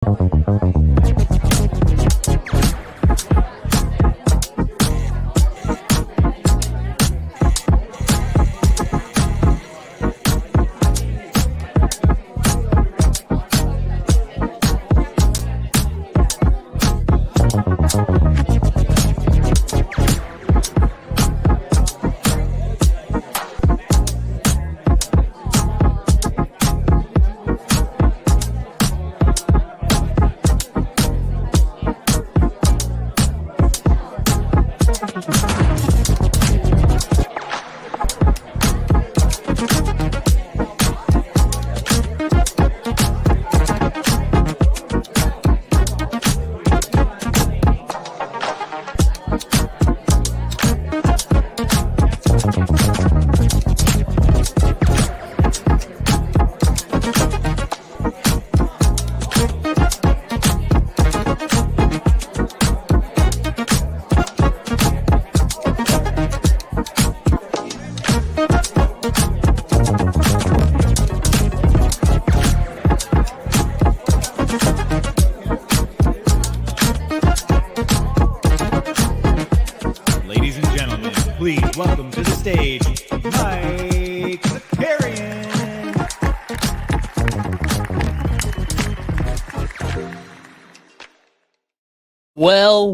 welcome to the stage, Mike Zakarian. Well.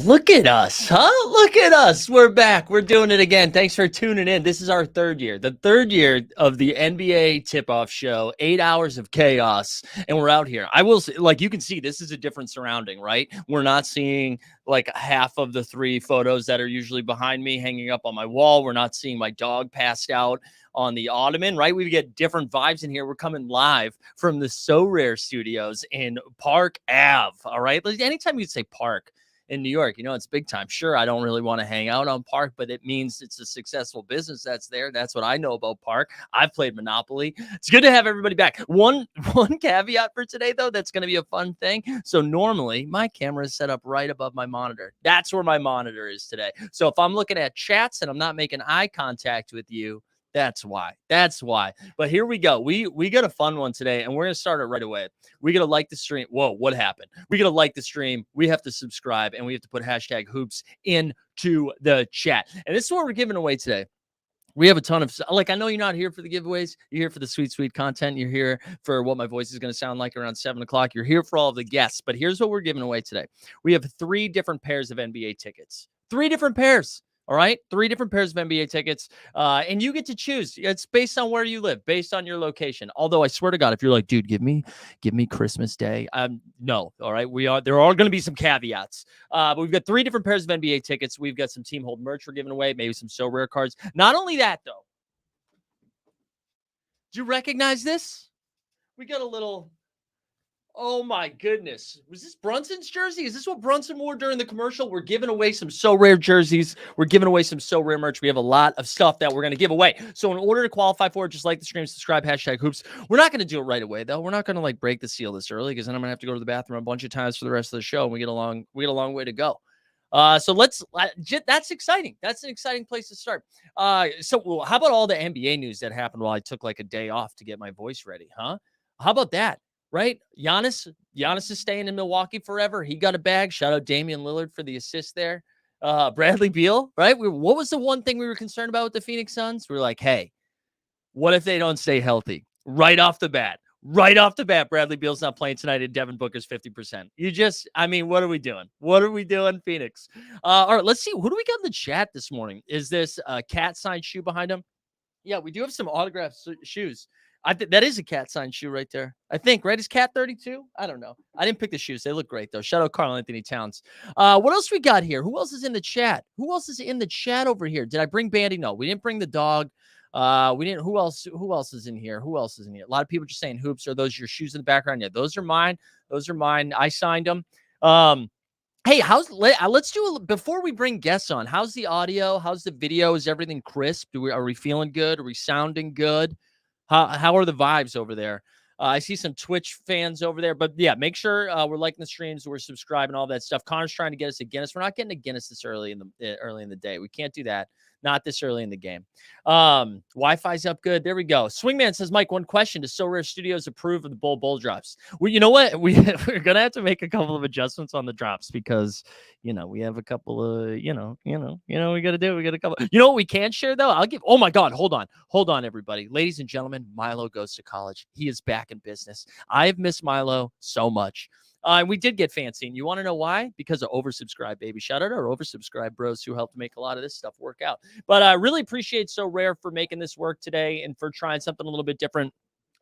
Look at us, huh? Look at us. We're back. We're doing it again. Thanks for tuning in. This is our third year, the third year of the NBA tip-off show, 8 hours of chaos, and we're out here. I will say, like, you can see this is a different surrounding, right? We're not seeing like half of the 3 photos that are usually behind me hanging up on my wall. We're not seeing my dog passed out on the ottoman, right? We get different vibes in here. We're coming live from the Sorare studios in Park Ave, all right? Anytime you say Park in New York, you know, it's big time. Sure, I don't really want to hang out on Park, but it means it's a successful business that's there. That's what I know about Park. I've played Monopoly. It's good to have everybody back. One caveat for today, though, that's going to be a fun thing. So normally, my camera is set up right above my monitor. That's where my monitor is today. So if I'm looking at chats and I'm not making eye contact with you, that's why. But here we go. We got a fun one today, and we're going to start it right away. We got to like the stream. Whoa, what happened? We got to like the stream. We have to subscribe, and we have to put hashtag hoops into the chat. And this is what we're giving away today. We have a ton of, like, I know you're not here for the giveaways. You're here for the sweet content. You're here for what my voice is going to sound like around 7 o'clock. You're here for all of the guests. But here's what we're giving away today. We have 3 different pairs of NBA tickets. 3 different pairs. All right. 3 different pairs of NBA tickets. And you get to choose. It's based on where you live, based on your location. Although I swear to God, if you're like, dude, give me Christmas Day. No. All right. There are going to be some caveats. But we've got 3 different pairs of NBA tickets. We've got some team hold merch we're giving away, maybe some So Rare cards. Not only that, though. Do you recognize this? We got a little. Oh my goodness. Was this Brunson's jersey? Is this what Brunson wore during the commercial? We're giving away some So Rare jerseys. We're giving away some So Rare merch. We have a lot of stuff that we're going to give away. So in order to qualify for it, just like the stream, subscribe, hashtag hoops. We're not going to do it right away, though. We're not going to like break the seal this early because then I'm going to have to go to the bathroom a bunch of times for the rest of the show. And we get a long way to go. So that's exciting. That's an exciting place to start. So how about all the NBA news that happened while I took like a day off to get my voice ready, huh? How about that? Right? Giannis is staying in Milwaukee forever. He got a bag. Shout out Damian Lillard for the assist there. Bradley Beal, right? What was the one thing we were concerned about with the Phoenix Suns? We were like, hey, what if they don't stay healthy? Right off the bat, Bradley Beal's not playing tonight and Devin Booker's 50%. What are we doing? Phoenix? All right, let's see. Who do we got in the chat this morning? Is this a cat signed shoe behind him? Yeah, we do have some autographed shoes. That is a cat signed shoe right there. I think, right? Is cat 32? I don't know. I didn't pick the shoes. They look great, though. Shout out Karl Anthony Towns. What else we got here? Who else is in the chat? Who else is in the chat over here? Did I bring Bandy? No, we didn't bring the dog. We didn't. Who else is in here? A lot of people just saying hoops. Are those your shoes in the background? Yeah, those are mine. I signed them. Hey, let's do before we bring guests on. How's the audio? How's the video? Is everything crisp? Are we feeling good? Are we sounding good? How are the vibes over there? I see some Twitch fans over there, but yeah, make sure we're liking the streams, we're subscribing, all that stuff. Connor's trying to get us a Guinness. We're not getting a Guinness this early in the day. We can't do that. Not this early in the game. Wi-Fi's up good. There we go. Swingman says, Mike, one question. Does Sorare Studios approve of the bowl drops? Well, you know what? We're going to have to make a couple of adjustments on the drops because, we have a couple of, we got to do. We got a couple. You know what we can share, though? Oh, my God. Hold on, everybody. Ladies and gentlemen, Milo goes to college. He is back in business. I've missed Milo so much. We did get fancy, and you want to know why? Because of oversubscribe, baby. Shout out our oversubscribe bros who helped make a lot of this stuff work out. But I really appreciate Sorare for making this work today and for trying something a little bit different.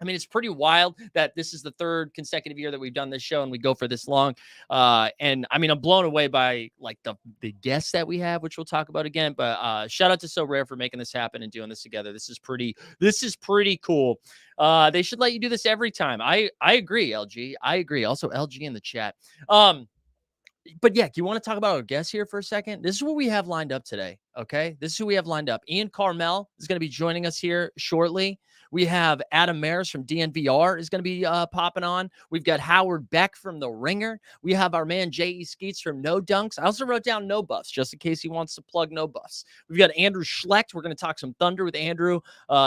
I mean, it's pretty wild that this is the third consecutive year that we've done this show and we go for this long. And I mean, I'm blown away by like the guests that we have, which we'll talk about again. But shout out to Sorare for making this happen and doing this together. This is pretty cool. They should let you do this every time. I agree, LG. I agree. Also, LG in the chat. But yeah, do you want to talk about our guests here for a second? This is what we have lined up today. Okay. This is who we have lined up. Ian Karmel is going to be joining us here shortly. We have Adam Maris from DNVR is going to be popping on. We've got Howard Beck from The Ringer. We have our man J.E. Skeets from No Dunks. I also wrote down No Buffs just in case he wants to plug No Buffs. We've got Andrew Schlect. We're going to talk some Thunder with Andrew.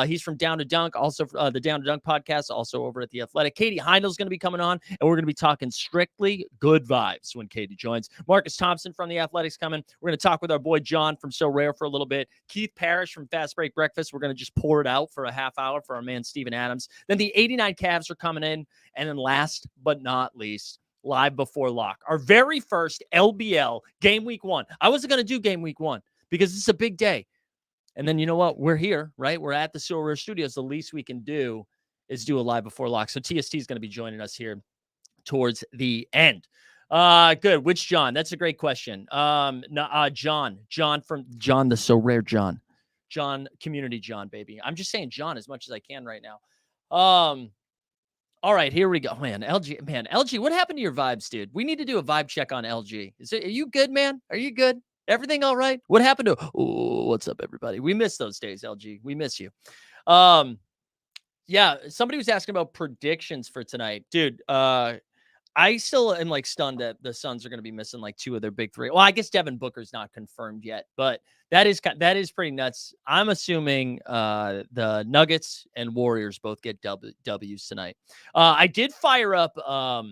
He's from Down to Dunk, also the Down to Dunk podcast, also over at The Athletic. Katie Heindl is going to be coming on, and we're going to be talking strictly good vibes when Katie joins. Marcus Thompson from The Athletic's coming. We're going to talk with our boy John from Sorare for a little bit. Keith Parish from Fastbreak Breakfast. We're going to just pour it out for a half hour for our man Steven Adams. Then the 89 Cavs are coming in. And then last but not least, live before lock, our very first LBL game week 1. I wasn't going to do game week 1 because it's a big day. And then you know what? We're here, right? We're at the Sorare Studios. The least we can do is do a live before lock. So TST is going to be joining us here towards the end. Good. Which John? That's a great question. John from John, the Sorare John, community John, baby. I'm just saying John as much as I can right now. All right, here we go. Man, LG, what happened to your vibes, dude? We need to do a vibe check on LG. Are you good, man? Are you good? Everything all right? What happened to, what's up, everybody? We miss those days, LG. We miss you. Yeah, somebody was asking about predictions for tonight. Dude, I still am like stunned that the Suns are going to be missing like 2 of their big 3. Well, I guess Devin Booker's not confirmed yet, but that is pretty nuts. I'm assuming the Nuggets and Warriors both get W's tonight. I did fire up a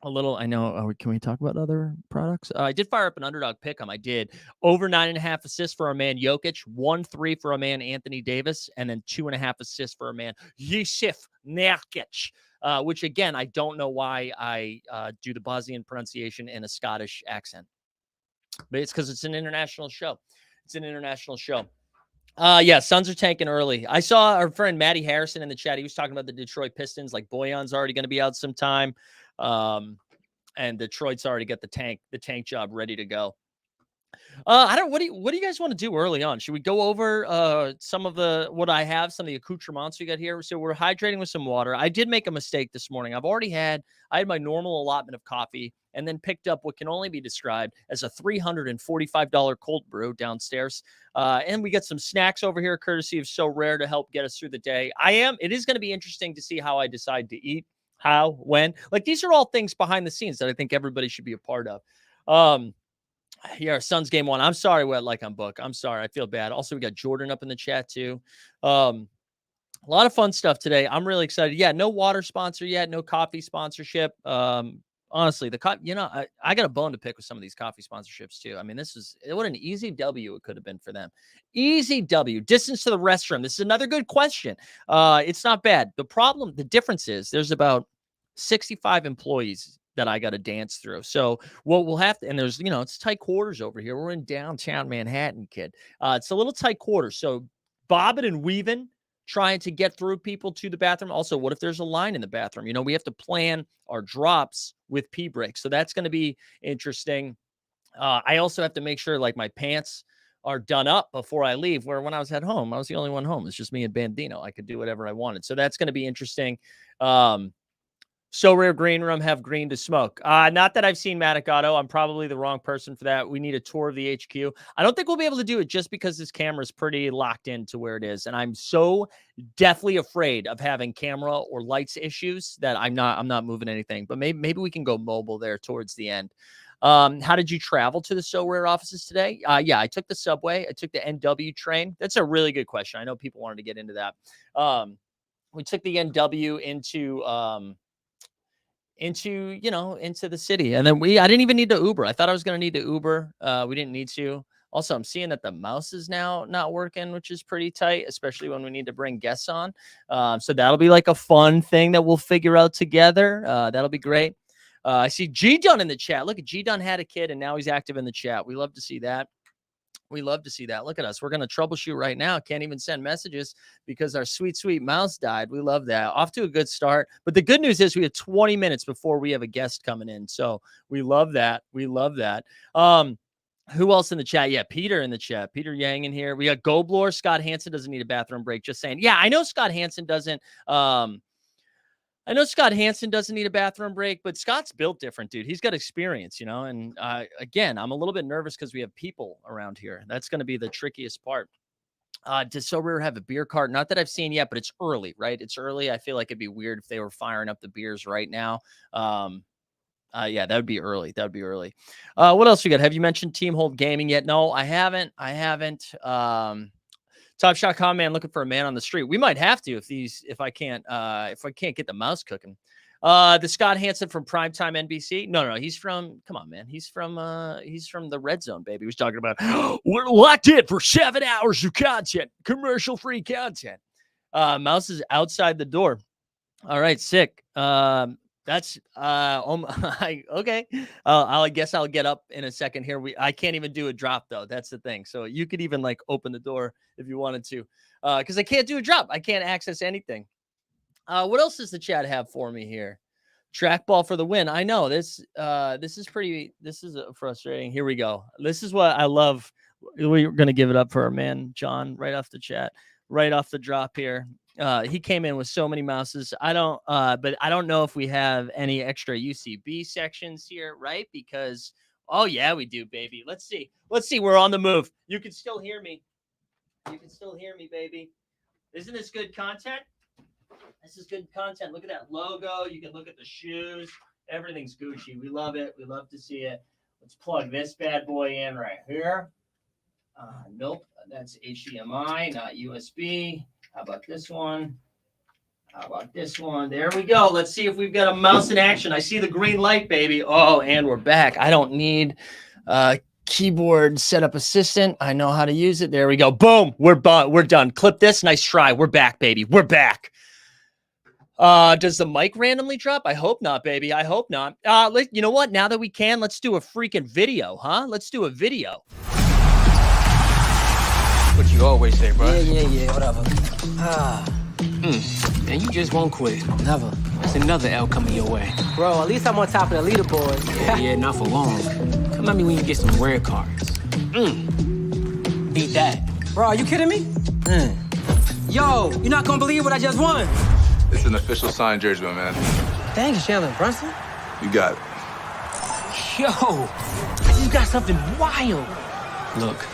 little. I know. Can we talk about other products? I did fire up an underdog pick'em. I did over 9.5 assists for our man Jokic, 1-3 for our man Anthony Davis, and then 2.5 assists for our man Yusuf Nurkic. Which, again, I don't know why I do the Bosnian pronunciation in a Scottish accent. But it's because it's an international show. Yeah, Suns are tanking early. I saw our friend Matty Harrison in the chat. He was talking about the Detroit Pistons. Like, Boyan's already going to be out sometime. And Detroit's already got the tank job ready to go. I don't. What do you guys want to do early on? Should we go over some of the accoutrements we got here? So we're hydrating with some water. I did make a mistake this morning. I had my normal allotment of coffee and then picked up what can only be described as a $345 cold brew downstairs. And we got some snacks over here, courtesy of Sorare, to help get us through the day. It is going to be interesting to see how I decide to eat, how, when. Like, these are all things behind the scenes that I think everybody should be a part of. Yeah, Suns game 1. I'm sorry, I'm Book. I'm sorry. I feel bad. Also, we got Jordan up in the chat too. A lot of fun stuff today. I'm really excited. Yeah, no water sponsor yet. No coffee sponsorship. Honestly, I got a bone to pick with some of these coffee sponsorships too. I mean, what an easy W it could have been for them. Easy W. Distance to the restroom. This is another good question. It's not bad. The difference is there's about 65 employees that I got to dance through. So what we'll have to, and there's, it's tight quarters over here. We're in downtown Manhattan, kid. It's a little tight quarters. So bobbing and weaving, trying to get through people to the bathroom. Also, what if there's a line in the bathroom? We have to plan our drops with pee breaks. So that's going to be interesting. I also have to make sure like my pants are done up before I leave, where when I was at home, I was the only one home. It's just me and Bandino. I could do whatever I wanted. So that's going to be interesting. So Rare Green Room have green to smoke. Not that I've seen Matagato. I'm probably the wrong person for that. We need a tour of the HQ. I don't think we'll be able to do it just because this camera is pretty locked into where it is. And I'm so deathly afraid of having camera or lights issues that I'm not moving anything. But maybe we can go mobile there towards the end. How did you travel to the So Rare offices today? Yeah, I took the subway. I took the NW train. That's a really good question. I know people wanted to get into that. We took the NW into the city. And then I didn't even need to Uber. I thought I was going to need to Uber. We didn't need to. Also, I'm seeing that the mouse is now not working, which is pretty tight, especially when we need to bring guests on. So that'll be like a fun thing that we'll figure out together. That'll be great. I see G Dunn in the chat. Look at G Dunn had a kid and now he's active in the chat. We love to see that. We love to see that. Look at us. We're going to troubleshoot right now. Can't even send messages because our sweet, sweet mouse died. We love that. Off to a good start. But the good news is we have 20 minutes before we have a guest coming in. So we love that. We love that. Who else in the chat? Yeah, Peter in the chat. Peter Yang in here. We got Goblor. Scott Hansen doesn't need a bathroom break. Just saying. Yeah, I know Scott Hansen doesn't. I know Scott Hansen doesn't need a bathroom break, but Scott's built different, dude. He's got experience, And again, I'm a little bit nervous because we have people around here. That's going to be the trickiest part. Does So Rare have a beer cart? Not that I've seen yet, but it's early, right? It's early. I feel like it'd be weird if they were firing up the beers right now. Yeah, that would be early. That would be early. What else we got? Have you mentioned Team Hold Gaming yet? No, I haven't. Top Shot Com Man looking for a man on the street. We might have to if I can't get the mouse cooking. The Scott Hansen from Primetime NBC. No, he's from, come on, man. He's from the Red Zone, baby. He was talking about, we're locked in for 7 hours of content, commercial free content. Mouse is outside the door. All right, sick. That's okay. I guess I'll get up in a second here. I can't even do a drop though. That's the thing. So you could even like open the door if you wanted to, because I can't do a drop. I can't access anything. What else does the chat have for me here? Trackball for the win. I know this is frustrating. Here we go. This is what I love. We're gonna give it up for our man John right off the chat, right off the drop here. He came in with so many mouses. But I don't know if we have any extra UCB sections here, right? Because, oh yeah, we do, baby. Let's see. We're on the move. You can still hear me. Baby. Isn't this good content? This is good content. Look at that logo. You can look at the shoes. Everything's Gucci. We love it. We love to see it. Let's plug this bad boy in right here. Nope. That's HDMI, not USB. How about this one? There we go. Let's see if we've got a mouse in action. I see the green light, baby. Oh, and we're back. I don't need keyboard setup assistant. I know how to use it. There we go. Boom. We're done. Clip this. Nice try. We're back, baby. We're back. Does the mic randomly drop? I hope not, baby. I hope not. You know what? Now that we can, let's do a freaking video, huh? Let's do a video. What you always say, bro. Yeah, whatever. And you just won't quit. Never. That's another L coming your way. Bro, at least I'm on top of the leaderboard. Yeah, not for long. Come at me when you get some red cards. Beat that. Bro, are you kidding me? Yo, you're not gonna believe what I just won. It's an official signed jersey, my man. Thanks, Jalen Brunson. You got it. Yo, you got something wild. Look.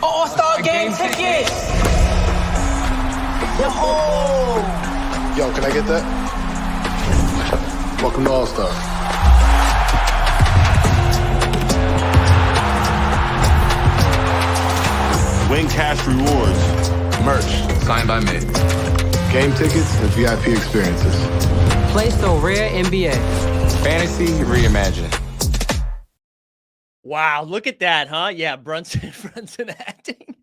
All-Star game tickets! Yo, can I get that? Welcome to All-Star. Win cash rewards. Merch, signed by me. Game tickets and VIP experiences. Play So Rare NBA. Fantasy reimagined. Wow, look at that, huh? Yeah, Brunson acting.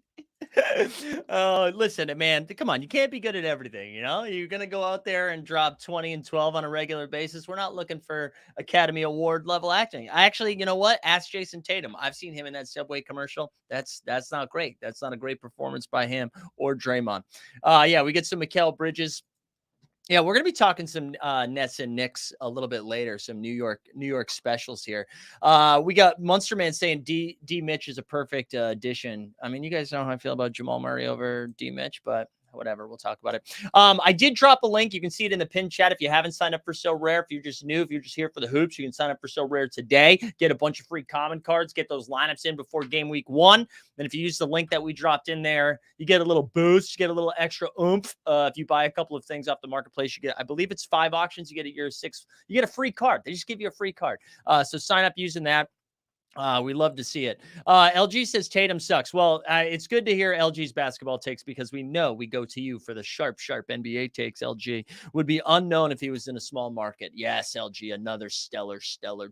Listen, man, come on. You can't be good at everything, You're going to go out there and drop 20 and 12 on a regular basis. We're not looking for Academy Award level acting. I actually, you know what? Ask Jason Tatum. I've seen him in that Subway commercial. That's not great. That's not a great performance by him or Draymond. Yeah, we get some Mikal Bridges. Yeah, we're going to be talking some Nets and Knicks a little bit later, some New York specials here. We got Munsterman saying D Mitch is a perfect addition. I mean, you guys know how I feel about Jamal Murray over D Mitch, but whatever. We'll talk about it. I did drop a link. You can see it in the pin chat. If you haven't signed up for So Rare, if you're just new, if you're just here for the hoops, you can sign up for So Rare today. Get a bunch of free common cards. Get those lineups in before game week 1. And if you use the link that we dropped in there, you get a little boost. You get a little extra oomph. If you buy a couple of things off the marketplace, you get, I believe it's 5 auctions. You get your 6. You get a free card. They just give you a free card. So sign up using that. We love to see it. LG says Tatum sucks. Well, it's good to hear LG's basketball takes because we know we go to you for the sharp NBA takes. LG would be unknown if he was in a small market. Yes, LG, another stellar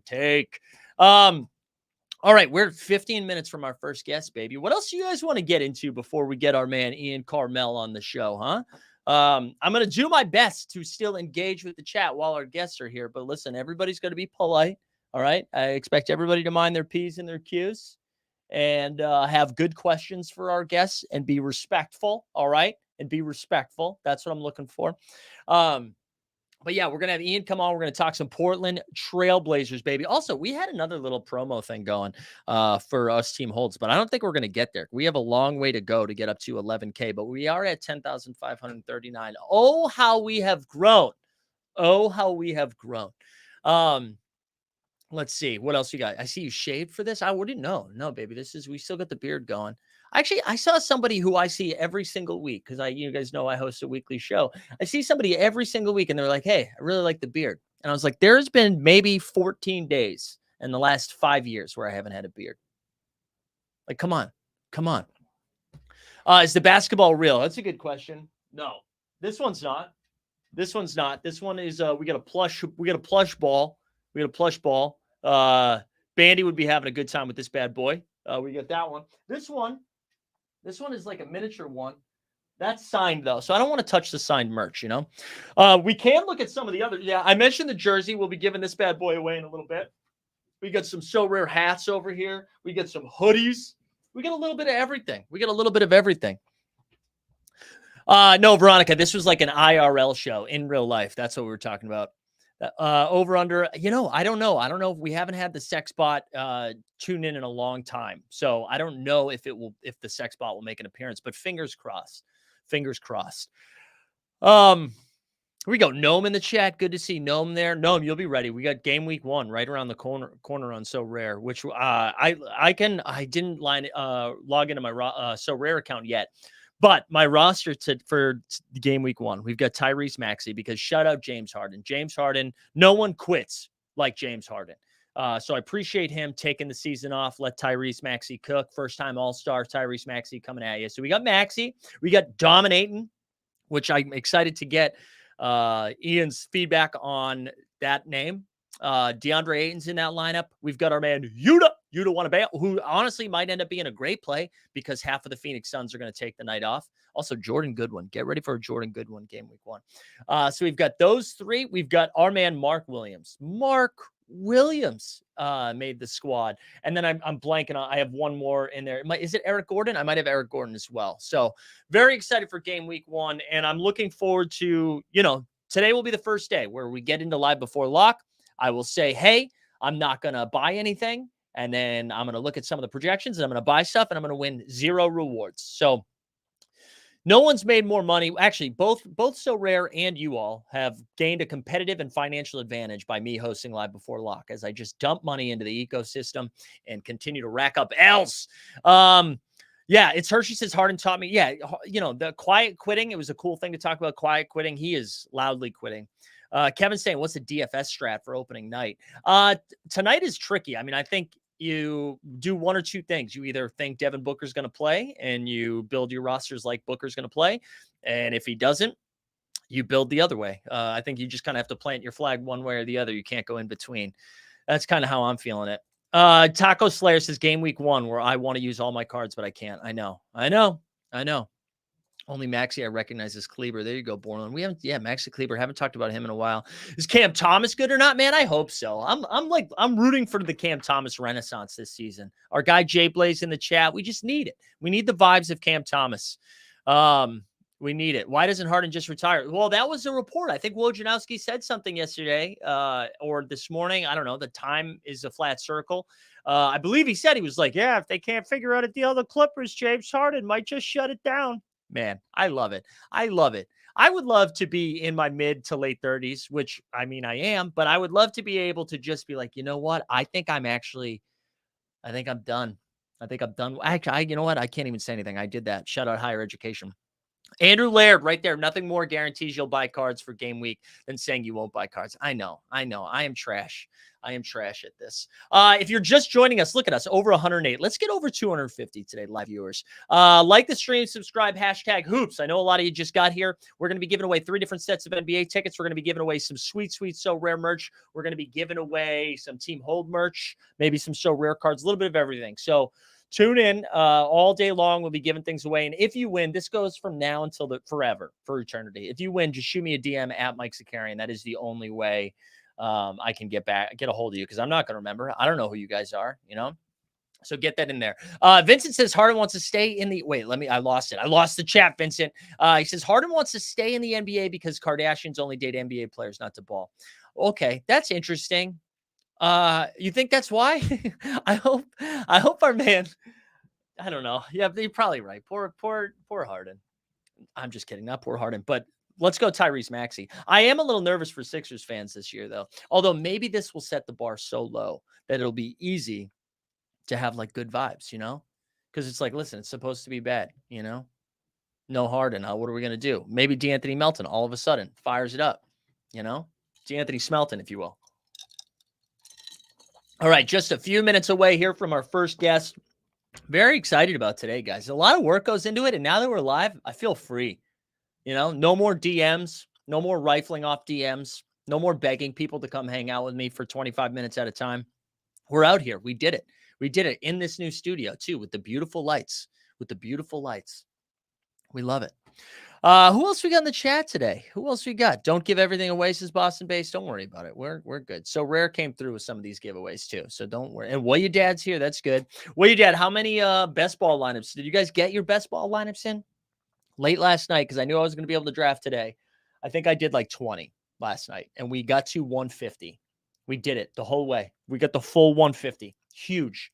take. All right, we're 15 minutes from our first guest, baby. What else do you guys want to get into before we get our man Ian Karmel on the show, huh? I'm going to do my best to still engage with the chat while our guests are here. But listen, everybody's going to be polite. All right. I expect everybody to mind their P's and their Q's and have good questions for our guests and be respectful. All right. And be respectful. That's what I'm looking for. But yeah, we're going to have Ian come on. We're going to talk some Portland Trailblazers, baby. Also, we had another little promo thing going for us Team Holds, but I don't think we're going to get there. We have a long way to go to get up to 11K, but we are at 10,539. Oh, how we have grown. Oh, how we have grown. Let's see. What else you got? I see you shaved for this. I wouldn't know. No, baby. We still got the beard going. Actually, I saw somebody who I see every single week because you guys know I host a weekly show. I see somebody every single week and they're like, hey, I really like the beard. And I was like, there's been maybe 14 days in the last 5 years where I haven't had a beard. Like, come on. Is the basketball real? That's a good question. No, this one's not. This one is, we got a plush ball. We got a plush ball. Bandy would be having a good time with this bad boy. We got that one. This one is like a miniature one. That's signed though, so I don't want to touch the signed merch. You know, we can look at some of the other. Yeah, I mentioned the jersey. We'll be giving this bad boy away in a little bit. We got some So Rare hats over here. We got some hoodies. We got a little bit of everything. No, Veronica, this was like an IRL show in real life. That's what we were talking about. Over under, I don't know. I don't know if we haven't had the sex bot tune in a long time. So I don't know if the sex bot will make an appearance, but fingers crossed. We go. Gnome in the chat. Good to see Gnome there. Gnome, you'll be ready. We got game week 1 right around the corner on So Rare, which I didn't log into my So Rare account yet. But my roster for game week 1, we've got Tyrese Maxey because shout out James Harden. James Harden, no one quits like James Harden. So I appreciate him taking the season off. Let Tyrese Maxey cook. First time All-Star Tyrese Maxey coming at you. So we got Maxey. We got Dominating, which I'm excited to get Ian's feedback on that name. DeAndre Ayton's in that lineup. We've got our man Yuta Wanabea, who honestly might end up being a great play because half of the Phoenix Suns are going to take the night off. Also, Jordan Goodwin. Get ready for a Jordan Goodwin game week 1. So we've got those 3. We've got our man Mark Williams. Mark Williams made the squad. And then I'm blanking on, I have one more in there. Is it Eric Gordon? I might have Eric Gordon as well. So very excited for game week 1. And I'm looking forward to, today will be the first day where we get into live before lock. I will say, hey, I'm not going to buy anything. And then I'm going to look at some of the projections and I'm going to buy stuff and I'm going to win 0 rewards. So no one's made more money. Actually, both So Rare and you all have gained a competitive and financial advantage by me hosting live before lock as I just dump money into the ecosystem and continue to rack up L's. Yeah, it's Hershey says Harden taught me. Yeah, the quiet quitting. It was a cool thing to talk about quiet quitting. He is loudly quitting. Kevin's saying, what's the DFS strat for opening night? Tonight is tricky. I mean, I think you do one or two things. You either think Devin Booker's going to play and you build your rosters like Booker's going to play. And if he doesn't, you build the other way. I think you just kind of have to plant your flag one way or the other. You can't go in between. That's kind of how I'm feeling it. Taco Slayer says game week 1 where I want to use all my cards, but I can't. I know. Only Maxey I recognize as Kleber. There you go, Borland. Maxey Kleber. Haven't talked about him in a while. Is Cam Thomas good or not, man? I hope so. I'm rooting for the Cam Thomas renaissance this season. Our guy Jay Blaze in the chat. We just need it. We need the vibes of Cam Thomas. We need it. Why doesn't Harden just retire? Well, that was a report. I think Wojnarowski said something yesterday or this morning. I don't know. The time is a flat circle. I believe he said he was like, yeah, if they can't figure out a deal, the Clippers, James Harden might just shut it down. Man, I love it. I love it. I would love to be in my mid to late 30s, which I mean, I am, but I would love to be able to just be like, you know what? I think I'm done. I think I'm done. Actually, you know what? I can't even say anything. I did that. Shout out higher education. Andrew Laird right there. Nothing more guarantees you'll buy cards for game week than saying you won't buy cards. I know. I am trash. I am trash at this. If you're just joining us, look at us, over 108. Let's get over 250 today, live viewers. Like the stream, subscribe, hashtag hoops. I know a lot of you just got here. We're going to be giving away 3 different sets of NBA tickets. We're going to be giving away some sweet, so rare merch. We're going to be giving away some Team Hold merch, maybe some so rare cards, a little bit of everything. So tune in all day long. We'll be giving things away. And if you win, this goes from now until forever, for eternity. If you win, just shoot me a DM at Mike Zakarian. That is the only way I can get a hold of you, because I'm not going to remember. I don't know who you guys are, So get that in there. Vincent says Harden wants to stay in the... Wait, I lost it. I lost the chat, Vincent. He says Harden wants to stay in the NBA because Kardashians only date NBA players, not to ball. Okay, that's interesting. You think that's why? I hope our man, I don't know. Yeah, you're probably right. Poor Harden. I'm just kidding. Not poor Harden, but let's go Tyrese Maxey. I am a little nervous for Sixers fans this year, though. Although maybe this will set the bar so low that it'll be easy to have like good vibes, because it's like, listen, it's supposed to be bad, no Harden. What are we going to do? Maybe DeAnthony Melton all of a sudden fires it up, DeAnthony Smelton, if you will. All right, just a few minutes away here from our first guest. Very excited about today, guys. A lot of work goes into it, and now that we're live, I feel free. No more DMs, no more rifling off DMs, no more begging people to come hang out with me for 25 minutes at a time. We're out here. We did it. We did it in this new studio, too, with the beautiful lights. We love it. Who else we got in the chat today? Who else we got? Don't give everything away, says Boston Base. Don't worry about it. We're good. So Rare came through with some of these giveaways too. So don't worry. And What Your Dad's here. That's good. What Your Dad, how many best ball lineups? Did you guys get your best ball lineups in late last night? Because I knew I was going to be able to draft today. I think I did like 20 last night, and we got to 150. We did it the whole way. We got the full 150. Huge.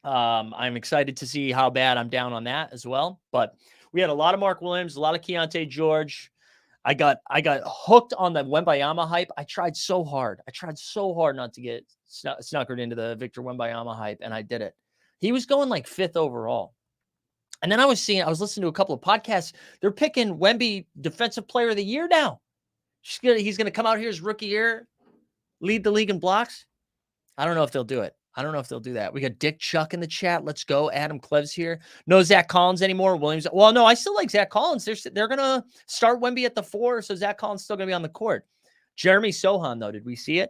I'm excited to see how bad I'm down on that as well. But we had a lot of Mark Williams, a lot of Keontae George. I got hooked on the Wembayama hype. I tried so hard not to get snookered into the Victor Wembayama hype, and I did it. He was going like 5th overall. And then I was listening to a couple of podcasts. They're picking Wemby Defensive Player of the Year now. He's going to come out here his rookie year, lead the league in blocks. I don't know if they'll do it. I don't know if they'll do that. We got Dick Chuck in the chat. Let's go. Adam Cleves here. No Zach Collins anymore. Williams. Well, no, I still like Zach Collins. They're going to start Wemby at the 4, so Zach Collins still going to be on the court. Jeremy Sohan, though. Did we see it?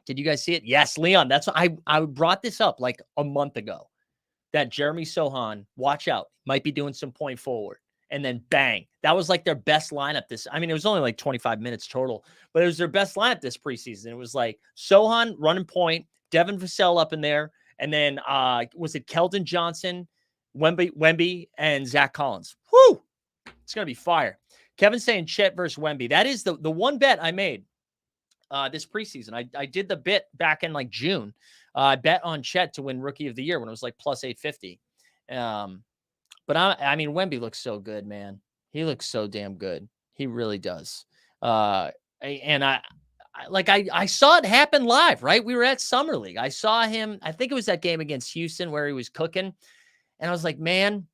Did you guys see it? Yes, Leon. That's what I brought this up like a month ago. That Jeremy Sohan, watch out, might be doing some point forward. And then bang. That was like their best lineup it was only like 25 minutes total, but it was their best lineup this preseason. It was like Sohan running point, Devin Vassell up in there, and then was it Keldon Johnson, Wemby, and Zach Collins. Whoo! It's going to be fire. Kevin's saying Chet versus Wemby. That is the one bet I made this preseason. I did the bit back in like June. I bet on Chet to win Rookie of the Year when it was like plus 850. But Wemby looks so good, man. He looks so damn good. He really does. And I saw it happen live, right? We were at Summer League. I saw him. I think it was that game against Houston where he was cooking. And I was like, man,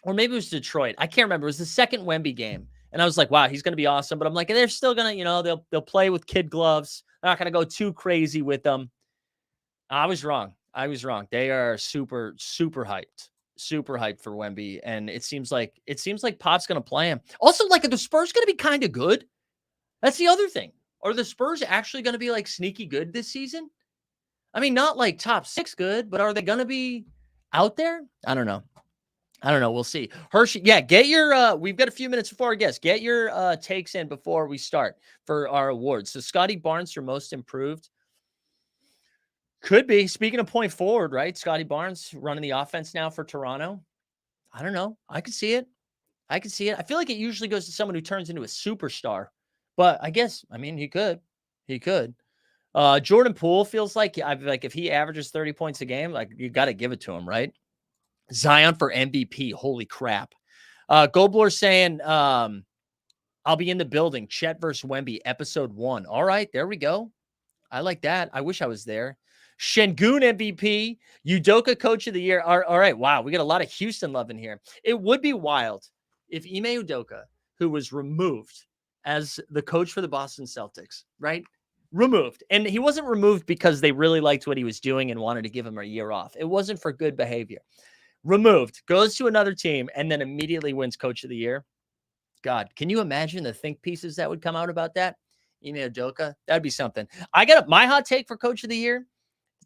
or maybe it was Detroit. I can't remember. It was the second Wemby game. And I was like, wow, he's going to be awesome. But I'm like, they're still going to, they'll play with kid gloves. They're not going to go too crazy with them. I was wrong. They are super, super hyped. Super hyped for Wemby. And it seems like Pop's going to play him. Also, like, are the Spurs going to be kind of good? That's the other thing. Are the Spurs actually going to be like sneaky good this season? Not like top 6 good, but are they going to be out there? I don't know. We'll see. Hershey, yeah, get your, we've got a few minutes before our guest. Get your takes in before we start for our awards. So Scotty Barnes, your most improved. Could be. Speaking of point forward, right? Scotty Barnes running the offense now for Toronto. I don't know. I could see it. I feel like it usually goes to someone who turns into a superstar. But I guess, he could. Jordan Poole feels like if he averages 30 points a game, like you got to give it to him, right? Zion for MVP. Holy crap. Goldblur saying, I'll be in the building. Chet versus Wemby, episode 1. All right, there we go. I like that. I wish I was there. Şengün MVP, Udoka Coach of the Year. All right, wow, we got a lot of Houston love in here. It would be wild if Ime Udoka, who was removed as the coach for the Boston Celtics, right? Removed. And he wasn't removed because they really liked what he was doing and wanted to give him a year off. It wasn't for good behavior. Removed, goes to another team, and then immediately wins Coach of the Year. God, can you imagine the think pieces that would come out about that? Ime Udoka, that'd be something. I got my hot take for Coach of the Year,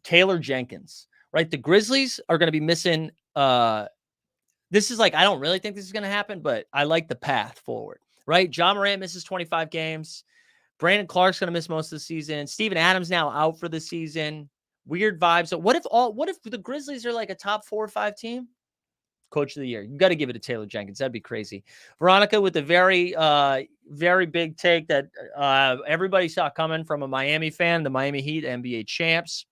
Taylor Jenkins, right? The Grizzlies are going to be missing. This is like, I don't really think this is going to happen, but I like the path forward, right? John Morant misses 25 games. Brandon Clark's going to miss most of the season. Steven Adams now out for the season. Weird vibes. So what if the Grizzlies are like a top 4 or 5 team? Coach of the Year. You got to give it to Taylor Jenkins. That'd be crazy. Veronica with a very, very big take that everybody saw coming from a Miami fan, the Miami Heat, NBA champs.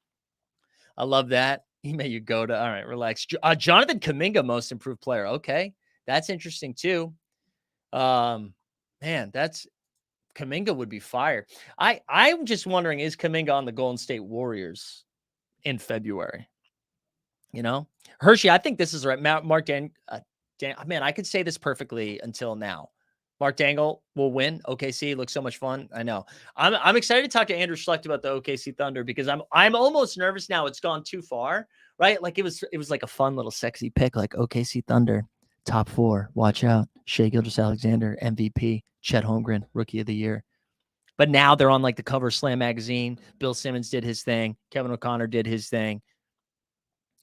I love that. Ime Udoka. All right, relax. Jonathan Kuminga, most improved player. Okay, that's interesting too. Man, that's Kuminga would be fire. I'm just wondering, is Kuminga on the Golden State Warriors in February? You know, Hershey, I think this is right. Mark man, I could say this perfectly until now. Mark Dangle will win. OKC looks so much fun. I know. I'm excited to talk to Andrew Schlect about the OKC Thunder because I'm almost nervous now. It's gone too far, right? Like it was like a fun little sexy pick, like OKC Thunder, top 4. Watch out. Shai Gilgeous-Alexander, MVP. Chet Holmgren, Rookie of the Year. But now they're on like the cover of Slam magazine. Bill Simmons did his thing. Kevin O'Connor did his thing.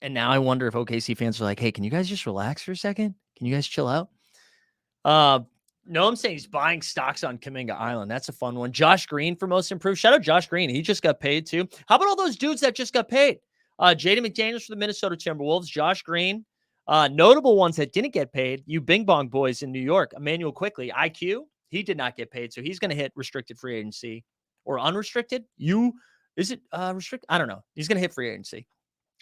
And now I wonder if OKC fans are like, hey, can you guys just relax for a second? Can you guys chill out? No, I'm saying he's buying stocks on Kuminga Island. That's a fun one. Josh Green for most improved. Shout out Josh Green. He just got paid too. How about all those dudes that just got paid? Jaden McDaniels for the Minnesota Timberwolves. Josh Green. Notable ones that didn't get paid. You Bing Bong boys in New York. Emmanuel Quickly. IQ. He did not get paid. So he's going to hit restricted free agency or unrestricted. Is it restricted? I don't know. He's going to hit free agency.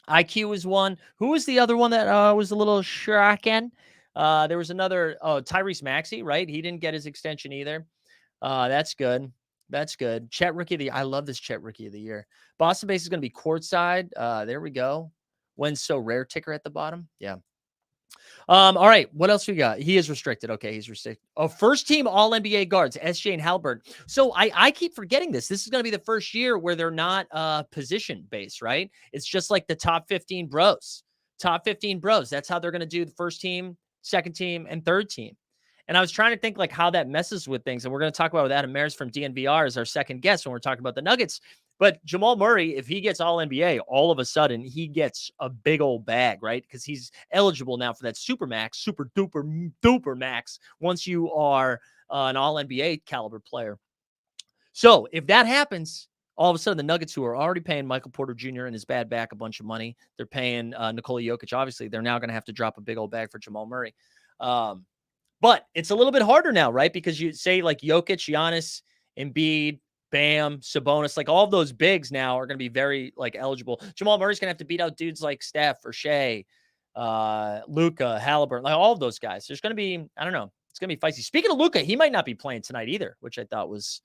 IQ is one. Who was the other one that was a little shocking? There was another, Tyrese Maxey, right? He didn't get his extension either. That's good. That's good. Chet Rookie of the Year. I love this Chet Rookie of the Year. Boston base is going to be courtside. There we go. When So Rare ticker at the bottom. Yeah. All right. What else we got? He is restricted. Okay. He's restricted. Oh, first team all NBA guards, SJ and Halbert. So I keep forgetting this. This is going to be the first year where they're not position based, right? It's just like the top 15 bros. Top 15 bros. That's how they're going to do the first team, second team, and third team. And I was trying to think like how that messes with things. And we're going to talk about with Adam Mares from DNVR as our second guest when we're talking about the Nuggets. But Jamal Murray, if he gets all NBA, all of a sudden he gets a big old bag, right? Because he's eligible now for that super max, super duper max once you are an all NBA caliber player. So if that happens, all of a sudden the Nuggets, who are already paying Michael Porter Jr. and his bad back a bunch of money, they're paying Nikola Jokic. Obviously, they're now going to have to drop a big old bag for Jamal Murray. But it's a little bit harder now, right? Because you say like Jokic, Giannis, Embiid, Bam, Sabonis, like all of those bigs now are going to be very like eligible. Jamal Murray's going to have to beat out dudes like Steph or Shea, Luka, Halliburton, like all of those guys. There's going to be, I don't know, it's going to be feisty. Speaking of Luka, he might not be playing tonight either, which I thought was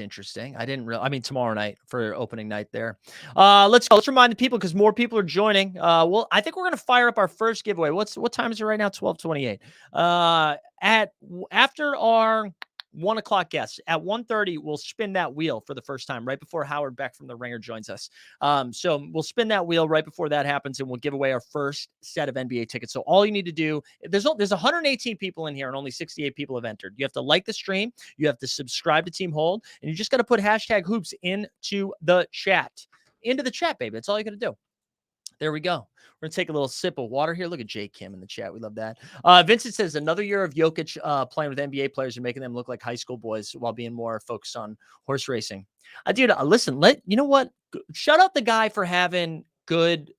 interesting. Tomorrow night for opening night there. Let's go. Let's remind the people because more people are joining. Well, I think we're going to fire up our first giveaway. What time is it right now? 12:28. After our 1 o'clock guests at 1:30, we'll spin that wheel for the first time right before Howard Beck from The Ringer joins us. So we'll spin that wheel right before that happens, and we'll give away our first set of NBA tickets. So all you need to do, there's 118 people in here, and only 68 people have entered. You have to like the stream, you have to subscribe to Team Hold, and you just got to put #hoops into the chat. Into the chat, baby. That's all you got to do. There we go. We're going to take a little sip of water here. Look at Jay Kim in the chat. We love that. Vincent says another year of Jokic playing with NBA players and making them look like high school boys while being more focused on horse racing. Dude, listen, you know what? Shout out the guy for having good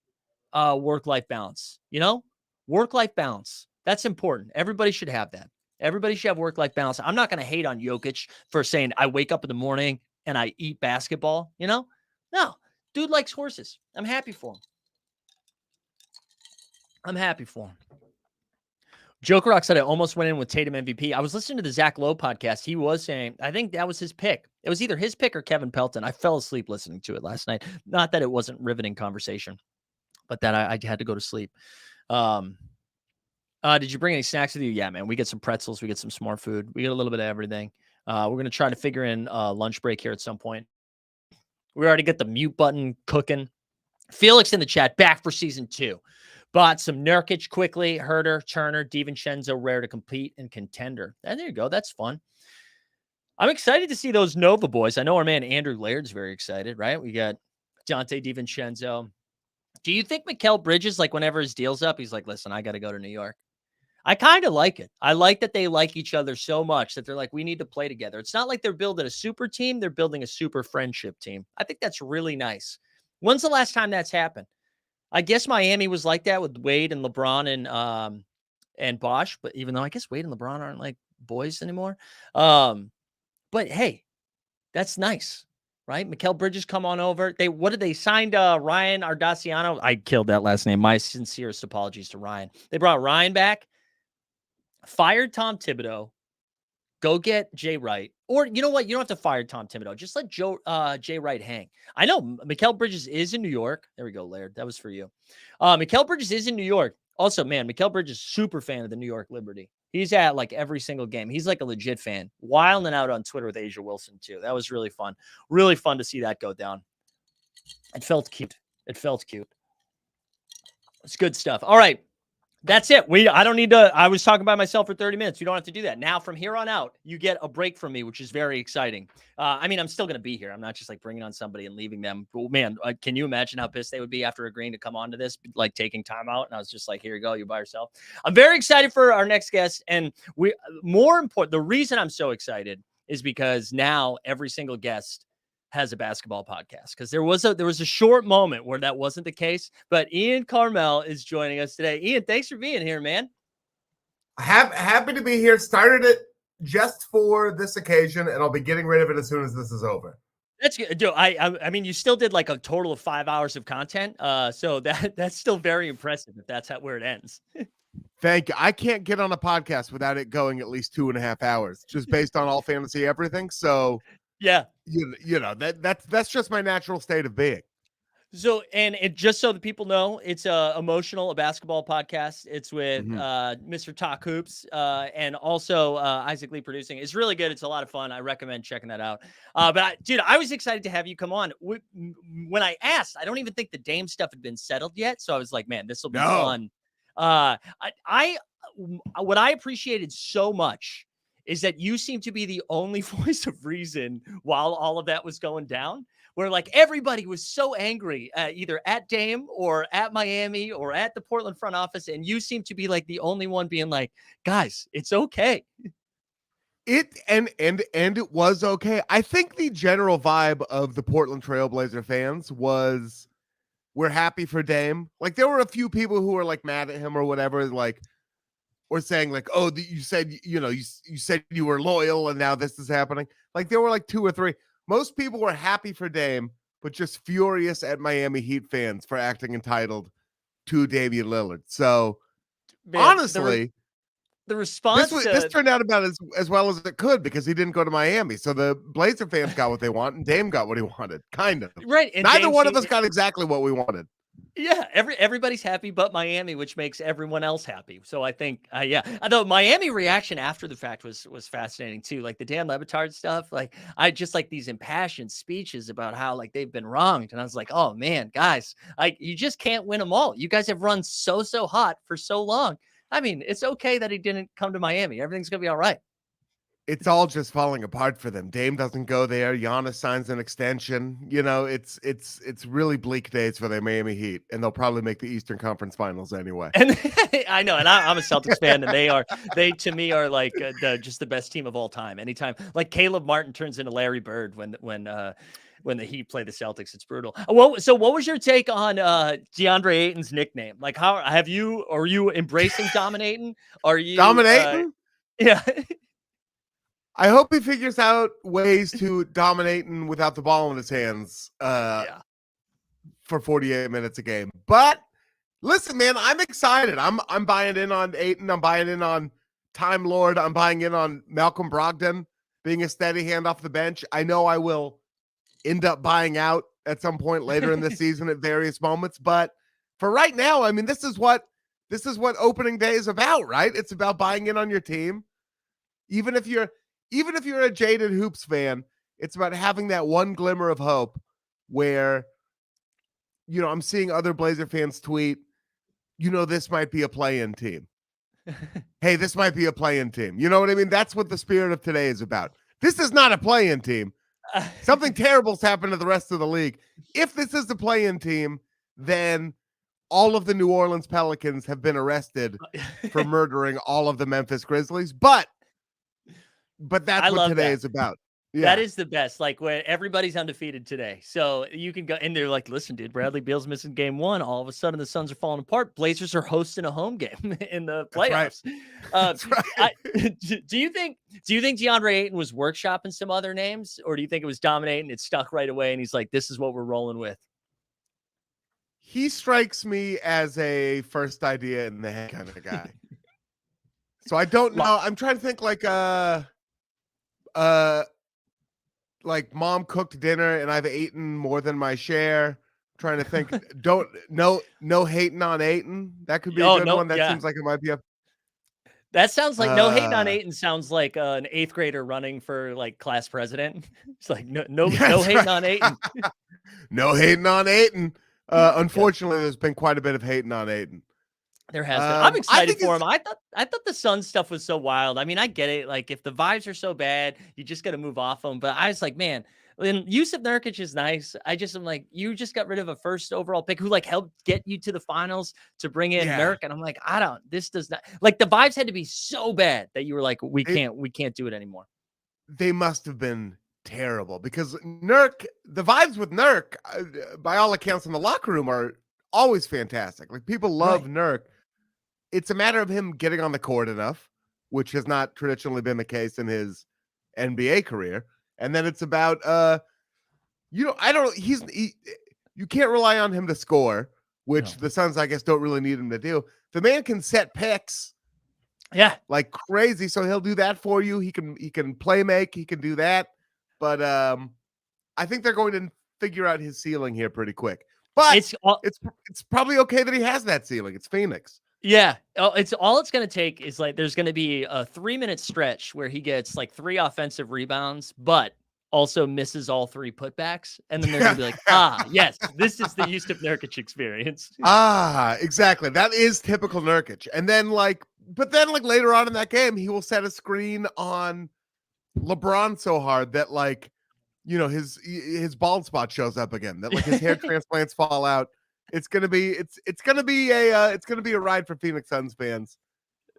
work-life balance. You know, work-life balance. That's important. Everybody should have that. Everybody should have work-life balance. I'm not going to hate on Jokic for saying I wake up in the morning and I eat basketball. You know, no, dude likes horses. I'm happy for him. I'm happy for him. Joker Rock said I almost went in with Tatum MVP. I was listening to the Zach Lowe podcast. He was saying, I think that was his pick. It was either his pick or Kevin Pelton. I fell asleep listening to it last night. Not that it wasn't riveting conversation, but that I had to go to sleep. Did you bring any snacks with you? Yeah, man. We get some pretzels. We get some smart food. We get a little bit of everything. We're going to try to figure in lunch break here at some point. We already got the mute button cooking. Felix in the chat, back for season 2. Bought some Nurkic quickly, Herter, Turner, DiVincenzo, rare to compete, and contender. And there you go. That's fun. I'm excited to see those Nova boys. I know our man Andrew Laird's very excited, right? We got Dante DiVincenzo. Do you think Mikal Bridges, like whenever his deal's up, he's like, listen, I got to go to New York? I kind of like it. I like that they like each other so much that they're like, we need to play together. It's not like they're building a super team. They're building a super friendship team. I think that's really nice. When's the last time that's happened? I guess Miami was like that with Wade and LeBron and Bosh, but even though I guess Wade and LeBron aren't like boys anymore. But hey, that's nice, right? Mikal Bridges come on over. What did they signed Ryan Ardasiano? I killed that last name. My sincerest apologies to Ryan. They brought Ryan back, fired Tom Thibodeau, go get Jay Wright. Or you know what? You don't have to fire Tom Thibodeau. Just let Jay Wright hang. I know Mikal Bridges is in New York. There we go, Laird. That was for you. Mikal Bridges is in New York. Also, man, Mikal Bridges super fan of the New York Liberty. He's at like every single game. He's like a legit fan. Wilding out on Twitter with Asia Wilson too. That was really fun. Really fun to see that go down. It felt cute. It's good stuff. All right. That's it. I don't need to. I was talking by myself for 30 minutes. You don't have to do that. Now, from here on out, you get a break from me, which is very exciting. I mean, I'm still going to be here. I'm not just like bringing on somebody and leaving them. But, man, can you imagine how pissed they would be after agreeing to come on to this, like taking time out? And I was just like, here you go. You by yourself. I'm very excited for our next guest. And more important, the reason I'm so excited is because now every single guest has a basketball podcast, because there was a short moment where that wasn't the case. But Ian Karmel is joining us today. Ian, thanks for being here, man. Happy to be here. Started it just for this occasion, and I'll be getting rid of it as soon as this is over. That's good. Dude, I mean, you still did like a total of 5 hours of content. So that's still very impressive if that's where it ends. Thank you. I can't get on a podcast without it going at least 2.5 hours, just based on all fantasy everything. So yeah, you know that's just my natural state of being. So, and it just so the people know, it's a basketball podcast. It's with Mr. Talk Hoops and also Isaac Lee producing. It's really good. It's a lot of fun. I recommend checking that out. Dude, I was excited to have you come on. When I asked, I don't even think the Dame stuff had been settled yet. So I was like, man, this will be fun. What I appreciated so much is that you seem to be the only voice of reason while all of that was going down, where like everybody was so angry either at Dame or at Miami or at the Portland front office. And you seem to be like the only one being like, guys, it's okay. And it was okay. I think the general vibe of the Portland Trailblazer fans was, we're happy for Dame. Like there were a few people who were like mad at him or whatever, like, or saying like, oh, you said, you said you were loyal and now this is happening. Like there were like 2 or 3. Most people were happy for Dame, but just furious at Miami Heat fans for acting entitled to Damian Lillard. So man, honestly, the response this turned out about as well as it could, because he didn't go to Miami. So the Blazer fans got what they want and Dame got what he wanted, kind of. Right. And neither one of us got exactly what we wanted. Yeah, everybody's happy but Miami, which makes everyone else happy. So I think, although Miami reaction after the fact was fascinating too. Like the Dan Le Batard stuff. Like I just like these impassioned speeches about how like they've been wronged, and I was like, oh man, guys, like you just can't win them all. You guys have run so hot for so long. I mean, it's okay that he didn't come to Miami. Everything's gonna be all right. It's all just falling apart for them. Dame doesn't go there. Giannis signs an extension. It's really bleak days for the Miami Heat, and they'll probably make the Eastern Conference Finals anyway. And I know, and I'm a Celtics fan, and they to me are like just the best team of all time. Anytime like Caleb Martin turns into Larry Bird when the Heat play the Celtics, it's brutal. So what was your take on DeAndre Ayton's nickname? Like, are you embracing dominating? Are you dominating? Yeah. I hope he figures out ways to dominate and without the ball in his hands for 48 minutes a game. But Listen, man, I'm excited. I'm buying in on Ayton. I'm buying in on Time Lord. I'm buying in on Malcolm Brogdon being a steady hand off the bench. I know I will end up buying out at some point later in the season at various moments, but for right now, I mean, this is what opening day is about, right? It's about buying in on your team. Even if you're a jaded Hoops fan, it's about having that one glimmer of hope where, you know, I'm seeing other Blazer fans tweet, you know, this might be a play-in team. Hey, this might be a play-in team. You know what I mean? That's what the spirit of today is about. This is not a play-in team. Something terrible's happened to the rest of the league. If this is the play-in team, then all of the New Orleans Pelicans have been arrested for murdering all of the Memphis Grizzlies. But that's what today is about. Yeah. That is the best. Like when everybody's undefeated today. So you can go and they're like, listen, dude, Bradley Beal's missing game 1. All of a sudden the Suns are falling apart. Blazers are hosting a home game in the playoffs. That's right. Do you think DeAndre Ayton was workshopping some other names, or do you think it was dominating? It stuck right away. And he's like, this is what we're rolling with. He strikes me as a first idea in the head kind of guy. So I don't know. I'm trying to think like mom cooked dinner and I've eaten more than my share. Trying to think. No hating on Ayton. That could be a good one. That seems like it might be a. That sounds like no hating on Ayton. Sounds like an 8th grader running for like class president. It's like no hating on Ayton. No hating on Ayton. Unfortunately, there's been quite a bit of hating on Ayton. There has been. I'm excited for him. I thought the Suns stuff was so wild. I mean, I get it. Like, if the vibes are so bad, you just got to move off them. But I was like, man, and Yusuf Nurkic is nice. I'm like, you just got rid of a first overall pick who like helped get you to the finals to bring in Nurk. And I'm like, this does not, like, the vibes had to be so bad that you were like, we can't do it anymore. They must have been terrible because the vibes with Nurk, by all accounts in the locker room, are always fantastic. Like, people love Nurk. It's a matter of him getting on the court enough, which has not traditionally been the case in his NBA career. And then it's about, you can't rely on him to score, which the Suns, I guess, don't really need him to do. The man can set picks. Yeah. Like crazy. So he'll do that for you. He can play make, he can do that. But I think they're going to figure out his ceiling here pretty quick. But it's probably okay that he has that ceiling. It's Phoenix. Yeah. It's going to take is like, there's going to be a 3-minute stretch where he gets like 3 offensive rebounds, but also misses all 3 putbacks. And then they're going to be like, yes, this is the Yusuf Nurkic experience. Exactly. That is typical Nurkic. And then later on in that game, he will set a screen on LeBron so hard that his bald spot shows up again, that like his hair transplants fall out. It's gonna be a ride for Phoenix Suns fans.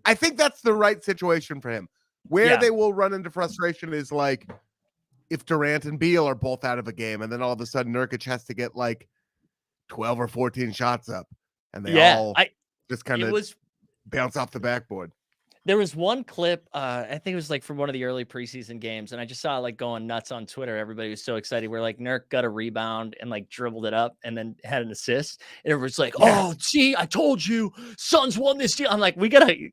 I think that's the right situation for him. Where they will run into frustration is like if Durant and Beal are both out of a game, and then all of a sudden Nurkic has to get like 12 or 14 shots up, and they all just kind of bounce off the backboard. There was one clip, I think it was like from one of the early preseason games, and I just saw it like going nuts on Twitter. Everybody was so excited where like Nurk got a rebound and like dribbled it up and then had an assist. And everyone's like, oh, see, I told you, Suns won this deal. I'm like,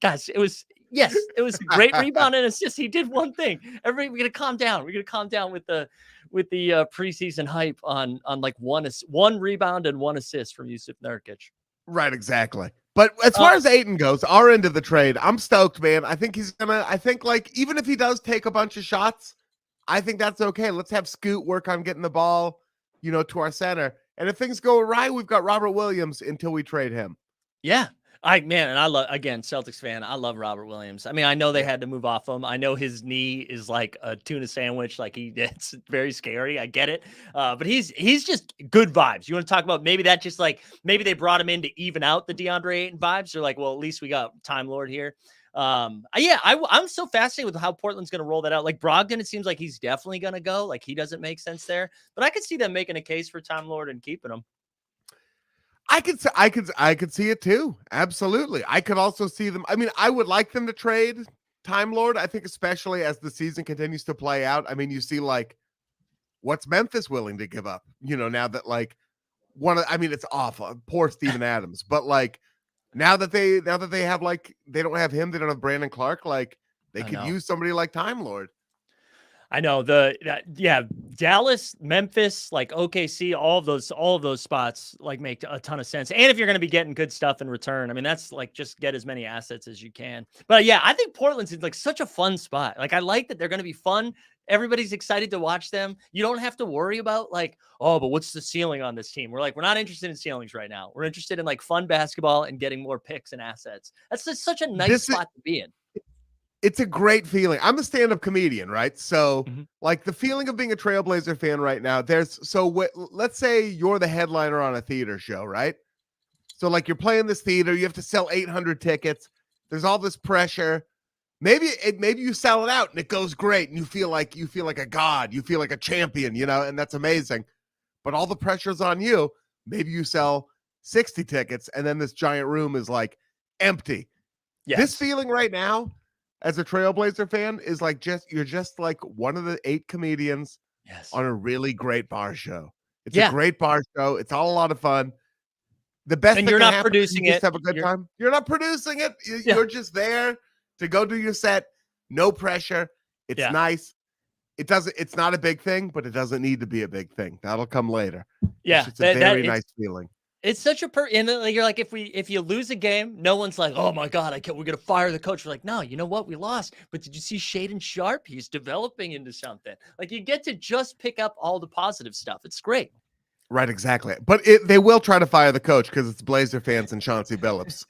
guys, it was a great rebound and assist. He did one thing. Everybody, we got to calm down. We're going to calm down with the preseason hype on like one rebound and 1 assist from Yusuf Nurkic. Right, exactly. But as far as Ayton goes, our end of the trade, I'm stoked, man. I think even if he does take a bunch of shots, I think that's okay. Let's have Scoot work on getting the ball, to our center. And if things go awry, we've got Robert Williams until we trade him. Yeah. And I love, again, Celtics fan, I love Robert Williams. I mean, I know they had to move off him. I know his knee is like a tuna sandwich. Like it's very scary. I get it. But he's just good vibes. You want to talk about maybe that just like, maybe they brought him in to even out the DeAndre Ayton vibes. They're like, well, at least we got Time Lord here. I'm so fascinated with how Portland's going to roll that out. Like Brogdon, it seems like he's definitely going to go. Like he doesn't make sense there, but I could see them making a case for Time Lord and keeping him. I could see it too. Absolutely. I could also see them. I mean, I would like them to trade Time Lord. I think especially as the season continues to play out. I mean, you see like what's Memphis willing to give up, now that like I mean, it's awful. Poor Steven Adams. But like now that they have like they don't have him, they don't have Brandon Clark, like they I could know. use somebody like Time Lord. I know Dallas, Memphis, like OKC, all of those spots like make a ton of sense. And if you're going to be getting good stuff in return, I mean, that's like just get as many assets as you can. But yeah, I think Portland's like such a fun spot. Like I like that they're going to be fun. Everybody's excited to watch them. You don't have to worry about like, oh, but what's the ceiling on this team? We're not interested in ceilings right now. We're interested in like fun basketball and getting more picks and assets. That's just such a nice spot to be in. It's a great feeling. I'm a stand-up comedian, right? So Mm-hmm. like the feeling of being a Trailblazer fan right now, let's say you're the headliner on a theater show, right? So like you're playing this theater, you have to sell 800 tickets. There's all this pressure. Maybe you sell it out and it goes great and you feel like a god, you feel like a champion, and that's amazing. But all the pressure's on you. Maybe you sell 60 tickets and then this giant room is like empty. Yes. This feeling right now as a Trailblazer fan is like you're just like one of the 8 comedians on a really great bar show. It's a great bar show. It's all a lot of fun. The best and thing you're can not happen producing is you it. just have a good time. You're not producing it. You're just there to go do your set. No pressure. It's nice. It's not a big thing, but it doesn't need to be a big thing. That'll come later. Yeah. It's a very nice feeling. It's such a and then, like, you're like, if you lose a game, no one's like, oh my God, we're gonna fire the coach. We're like, no, you know what? We lost. But did you see Shaedon Sharpe? He's developing into something. Like you get to just pick up all the positive stuff. It's great. Right, exactly. But they will try to fire the coach because it's Blazer fans and Chauncey Billups.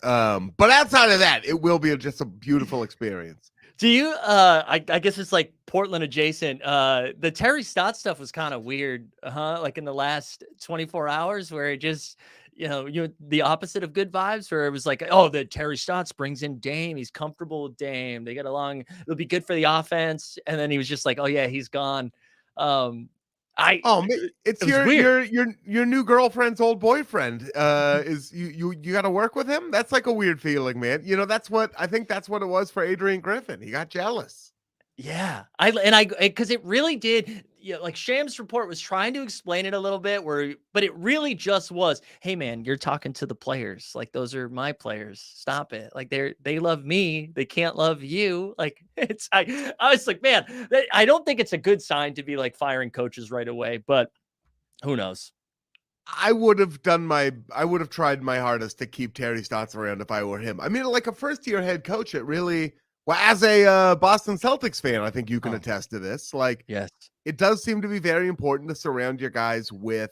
But outside of that, it will be just a beautiful experience. Do you I guess it's like Portland adjacent. The Terry Stotts stuff was kind of weird, like in the last 24 hours where it just, you're the opposite of good vibes, where it was like, oh, the Terry Stotts brings in Dame. He's comfortable with Dame. They get along. It'll be good for the offense. And then he was just like, oh yeah, he's gone. It's your new girlfriend's old boyfriend. Is you got to work with him? That's like a weird feeling, man. That's what it was for Adrian Griffin. He got jealous. Yeah, because it really did. Like Sham's report was trying to explain it a little bit, but it really just was, hey man, you're talking to the players. Like those are my players. Stop it. Like they love me. They can't love you. Like I was like, man, I don't think it's a good sign to be like firing coaches right away. But who knows? I would have tried my hardest to keep Terry Stotts around if I were him. I mean, like a first-year head coach, it really. Well, as a Boston Celtics fan, I think you can attest to this. Like, yes, it does seem to be very important to surround your guys with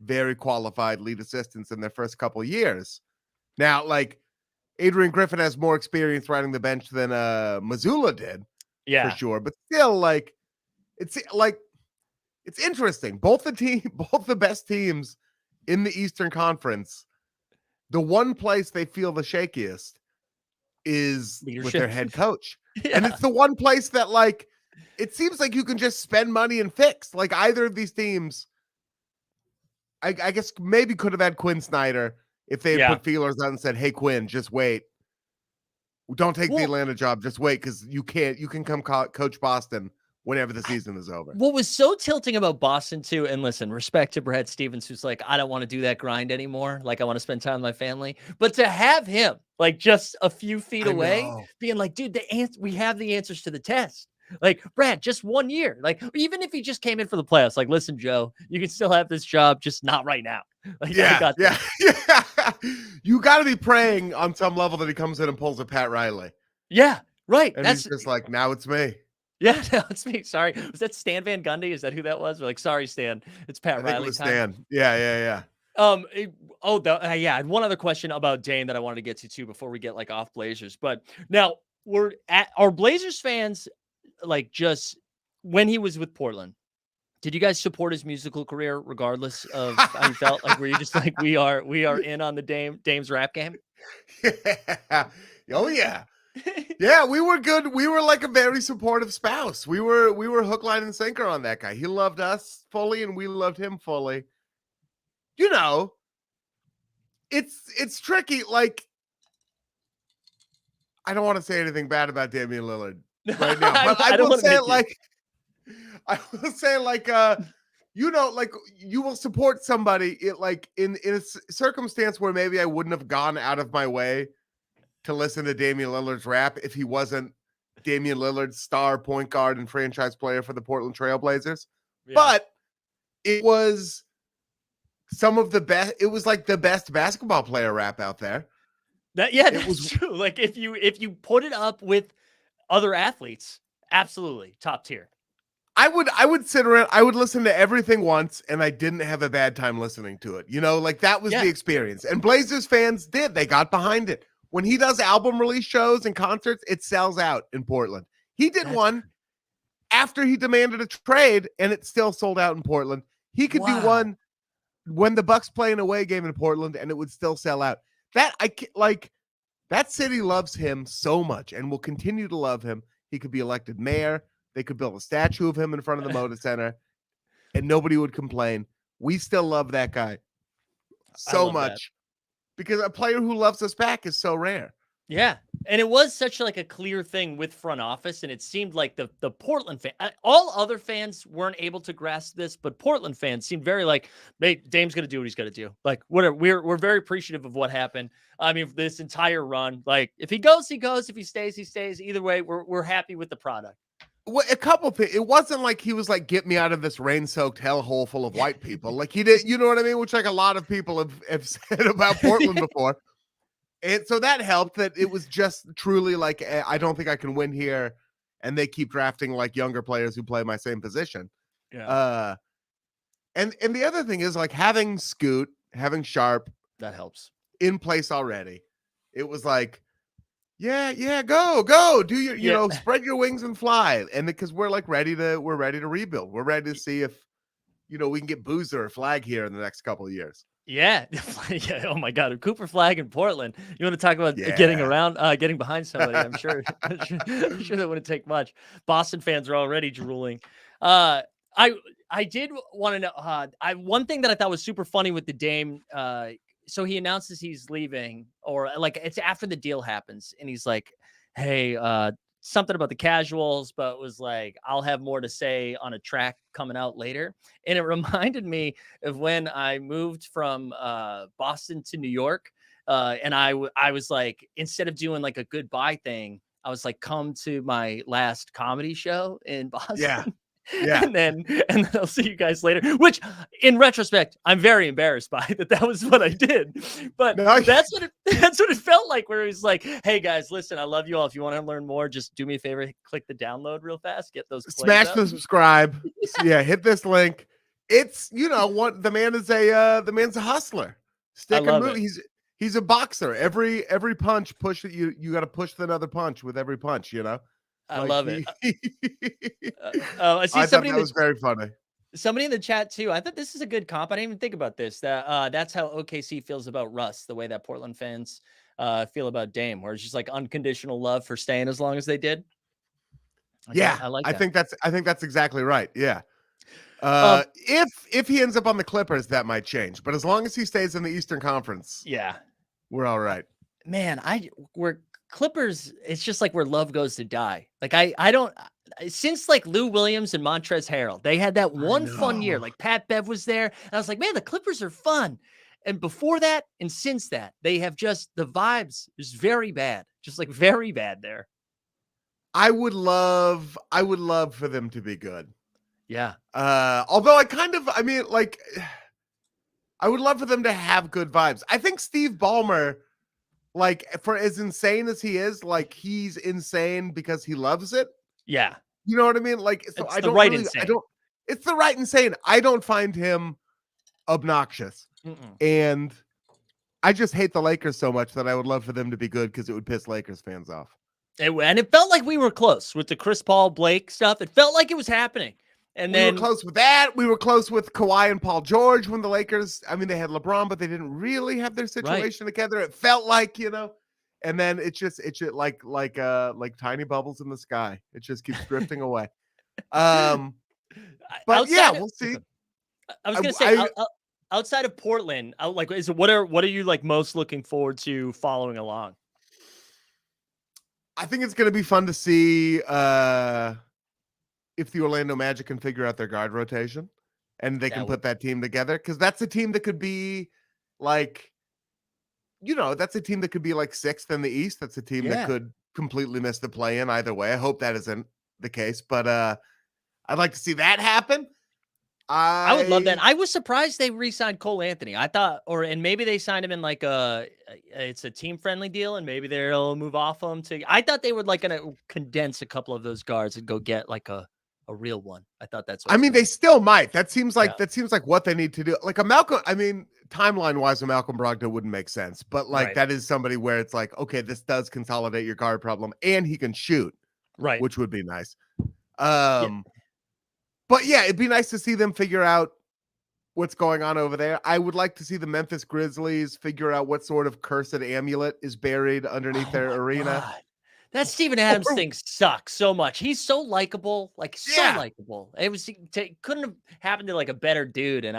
very qualified lead assistants in their first couple of years. Now, like, Adrian Griffin has more experience riding the bench than Mazzulla did, for sure. But still, like, it's interesting. Both the best teams in the Eastern Conference, the one place they feel the shakiest is leadership. With their head coach. And it's the one place that, like, it seems like you can just spend money and fix. Like either of these teams, I guess maybe could have had Quinn Snyder if they had put feelers out and said, hey Quinn, just wait. Don't take the Atlanta job. Just wait, because you can come coach Boston whenever the season is over. What was so tilting about Boston too, and listen, respect to Brad Stevens, who's like, I don't want to do that grind anymore. Like, I want to spend time with my family. But to have him like just a few feet away, being like, dude, we have the answers to the test. Like, Brad, just 1 year. Like, even if he just came in for the playoffs, like, listen, Joe, you can still have this job, just not right now. Like, yeah. You got to be praying on some level that he comes in and pulls a Pat Riley. Yeah, right. And he's just like, now it's me. Yeah, no, it's me. Sorry. Was that Stan Van Gundy? Is that who that was? We're like, sorry, Stan. It's Pat Riley. I think it was time. Stan. Yeah. I had one other question about Dame that I wanted to get to too before we get like off Blazers. But now our Blazers fans, like, just when he was with Portland, did you guys support his musical career regardless of how you felt? Like, were you just like, we are in on the Dame's rap game? Yeah. Oh yeah. Yeah, we were good. We were like a very supportive spouse. We were hook, line, and sinker on that guy. He loved us fully, and we loved him fully. It's tricky. Like, I don't want to say anything bad about Damian Lillard right now, but I will say you know, like you will support somebody in a circumstance where maybe I wouldn't have gone out of my way to listen to Damian Lillard's rap if he wasn't Damian Lillard's star point guard and franchise player for the Portland Trailblazers. Yeah. But it was some of the best. It was like the best basketball player rap out there. It was true. Like if you put it up with other athletes, absolutely top tier. I would sit around, I would listen to everything once and I didn't have a bad time listening to it. You know, like that was the experience. And Blazers fans did. They got behind it. When he does album release shows and concerts, it sells out in Portland. He did one after he demanded a trade and it still sold out in Portland. He could do one when the Bucks play an away game in Portland and it would still sell out. That city loves him so much and will continue to love him. He could be elected mayor. They could build a statue of him in front of the Moda Center and nobody would complain. We still love that guy so much because a player who loves us back is so rare. Yeah. And it was such like a clear thing with front office. And it seemed like the Portland fan, all other fans weren't able to grasp this, but Portland fans seemed very like, hey, Dame's going to do what he's going to do. Like whatever. We're very appreciative of what happened. I mean, this entire run, like if he goes, he goes. If he stays, he stays. Either way, we're happy with the product. Well, a couple things. It wasn't like he was like, get me out of this rain-soaked hellhole full of white people. Like he did, you know what I mean? Which like a lot of people have said about Portland before. And so that helped that it was just truly like, I don't think I can win here. And they keep drafting like younger players who play my same position. Yeah. And the other thing is like having Scoot, having Sharp. That helps. In place already. It was like, yeah, go, do your, you know, spread your wings and fly. And because we're ready to rebuild. We're ready to see if, you know, we can get Boozer or Flag here in the next couple of years. Yeah. Oh my God. Cooper Flag in Portland. You want to talk about getting around, getting behind somebody. I'm sure that wouldn't take much. Boston fans are already drooling. I did want to know, one thing that I thought was super funny with the Dame, so he announces he's leaving, or like it's after the deal happens, and he's like, "Hey, something about the casuals," but was like, "I'll have more to say on a track coming out later." And it reminded me of when I moved from Boston to New York, and I was like, instead of doing like a goodbye thing, I was like, "Come to my last comedy show in Boston." Yeah. And then I'll see you guys later, which in retrospect, I'm very embarrassed by that was what I did. But that's what it felt like, where it was like, hey guys, listen, I love you all. If you want to learn more, just do me a favor, click the download real fast, get those smash the subscribe. Hit this link. It's, you know, what the man's a hustler. Stick and move. He's a boxer. Every punch push you got to push another punch with every punch, you know. I love it. I see somebody that was very funny. Somebody in the chat too. I thought this is a good comp. I didn't even think about this. That's how OKC feels about Russ, the way that Portland fans feel about Dame, where it's just like unconditional love for staying as long as they did. I like that. I think that's exactly right. Yeah. If he ends up on the Clippers, that might change. But as long as he stays in the Eastern Conference, we're all right. Man, we're Clippers, it's just like where love goes to die. Like I don't, since like Lou Williams and Montrezl Harrell, they had that one fun year. Like Pat Bev was there, and I was like, man, the Clippers are fun. And before that, and since that, they have just, the vibes is very bad, just like very bad there. I would love for them to be good. Yeah. Although I would love for them to have good vibes. I think Steve Ballmer, like, for as insane as he is, like, he's insane because he loves it. Yeah. You know what I mean? Like, so it's it's the right insane. I don't find him obnoxious. And I just hate the Lakers so much that I would love for them to be good because it would piss Lakers fans off. And it felt like we were close with the Chris Paul Blake stuff. It felt like it was happening. And we were close with that. We were close with Kawhi and Paul George when the Lakers, I mean, they had LeBron, but they didn't really have their situation together. It felt like, you know, and then it's just like tiny bubbles in the sky. It just keeps drifting away. But we'll see. I was going to say, outside of Portland, what are you like most looking forward to following along? I think it's going to be fun to see if the Orlando Magic can figure out their guard rotation. and they can put that team together, because that's a team that could be like, that's a team that could be like 6th in the East. That's a team that could completely miss the play-in either way. I hope that isn't the case, but I'd like to see that happen. I would love that. I was surprised they re-signed Cole Anthony. I thought, and maybe they signed him in like it's a team-friendly deal, and maybe they'll move off him I thought they would like gonna condense a couple of those guards and go get like a real one. I thought that's what they still might. That seems like what they need to do. Like a Malcolm, timeline-wise, a Malcolm Brogdon wouldn't make sense, but like that is somebody where it's like, okay, this does consolidate your guard problem, and he can shoot, right? Which would be nice. But yeah, it'd be nice to see them figure out what's going on over there. I would like to see the Memphis Grizzlies figure out what sort of cursed amulet is buried underneath their arena. God. That Steven Adams thing sucks so much. He's so likable, likable. It couldn't have happened to like a better dude. And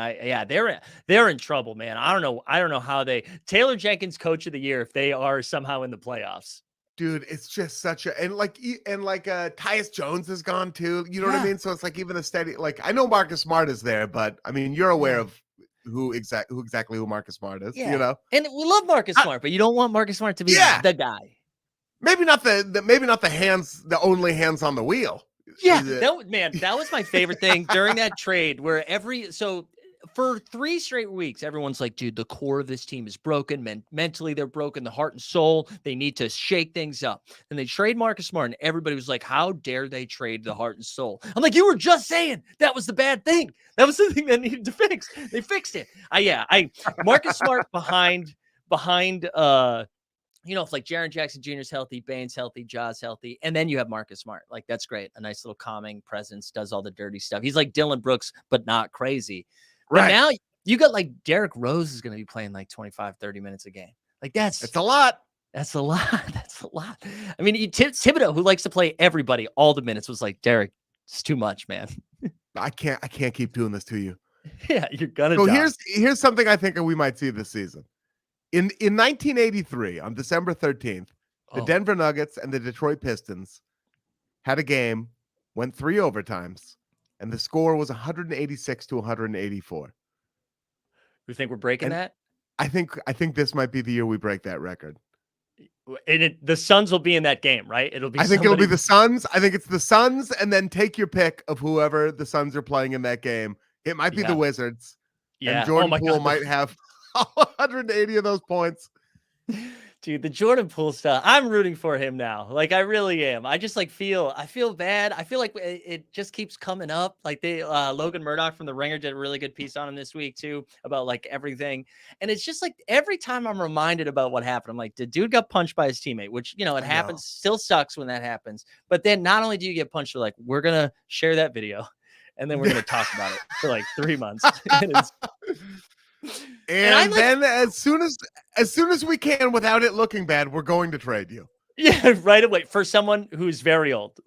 they're in trouble, man. I don't know how Taylor Jenkins Coach of the Year if they are somehow in the playoffs. Dude, it's just such a Tyus Jones is gone too. You know what I mean? So it's like even a steady, like I know Marcus Smart is there, but I mean you're aware of who exactly Marcus Smart is, you know? And we love Marcus Smart, but you don't want Marcus Smart to be the guy. Maybe not the only hands on the wheel. Yeah, that was my favorite thing during that trade where for 3 straight weeks, everyone's like, dude, the core of this team is broken. Mentally, they're broken. The heart and soul, they need to shake things up. And they trade Marcus Smart, and everybody was like, how dare they trade the heart and soul? I'm like, you were just saying that was the bad thing. That was the thing that needed to fix. They fixed it. Marcus Smart behind if like Jaren Jackson Jr. is healthy, Bane's healthy, Ja's healthy, and then you have Marcus Smart. Like, that's great. A nice little calming presence, does all the dirty stuff. He's like Dylan Brooks, but not crazy. Right. But now you got like Derrick Rose is going to be playing like 25, 30 minutes a game. Like that's a lot. That's a lot. That's a lot. I mean, Thibodeau, who likes to play everybody all the minutes, was like, Derrick, it's too much, man. I can't keep doing this to you. Yeah, you're gonna. So here's something I think we might see this season. In 1983, on December 13th, the Denver Nuggets and the Detroit Pistons had a game, went 3 overtimes, and the score was 186 to 184. You think we're breaking that? I think this might be the year we break that record. And the Suns will be in that game, right? It'll be the Suns. I think it's the Suns, and then take your pick of whoever the Suns are playing in that game. It might be the Wizards. Yeah. And Jordan Poole might have 180 of those points. Dude, the Jordan Poole stuff, I'm rooting for him now. Like, I really am. I just I feel bad. I feel like it just keeps coming up. Like Logan Murdoch from The Ringer did a really good piece on him this week too, about like everything. And it's just like every time I'm reminded about what happened, I'm like, the dude got punched by his teammate, which, it happens, still sucks when that happens. But then not only do you get punched, they're like, we're going to share that video and then we're going to talk about it for like 3 months. And then as soon as we can, without it looking bad, we're going to trade you. Yeah, right away, for someone who's very old.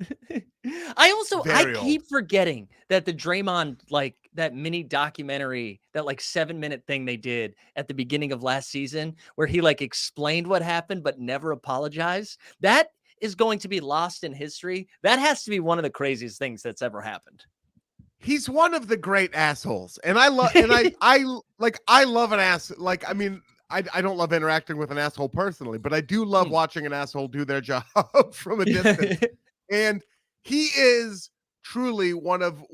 I keep forgetting that the Draymond, like that mini documentary, that like 7-minute thing they did at the beginning of last season, where he like explained what happened but never apologized. That is going to be lost in history. That has to be one of the craziest things that's ever happened. He's one of the great assholes, and I love I love an ass. Like, I mean, I don't love interacting with an asshole personally, but I do love watching an asshole do their job from a distance. And he is truly one of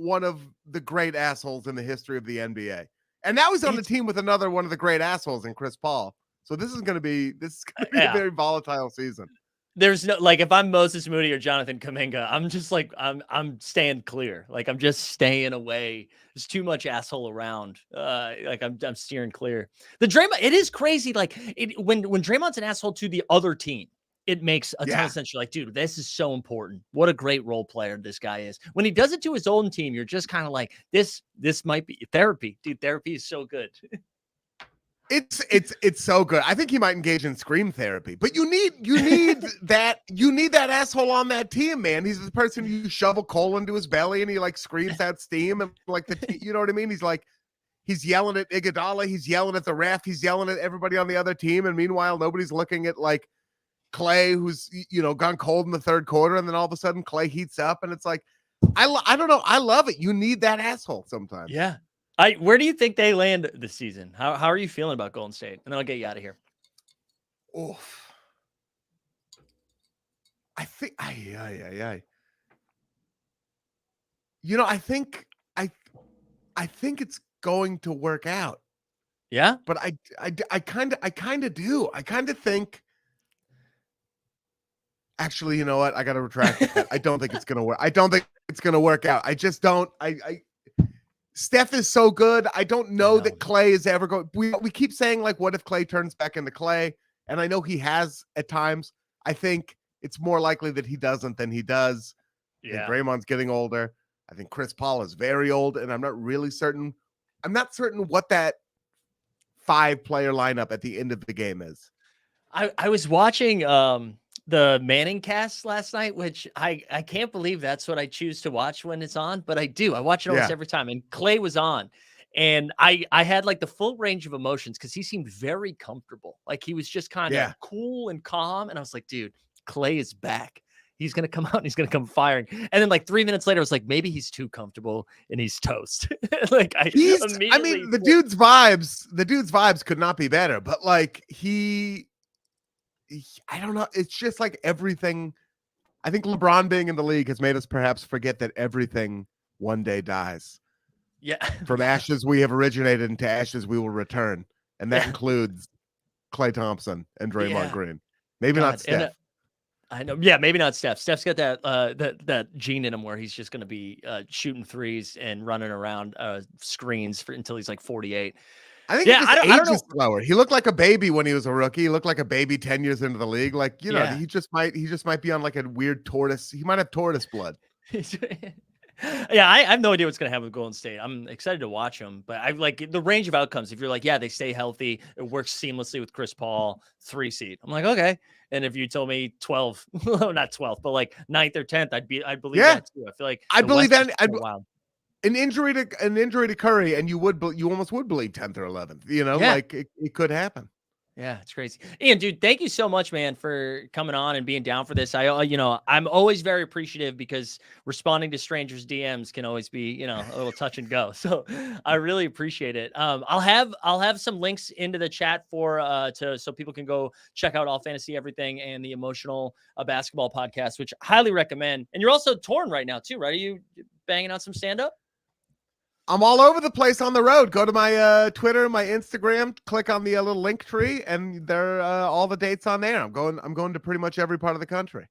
the great assholes in the history of the NBA. And now he's on the team with another one of the great assholes in Chris Paul. So this is going to be a very volatile season. There's no, like, if I'm Moses Moody or Jonathan Kuminga, I'm just like, I'm staying clear. Like, I'm just staying away. There's too much asshole around. Like I'm steering clear. The Draymond, it is crazy. Like when Draymond's an asshole to the other team, it makes a ton of sense. You're like, dude, this is so important. What a great role player this guy is. When he does it to his own team, you're just kind of like, this might be therapy. Dude, therapy is so good. It's so good. I think he might engage in scream therapy, but you need that asshole on that team, man. He's the person you shovel coal into his belly and he like screams out steam and like you know what I mean? He's yelling at Iguodala, he's yelling at the ref, he's yelling at everybody on the other team, and meanwhile nobody's looking at like Clay, who's gone cold in the third quarter, and then all of a sudden Clay heats up, and it's like I don't know, I love it. You need that asshole sometimes. Yeah. Where do you think they land this season? How are you feeling about Golden State? And then I'll get you out of here. Oof. I think You know, I think it's going to work out. Yeah, But I kind of do. I kind of think. Actually, you know what? I got to retract that. I don't think it's gonna work. I don't think it's gonna work out. I just don't. Steph is so good. I don't know that Clay is ever going. We keep saying, like, what if Clay turns back into Clay? And I know he has at times. I think it's more likely that he doesn't than he does. yeah. I think Draymond's getting older. I think Chris Paul is very old, and I'm not really certain. I'm not certain what that 5-player lineup at the end of the game is. I was watching the Manning cast last night, which I can't believe that's what I choose to watch when it's on, but I do. I watch it almost every time. And Clay was on, and I had like the full range of emotions because he seemed very comfortable. Like he was just kind of cool and calm. And I was like, dude, Clay is back. He's going to come out and he's going to come firing. And then like 3 minutes later, I was like, maybe he's too comfortable and he's toast. Like the dude's vibes could not be better, but like I don't know. It's just like everything. I think LeBron being in the league has made us perhaps forget that everything one day dies. Yeah. From ashes we have originated into ashes we will return. And that includes Klay Thompson and Draymond Green. Maybe not Steph. I know. Yeah, maybe not Steph. Steph's got that gene in him where he's just going to be shooting threes and running around screens until he's like 48. I think I don't know. Slower. He looked like a baby when he was a rookie. He looked like a baby 10 years into the league. Like, you know, he just might be on like a weird tortoise. He might have tortoise blood. Yeah, I have no idea what's going to happen with Golden State. I'm excited to watch them, but I like the range of outcomes. If you're like, yeah, they stay healthy, it works seamlessly with Chris Paul, 3 seed. I'm like, okay. And if you told me 12, not 12, but like 9th or 10th, I'd believe that too. I feel like I believe that. An injury to Curry, and you almost would believe 10th or 11th. You know, like it could happen. Yeah, it's crazy. Ian, dude, thank you so much, man, for coming on and being down for this. I'm always very appreciative because responding to strangers' DMs can always be, a little touch and go. So I really appreciate it. I'll have some links into the chat so people can go check out All Fantasy Everything and the Emotional Basketball Podcast, which I highly recommend. And you're also touring right now too, right? Are you banging out some stand-up? I'm all over the place on the road. Go to my Twitter, my Instagram, click on the little link tree, and there are all the dates on there. I'm going to pretty much every part of the country.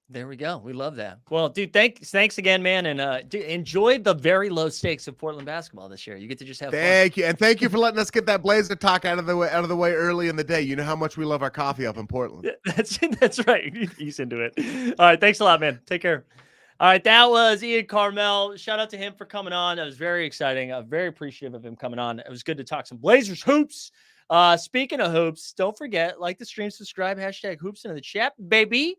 There we go. We love that. Well, dude, thanks again, man, and enjoy the very low stakes of Portland basketball this year. You get to just have fun. Thank you, and thank you for letting us get that Blazer talk out of the way early in the day. You know how much we love our coffee up in Portland. That's right. He's into it. All right, thanks a lot, man. Take care. All right, that was Ian Karmel. Shout out to him for coming on. That was very exciting. I'm very appreciative of him coming on. It was good to talk some Blazers hoops. Speaking of hoops, don't forget, like the stream, subscribe, #hoops into the chat, baby.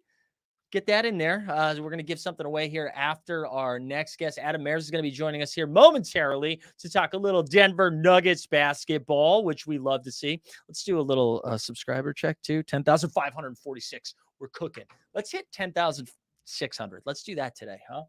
Get that in there. We're going to give something away here after our next guest. Adam Mares is going to be joining us here momentarily to talk a little Denver Nuggets basketball, which we love to see. Let's do a little subscriber check too. 10,546. We're cooking. Let's hit 10,600. Let's do that today, huh?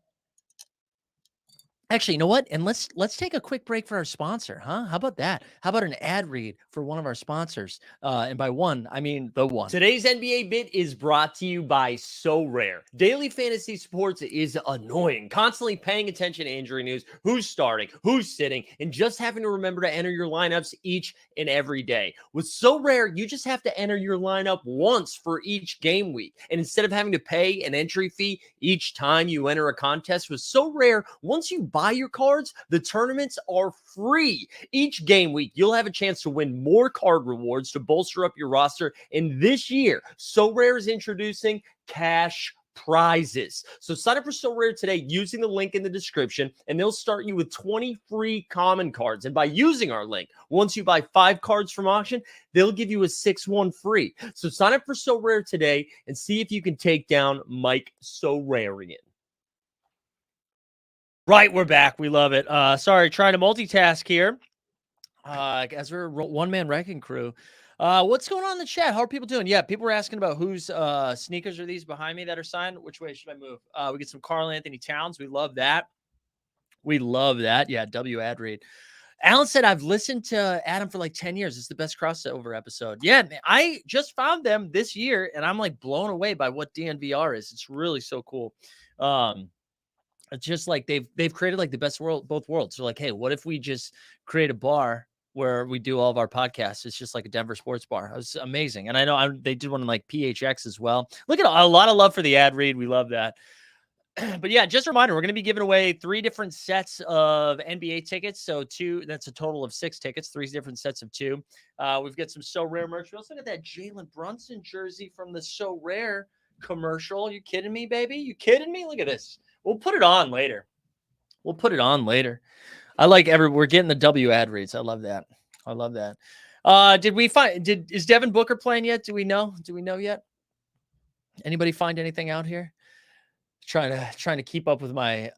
Actually, you know what? And let's take a quick break for our sponsor, huh? How about that? How about an ad read for one of our sponsors? And by one, I mean the one. Today's NBA Bit is brought to you by Sorare. Daily fantasy sports is annoying. Constantly paying attention to injury news, who's starting, who's sitting, and just having to remember to enter your lineups each and every day. With Sorare, you just have to enter your lineup once for each game week. And instead of having to pay an entry fee each time you enter a contest with Sorare, once you buy your cards, the tournaments are free. Each game week, you'll have a chance to win more card rewards to bolster up your roster. And this year, Sorare is introducing cash prizes. So sign up for Sorare today using the link in the description, and they'll start you with 20 free common cards. And by using our link, once you buy 5 cards from auction, they'll give you a 6th one free. So sign up for Sorare today and see if you can take down Mike Sorarian. Right, we're back. We love it. Sorry, trying to multitask here. As we're a one-man wrecking crew. What's going on in the chat? How are people doing? Yeah, people were asking about whose sneakers are these behind me that are signed. Which way should I move? We get some Karl Anthony Towns. We love that. We love that. Yeah, W ad read. Alan said, I've listened to Adam for like 10 years. It's the best crossover episode. Yeah, man, I just found them this year, and I'm like blown away by what DNVR is. It's really so cool. It's just like they've created like the best both worlds. So like, hey, what if we just create a bar where we do all of our podcasts? It's just like a Denver sports bar. It was amazing. And I know they did one in like PHX as well. Look at a lot of love for the ad read. We love that. But yeah, just a reminder, we're going to be giving away 3 different sets of NBA tickets. So 2, that's a total of 6 tickets, 3 different sets of 2. We've got some So Rare merch. We also got that Jalen Brunson jersey from the So Rare commercial. You kidding me, baby? You kidding me? Look at this. We'll put it on later. I like we're getting the W ad reads. I love that. Is Devin Booker playing yet? Do we know yet? Anybody find anything out here? Trying to keep up with my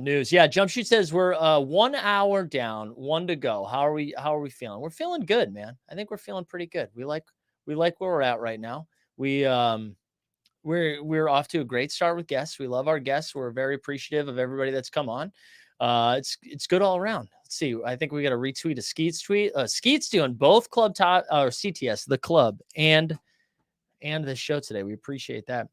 news. Yeah, Jump Shoot says we're 1 hour down, 1 to go. How are we feeling? We're feeling good, man. I think we're feeling pretty good. We like where we're at right now. We're off to a great start with guests. We love our guests. We're very appreciative of everybody that's come on. It's good all around. Let's see. I think we got to retweet a Skeets tweet. Skeets doing both club top or CTS, the club and the show today. We appreciate that.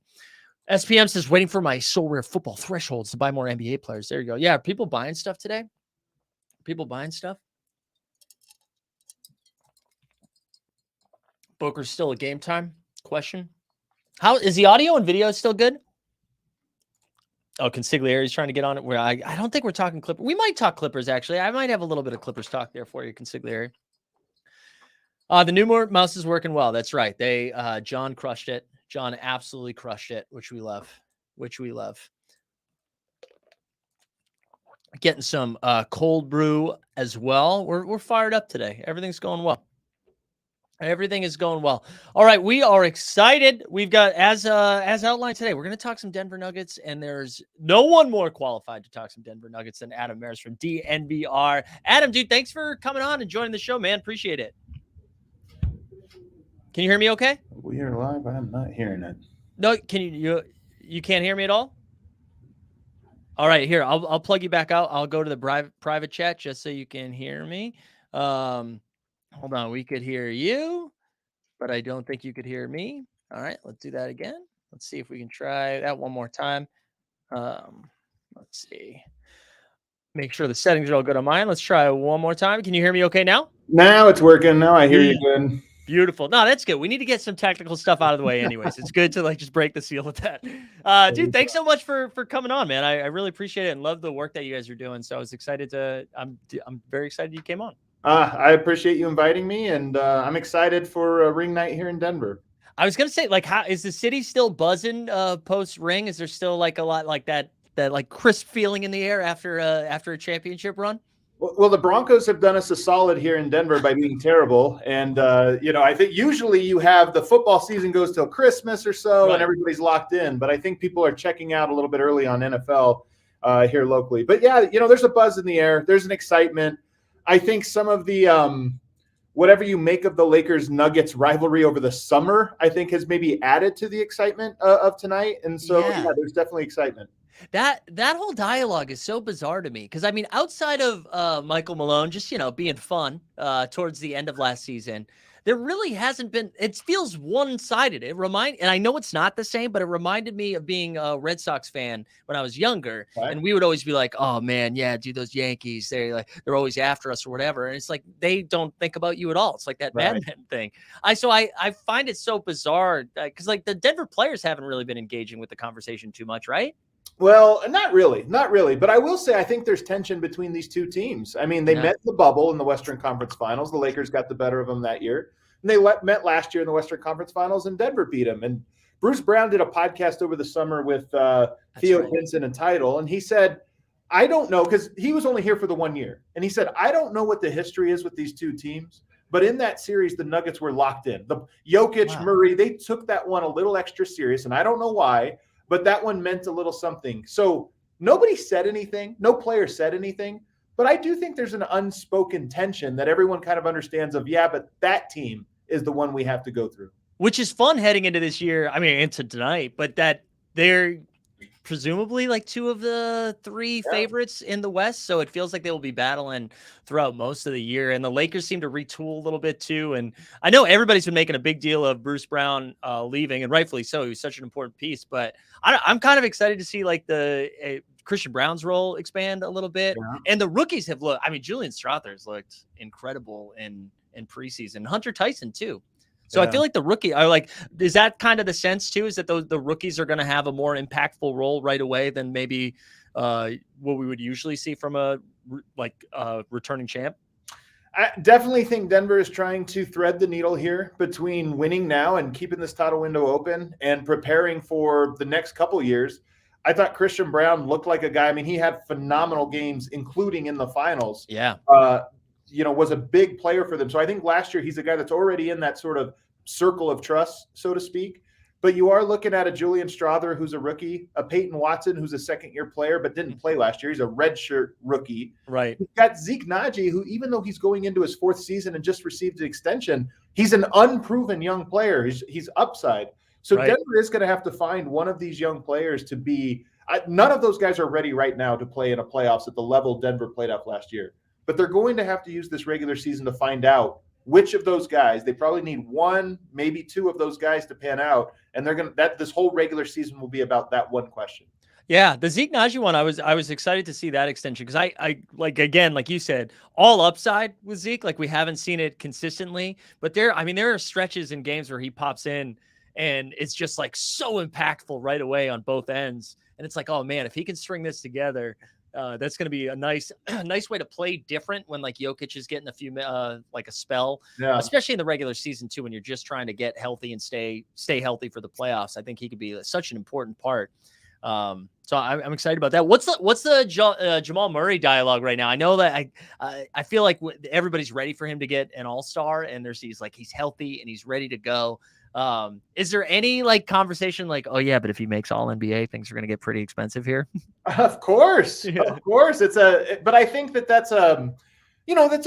SPM says, waiting for my So Rare football thresholds to buy more NBA players. There you go. Yeah, are people buying stuff today? Booker's still a game time question. How is the audio and video still good? Oh, Consiglieri's trying to get on it. Where I don't think we're talking Clippers. We might talk Clippers, actually. I might have a little bit of Clippers talk there for you, Consiglieri. The new mouse is working well. That's right. John crushed it. John absolutely crushed it, which we love. Getting some cold brew as well. We're fired up today. Everything's going well. Everything is going well. All right, we are excited. We've got as outlined today, we're going to talk some Denver Nuggets, and there's no one more qualified to talk some Denver Nuggets than Adam Maris from DNVR. Adam, dude, thanks for coming on and joining the show, man. Appreciate it. Can you hear me okay? We are live. I'm not hearing it. No, can you can't hear me at all? All right, here, I'll plug you back out. I'll go to the private chat just so you can hear me. Hold on, we could hear you, but I don't think you could hear me. All right, let's do that again. Let's see if we can try that one more time. Let's see. Make sure the settings are all good on mine. Let's try one more time. Can you hear me okay now? Now it's working. Now I hear you good. Beautiful. No, that's good. We need to get some technical stuff out of the way anyways. It's good to like just break the seal with that. Dude, thanks so much for coming on, man. I really appreciate it and love the work that you guys are doing. So I was excited I'm very excited you came on. I appreciate you inviting me, and I'm excited for ring night here in Denver. I was going to say, like, how is the city still buzzing post ring? Is there still like a lot like that like crisp feeling in the air after a championship run? Well, the Broncos have done us a solid here in Denver by being terrible. And, I think usually you have the football season goes till Christmas or so, right, and everybody's locked in. But I think people are checking out a little bit early on NFL here locally. But, yeah, there's a buzz in the air. There's an excitement. I think some of the whatever you make of the Lakers-Nuggets rivalry over the summer, I think has maybe added to the excitement of tonight. And so, yeah, there's definitely excitement. That whole dialogue is so bizarre to me because, I mean, outside of Michael Malone just, being fun towards the end of last season, there really hasn't been – it feels one-sided. And I know it's not the same, but it reminded me of being a Red Sox fan when I was younger. Right. And we would always be like, oh, man, yeah, dude, those Yankees, they're always after us or whatever. And it's like they don't think about you at all. It's like that Mad Men thing. I find it so bizarre because, like, the Denver players haven't really been engaging with the conversation too much, right? Well, not really. But I will say I think there's tension between these two teams. I mean, they met in the bubble in the Western Conference Finals. The Lakers got the better of them that year. And they met last year in the Western Conference Finals, and Denver beat them. And Bruce Brown did a podcast over the summer with Theo Pinson and Heindl, and he said, I don't know, because he was only here for the 1 year. And he said, I don't know what the history is with these two teams, but in that series, the Nuggets were locked in. The Jokic, Murray, they took that one a little extra serious, and I don't know why. But that one meant a little something. So nobody said anything. No player said anything. But I do think there's an unspoken tension that everyone kind of understands of, but that team is the one we have to go through. Which is fun heading into this year. I mean, into tonight. But that presumably like 2 of the 3 favorites in the West. So it feels like they will be battling throughout most of the year. And the Lakers seem to retool a little bit too. And I know everybody's been making a big deal of Bruce Brown leaving, and rightfully so. He was such an important piece. But I'm kind of excited to see like the Christian Brown's role expand a little bit. Yeah. And the rookies have looked, I mean, Julian Strother's looked incredible in preseason. Hunter Tyson too. So I feel like the rookie are like, is that kind of the sense too? Is that the rookies are going to have a more impactful role right away than maybe what we would usually see from a returning champ? I definitely think Denver is trying to thread the needle here between winning now and keeping this title window open and preparing for the next couple of years. I thought Christian Brown looked like a guy. I mean, he had phenomenal games, including in the finals. Yeah. Was a big player for them. So I think last year he's a guy that's already in that sort of circle of trust, so to speak. But you are looking at a Julian Strother, who's a rookie, a Peyton Watson, who's a second-year player but didn't play last year. He's a redshirt rookie. Right. You've got Zeke Naji, who even though he's going into his 4th season and just received an extension, he's an unproven young player. He's upside. So right. Denver is going to have to find one of these young players to be none of those guys are ready right now to play in a playoffs at the level Denver played up last year. But they're going to have to use this regular season to find out which of those guys. They probably need 1, maybe 2 of those guys to pan out, and they're going to this whole regular season will be about that one question. Yeah, the Zeke Naji one, I was excited to see that extension because I like, again, like you said, all upside with Zeke. Like we haven't seen it consistently, but there are stretches in games where he pops in and it's just like so impactful right away on both ends, and it's like, oh man, if he can string this together. That's going to be a nice way to play different when like Jokic is getting a few like a spell, especially in the regular season too, when you're just trying to get healthy and stay healthy for the playoffs. I think he could be such an important part. So I'm excited about that. What's the Jamal Murray dialogue right now? I know that I feel like everybody's ready for him to get an all-star, and he's healthy and he's ready to go. Is there any like conversation like, oh yeah, but if he makes all NBA, things are going to get pretty expensive here? Of course. But I think that's a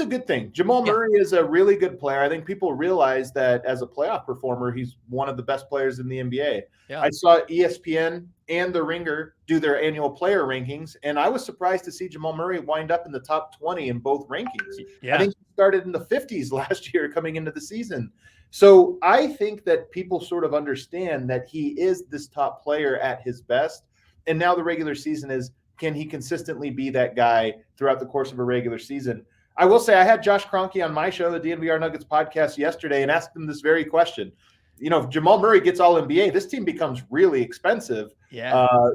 good thing. Jamal Murray is a really good player. I think people realize that as a playoff performer, he's one of the best players in the NBA. Yeah. I saw ESPN and The Ringer do their annual player rankings, and I was surprised to see Jamal Murray wind up in the top 20 in both rankings. Yeah. I think he started in the 50s last year coming into the season. So I think that people sort of understand that he is this top player at his best. And now the regular season is, can he consistently be that guy throughout the course of a regular season? I will say I had Josh Kroenke on my show, the DNVR Nuggets podcast yesterday, and asked him this very question. If Jamal Murray gets all NBA, this team becomes really expensive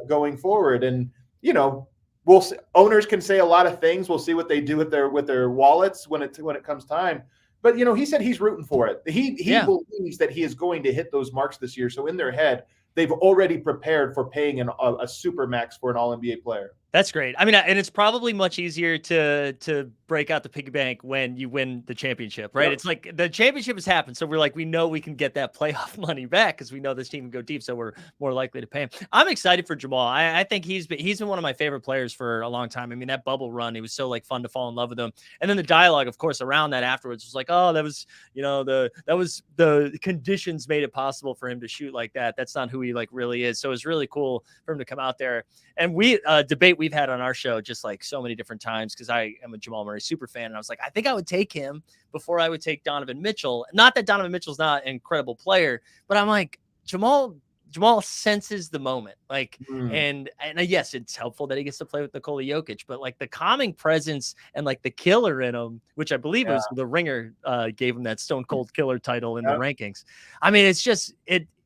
going forward. And, we'll see, owners can say a lot of things. We'll see what they do with their wallets when it comes time. But, he said he's rooting for it. He believes that he is going to hit those marks this year. So in their head, they've already prepared for paying a super max for an all-NBA player. That's great. I mean, and it's probably much easier to break out the piggy bank when you win the championship, right? Yep. It's like the championship has happened. So we're like, we know we can get that playoff money back because we know this team can go deep. So we're more likely to pay him. I'm excited for Jamal. I think he's been one of my favorite players for a long time. I mean, that bubble run, it was so like fun to fall in love with him. And then the dialogue, of course, around that afterwards was like, oh, that was, that was the conditions made it possible for him to shoot like that. That's not who he like really is. So it was really cool for him to come out there. And we debate we've had on our show just like so many different times because I am a Jamal Murray super fan, and I was like, I think I would take him before I would take Donovan Mitchell. Not that Donovan Mitchell's not an incredible player, but I'm like, Jamal senses the moment, like, and yes, it's helpful that he gets to play with Nikola Jokic, but like the calming presence and like the killer in him, which I believe was the Ringer gave him that Stone Cold Killer title in the rankings. I mean, it's just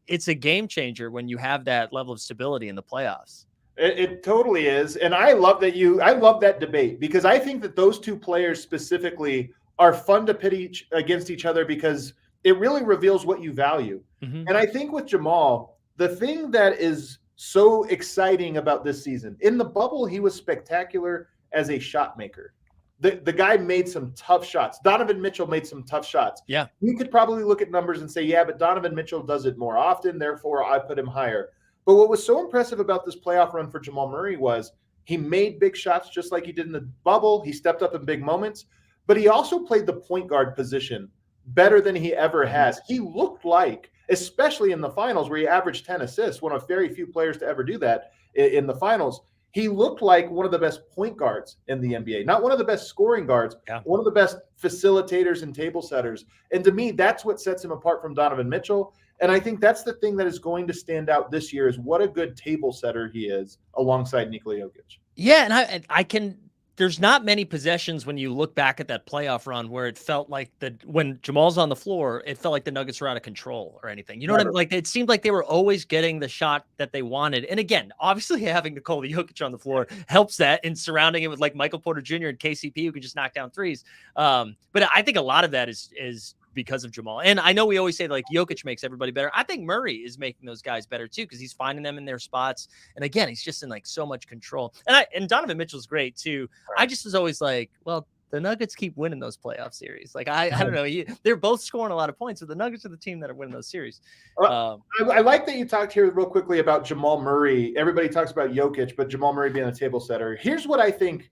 it's a game changer when you have that level of stability in the playoffs. It totally is. And I love that debate because I think that those two players specifically are fun to pit against each other because it really reveals what you value. Mm-hmm. And I think with Jamal, the thing that is so exciting about this season, in the bubble, he was spectacular as a shot maker. The guy made some tough shots. Donovan Mitchell made some tough shots. Yeah. You could probably look at numbers and say, yeah, but Donovan Mitchell does it more often. Therefore, I put him higher. But what was so impressive about this playoff run for Jamal Murray was he made big shots just like he did in the bubble. He stepped up in big moments, but he also played the point guard position better than he ever has. He looked like especially in the finals where he averaged 10 assists, one of very few players to ever do that in the finals. He looked like one of the best point guards in the NBA, not one of the best scoring guards, one of the best facilitators and table setters. And to me, that's what sets him apart from Donovan Mitchell. And I think that's the thing that is going to stand out this year is what a good table setter he is alongside Nikola Jokic. Yeah, and I can – there's not many possessions when you look back at that playoff run where it felt like when Jamal's on the floor, it felt like the Nuggets were out of control or anything. You know what I mean? Like, it seemed like they were always getting the shot that they wanted. And again, obviously having Nikola Jokic on the floor helps that, and surrounding it with like Michael Porter Jr. and KCP who can just knock down threes. But I think a lot of that is because of Jamal. And I know we always say like Jokic makes everybody better. I think Murray is making those guys better too, because he's finding them in their spots. And again, he's just in like so much control. And Donovan Mitchell's great too. Right. I just was always like, well, the Nuggets keep winning those playoff series. Like I don't know, they're both scoring a lot of points, but the Nuggets are the team that are winning those series. I like that you talked here real quickly about Jamal Murray. Everybody talks about Jokic, but Jamal Murray being a table setter. Here's what I think.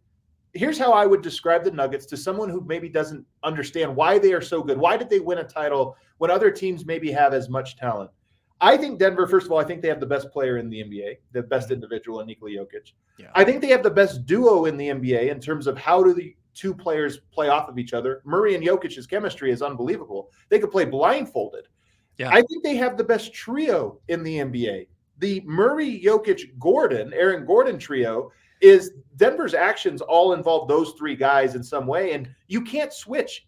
Here's how I would describe the Nuggets to someone who maybe doesn't understand why they are so good. Why did they win a title when other teams maybe have as much talent? I think Denver, first of all, I think they have the best player in the NBA, the best individual in Nikola Jokic. Yeah. I think they have the best duo in the NBA in terms of how do the two players play off of each other. Murray and Jokic's chemistry is unbelievable. They could play blindfolded. Yeah. I think they have the best trio in the NBA. The Murray, Jokic, Gordon, Aaron Gordon trio is Denver's actions all involve those three guys in some way, and you can't switch.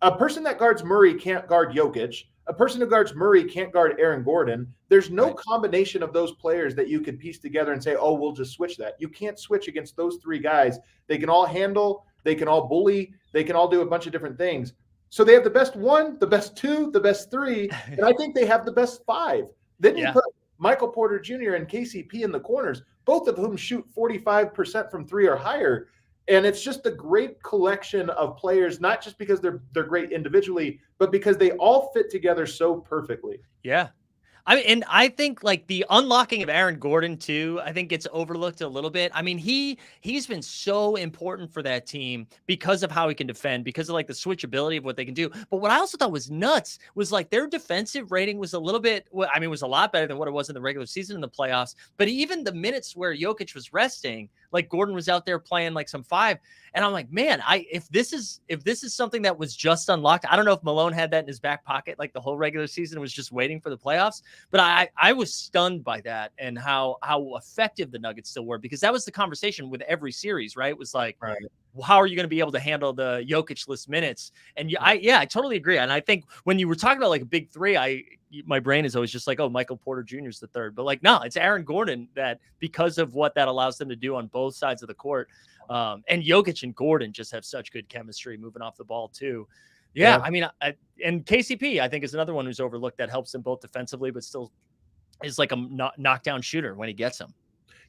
A person that guards Murray can't guard Jokic. A person who guards Murray can't guard Aaron Gordon. There's no combination of those players that you could piece together and say, oh, we'll just switch that. You can't switch against those three guys. They can all handle, they can all bully, they can all do a bunch of different things. So they have the best one, the best two, the best three, and I think they have the best five. Then you put Michael Porter Jr. and KCP in the corners, both of whom shoot 45% from three or higher. And it's just a great collection of players, not just because they're great individually, but because they all fit together so perfectly. Yeah. I mean, and I think like the unlocking of Aaron Gordon too, I think gets overlooked a little bit. I mean, he's been so important for that team because of how he can defend, because of like the switchability of what they can do. But what I also thought was nuts was like their defensive rating was a little bit, I mean, it was a lot better than what it was in the regular season in the playoffs. But even the minutes where Jokic was resting, like Gordon was out there playing like some five. And I'm like, man, if this is something that was just unlocked, I don't know if Malone had that in his back pocket, like the whole regular season was just waiting for the playoffs. But I was stunned by that and how effective the Nuggets still were, because that was the conversation with every series, right? It was like, how are you going to be able to handle the Jokic-less minutes? And I totally agree. And I think when you were talking about like a big three, my brain is always just like, oh, Michael Porter Jr. is the third. But like, no, it's Aaron Gordon that because of what that allows them to do on both sides of the court. And Jokic and Gordon just have such good chemistry moving off the ball too. Yeah. I mean, and KCP, I think, is another one who's overlooked that helps them both defensively, but still is like a knockdown shooter when he gets them.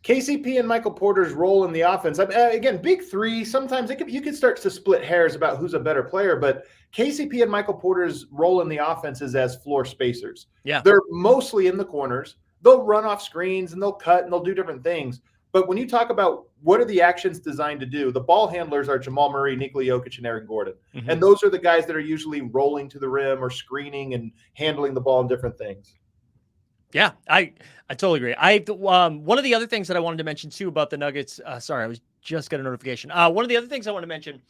KCP and Michael Porter's role in the offense. Again, big three. Sometimes you could start to split hairs about who's a better player, but KCP and Michael Porter's role in the offense is as floor spacers. Yeah. They're mostly in the corners. They'll run off screens and they'll cut and they'll do different things. But when you talk about what are the actions designed to do, the ball handlers are Jamal Murray, Nikola Jokic, and Aaron Gordon. Mm-hmm. And those are the guys that are usually rolling to the rim or screening and handling the ball and different things. Yeah, I totally agree. One of the other things that I wanted to mention too about the Nuggets, sorry, I was just got a notification. One of the other things I want to mention,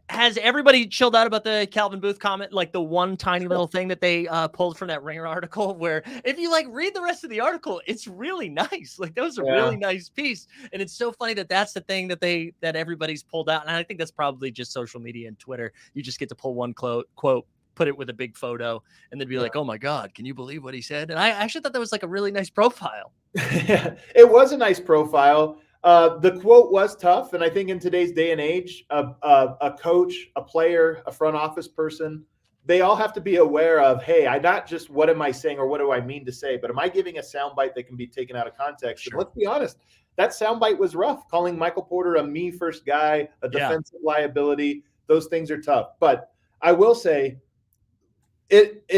has everybody chilled out about the Calvin Booth comment? Like the one tiny little thing that they pulled from that Ringer article, where if you like read the rest of the article, it's really nice. Like that was a really nice piece. And it's so funny that that's the thing that everybody's pulled out. And I think that's probably just social media and Twitter. You just get to pull one quote, put it with a big photo, and then be like, oh my God, can you believe what he said? And I actually thought that was like a really nice profile. It was a nice profile. The quote was tough. And I think in today's day and age, a coach, a player, a front office person, they all have to be aware of, hey, I not just what am I saying or what do I mean to say, but am I giving a soundbite that can be taken out of context? Sure. And let's be honest, that soundbite was rough. Calling Michael Porter a me first guy, a defensive liability, those things are tough. But I will say, it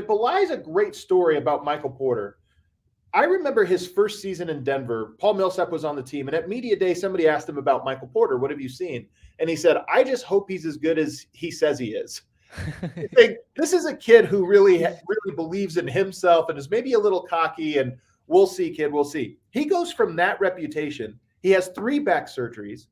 belies a great story about Michael Porter. I remember his first season in Denver. Paul Millsap was on the team, and at media day, somebody asked him about Michael Porter. What have you seen? And he said, I just hope he's as good as he says he is. This is a kid who really believes in himself and is maybe a little cocky, and we'll see, kid, we'll see. He goes from that reputation. He has 3 back surgeries.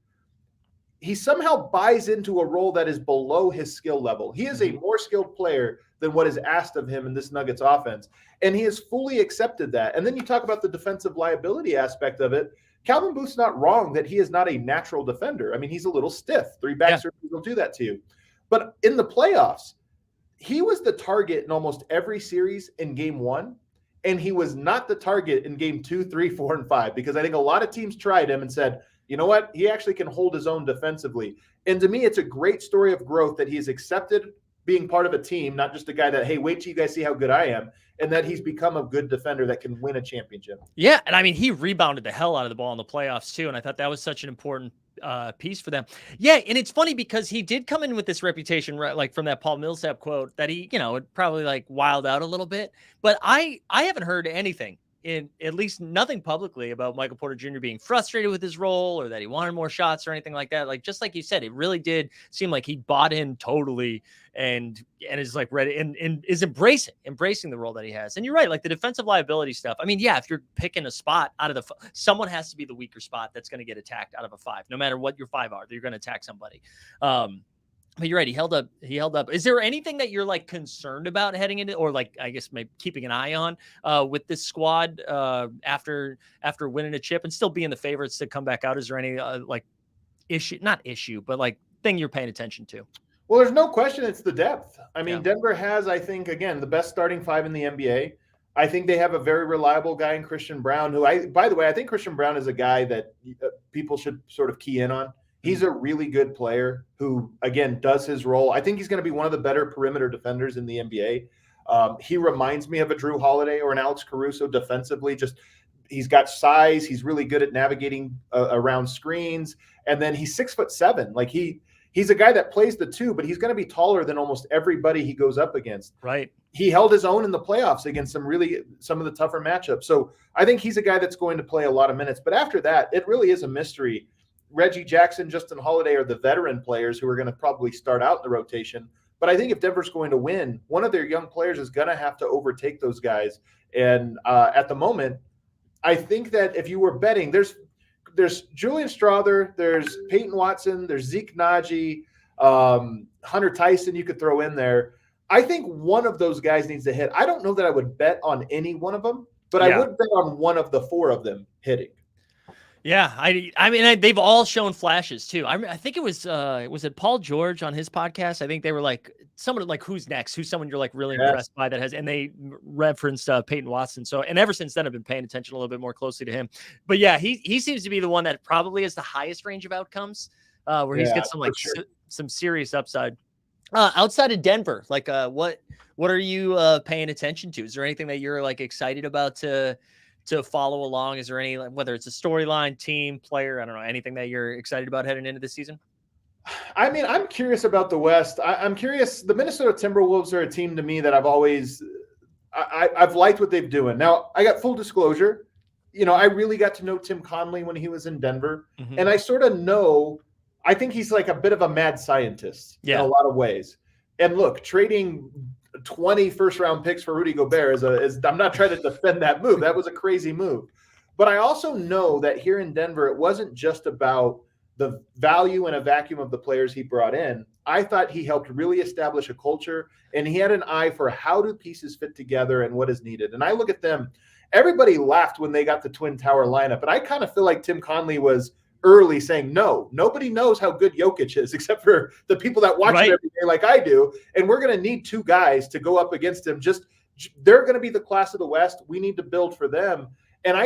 He somehow buys into a role that is below his skill level. He is a more skilled player than what is asked of him in this Nuggets offense, and he has fully accepted that. And then you talk about the defensive liability aspect of it. Calvin Booth's not wrong that he is not a natural defender. I mean, he's a little stiff. 3 back surgeries will do that to you. But in the playoffs, he was the target in almost every series in game 1, and he was not the target in game 2, 3, 4, and 5, because I think a lot of teams tried him and said, you know what, he actually can hold his own defensively. And to me, it's a great story of growth that he's accepted being part of a team, not just a guy that, hey, wait till you guys see how good I am, and that he's become a good defender that can win a championship. Yeah, and I mean, he rebounded the hell out of the ball in the playoffs too, and I thought that was such an important piece for them. Yeah, and it's funny because he did come in with this reputation, right, like from that Paul Millsap quote, that he, would probably like wild out a little bit. But I haven't heard anything, in at least nothing publicly, about Michael Porter Jr. being frustrated with his role or that he wanted more shots or anything like that. Like, just like you said, it really did seem like he bought in totally and is like ready and is embracing the role that he has. And you're right, like the defensive liability stuff. I mean, yeah, if you're picking a spot out of the someone has to be the weaker spot that's going to get attacked out of a 5, no matter what your 5 are, you're going to attack somebody. But you're right. He held up. Is there anything that you're like concerned about heading into, or like, I guess maybe keeping an eye on with this squad after winning a chip and still being the favorites to come back out? Is there any like not issue, but like thing you're paying attention to? Well, there's no question it's the depth. I mean, Denver has, I think, again, the best starting 5 in the NBA. I think they have a very reliable guy in Christian Braun, who by the way, I think Christian Braun is a guy that people should sort of key in on. He's a really good player who, again, does his role. I think he's going to be one of the better perimeter defenders in the NBA. He reminds me of a Drew Holiday or an Alex Caruso defensively. Just he's got size. He's really good at navigating around screens. And then he's 6'7". Like he's a guy that plays the 2, but he's going to be taller than almost everybody he goes up against. Right. He held his own in the playoffs against some of the tougher matchups. So I think he's a guy that's going to play a lot of minutes. But after that, it really is a mystery. Reggie Jackson, Justin Holiday are the veteran players who are going to probably start out in the rotation. But I think if Denver's going to win, one of their young players is going to have to overtake those guys. And at the moment, I think that if you were betting, there's Julian Strawther, there's Peyton Watson, there's Zeke Naji, Hunter Tyson you could throw in there. I think one of those guys needs to hit. I don't know that I would bet on any one of them, but I would bet on one of the 4 of them hitting. Yeah, I mean, they've all shown flashes too. I think it was it Paul George on his podcast? I think they were like someone like who's next, who's someone you're like really impressed by that has, and they referenced Peyton Watson. So, and ever since then, I've been paying attention a little bit more closely to him. But yeah, he seems to be the one that probably has the highest range of outcomes, where he's got some like some serious upside. Outside of Denver, like what are you paying attention to? Is there anything that you're like excited about to follow along? Is there any, whether it's a storyline, team, player, I don't know, anything that you're excited about heading into this season? I mean, I'm curious about the West. I'm curious. The Minnesota Timberwolves are a team to me that I've liked what they've doing. Now, I got full disclosure. I really got to know Tim Conley when he was in Denver. Mm-hmm. And I sort of know, I think he's like a bit of a mad scientist in a lot of ways. And look, trading 20 first-round picks for Rudy Gobert is I'm not trying to defend that move. That was a crazy move. But I also know that here in Denver, it wasn't just about the value in a vacuum of the players he brought in. I thought he helped really establish a culture, and he had an eye for how do pieces fit together and what is needed. And I look at them, everybody laughed when they got the Twin Tower lineup, and I kind of feel like Tim Conley was early saying, no, nobody knows how good Jokic is except for the people that watch him every day like I do. And we're going to need 2 guys to go up against him. They're going to be the class of the West. We need to build for them. And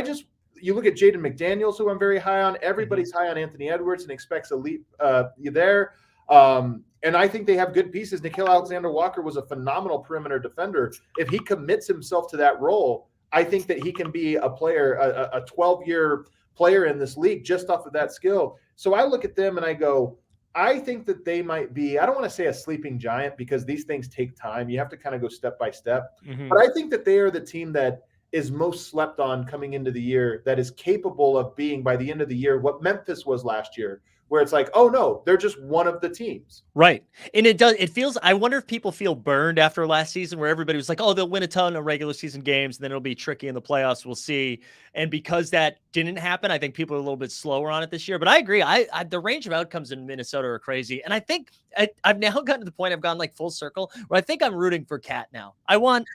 you look at Jaden McDaniels, who I'm very high on. Everybody's high on Anthony Edwards and expects a leap there. And I think they have good pieces. Nickeil Alexander-Walker was a phenomenal perimeter defender. If he commits himself to that role, I think that he can be a player, a 12-year player in this league just off of that skill. So I look at them and I go, I think that they might be, I don't want to say a sleeping giant because these things take time. You have to kind of go step by step. Mm-hmm. But I think that they are the team that is most slept on coming into the year, that is capable of being by the end of the year what Memphis was last year, where it's like, oh no, they're just one of the teams. Right. And it feels, I wonder if people feel burned after last season where everybody was like, oh, they'll win a ton of regular season games and then it'll be tricky in the playoffs. We'll see. And because that didn't happen, I think people are a little bit slower on it this year. But I agree. The range of outcomes in Minnesota are crazy. And I think I've now gotten to the point I've gone like full circle where I think I'm rooting for Cat now. I want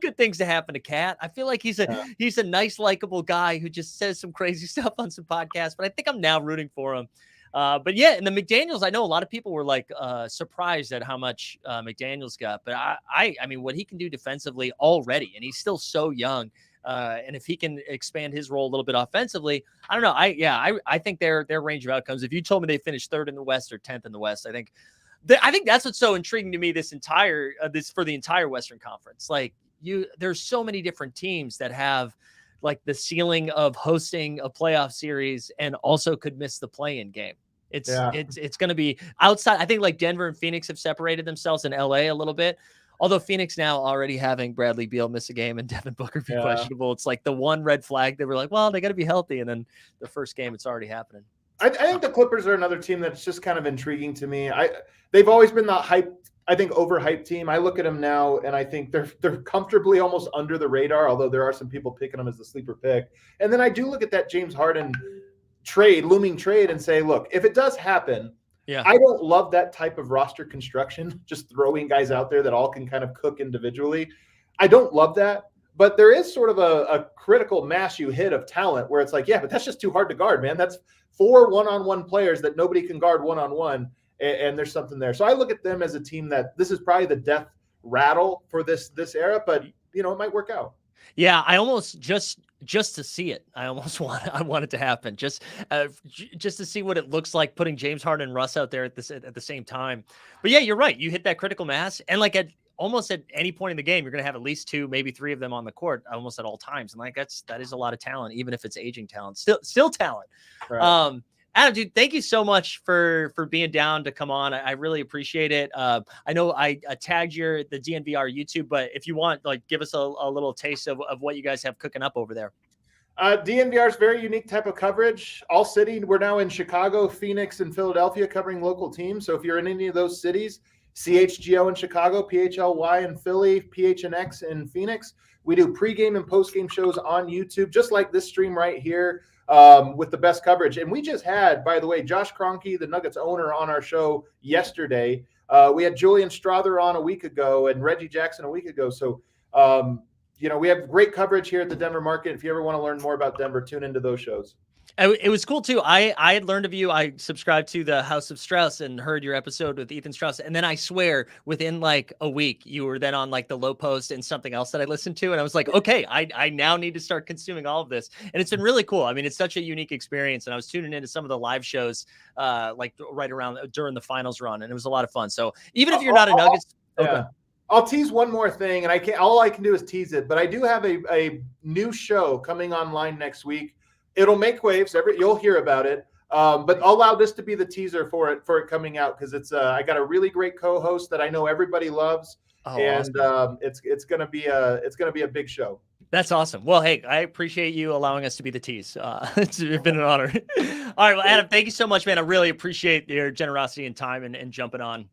good things to happen to Cat. I feel like he's a nice, likable guy who just says some crazy stuff on some podcasts, but I think I'm now rooting for him. But yeah, and the McDaniels, I know a lot of people were like surprised at how much McDaniels got, but I mean, what he can do defensively already, and he's still so young. And if he can expand his role a little bit offensively, I don't know. I think their range of outcomes. If you told me they finished 3rd in the West or 10th in the West, I think that's what's so intriguing to me. This for the entire Western Conference, like there's so many different teams that have like the ceiling of hosting a playoff series and also could miss the play-in game. It's going to be outside. I think like Denver and Phoenix have separated themselves in LA a little bit. Although Phoenix now already having Bradley Beal miss a game and Devin Booker be questionable. It's like the one red flag. They were like, well, they got to be healthy. And then the first game, it's already happening. I think the Clippers are another team that's just kind of intriguing to me. They've always been the overhyped team. I look at them now and I think they're comfortably almost under the radar, although there are some people picking them as the sleeper pick. And then I do look at that James Harden looming trade and say, look, if it does happen, I don't love that type of roster construction, just throwing guys out there that all can kind of cook individually. I don't love that, but there is sort of a critical mass you hit of talent where it's like, yeah, but that's just too hard to guard, man. That's 4 one-on-one players that nobody can guard one-on-one, and there's something there. So I look at them as a team that this is probably the death rattle for this era, but it might work out. Yeah, I almost just to see it. I want it to happen just to see what it looks like putting James Harden and Russ out there at the same time. But yeah, you're right. You hit that critical mass, and like almost at any point in the game, you're going to have at least 2, maybe 3 of them on the court almost at all times. And like that is a lot of talent, even if it's aging talent, still talent. Right. Adam, dude, thank you so much for being down to come on. I really appreciate it. I know I tagged the DNVR YouTube, but if you want, like, give us a little taste of what you guys have cooking up over there. DNVR is very unique type of coverage. All city. We're now in Chicago, Phoenix, and Philadelphia covering local teams. So if you're in any of those cities, CHGO in Chicago, PHLY in Philly, PHNX in Phoenix. We do pregame and postgame shows on YouTube, just like this stream right here, with the best coverage. And we just had, by the way, Josh Kroenke, the Nuggets owner, on our show yesterday. We had Julian Strother on a week ago and Reggie Jackson a week ago. So, we have great coverage here at the Denver market. If you ever want to learn more about Denver, tune into those shows. It was cool too. I had learned of you. I subscribed to the House of Strauss and heard your episode with Ethan Strauss. And then I swear within like a week, you were then on like the Low Post and something else that I listened to. And I was like, okay, I now need to start consuming all of this. And it's been really cool. I mean, it's such a unique experience. And I was tuning into some of the live shows like right around during the finals run. And it was a lot of fun. So even if you're not a Nuggets. Okay. I'll tease one more thing, and all I can do is tease it. But I do have a new show coming online next week. It'll make waves. You'll hear about it. But I'll allow this to be the teaser for it coming out, because it's I got a really great co-host that I know everybody loves, awesome. It's gonna be a big show. That's awesome. Well, hey, I appreciate you allowing us to be the tease. It's been an honor. All right, well, Adam, thank you so much, man. I really appreciate your generosity and time and jumping on.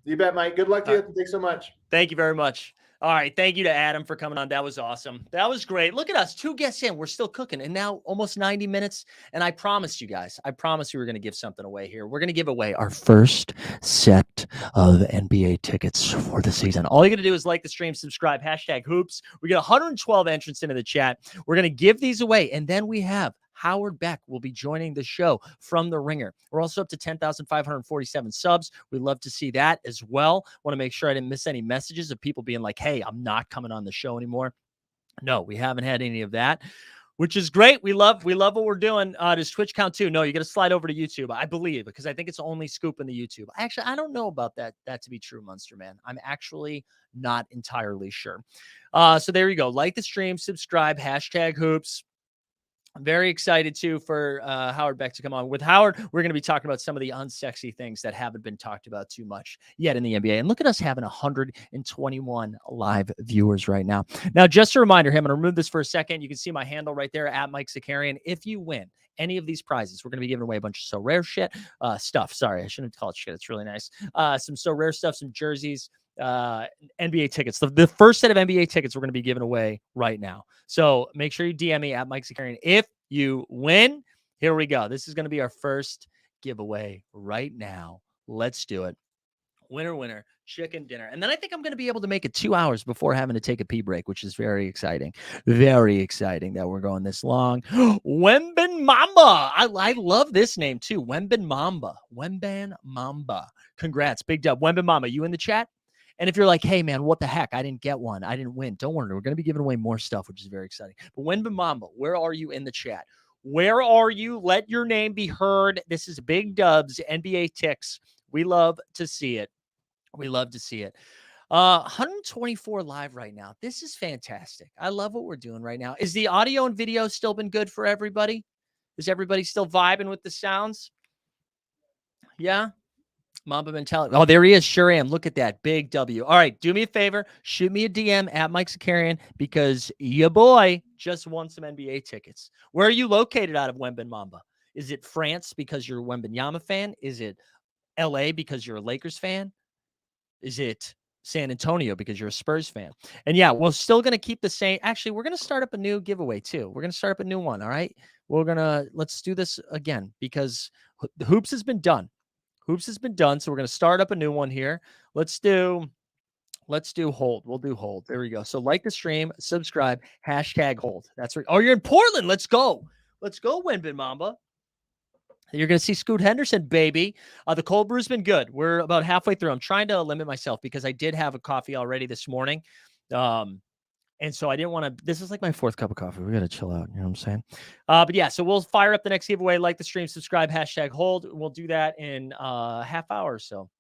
You bet, Mike. Good luck to you. Thanks so much. Thank you very much. All right. Thank you to Adam for coming on. That was awesome. That was great. Look at us. 2 guests in. We're still cooking. And now almost 90 minutes. And I promised you guys, we were going to give something away here. We're going to give away our first set of NBA tickets for the season. All you got to do is like the stream, subscribe, #hoops. We get 112 entrants into the chat. We're going to give these away. And then we have Howard Beck will be joining the show from The Ringer. We're also up to 10,547 subs. We'd love to see that as well. Want to make sure I didn't miss any messages of people being like, hey, I'm not coming on the show anymore. No, we haven't had any of that, which is great. We love what we're doing. Does Twitch count too? No, you got to slide over to YouTube, I believe, because I think it's only Scoop in the YouTube. Actually, I don't know about that to be true, Munster Man. I'm actually not entirely sure. So there you go. Like the stream, subscribe, #hoops. I'm very excited too for Howard Beck to come on. With Howard, we're going to be talking about some of the unsexy things that haven't been talked about too much yet in the NBA. And look at us having 121 live viewers right now. Now, just a reminder, I'm going to remove this for a second. You can see my handle right there at Mike Zakarian. If you win any of these prizes, we're going to be giving away a bunch of So Rare stuff. Sorry, I shouldn't call it shit. It's really nice. Some So Rare stuff, some jerseys, NBA tickets. The first set of NBA tickets we're going to be giving away right now. So make sure you DM me at Mike Zakarian if you win. Here we go. This is going to be our first giveaway right now. Let's do it. Winner, chicken dinner. And then I think I'm going to be able to make it 2 hours before having to take a pee break, which is very exciting. Very exciting that we're going this long. Wemban Mamba. I love this name too. Wemban Mamba. Congrats. Big dub. Wemban Mamba, you in the chat? And if you're like, hey, man, what the heck? I didn't get one. I didn't win. Don't worry. We're going to be giving away more stuff, which is very exciting. But Wemba Mamba, where are you in the chat? Where are you? Let your name be heard. This is Big Dubs, NBA Ticks. We love to see it. We love to see it. 124 live right now. This is fantastic. I love what we're doing right now. Is the audio and video still been good for everybody? Is everybody still vibing with the sounds? Yeah? Mamba mentality. Oh, there he is. Sure am. Look at that. Big W. All right. Do me a favor. Shoot me a DM at Mike Zakarian because your boy just won some NBA tickets. Where are you located out of Wemban Mamba? Is it France because you're a Wembanyama fan? Is it LA because you're a Lakers fan? Is it San Antonio because you're a Spurs fan? And yeah, we're still going to keep the same. Actually, we're going to start up a new giveaway too. We're going to start up a new one. All right. Let's do this again because the hoops has been done. So we're going to start up a new one here. Let's do hold. We'll do hold. There we go. So like the stream, subscribe, #hold. That's right. Oh, you're in Portland. Let's go. Let's go, Wemban Mamba. You're going to see Scoot Henderson, baby. The cold brew's been good. We're about halfway through. I'm trying to limit myself because I did have a coffee already this morning. And so I didn't want to, this is like my 4th cup of coffee. We got to chill out. You know what I'm saying? But yeah, so we'll fire up the next giveaway, like the stream, subscribe, #hold. We'll do that in a half hour or so.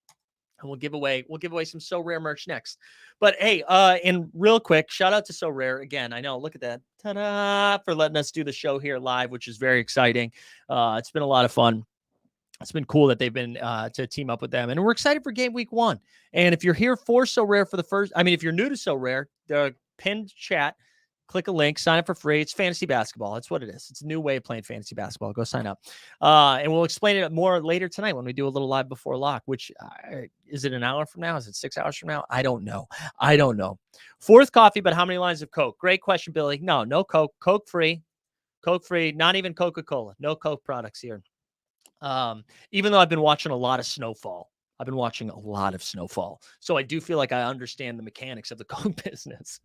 And we'll give away some So Rare merch next. But hey, and real quick, shout out to So Rare again. I know, look at that. Ta-da, for letting us do the show here live, which is very exciting. It's been a lot of fun. It's been cool that they've been to team up with them. And we're excited for game week 1. And if you're here for So Rare for the first, if you're new to So Rare, the pinned chat, click a link, sign up for free. It's fantasy basketball. That's what it is. It's a new way of playing fantasy basketball. Go sign up. And we'll explain it more later tonight when we do a little live before lock, which is it an hour from now? Is it 6 hours from now? I don't know. 4th coffee, but how many lines of Coke? Great question, Billy. No Coke. Coke free. Not even Coca-Cola. No Coke products here. Even though I've been watching a lot of snowfall. So I do feel like I understand the mechanics of the Coke business.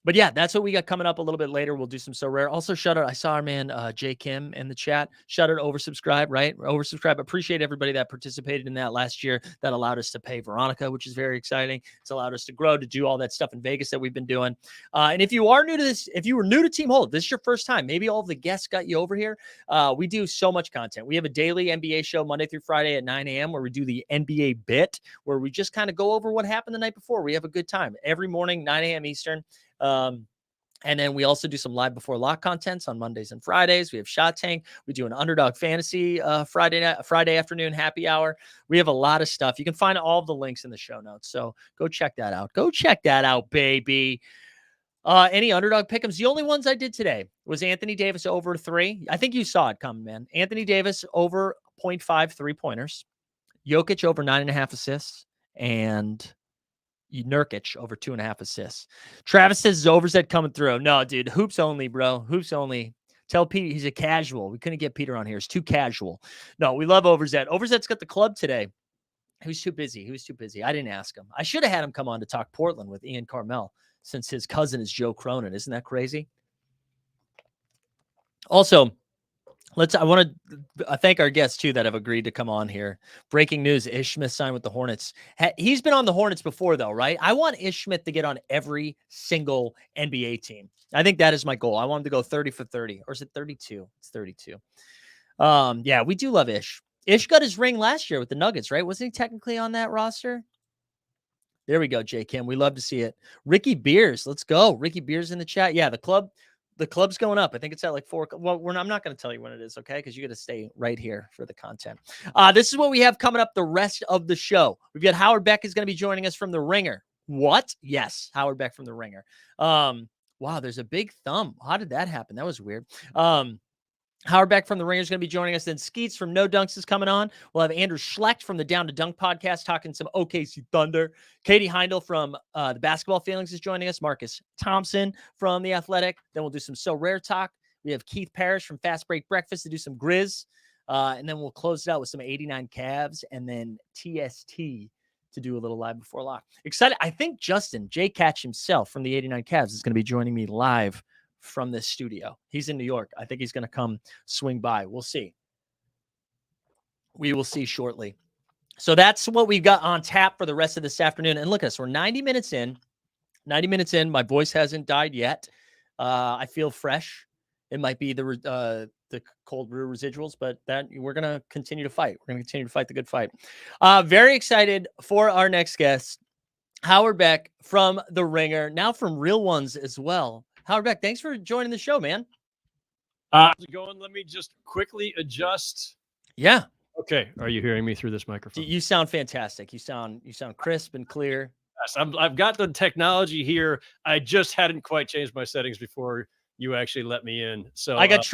But yeah, that's what we got coming up a little bit later. We'll do some So Rare. Also, shout out. I saw our man, Jay Kim in the chat. Shout out oversubscribe, right? Oversubscribe. Appreciate everybody that participated in that last year. That allowed us to pay Veronica, which is very exciting. It's allowed us to grow, to do all that stuff in Vegas that we've been doing. And if you are new to this, if you were new to Team Hold, this is your first time. Maybe all of the guests got you over here. We do so much content. We have a daily NBA show Monday through Friday at 9 a.m. where we do the NBA bit, where we just kind of go over what happened the night before. We have a good time every morning, 9 a.m. Eastern. And then we also do some live before lock contents on Mondays and Fridays. We have Shot Tank. We do an Underdog Fantasy Friday afternoon happy hour. We have a lot of stuff. You can find all of the links in the show notes. So go check that out. Baby. Any Underdog pick'ems? The only ones I did today was Anthony Davis over 3. I think you saw it coming, man. Anthony Davis over 0.5 3-pointers. Jokic over 9.5 assists. And Nurkic over 2.5 assists. Travis says Overzet coming through. No, dude, hoops only, bro. Hoops only. Tell Pete he's a casual. We couldn't get Peter on here. It's too casual. No, we love Overzet. Overzet's got the club today. He was too busy. I didn't ask him. I should have had him come on to talk Portland with Ian Karmel since his cousin is Joe Cronin. Isn't that crazy? Also, I want to thank our guests, too, that have agreed to come on here. Breaking news, Ish Smith signed with the Hornets. He's been on the Hornets before, though, right? I want Ish Smith to get on every single NBA team. I think that is my goal. I want him to go 30 for 30. Or is it 32? It's 32. Yeah, we do love Ish. Ish got his ring last year with the Nuggets, right? Wasn't he technically on that roster? There we go, J. Kim. We love to see it. Ricky Beers. Let's go. Ricky Beers in the chat. Yeah, the club The club's going up. I think it's at like 4. Well, I'm not going to tell you when it is, okay? Because you got to stay right here for the content. This is what we have coming up the rest of the show. We've got Howard Beck is going to be joining us from The Ringer. What? Yes, Howard Beck from The Ringer. Wow, there's a big thumb. How did that happen? That was weird. Howard Beck from The Ringer is going to be joining us. Then Skeets from No Dunks is coming on. We'll have Andrew Schlect from the Down to Dunk podcast talking some OKC Thunder. Katie Heindl from the Basketball Feelings is joining us. Marcus Thompson from The Athletic. Then we'll do some So Rare talk. We have Keith Parish from Fastbreak Breakfast to do some Grizz. And then we'll close it out with some 89 Cavs and then TST to do a little live before lock. Excited. I think Justin, Jay Catch himself from the 89 Cavs is going to be joining me live from this studio. He's in New York. I think he's going to come swing by. We'll see. We will see shortly. So that's what we've got on tap for the rest of this afternoon. And look at us. We're 90 minutes in. 90 minutes in. My voice hasn't died yet. I feel fresh. It might be the cold brew residuals, but that we're going to continue to fight. We're going to continue to fight the good fight. Very excited for our next guest, Howard Beck from The Ringer, now from Real Ones as well. Howard Beck, thanks for joining the show, man. How's it going? Let me just quickly adjust. Yeah. Okay. Are you hearing me through this microphone? You sound fantastic. You sound crisp and clear. Yes, I've got the technology here. I just hadn't quite changed my settings before you actually let me in. So I was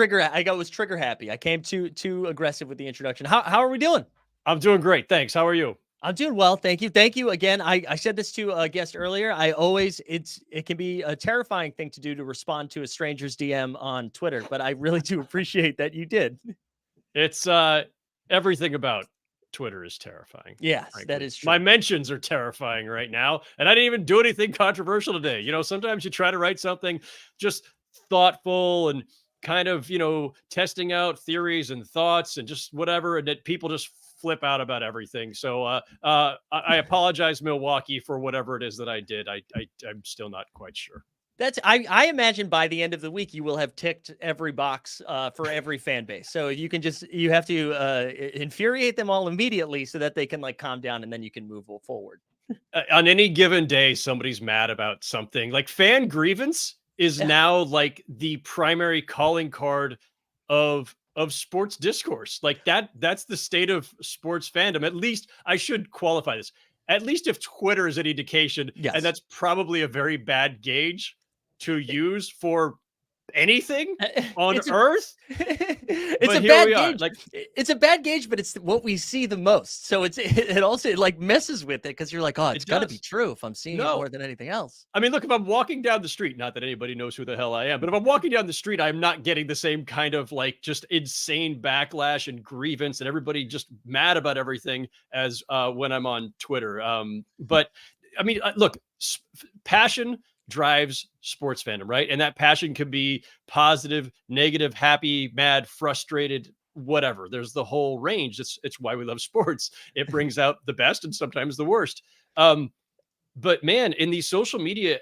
trigger happy. I came too aggressive with the introduction. How are we doing? I'm doing great. Thanks. How are you? I'm doing well. Thank you. Thank you again. I said this to a guest earlier. It can be a terrifying thing to do to respond to a stranger's DM on Twitter, but I really do appreciate that you did. It's everything about Twitter is terrifying. Yes, frankly. that is true. My mentions are terrifying right now, and I didn't even do anything controversial today. You know, sometimes you try to write something just thoughtful and kind of, testing out theories and thoughts and just whatever, and that people just flip out about everything. So I apologize, Milwaukee, for whatever it is that I did. I'm still not quite sure. I imagine by the end of the week you will have ticked every box for every fan base. So you have to infuriate them all immediately so that they can calm down, and then you can move forward. On any given day, somebody's mad about something. Like fan grievance is now like the primary calling card of sports discourse. Like that's the state of sports fandom. At least I should qualify this. At least if Twitter is an indication, yes. And that's probably a very bad gauge to use for anything on Earth. It's a bad gauge. It's a bad gauge, but it's what we see the most. So it also messes with it because you're like, oh, it's got to be true if I'm seeing it more than anything else. I mean, look, if I'm walking down the street, not that anybody knows who the hell I am, but if I'm walking down the street, I'm not getting the same kind of just insane backlash and grievance and everybody just mad about everything as when I'm on Twitter. But I mean, look, passion drives sports fandom, right? And that passion can be positive, negative, happy, mad, frustrated, whatever. There's the whole range. It's why we love sports. It brings out the best and sometimes the worst. But man, in the social media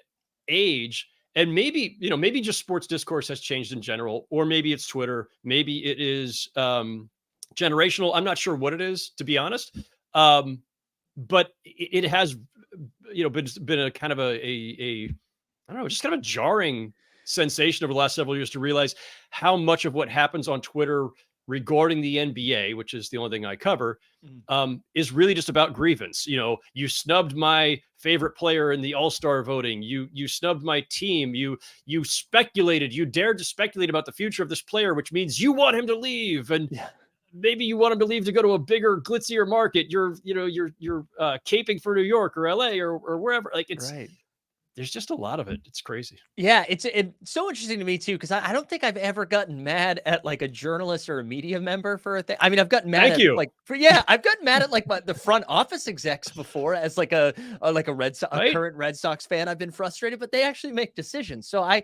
age, and maybe just sports discourse has changed in general, or maybe it's Twitter, maybe it is generational. I'm not sure what it is, to be honest. But it has, been a kind of a I don't know, just kind of a jarring sensation over the last several years to realize how much of what happens on Twitter regarding the NBA, which is the only thing I cover, is really just about grievance. You snubbed my favorite player in the All-Star voting. You snubbed my team. You dared to speculate about the future of this player, which means you want him to leave. And maybe you want him to leave to go to a bigger, glitzier market. You're caping for New York or LA or wherever. It's right. There's just a lot of it. It's crazy. Yeah, it's so interesting to me too, because I don't think I've ever gotten mad at a journalist or a media member for a thing. I mean, I've gotten mad I've gotten mad at the front office execs before as a current Red Sox fan. I've been frustrated, but they actually make decisions. So I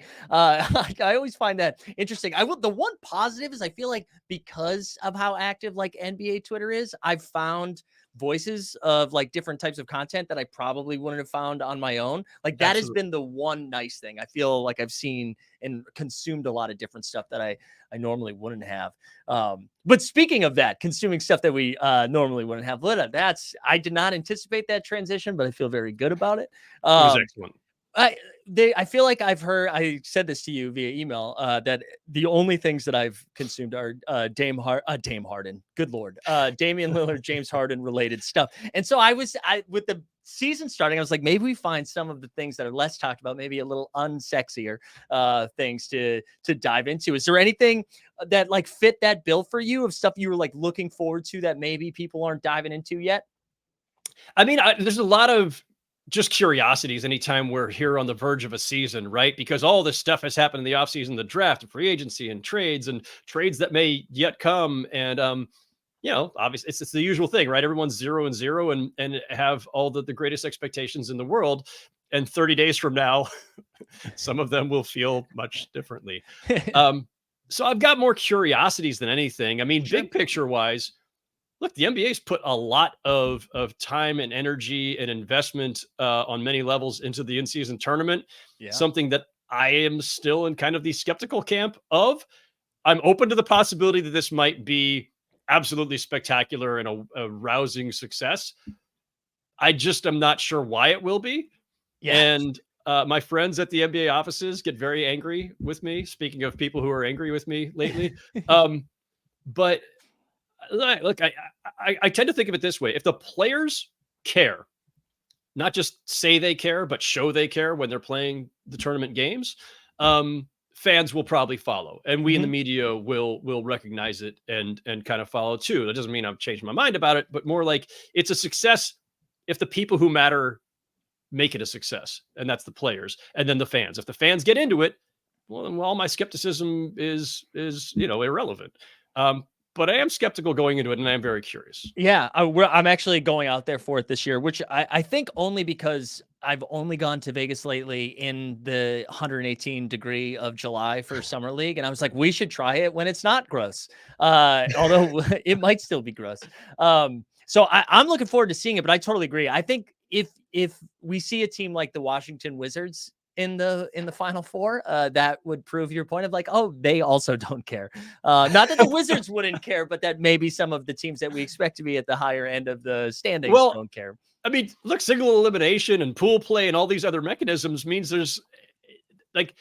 always find that interesting. The one positive is I feel like because of how active NBA Twitter is, I've found voices of different types of content that I probably wouldn't have found on my own. That has been the one nice thing. I feel like I've seen and consumed a lot of different stuff that I normally wouldn't have. But speaking of that, consuming stuff that we normally wouldn't have, I did not anticipate that transition, but I feel very good about it. It was excellent. I feel like I said this to you via email, that the only things that I've consumed are Dame Harden. Good Lord. Damian Lillard, James Harden related stuff. And so with the season starting, I was like, maybe we find some of the things that are less talked about, maybe a little unsexier things to dive into. Is there anything that like fit that bill for you of stuff you were like looking forward to that maybe people aren't diving into yet? I mean, there's a lot of just curiosities anytime we're here on the verge of a season, right? Because all this stuff has happened in the offseason, the draft, and free agency, and trades that may yet come. And, obviously it's the usual thing, right? Everyone's 0-0 and have all the greatest expectations in the world. And 30 days from now, some of them will feel much differently. So I've got more curiosities than anything. I mean, big picture wise, look, the NBA's put a lot of time and energy and investment on many levels into the in-season tournament. Yeah. Something that I am still in kind of the skeptical camp of. I'm open to the possibility that this might be absolutely spectacular and a rousing success. I just am not sure why it will be. Yeah. And my friends at the NBA offices get very angry with me. Speaking of people who are angry with me lately. But look, I tend to think of it this way. If the players care, not just say they care, but show they care when they're playing the tournament games, fans will probably follow. And we in the media will recognize it and kind of follow too. That doesn't mean I've changed my mind about it, but more like it's a success if the people who matter make it a success. And that's the players. And then the fans. If the fans get into it, well, then all my skepticism is irrelevant. But I am skeptical going into it, and I am very curious. Yeah, I'm actually going out there for it this year, which I think only because I've only gone to Vegas lately in the 118 degree of July for Summer League. And I was like, we should try it when it's not gross, although it might still be gross. So I'm looking forward to seeing it, but I totally agree. I think if we see a team like the Washington Wizards in the Final Four, that would prove your point of like, oh, they also don't care. Not that the Wizards wouldn't care, but that maybe some of the teams that we expect to be at the higher end of the standings don't care. I mean, look, single elimination and pool play and all these other mechanisms means there's like,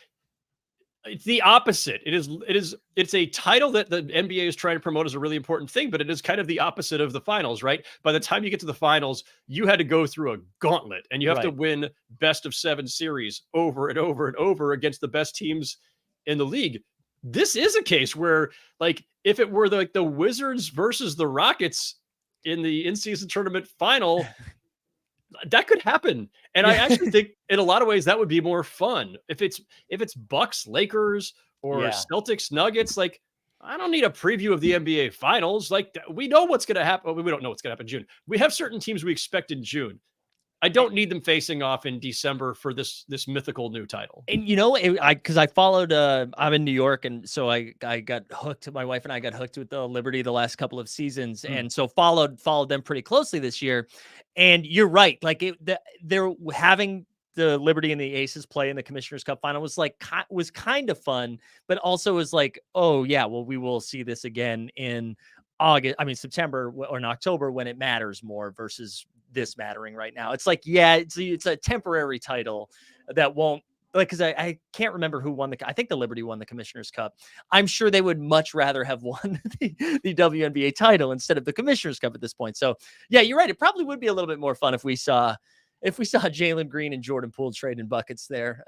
it's the opposite. It's a title that the NBA is trying to promote as a really important thing, but it is kind of the opposite of the finals, right? By the time you get to the finals, you had to go through a gauntlet and you have to win best of 7 series over and over and over against the best teams in the league. This is a case where, like, if it were the Wizards versus the Rockets in the in-season tournament final, that could happen. And I actually think in a lot of ways that would be more fun. If it's Bucks, Lakers, or Celtics, Nuggets, like, I don't need a preview of the NBA finals. Like, we know what's going to happen. We don't know what's going to happen in June. We have certain teams we expect in June. I don't need them facing off in December for this mythical new title. And because I followed, I'm in New York, and so I got hooked. My wife and I got hooked with the Liberty the last couple of seasons, and so followed them pretty closely this year. And you're right, like they're having the Liberty and the Aces play in the Commissioner's Cup final was kind of fun, but also was like, oh yeah, well, we will see this again in September or in October when it matters more versus this mattering right now. It's like, yeah, it's a temporary title that won't, like, because I can't remember who won I think the Liberty won the Commissioner's Cup. I'm sure they would much rather have won the WNBA title instead of the Commissioner's Cup at this point. So yeah, you're right. It probably would be a little bit more fun if we saw Jalen Green and Jordan Poole trading buckets there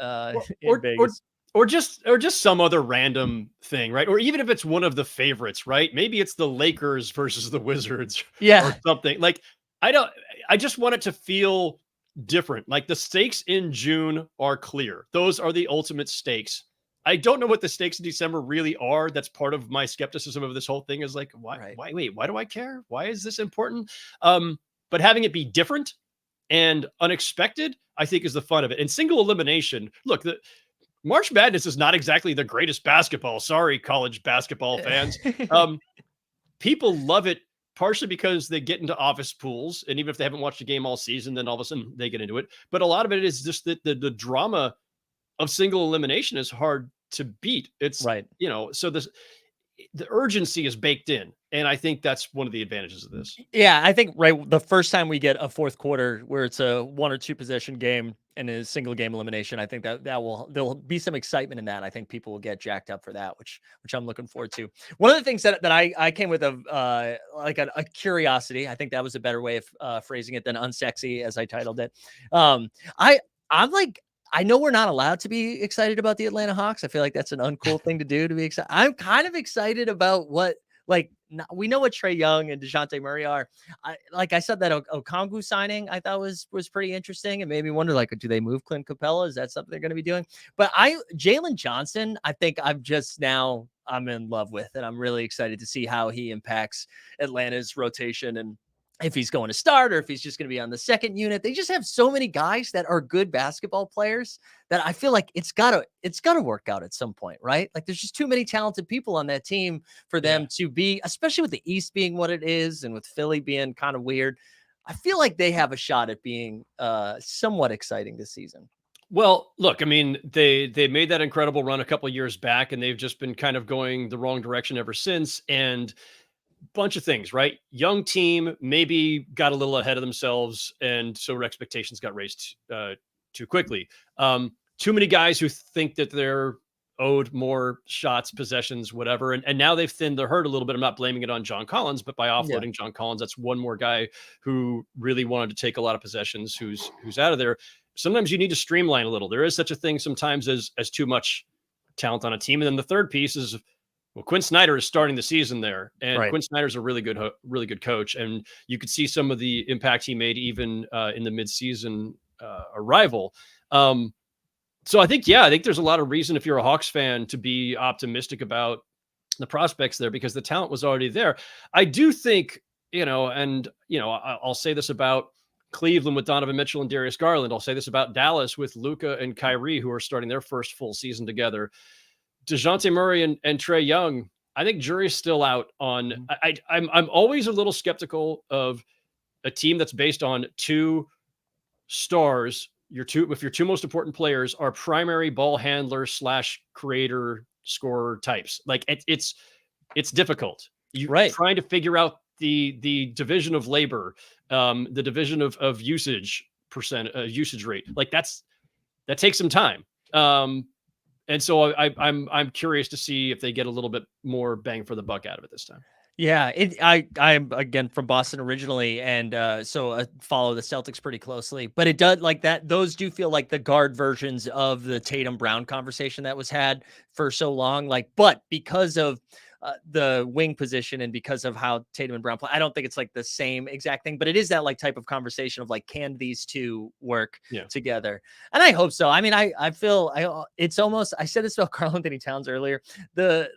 in Vegas. Or just some other random thing, right? Or even if it's one of the favorites, right? Maybe it's the Lakers versus the Wizards, or something. Like, I just want it to feel different. Like, the stakes in June are clear. Those are the ultimate stakes. I don't know what the stakes in December really are. That's part of my skepticism of this whole thing, is like, why do I care? Why is this important? But having it be different and unexpected, I think, is the fun of it. And single elimination, look, the March Madness is not exactly the greatest basketball. Sorry, college basketball fans. People love it partially because they get into office pools, and even if they haven't watched a game all season, then all of a sudden they get into it. But a lot of it is just that the drama of single elimination is hard to beat. It's right, so the urgency is baked in. And I think that's one of the advantages of this. Yeah, I think the first time we get a fourth quarter where it's a 1 or 2 possession game and a single game elimination, I think there'll be some excitement in that. I think people will get jacked up for that, which I'm looking forward to. One of the things that I came with like a curiosity. I think that was a better way of phrasing it than unsexy, as I titled it. I'm like, I know we're not allowed to be excited about the Atlanta Hawks. I feel like that's an uncool thing to do, to be excited. I'm kind of excited about we know what Trae Young and DeJounte Murray are. I said, that Okongwu signing I thought was pretty interesting. It made me wonder, do they move Clint Capella? Is that something they're going to be doing? But Jalen Johnson, I think I'm in love with, and I'm really excited to see how he impacts Atlanta's rotation, and if he's going to start or if he's just going to be on the second unit. They just have so many guys that are good basketball players that I feel like it's gotta work out at some point, right? Like, there's just too many talented people on that team for them to be, especially with the East being what it is and with Philly being kind of weird. I feel like they have a shot at being somewhat exciting this season. Well, look, I mean, they made that incredible run a couple of years back, and they've just been kind of going the wrong direction ever since. And bunch of things, right? Young team, maybe got a little ahead of themselves, and so expectations got raised too quickly. Too many guys who think that they're owed more shots, possessions, whatever, and now they've thinned the herd a little bit. I'm not blaming it on John Collins, but by offloading John Collins, that's one more guy who really wanted to take a lot of possessions who's out of there. Sometimes you need to streamline a little. There is such a thing sometimes as too much talent on a team. And then the third piece is, well, Quinn Snyder is starting the season there, and Quinn Snyder's a really good coach, and you could see some of the impact he made even in the midseason arrival. So I think there's a lot of reason, if you're a Hawks fan, to be optimistic about the prospects there, because the talent was already there. I do think, I'll say this about Cleveland with Donovan Mitchell and Darius Garland. I'll say this about Dallas with Luka and Kyrie, who are starting their first full season together. DeJounte Murray and Trae Young, I think jury's still out on. I'm always a little skeptical of a team that's based on two stars. If your two most important players are primary ball handler / creator scorer types. Like, it's difficult. You're trying to figure out the division of labor, the division of usage rate. Like, that takes some time. And so I'm curious to see if they get a little bit more bang for the buck out of it this time. Yeah, I'm again from Boston originally, and so I follow the Celtics pretty closely. But it does, like, that; those do feel like the guard versions of the Tatum Brown conversation that was had for so long. But because of the wing position and because of how Tatum and Brown play, I don't think it's like the same exact thing, but it is that type of conversation of can these two work together? And I hope so. I mean, I feel it's almost, I said this about Karl-Anthony Towns earlier, the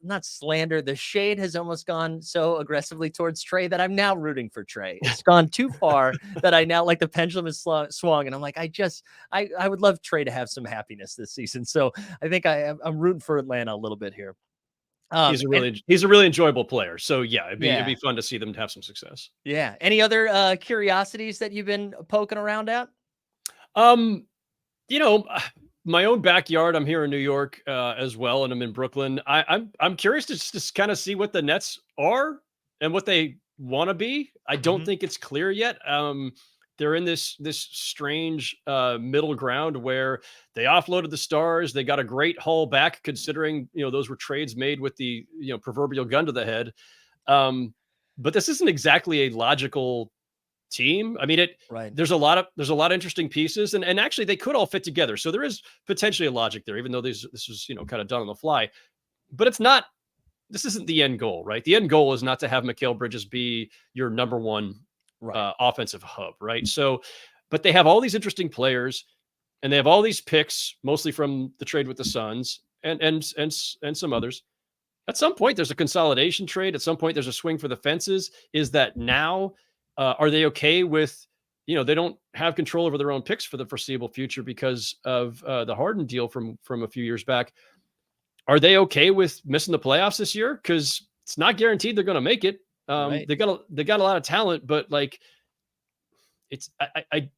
not slander, the shade has almost gone so aggressively towards Trae that I'm now rooting for Trae. It's gone too far that I now, the pendulum is swung, and I'm like, I would love Trae to have some happiness this season. So I think I'm rooting for Atlanta a little bit here. He's a really enjoyable player. So it'd be fun to see them have some success. Yeah. Any other curiosities that you've been poking around at? My own backyard. I'm here in New York as well, and I'm in Brooklyn. I'm curious to just kind of see what the Nets are and what they want to be. I don't think it's clear yet. They're in this strange middle ground where they offloaded the stars. They got a great haul back, considering those were trades made with the proverbial gun to the head. But this isn't exactly a logical team. I mean, there's a lot of interesting pieces, and actually they could all fit together. So there is potentially a logic there, even though this was kind of done on the fly. But it's not. This isn't the end goal, right? The end goal is not to have Mikal Bridges be your number one offensive hub, right? So, but they have all these interesting players, and they have all these picks, mostly from the trade with the Suns and some others. At some point, there's a consolidation trade. At some point, there's a swing for the fences. Is that now? Are they okay with, they don't have control over their own picks for the foreseeable future because of the Harden deal from a few years back? Are they okay with missing the playoffs this year? Because it's not guaranteed they're going to make it. They got a lot of talent, but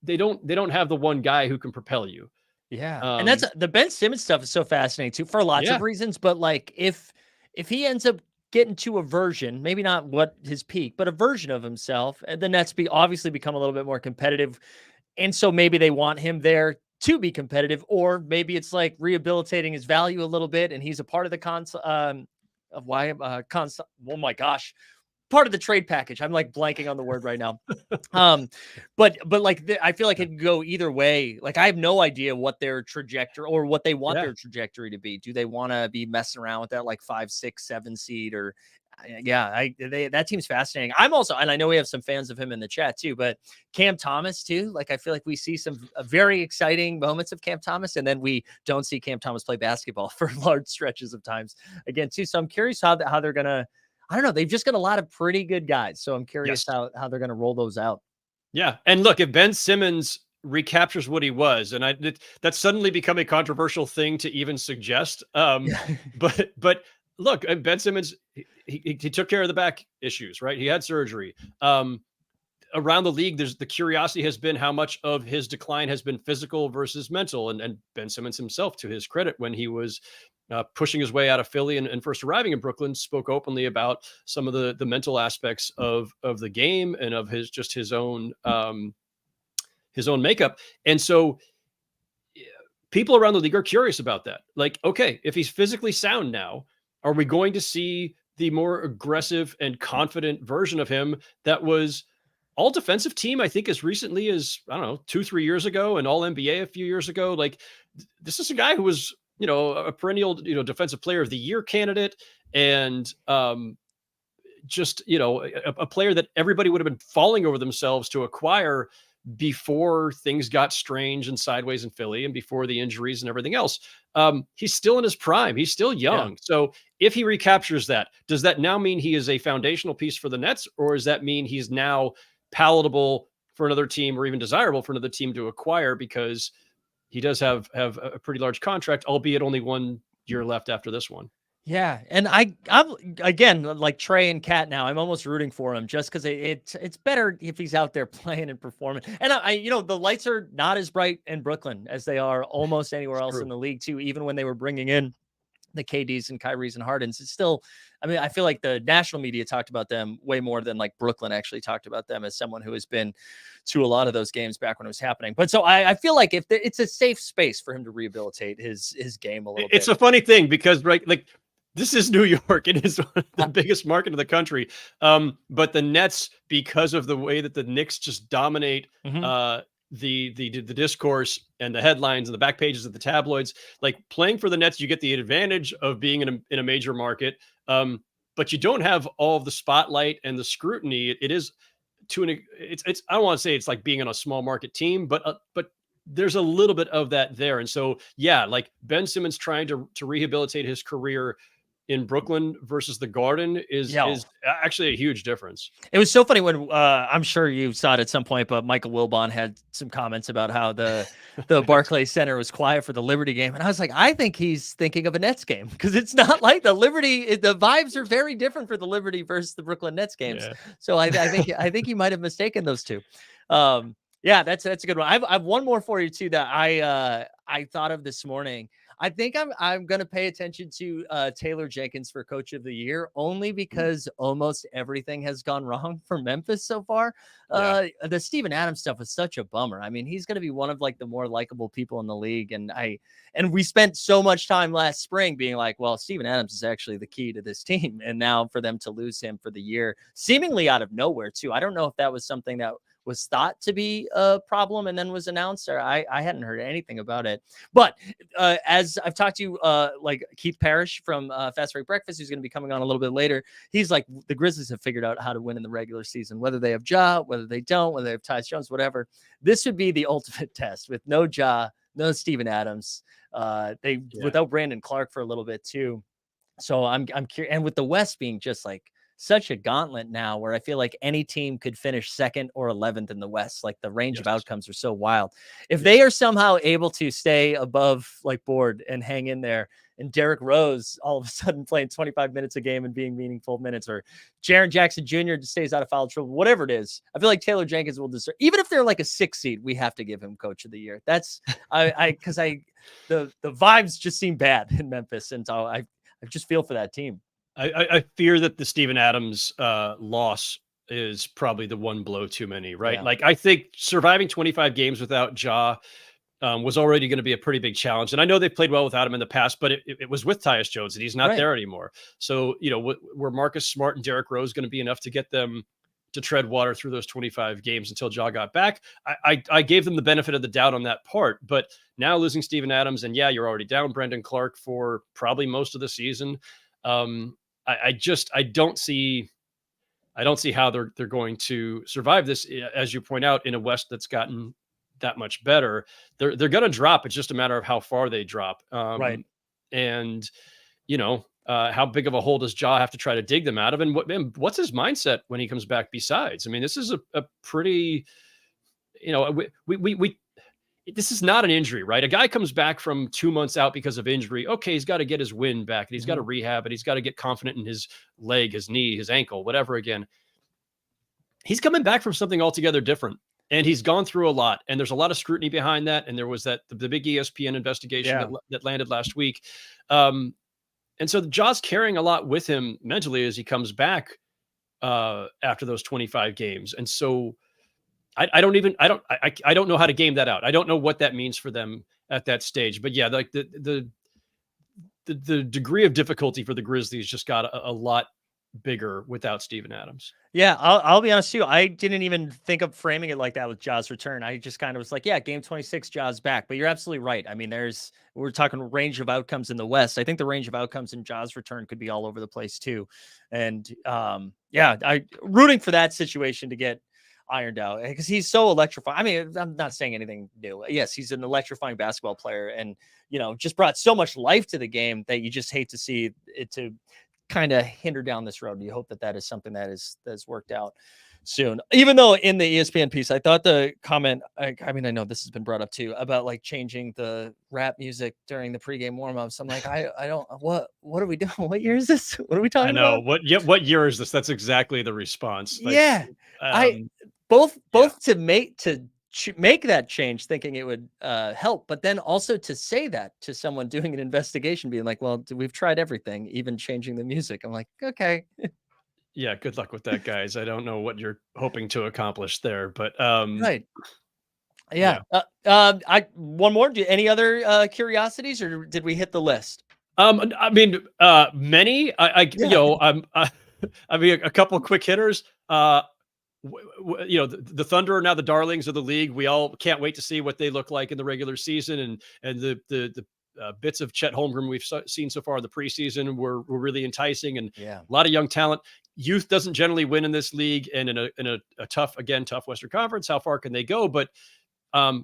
they don't have the one guy who can propel you. Yeah. And that's the Ben Simmons stuff is so fascinating too, for lots of reasons. But if he ends up get into a version, maybe not what his peak, but a version of himself, and the Nets obviously become a little bit more competitive. And so maybe they want him there to be competitive, or maybe it's like rehabilitating his value a little bit, and he's a part of the oh my gosh, part of the trade package. I'm like blanking on the word right now. But like I feel like it could go either way. Like I have no idea what their trajectory or what they want their trajectory to be. Do they want to be messing around with that like 5, 6, 7 seed, or that team's fascinating. I'm also, and I know we have some fans of him in the chat too, but Cam Thomas too. Like I feel like we see some very exciting moments of Cam Thomas, and then we don't see Cam Thomas play basketball for large stretches of times again too. So I'm curious how they're gonna. I don't know. They've just got a lot of pretty good guys, so I'm curious how they're gonna roll those out. Yeah, and look, if Ben Simmons recaptures what he was, and that's suddenly become a controversial thing to even suggest. But look, Ben Simmons, he took care of the back issues, right? He had surgery. Around the league, the curiosity has been how much of his decline has been physical versus mental. And Ben Simmons himself, to his credit, when he was pushing his way out of Philly and first arriving in Brooklyn, spoke openly about some of the mental aspects of the game and of his own makeup. And so people around the league are curious about that. Like, okay, if he's physically sound now, are we going to see the more aggressive and confident version of him that was all defensive team, I think, as recently as, I don't know, 2-3 years ago, and all NBA a few years ago? Like, this is a guy who was, a perennial, defensive player of the year candidate, and just, a player that everybody would have been falling over themselves to acquire before things got strange and sideways in Philly and before the injuries and everything else. He's still in his prime. He's still young. Yeah. So if he recaptures that, does that now mean he is a foundational piece for the Nets, or does that mean he's now palatable for another team, or even desirable for another team to acquire, because he does have a pretty large contract, albeit only 1 year left after this one? Yeah, and I'm again, like Trey and Kat now, I'm almost rooting for him just because it's better if he's out there playing and performing. And I the lights are not as bright in Brooklyn as they are almost anywhere else in the league too. Even when they were bringing in the KDs and Kyries and Hardens, it's still, I feel like the national media talked about them way more than like Brooklyn actually talked about them, as someone who has been to a lot of those games back when it was happening. But so I feel like if it's a safe space for him to rehabilitate his game a little bit. It's a funny thing because, right, like, this is New York. It is the biggest market in the country. But the Nets, because of the way that the Knicks just dominate the discourse and the headlines and the back pages of the tabloids, like, playing for the Nets, you get the advantage of being in a major market. But you don't have all of the spotlight and the scrutiny. It is it's I don't want to say it's like being on a small market team, but there's a little bit of that there. And so, yeah, like Ben Simmons trying to rehabilitate his career in Brooklyn versus the Garden is actually a huge difference. It was so funny when I'm sure you saw it at some point, but Michael Wilbon had some comments about how the Barclays Center was quiet for the Liberty game. And I was like, I think he's thinking of a Nets game, because it's not like the Liberty, the vibes are very different for the Liberty versus the Brooklyn Nets games. Yeah. So I think he might have mistaken those two. Yeah, that's a good one. I've one more for you too that I thought of this morning. I think I'm going to pay attention to Taylor Jenkins for Coach of the Year, only because almost everything has gone wrong for Memphis so far. The Steven Adams stuff was such a bummer. He's going to be one of like the more likable people in the league, and we spent so much time last spring being like, well, Steven Adams is actually the key to this team, and now for them to lose him for the year, seemingly out of nowhere too. I don't know if that was something that was thought to be a problem and then was announced, or I hadn't heard anything about it. But as I've talked to like Keith Parish from Fastbreak Breakfast, who's going to be coming on a little bit later, he's like, the Grizzlies have figured out how to win in the regular season, whether they have Ja, whether they don't, whether they have Tyus Jones, whatever. This would be the ultimate test with no Ja, no Steven Adams, without Brandon Clark for a little bit too. So I'm curious, and with the West being just like such a gauntlet now, where I feel like any team could finish 2nd or 11th in the West. Like, the range of outcomes are so wild. If they are somehow able to stay above like board and hang in there, and Derrick Rose all of a sudden playing 25 minutes a game and being meaningful minutes, or Jaren Jackson Jr. just stays out of foul trouble, whatever it is, I feel like Taylor Jenkins will deserve, even if they're like a 6 seed, we have to give him Coach of the Year. That's the vibes just seem bad in Memphis. And so I just feel for that team. I fear that the Steven Adams loss is probably the one blow too many, right? Yeah. Like I think surviving 25 games without Ja was already going to be a pretty big challenge. And I know they've played well without him in the past, but it was with Tyus Jones and he's not Right. there anymore. So, were Marcus Smart and Derrick Rose going to be enough to get them to tread water through those 25 games until Ja got back? I gave them the benefit of the doubt on that part, but now losing Steven Adams and you're already down Brendan Clark for probably most of the season. I don't see how they're going to survive this, as you point out, in a West that's gotten that much better. They're going to drop. It's just a matter of how far they drop. Right. And how big of a hole does Ja have to try to dig them out of? And what's his mindset when he comes back besides? I mean, this is a pretty, this is not an injury, right? A guy comes back from 2 months out because of injury. Okay, he's got to get his wind back and he's got to rehab and he's got to get confident in his leg, his knee, his ankle, whatever. Again, he's coming back from something altogether different. And he's gone through a lot, and there's a lot of scrutiny behind that. And there was the big ESPN investigation that landed last week. And so Ja's carrying a lot with him mentally as he comes back after those 25 games. And so I don't know how to game that out. I don't know what that means for them at that stage. But like the degree of difficulty for the Grizzlies just got a lot bigger without Steven Adams. Yeah, I'll be honest too. I didn't even think of framing it like that with Ja's return. I just kind of was like, game 26, Ja's back. But you're absolutely right. I mean, we're talking range of outcomes in the West. I think the range of outcomes in Ja's return could be all over the place too. And I rooting for that situation to get ironed out because he's so electrifying. I mean, I'm not saying anything new. Yes, he's an electrifying basketball player and, just brought so much life to the game that you just hate to see it to kind of hinder down this road. You hope that is something that's worked out soon. Even though in the ESPN piece, I thought the comment, I know this has been brought up too, about like changing the rap music during the pregame warmups. I'm like, I don't, what are we doing? What year is this? What are we talking about? I know. What year is this? That's exactly the response. Both to make that change, thinking it would help, but then also to say that to someone doing an investigation, being like, well, we've tried everything, even changing the music. I'm like, okay. Yeah, good luck with that, guys. I don't know what you're hoping to accomplish there, but right. Yeah. One more. Any other curiosities, or did we hit the list? I mean, many. I mean, a couple of quick hitters. The Thunder are now the darlings of the league. We all can't wait to see what they look like in the regular season, and the bits of Chet Holmgren we've seen so far in the preseason were really enticing, and a lot of young talent. Youth doesn't generally win in this league, and in a tough Western Conference. How far can they go? But I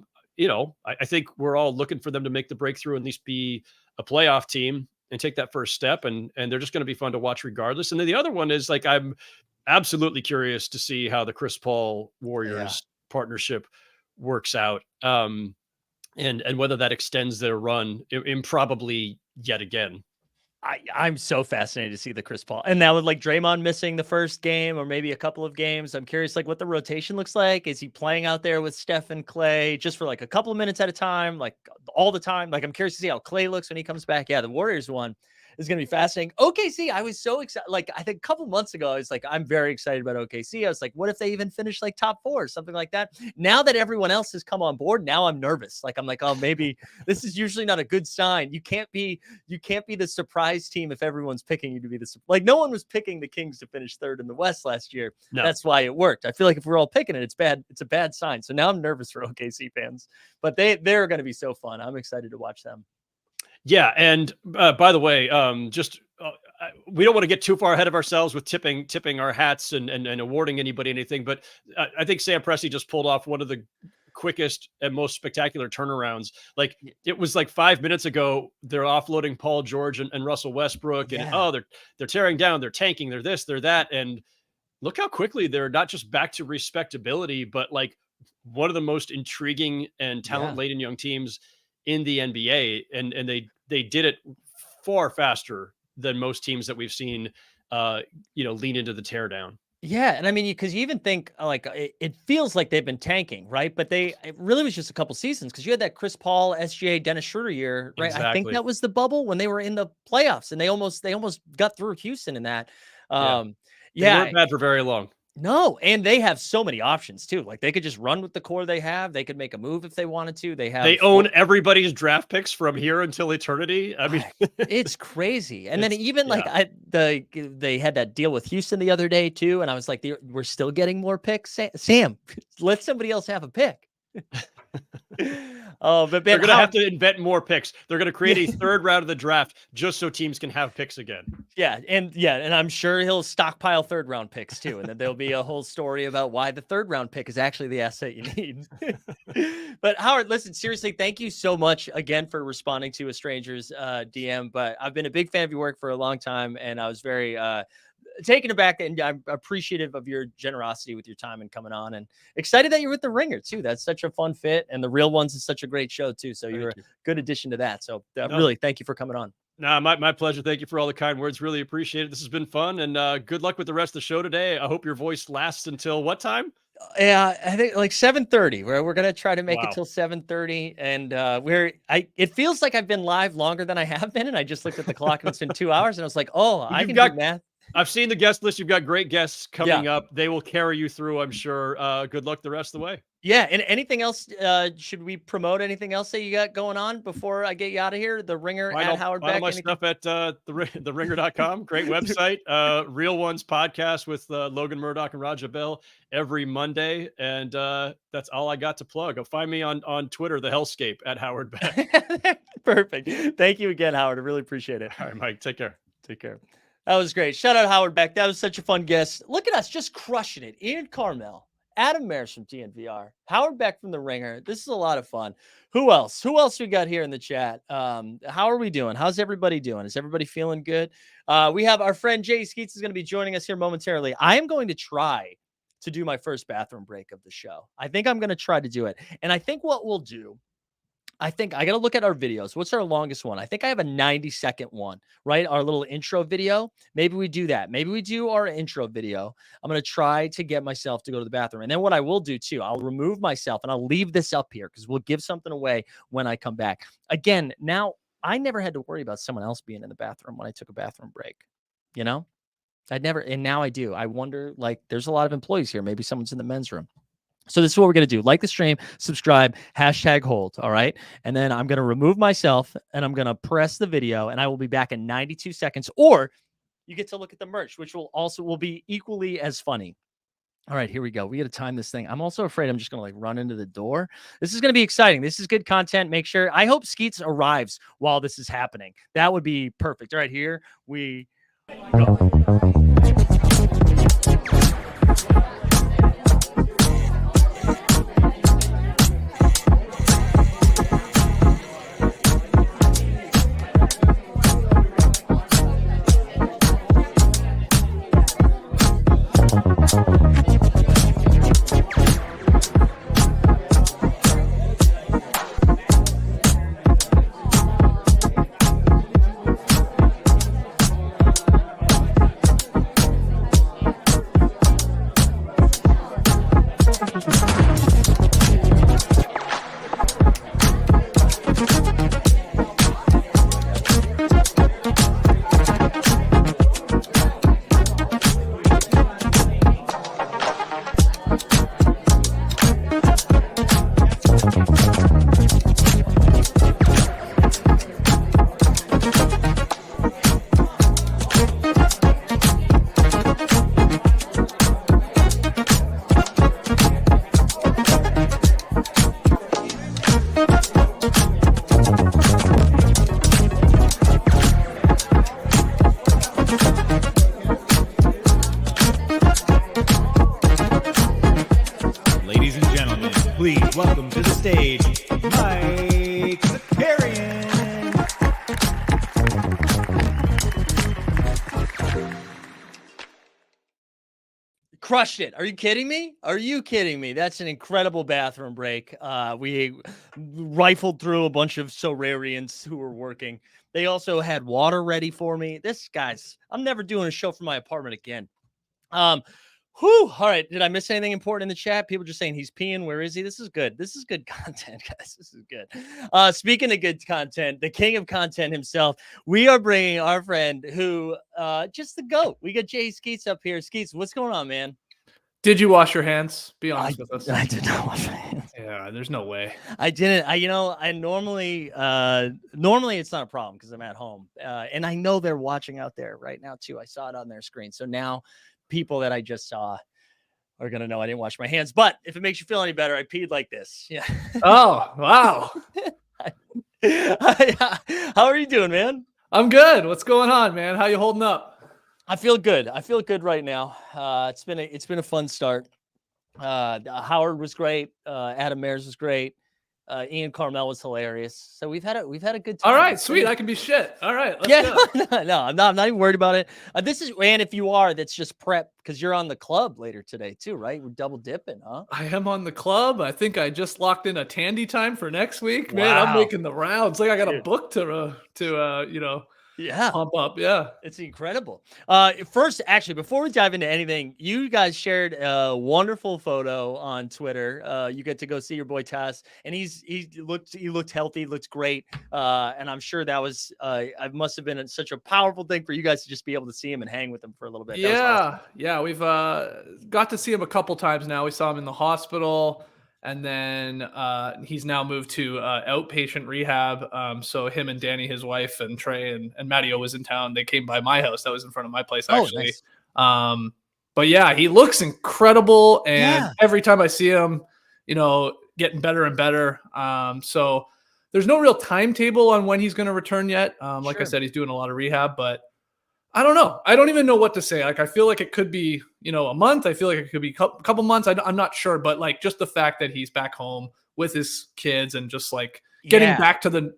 think we're all looking for them to make the breakthrough and at least be a playoff team and take that first step, and they're just going to be fun to watch regardless. And then the other one is like I'm absolutely curious to see how the Chris Paul Warriors partnership works out, and whether that extends their run improbably yet again. I'm so fascinated to see the Chris Paul, and now with like Draymond missing the first game or maybe a couple of games, I'm curious like what the rotation looks like. Is he playing out there with Steph and Clay just for like a couple of minutes at a time, like all the time? Like I'm curious to see how Clay looks when he comes back. Yeah, the Warriors one is going to be fascinating. OKC, I was so excited. Like, I think a couple months ago, I was like, I'm very excited about OKC. I was like, what if they even finish like top 4 or something like that? Now that everyone else has come on board, now I'm nervous. Like, I'm like, oh, maybe this is usually not a good sign. You can't be the surprise team if everyone's picking you to be like, no one was picking the Kings to finish 3rd in the West last year. No. That's why it worked. I feel like if we're all picking it, it's bad. It's a bad sign. So now I'm nervous for OKC fans, but they're going to be so fun. I'm excited to watch them. Yeah, and by the way, we don't want to get too far ahead of ourselves with tipping our hats and awarding anybody anything, but I think Sam Presti just pulled off one of the quickest and most spectacular turnarounds. Like it was like 5 minutes ago, they're offloading Paul George and Russell Westbrook, and they're tearing down, they're tanking, they're this, they're that, and look how quickly they're not just back to respectability, but like one of the most intriguing and talent-laden young teams in the NBA, and they did it far faster than most teams that we've seen, lean into the teardown. Yeah, and I mean, because you even think like it feels like they've been tanking, right? But it really was just a couple seasons because you had that Chris Paul, SGA, Dennis Schroeder year, right? I think Exactly. that was the bubble when they were in the playoffs and they almost got through Houston in that. Yeah. Um, They yeah, weren't bad for very long. no, and they have so many options too. Like they could just run with the core they have. They could make a move if they wanted to. They have They own everybody's draft picks from here until eternity. I mean, it's crazy. And then It's- even like they had that deal with Houston the other day too, and I was like, we're still getting more picks. Sam, let somebody else have a pick. Oh, but they're Ben, going to have to invent more picks. They're going to create a third round of the draft just so teams can have picks again. and I'm sure he'll stockpile third round picks too, and then there'll be a whole story about why the third round pick is actually the asset you need. But Howard, listen, seriously, thank you so much again for responding to a stranger's DM. But I've been a big fan of your work for a long time, and I was very taken aback, and I'm appreciative of your generosity with your time and coming on, and excited that you're with the Ringer too. That's such a fun fit, and the Real Ones is such a great show too. So you're a good addition to that. So really, thank you for coming on. No, my pleasure. Thank you for all the kind words. Really appreciate it. This has been fun, and good luck with the rest of the show today. I hope your voice lasts until what time? Yeah, I think like 7:30. Where we're gonna try to make Wow. it till 7:30, and it feels like I've been live longer than I have been, and I just looked at the clock and it's been 2 hours, and I was like, oh, I can do math. I've seen the guest list. You've got great guests coming up. They will carry you through, I'm sure. Good luck the rest of the way. Yeah, and anything else? Should we promote anything else that you got going on before I get you out of here? The Ringer at Howard Beck. Find all my stuff at theringer.com. Great website. Real Ones podcast with Logan Murdoch and Raja Bell every Monday, and that's all I got to plug. Find me on Twitter, the Hellscape at Howard Beck. Perfect. Thank you again, Howard. I really appreciate it. All right, Mike. Take care. Take care. That was great. Shout out Howard Beck. That was such a fun guest. Look at us just crushing it. Ian Karmel, Adam Mares from DNVR, Howard Beck from The Ringer. This is a lot of fun. Who else? Who else we got here in the chat? How are we doing? How's everybody doing? Is everybody feeling good? We have our friend Jay Skeets is going to be joining us here momentarily. I am going to try to do my first bathroom break of the show. I think I'm going to try to do it. And I think what we'll do, I think I got to look at our videos. What's our longest one? I think I have a 90-second one, right? Our little intro video. Maybe we do that. Maybe we do our intro video. I'm going to try to get myself to go to the bathroom. And then what I will do too, I'll remove myself and I'll leave this up here because we'll give something away when I come back. Again, now I never had to worry about someone else being in the bathroom when I took a bathroom break. You know, I'd never, and now I do. I wonder, like, there's a lot of employees here. Maybe someone's in the men's room. So this is what we're going to do. Like the stream, subscribe, #hold. All right. And then I'm going to remove myself and I'm going to press the video and I will be back in 92 seconds, or you get to look at the merch, which will be equally as funny. All right, here we go. We got to time this thing. I'm also afraid I'm just going to like run into the door. This is going to be exciting. This is good content. Make sure, I hope Skeets arrives while this is happening. That would be perfect. All right, here we go. Welcome to the stage, Mike the Carrion. Crushed it. Are you kidding me? Are you kidding me? That's an incredible bathroom break. We rifled through a bunch of Sorarians who were working. They also had water ready for me. I'm never doing a show from my apartment again. Whew. All right. Did I miss anything important in the chat? People just saying he's peeing. Where is he? This is good. This is good content, guys. This is good. Speaking of good content, the king of content himself, we are bringing our friend who, just the GOAT. We got Jay Skeets up here. Skeets, what's going on, man? Did you wash your hands? Be honest with us. I did not wash my hands. Yeah, there's no way. I didn't. I normally it's not a problem because I'm at home. And I know they're watching out there right now too. I saw it on their screen. So now people that I just saw are going to know I didn't wash my hands. But if it makes you feel any better, I peed like this. Yeah. Oh, wow. How are you doing, man? I'm good. What's going on, man? How you holding up? I feel good. I feel good right now. It's been a fun start. Howard was great. Adam Mares was great. Ian Karmel was hilarious. So we've had a good time. All right, sweet. I can be shit. All right, let's go. No, I'm not even worried about it. This is, and if you are, that's just prep because you're on the club later today too, right? We're double dipping, huh? I am on the club. I think I just locked in a Tandy time for next week. Man, I'm making the rounds. Like I got a book to pump up. Yeah, it's incredible. First, actually, before we dive into anything, you guys shared a wonderful photo on Twitter. You get to go see your boy Tess, and he looked healthy, looked great, and I'm sure that was it must have been such a powerful thing for you guys to just be able to see him and hang with him for a little bit. Yeah, we've got to see him a couple times now. We saw him in the hospital. And then he's now moved to outpatient rehab. So him and Danny, his wife, and Trey and Matteo was in town. They came by my house. That was in front of my place, actually. Oh, nice. But yeah, he looks incredible. And every time I see him, getting better and better. So there's no real timetable on when he's going to return yet. Like I said, he's doing a lot of rehab, but I don't know. I don't even know what to say. Like, I feel like it could be, a month. I feel like it could be a couple months. I'm not sure, but like just the fact that he's back home with his kids and just like getting back to the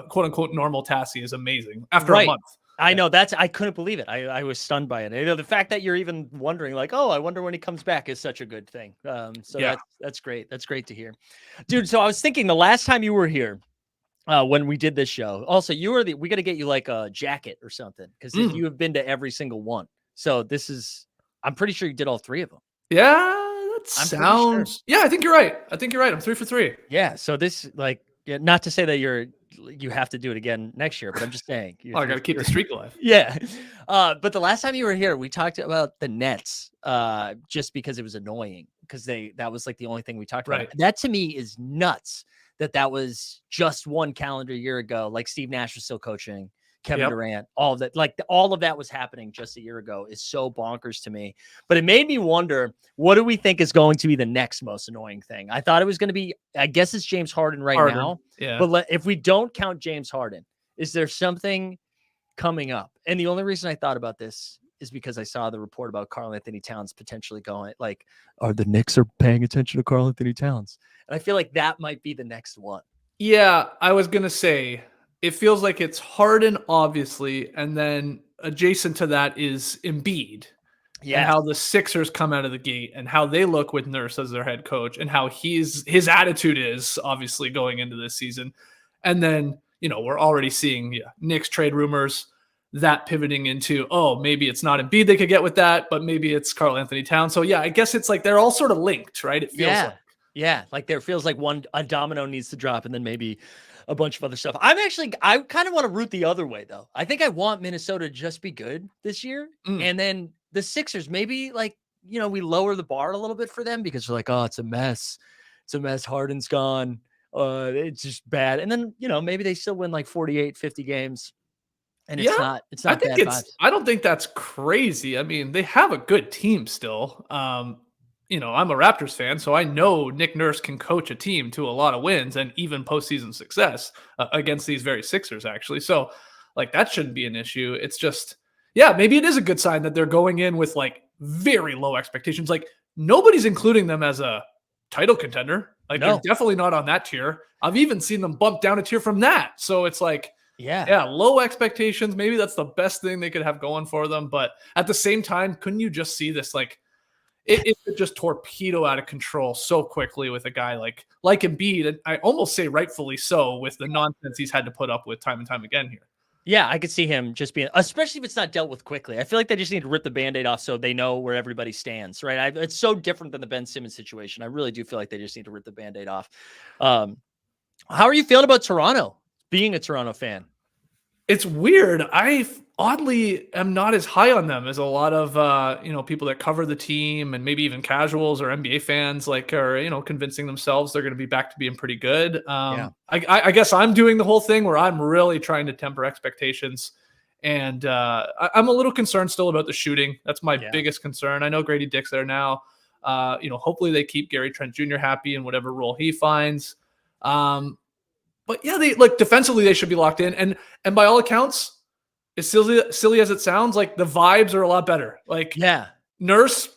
quote unquote normal Tassie is amazing after a month. I know I couldn't believe it. I was stunned by it. The fact that you're even wondering like, oh, I wonder when he comes back is such a good thing. That's great. That's great to hear, dude. So I was thinking the last time you were here, when we did this show, also we got to get you like a jacket or something because you have been to every single one. So I'm pretty sure you did all three of them. Yeah, that sounds. Sure. Yeah, I think you're right. I'm 3 for 3. Yeah. So this not to say that you have to do it again next year, but I'm just saying. I got to keep the streak alive. Yeah. But the last time you were here, we talked about the Nets just because it was annoying because that was like the only thing we talked about. That to me is nuts. That was just one calendar year ago. Like Steve Nash was still coaching, Kevin Durant, all of that. Like all of that was happening just a year ago is so bonkers to me. But it made me wonder, what do we think is going to be the next most annoying thing? I thought it was going to be, I guess it's James Harden now. Yeah. But if we don't count James Harden, is there something coming up? And the only reason I thought about this is because I saw the report about Karl Anthony Towns potentially going like, are the Knicks are paying attention to Karl Anthony Towns? And I feel like that might be the next one. Yeah, I was going to say, it feels like it's Harden, obviously, and then adjacent to that is Embiid. Yeah. And how the Sixers come out of the gate and how they look with Nurse as their head coach and how his attitude is obviously going into this season. And then, we're already seeing Knicks trade rumors, that pivoting into, maybe it's not Embiid they could get with that, but maybe it's Karl Anthony Towns. So yeah, I guess it's like they're all sort of linked, right? It feels like. Yeah, like there feels like a domino needs to drop and then maybe a bunch of other stuff. I kind of want to root the other way though. I think I want Minnesota to just be good this year. And then the Sixers, maybe we lower the bar a little bit for them because they're like, oh, it's a mess. It's a mess. Harden's gone. It's just bad. And then, maybe they still win like 48, 50 games. And it's not bad vibes. I don't think that's crazy. I mean, they have a good team still. I'm a Raptors fan, so I know Nick Nurse can coach a team to a lot of wins and even postseason success against these very Sixers, actually. So, that shouldn't be an issue. It's just, maybe it is a good sign that they're going in with, very low expectations. Nobody's including them as a title contender. They're definitely not on that tier. I've even seen them bump down a tier from that. So, it's low expectations. Maybe that's the best thing they could have going for them. But at the same time, couldn't you just see this, it could just torpedo out of control so quickly with a guy like Embiid, and I almost say rightfully so with the nonsense he's had to put up with time and time again here. Yeah, I could see him just being, especially if it's not dealt with quickly. I feel like they just need to rip the Band-Aid off so they know where everybody stands, right? It's so different than the Ben Simmons situation. I really do feel like they just need to rip the Band-Aid off. How are you feeling about Toronto, being a Toronto fan? It's weird. I oddly am not as high on them as a lot of people that cover the team and maybe even casuals or NBA fans are convincing themselves they're going to be back to being pretty good. I guess I'm doing the whole thing where I'm really trying to temper expectations, and I'm a little concerned still about the shooting. That's my biggest concern. I know Grady Dick's there now. Hopefully they keep Gary Trent Jr. happy in whatever role he finds. But yeah, they defensively they should be locked in, and by all accounts, as silly as it sounds, the vibes are a lot better. Nurse,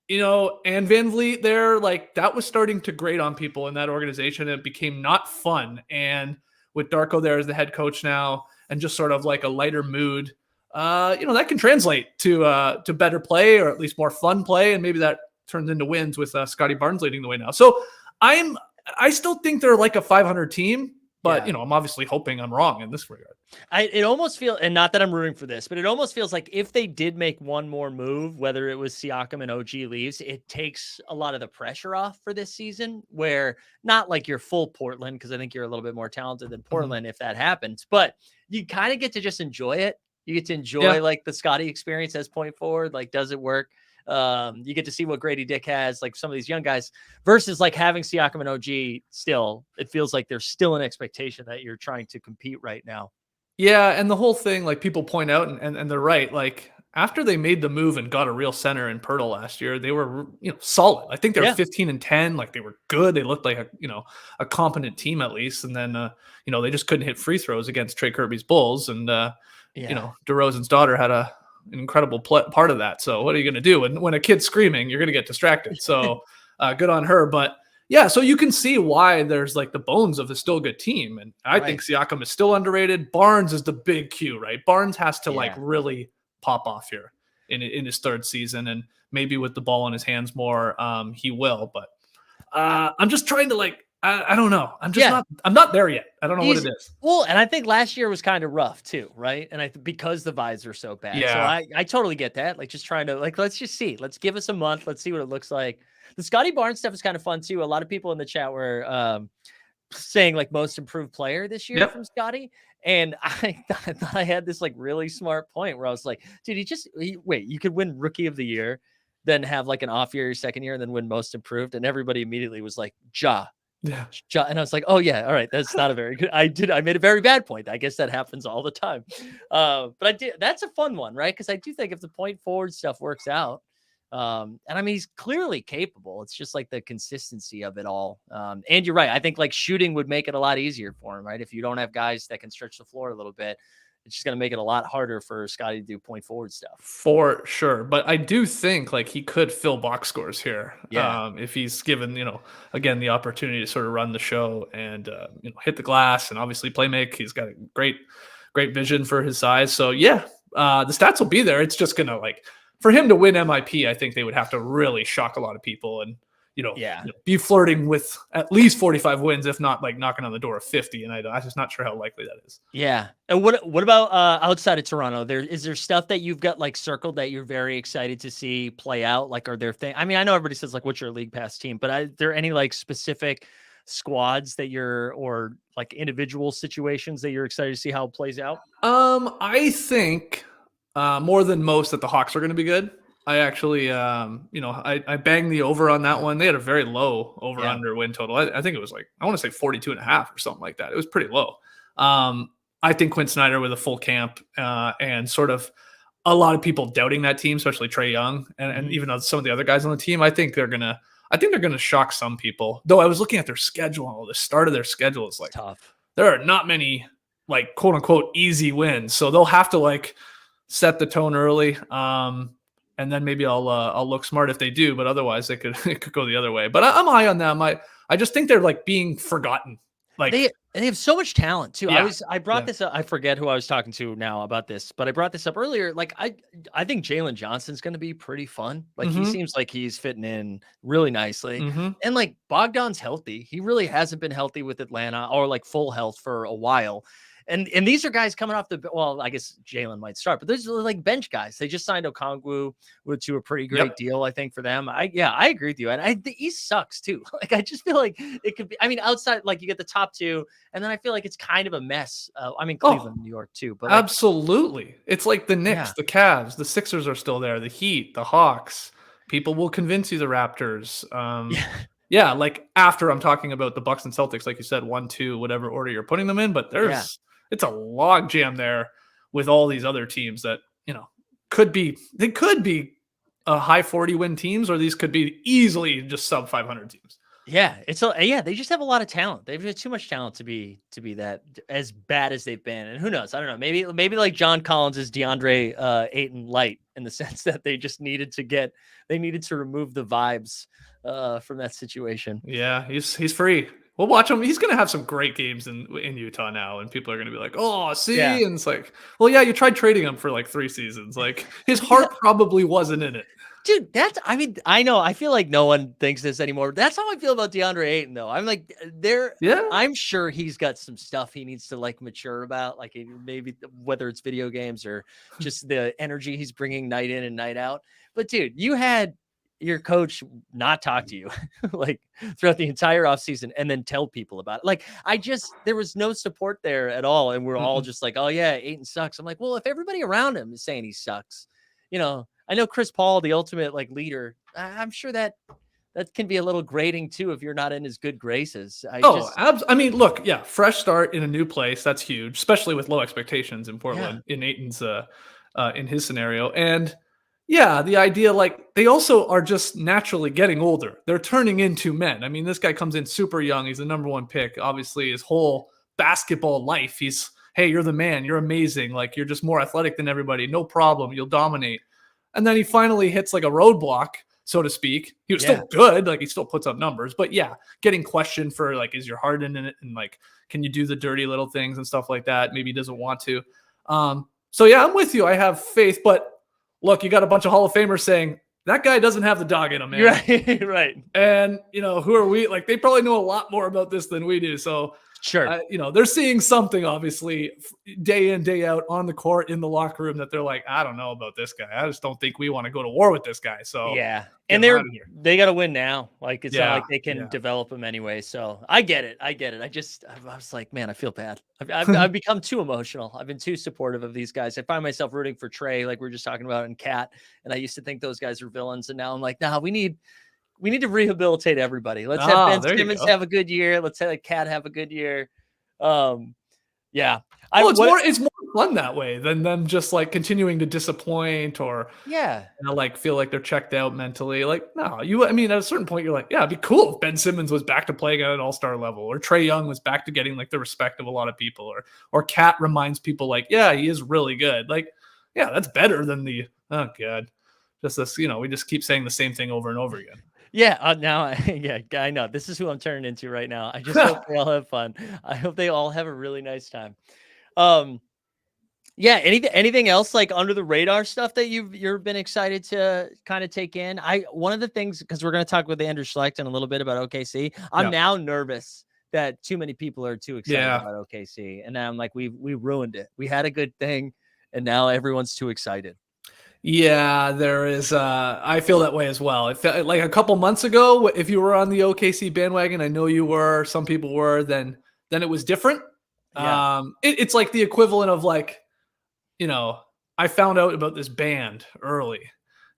and Van Vliet there, that was starting to grate on people in that organization. It became not fun, and with Darko there as the head coach now, and just sort of a lighter mood, that can translate to better play, or at least more fun play, and maybe that turns into wins with Scotty Barnes leading the way now. So I still think they're a 500 team. But, I'm obviously hoping I'm wrong in this regard. It almost feels, and not that I'm rooting for this, but it almost feels like if they did make one more move, whether it was Siakam and OG leaves, it takes a lot of the pressure off for this season, where not you're full Portland, because I think you're a little bit more talented than Portland if that happens, but you kind of get to just enjoy it. You get to enjoy the Scotty experience as point forward. Does it work? You get to see what Grady Dick has, some of these young guys, versus having Siakam and OG still. It feels like there's still an expectation that you're trying to compete right now. Yeah, and the whole thing, people point out, and they're right. After they made the move and got a real center in Pirtle last year, they were solid. I think they were 15-10. They were good. They looked like a competent team at least. And then they just couldn't hit free throws against Trey Kirby's Bulls. And DeRozan's daughter had an incredible part of that. So what are you going to do? And when a kid's screaming, you're going to get distracted. So good on her. But yeah, so you can see why there's the bones of a still good team. And I think Siakam is still underrated. Barnes is the big cue, right? Barnes has to really pop off here in his third season. And maybe with the ball in his hands more, he will. But I'm just trying to I don't know. I'm not there yet. I don't know what it is. Well, and I think last year was kind of rough too, right? And because the vibes are so bad. Yeah. So I totally get that. Just trying to let's just see. Let's give us a month. Let's see what it looks like. The Scotty Barnes stuff is kind of fun too. A lot of people in the chat were saying most improved player this year from Scotty. And I thought I had this really smart point where I was like, dude, wait, you could win rookie of the year, then have an off year your second year, and then win most improved. And everybody immediately was like, Ja. Yeah. And I was like, oh yeah, all right, that's not a very good. I made a very bad point. I guess that happens all the time. But that's a fun one, right? Because I do think if the point forward stuff works out, and I mean he's clearly capable. It's just the consistency of it all. And you're right. I think shooting would make it a lot easier for him, right? If you don't have guys that can stretch the floor a little bit, it's just going to make it a lot harder for Scotty to do point forward stuff. For sure. But I do think he could fill box scores here. Yeah. If he's given, again, the opportunity to sort of run the show and, hit the glass and obviously play make. He's got a great vision for his size. So yeah, the stats will be there. It's just going to for him to win MIP, I think they would have to really shock a lot of people and, be flirting with at least 45 wins, if not knocking on the door of 50. And I'm just not sure how likely that is. Yeah. And what about outside of Toronto? Is there stuff that you've got circled that you're very excited to see play out? Are there things? I mean, I know everybody says what's your league pass team, but are there any specific squads that or individual situations that you're excited to see how it plays out? I think more than most that the Hawks are going to be good. I actually, I banged the over on that one. They had a very low over-under win total. I think it was I want to say 42.5 or something like that. It was pretty low. I think Quinn Snyder with a full camp and sort of a lot of people doubting that team, especially Trae Young and even some of the other guys on the team. I think they're gonna shock some people. Though I was looking at their schedule, the start of their schedule is tough. There are not many quote unquote easy wins, so they'll have to set the tone early. And then maybe I'll look smart if they do, but otherwise it could go the other way. But I'm high on them. I just think they're being forgotten. They have so much talent too. Yeah. I brought this up. I forget who I was talking to now about this, but I brought this up earlier. I think Jalen Johnson's going to be pretty fun. He seems like he's fitting in really nicely. And Bogdan's healthy. He really hasn't been healthy with Atlanta or full health for a while. And these are guys coming off well, I guess Jalen might start, but those are like bench guys. They just signed Okongwu to a pretty great deal, I think, for them. I agree with you. And the East sucks too. Like, I just feel like it could be, I mean, outside, like you get the top two, and then I feel like it's kind of a mess. I mean, Cleveland, New York too, but absolutely. It's like the Knicks, the Cavs, the Sixers are still there, the Heat, the Hawks. People will convince you the Raptors. Yeah, like after I'm talking about the Bucks and Celtics, like you said, 1, 2, whatever order you're putting them in, but it's a log jam there with all these other teams that, could be a high 40 win teams, or these could be easily just sub 500 teams. Yeah, they just have a lot of talent. They've got too much talent to be that as bad as they've been. And who knows? I don't know. Maybe like John Collins is DeAndre Ayton light, in the sense that they just needed to remove the vibes from that situation. Yeah, he's free. We'll watch him. He's going to have some great games in Utah now, and people are going to be like, "Oh, see," and it's like, "Well, yeah, you tried trading him for like 3 seasons. Like his heart probably wasn't in it." Dude, I know. I feel like no one thinks this anymore. That's how I feel about DeAndre Ayton, though. I'm like, I'm sure he's got some stuff he needs to like mature about, like maybe whether it's video games or just the energy he's bringing night in and night out. But dude, you had your coach not talk to you like throughout the entire offseason and then tell people about it. Like, there was no support there at all. And we're all just like, oh yeah, Ayton sucks. I'm like, well, if everybody around him is saying he sucks, I know Chris Paul, the ultimate like leader, I'm sure that can be a little grating too if you're not in his good graces. I mean, look, fresh start in a new place. That's huge, especially with low expectations in Portland in Ayton's in his scenario. And the idea, like, they also are just naturally getting older. They're turning into men. I mean, this guy comes in super young. He's the number 1 pick. Obviously, his whole basketball life, he's, hey, you're the man. You're amazing. Like, you're just more athletic than everybody. No problem. You'll dominate. And then he finally hits like a roadblock, so to speak. He was still good. Like, he still puts up numbers. But getting questioned for, like, is your heart in it? And, like, can you do the dirty little things and stuff like that? Maybe he doesn't want to. So, I'm with you. I have faith. But, look, you got a bunch of Hall of Famers saying, that guy doesn't have the dog in him, man. Right. And, who are we? Like, they probably know a lot more about this than we do. So, sure. They're seeing something, obviously, day in, day out on the court, in the locker room, that they're like, I don't know about this guy. I just don't think we want to go to war with this guy. So, and they got to win now. Like, it's not like they can develop him anyway. So I get it. I was like, man, I feel bad. I've become too emotional. I've been too supportive of these guys. I find myself rooting for Trey, like we were just talking about, and Cat. And I used to think those guys were villains. And now I'm like, nah, we need to rehabilitate everybody. Let's have Ben Simmons have a good year. Let's have Cat have a good year. It's more fun that way than them just like continuing to disappoint or like feel like they're checked out mentally. Like, no, at a certain point you're like, it'd be cool if Ben Simmons was back to playing at an all-star level, or Trey Young was back to getting like the respect of a lot of people, or Cat reminds people like, he is really good. Like, that's better than just this, we just keep saying the same thing over and over again. I know. This is who I'm turning into right now. I just hope they all have fun. I hope they all have a really nice time. Anything else like under the radar stuff that you've been excited to kind of take in? One of the things, because we're going to talk with Andrew Schlect in a little bit about OKC. I'm now nervous that too many people are too excited about OKC, and now I'm like, we ruined it. We had a good thing, and now everyone's too excited. Yeah, there is. I feel that way as well. It felt like a couple months ago, if you were on the OKC bandwagon, I know you were, some people were, then it was different. It's like the equivalent of like, I found out about this band early,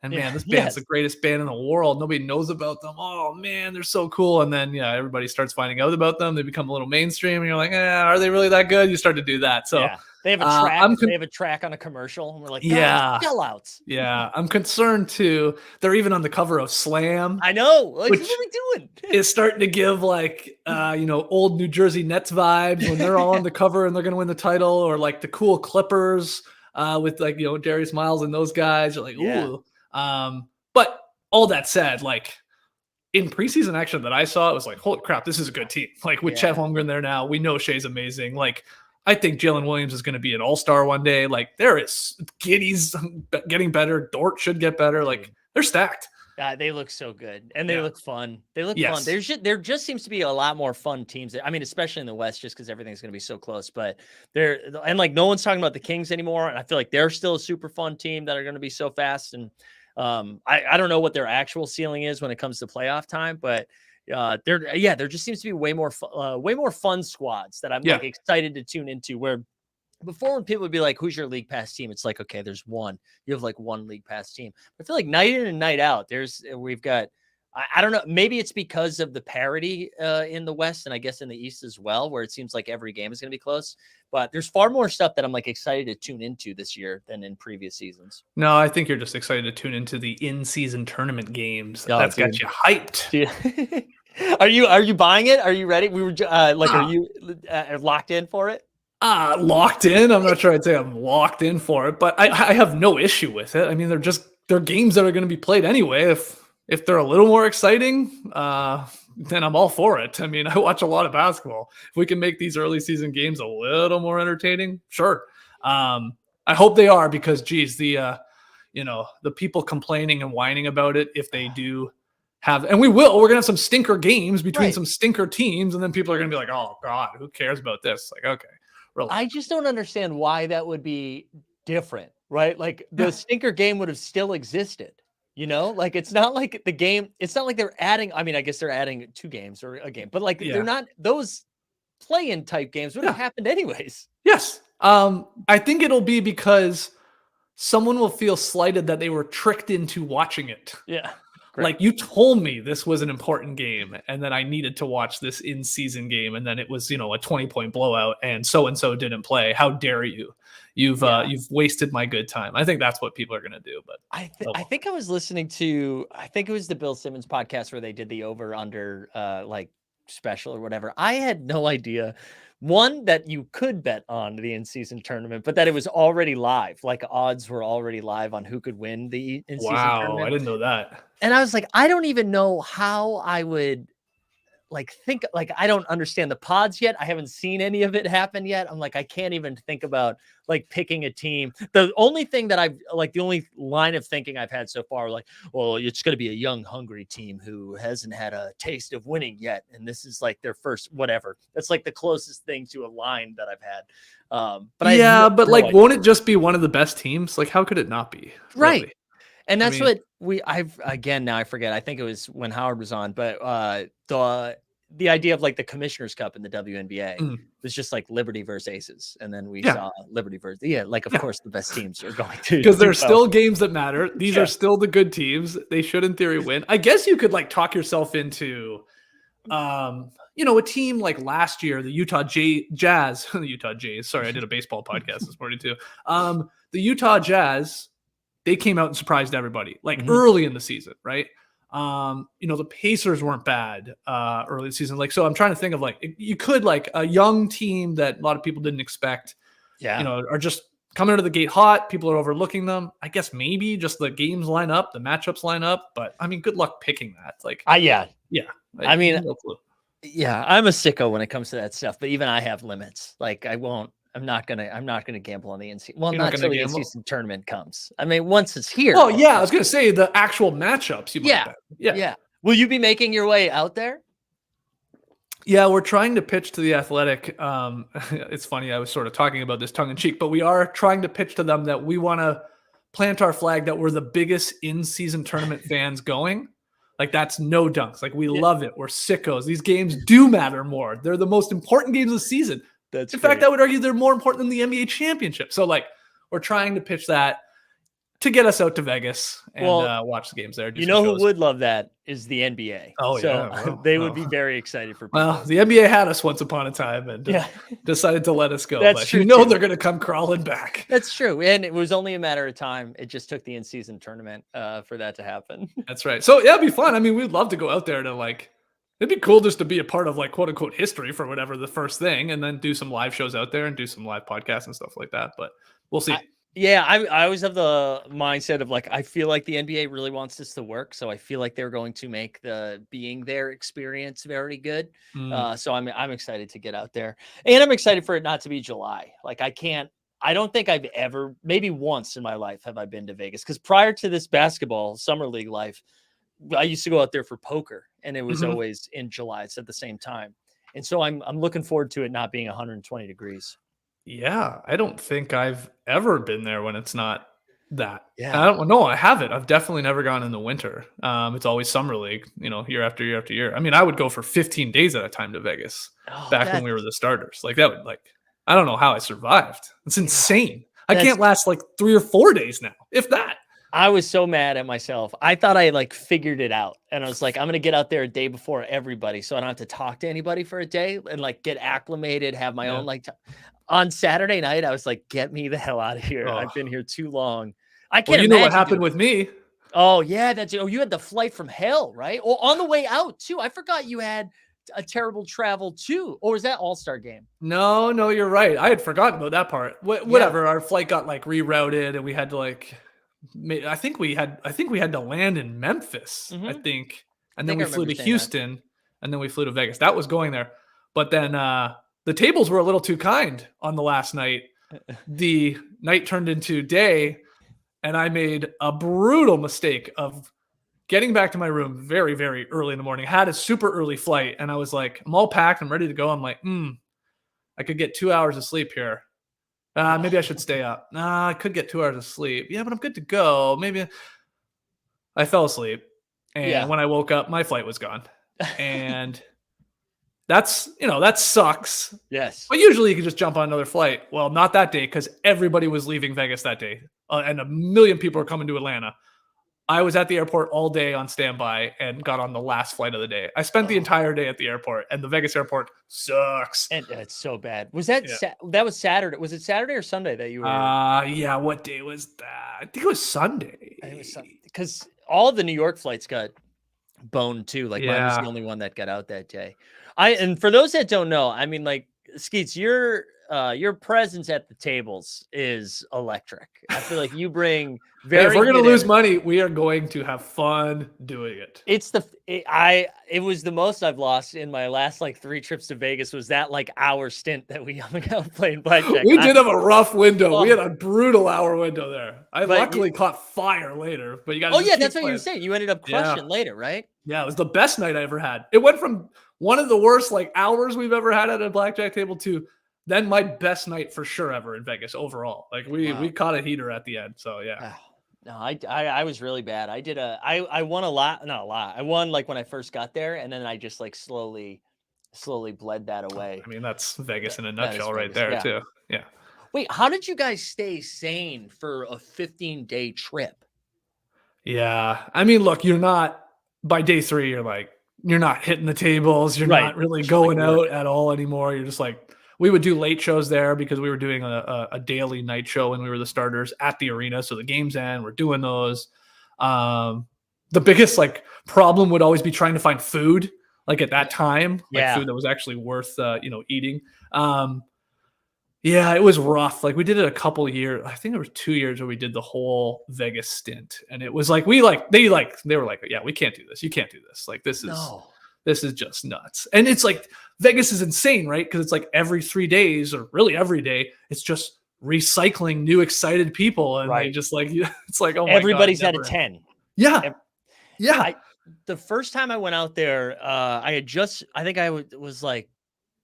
and man, this band's the greatest band in the world. Nobody knows about them. Oh man, they're so cool. And then everybody starts finding out about them. They become a little mainstream, and you're like, are they really that good? You start to do that. So. They have a track. They have a track on a commercial, and we're like, sellouts. Yeah, I'm concerned too. They're even on the cover of Slam. I know. Like, what are we doing? It's starting to give like, old New Jersey Nets vibes when they're all on the cover and they're going to win the title, or like the cool Clippers with like Darius Miles and those guys. You're like, ooh. But all that said, like in preseason action that I saw, it was like, holy crap, this is a good team. Like with Chet Holmgren there now, we know Shea's amazing. Like, I think Jalen Williams is going to be an all-star one day. Like, there is Giddy's getting better. Dort should get better. Like, they're stacked. They look so good, and they Yeah. look fun. They look fun. Yes. There just seems to be a lot more fun teams. I mean, especially in the West, just because everything's going to be so close. But and like no one's talking about the Kings anymore, and I feel like they're still a super fun team that are going to be so fast. And I don't know what their actual ceiling is when it comes to playoff time, but there just seems to be way more fun squads that I'm like excited to tune into. Where before, when people would be like, who's your league pass team? It's like, okay, there's one. You have like one league pass team. I feel like night in and night out, we've got, I don't know, maybe it's because of the parity in the West and I guess in the East as well, where it seems like every game is going to be close. But there's far more stuff that I'm like excited to tune into this year than in previous seasons. No, I think you're just excited to tune into the in-season tournament games. Oh, That's got you hyped. Dude. Are you buying it? Are you ready? We were are you locked in for it? Locked in. I'm not sure I'd say I'm locked in for it, but I have no issue with it. I mean, they're games that are going to be played anyway. If they're a little more exciting, then I'm all for it. I mean, I watch a lot of basketball. If we can make these early season games a little more entertaining, sure. I hope they are, because geez, the people complaining and whining about it, if they do and we're going to have some stinker games between some stinker teams, and then people are going to be like, oh God, who cares about this? Like, okay. Relax. I just don't understand why that would be different, right? Like the stinker game would have still existed, like it's not like the game, it's not like they're adding, I mean, I guess they're adding 2 games or a game, but like they're not, those play-in type games would have happened anyways. Yes. I think it'll be because someone will feel slighted that they were tricked into watching it. Yeah. Like, you told me this was an important game, and then I needed to watch this in-season game, and then it was, a 20-point blowout, and so didn't play. How dare you? You've wasted my good time. I think that's what people are going to do. But I think I was listening to, I think it was the Bill Simmons podcast where they did the over-under like special or whatever. I had no idea. One, that you could bet on the in-season tournament, but that it was already live. Like odds were already live on who could win the in-season tournament. Wow, I didn't know that. And I was like, I don't even know how I would think, I don't understand the pods yet. I haven't seen any of it happen yet. I'm like, I can't even think about picking a team. The only thing that the only line of thinking I've had so far, well, it's going to be a young, hungry team who hasn't had a taste of winning yet. And this is like their first, whatever. That's like the closest thing to a line that I've had. But won't it just be one of the best teams? Like, how could it not be? Right. Really? And that's now I forget. I think it was when Howard was on, but the idea of the Commissioner's Cup in the WNBA was just like Liberty versus Aces. And then we saw Liberty versus, of course the best teams are going to. Because there's still games that matter. These are still the good teams. They should in theory win. I guess you could talk yourself into, a team like last year, the Utah Jazz, the Utah Jays. Sorry, I did a baseball podcast this morning too. The Utah Jazz, they came out and surprised everybody early in the season, right? The Pacers weren't bad early in the season. So I'm trying to think of you could a young team that a lot of people didn't expect, are just coming out of the gate hot. People are overlooking them. I guess maybe just the games line up, the matchups line up, but I mean, good luck picking that. I'm a sicko when it comes to that stuff, but even I have limits. I'm not gonna gamble on the in-season. Well, not until the in-season tournament comes. I mean, once it's here. Oh yeah, I was gonna say the actual matchups. You might bet. Yeah. Will you be making your way out there? Yeah, we're trying to pitch to the Athletic. It's funny. I was sort of talking about this tongue in cheek, but we are trying to pitch to them that we want to plant our flag that we're the biggest in-season tournament fans going. That's no dunks. We love it. We're sickos. These games do matter more. They're the most important games of the season. In fact, I would argue they're more important than the NBA championship. So we're trying to pitch that to get us out to Vegas and watch the games there. Who would love that is the NBA. Oh, so yeah. They would be very excited for people. Well, the NBA had us once upon a time and decided to let us go. That's but true. They're going to come crawling back. That's true. And it was only a matter of time. It just took the in-season tournament for that to happen. That's right. So, it'd be fun. I mean, we'd love to go out there to it'd be cool just to be a part of quote unquote history for whatever the first thing, and then do some live shows out there and do some live podcasts and stuff like that. But we'll see. I always have the mindset of I feel like the NBA really wants this to work. So I feel like they're going to make the being there experience very good. So I'm excited to get out there, and I'm excited for it not to be July. I don't think I've ever, maybe once in my life have I been to Vegas, because prior to this basketball summer league life, I used to go out there for poker, and it was Mhm. always in July. It's at the same time. And so I'm looking forward to it not being 120 degrees. Yeah, I don't think I've ever been there when it's not that. Yeah. I don't know. I haven't. I've definitely never gone in the winter. It's always summer league, year after year after year. I mean, I would go for 15 days at a time to Vegas Oh, back when we were the starters. Like that would I don't know how I survived. It's insane. I That's- can't last like 3 or 4 days now, if that. I was so mad at myself. I thought I like figured it out. And I was like, I'm going to get out there a day before everybody. So I don't have to talk to anybody for a day and like get acclimated, have my own like on Saturday night. I was like, get me the hell out of here. I've been here too long. I can't Well, you know what imagine happened doing with me. Oh yeah. You had the flight from hell, right? Or on the way out too. I forgot you had a terrible travel too. Or was that All-Star game? No, you're right. I had forgotten about that part. Whatever. Our flight got like rerouted and we had to I think we had to land in Memphis, I think. And then we flew to Houston and then we flew to Vegas. That was going there. But then the tables were a little too kind on the last night. The night turned into day and I made a brutal mistake of getting back to my room very, very early in the morning. I had a super early flight and I was like, I'm all packed. I'm ready to go. I'm like, I could get 2 hours of sleep here. Maybe I should stay up. I could get 2 hours of sleep. Yeah, but I'm good to go. Maybe I fell asleep. And when I woke up, my flight was gone. And that sucks. Yes. But usually you can just jump on another flight. Well, not that day because everybody was leaving Vegas that day. And a million people are coming to Atlanta. I was at the airport all day on standby and got on the last flight of the day. I spent the entire day at the airport, and the Vegas airport sucks. And it's so bad. Was that that was Saturday? Was it Saturday or Sunday that you were? Yeah. What day was that? I think it was Sunday. It was Sunday because all of the New York flights got boned too. Like mine was the only one that got out that day. And for those that don't know, I mean, like Skeets, your presence at the tables is electric. I feel like you bring very. If we're gonna good lose energy. money, we are going to have fun doing it. It was the most I've lost in my last like 3 trips to Vegas. Was that like hour stint that we hung out playing blackjack? We did have a rough window. We had a brutal hour window there. I luckily caught fire later, but you got. Oh yeah, that's what you were saying. You ended up crushing later, right? Yeah, it was the best night I ever had. It went from one of the worst like hours we've ever had at a blackjack table to then my best night for sure ever in Vegas overall. Like we caught a heater at the end. So yeah. No, I was really bad. I won a lot, not a lot. I won like when I first got there, and then I just like slowly bled that away. I mean, that's Vegas in a nutshell right there too. Yeah. Wait, how did you guys stay sane for a 15-day trip? Yeah. I mean, look, you're not by day 3, you're not hitting the tables. You're not really going out at all anymore. You're just like, we would do late shows there because we were doing a daily night show when we were the starters at the arena. So the games end, we're doing those. The biggest problem would always be trying to find food at that time, food that was actually worth, eating. Yeah, it was rough. We did it a couple years. I think there was 2 years where we did the whole Vegas stint. And it was they were like, yeah, we can't do this. You can't do this. This is just nuts. And it's Vegas is insane, right? Because it's every 3 days or really every day, it's just recycling new excited people. And they just it's oh my everybody's God, at a 10. Yeah. Yeah. The first time I went out there, I think I was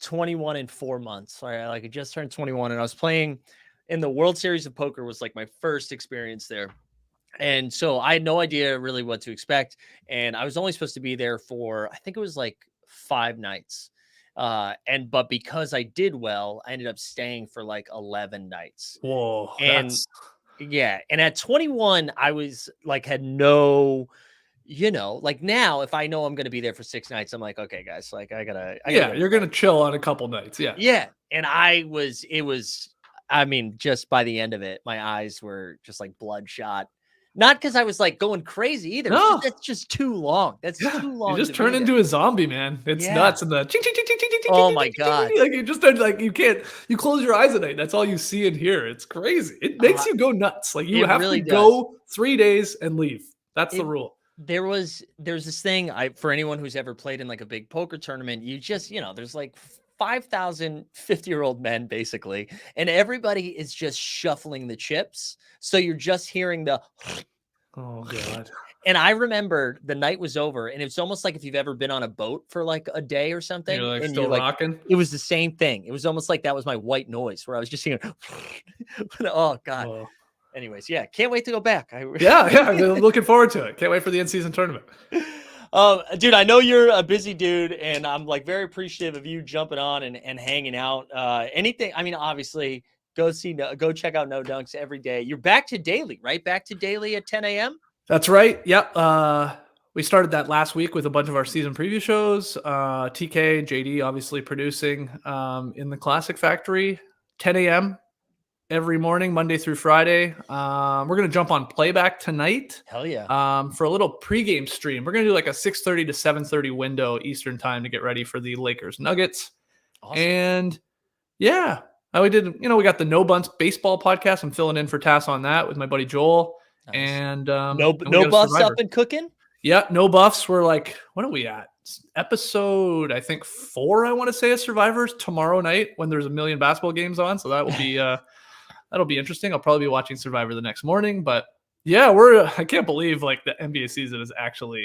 21 in 4 months. Right? I just turned 21 and I was playing in the World Series of Poker was my first experience there. And so I had no idea really what to expect. And I was only supposed to be there for, I think it was 5 nights. But because I did well, I ended up staying for 11 nights. Whoa. And and at 21, I was had no, now if I know I'm going to be there for 6 nights, I'm like, okay, guys, I gotta you're going to chill on a couple nights. Yeah. Yeah. And I mean, just by the end of it, my eyes were just bloodshot. Not because I was going crazy either. No. That's just too long. That's too long. You just turn into a zombie, man. It's nuts. And the ching, ching, ching, ching, ching, ching, oh ching, my ching, God. you just start you close your eyes at night. That's all you see and hear. It's crazy. It makes you go nuts. You have to go 3 days and leave. That's the rule. There's this thing for anyone who's ever played in a big poker tournament, you just, there's 5,000 50-year-old men basically, and everybody is just shuffling the chips. So you're just hearing the oh God. And I remember the night was over, and it's almost like if you've ever been on a boat for like a day or something, You're like and still rocking. it was the same thing. It was almost like that was my white noise where I was just hearing, oh God. Whoa. Anyways, yeah, can't wait to go back. Yeah, I'm looking forward to it. Can't wait for the in-season tournament. Dude, I know you're a busy dude, and I'm like very appreciative of you jumping on and hanging out. Anything, I mean, obviously, go check out No Dunks every day. You're back to daily, right? Back to daily at 10 a.m. That's right. Yep. We started that last week with a bunch of our season preview shows. TK, JD, obviously producing in the Classic Factory, 10 a.m. every morning, Monday through Friday. We're going to jump on playback tonight. Hell yeah. For a little pregame stream. We're going to do like a 6:30 to 7:30 window Eastern time to get ready for the Lakers Nuggets. Awesome. And yeah, we did, we got the No Bunts baseball podcast. I'm filling in for Tass on that with my buddy Joel. Nice. And no buffs up and cooking. Yeah, no buffs. We're like, what are we at? Episode, I think 4, I want to say, of Survivors tomorrow night when there's a million basketball games on. So that will be that'll be interesting. I'll probably be watching Survivor the next morning. But yeah, I can't believe like the NBA season is actually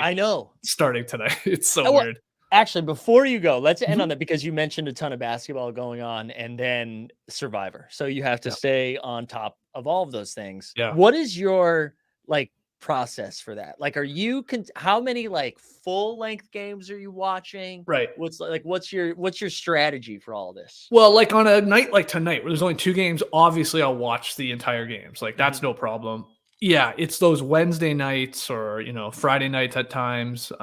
starting today. It's so weird. Actually, before you go, let's end on that because you mentioned a ton of basketball going on and then Survivor. So you have to stay on top of all of those things. Yeah. What is your like process for that? Like, are you how many like full length games are you watching? Right. What's your strategy for all this? Well, like on a night like tonight where there's only 2 games, obviously I'll watch the entire games. Like that's no problem. Yeah, it's those Wednesday nights or Friday nights at times.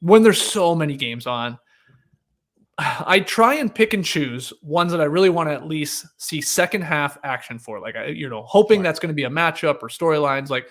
When there's so many games on, I try and pick and choose ones that I really want to at least see second half action for. Like, hoping that's going to be a matchup or storylines. Like,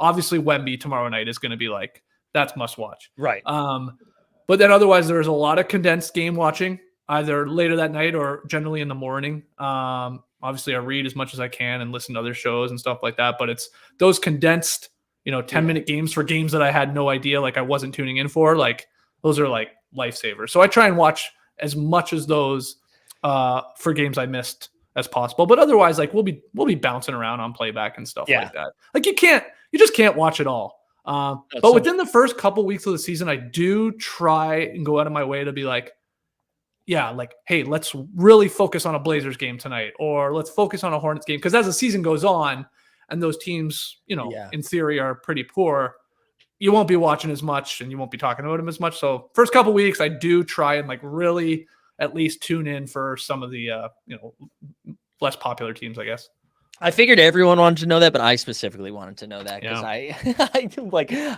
obviously Wemby tomorrow night is going to be like, that's must watch. Right. But then otherwise there's a lot of condensed game watching either later that night or generally in the morning. Obviously I read as much as I can and listen to other shows and stuff like that, but it's those condensed 10-minute games for games that I had no idea, like I wasn't tuning in for, like those are like lifesavers. So I try and watch as much as those for games I missed as possible. But otherwise, like we'll be bouncing around on playback and stuff like that. Like you just can't watch it all. But within the first couple weeks of the season, I do try and go out of my way to be like, yeah, like, hey, let's really focus on a Blazers game tonight, or let's focus on a Hornets game. Because as the season goes on, and those teams, in theory are pretty poor, you won't be watching as much and you won't be talking about them as much. So first couple weeks, I do try and like really at least tune in for some of the, less popular teams, I guess. I figured everyone wanted to know that, but I specifically wanted to know that because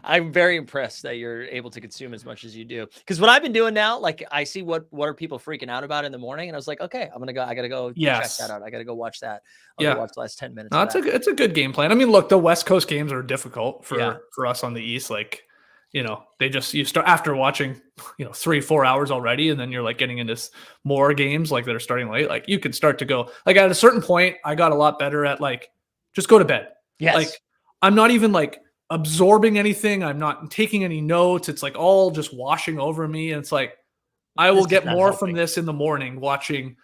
I'm very impressed that you're able to consume as much as you do. Because what I've been doing now, like I see what are people freaking out about in the morning, and I was like, okay, I gotta go check that out. I gotta go watch that. I'll go watch the last 10 minutes. No, it's a good game plan. I mean, look, the West Coast games are difficult for us on the East. Like, you start after watching, 3-4 hours already, and then you're like getting into more games like that are starting late. Like you can start to go, like at a certain point, I got a lot better at like, just go to bed. Yes. Like I'm not even like absorbing anything. I'm not taking any notes. It's like all just washing over me. And it's like, I will get more from this in the morning watching,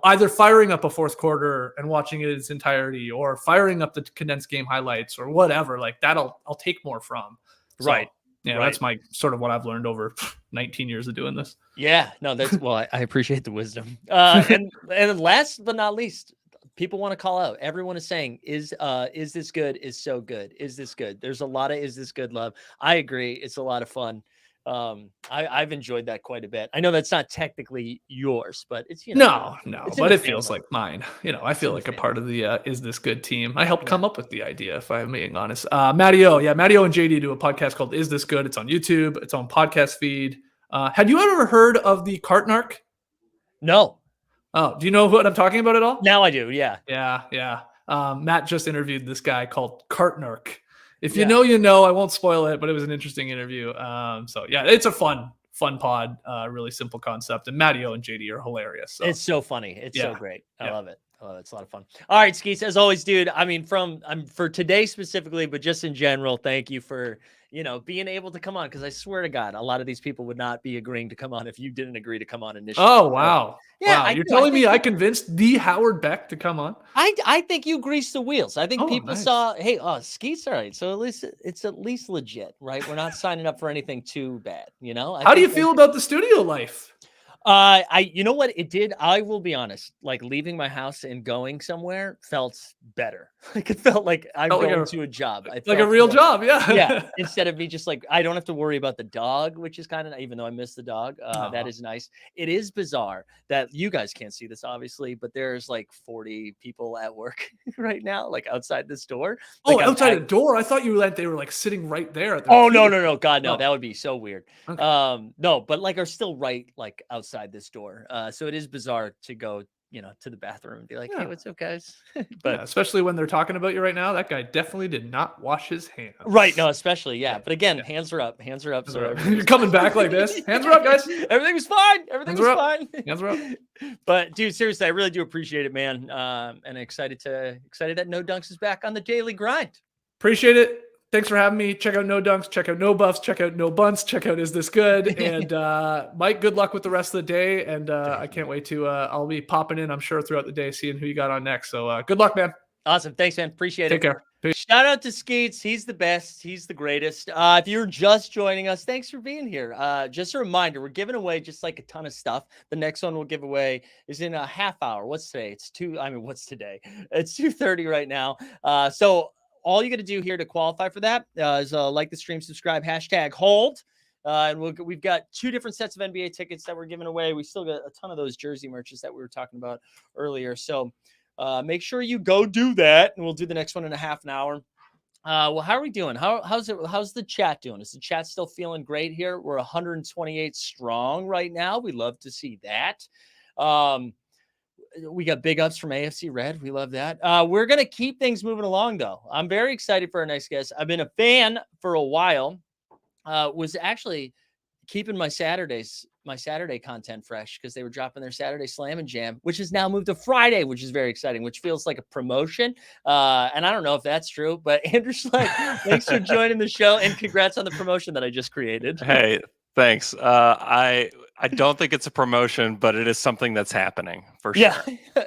either firing up a fourth quarter and watching it in its entirety or firing up the condensed game highlights or whatever. Like that'll, I'll take more from. So, right. Yeah, that's my sort of what I've learned over 19 years of doing this. Yeah, no, that's I appreciate the wisdom. And last but not least, people want to call out. Everyone is saying, is this good? Is so good? Is this good? There's a lot of is this good love. I agree. It's a lot of fun. I've enjoyed that quite a bit. I know that's not technically yours, but it's no, but it feels like mine. I feel like a part of the is this good team. I helped come up with the idea, if I'm being honest. Matty O and JD do a podcast called Is This Good? It's on YouTube. It's on podcast feed. Had you ever heard of the Cartnark? No. Oh, do you know what I'm talking about at all? Now I do. Yeah. Yeah. Matt just interviewed this guy called Cartnark. If you know, I won't spoil it, but it was an interesting interview. So yeah, it's a fun pod, really simple concept. And Matteo and JD are hilarious. So. It's so funny. It's so great. I love it. Oh, it's a lot of fun. All right, Skeets, as always, dude. I mean, for today specifically, but just in general, thank you for being able to come on, because I swear to God, a lot of these people would not be agreeing to come on if you didn't agree to come on initially. Oh, wow. Yeah, wow. You're telling me I convinced the Howard Beck to come on? I think you greased the wheels. I think people nice. saw, hey, Skeets, all right. So at least it's at least legit, right? We're not signing up for anything too bad, How do you feel about the studio life? You know what it did? I will be honest, like leaving my house and going somewhere felt better. Like it felt like I'm going to a job. Like a real job. Yeah. Yeah. Instead of me just like, I don't have to worry about the dog, which is kind of, even though I miss the dog, that is nice. It is bizarre that you guys can't see this obviously, but there's like 40 people at work right now, like outside this door. Like outside the door. I thought they were like sitting right there. At the no. God, no, that would be so weird. Okay. No, but like are still right like outside this door. So it is bizarre to go, to the bathroom and be like, hey, what's up, guys? But especially when they're talking about you right now, that guy definitely did not wash his hands. Right. No, especially. Yeah. But again, hands are up. Hands are up. So you're coming back like this. Hands are up, guys. Everything was fine. Everything was fine. Hands are up. But dude, seriously, I really do appreciate it, man. And excited that No Dunks is back on the daily grind. Appreciate it. Thanks for having me. Check out No Dunks, check out No Buffs, check out No Bunts, check out Is This Good? And Mike, good luck with the rest of the day. And I can't wait to, I'll be popping in, I'm sure, throughout the day, seeing who you got on next. So good luck, man. Awesome. Thanks, man. Appreciate it. Take care. Peace. Shout out to Skeets. He's the best. He's the greatest. If you're just joining us, thanks for being here. Just a reminder, we're giving away just like a ton of stuff. The next one we'll give away is in a half hour. What's today? What's today? It's 2:30 right now. So all you got to do here to qualify for that is like the stream, subscribe, #hold. And we've got 2 different sets of NBA tickets that we're giving away. We still got a ton of those jersey merches that we were talking about earlier. So make sure you go do that, and we'll do the next one in a half an hour. Well, how are we doing? How's the chat doing? Is the chat still feeling great here? We're 128 strong right now. We love to see that. We got big ups from AFC Red. We love that. We're going to keep things moving along, though. I'm very excited for our next guest. I've been a fan for a while. Was actually keeping my Saturday content fresh because they were dropping their Saturday Slam and Jam, which has now moved to Friday, which is very exciting, which feels like a promotion. And I don't know if that's true, but Andrew Schlect, thanks for joining the show, and congrats on the promotion that I just created. Hey, thanks. I don't think it's a promotion, but it is something that's happening for sure. Yeah.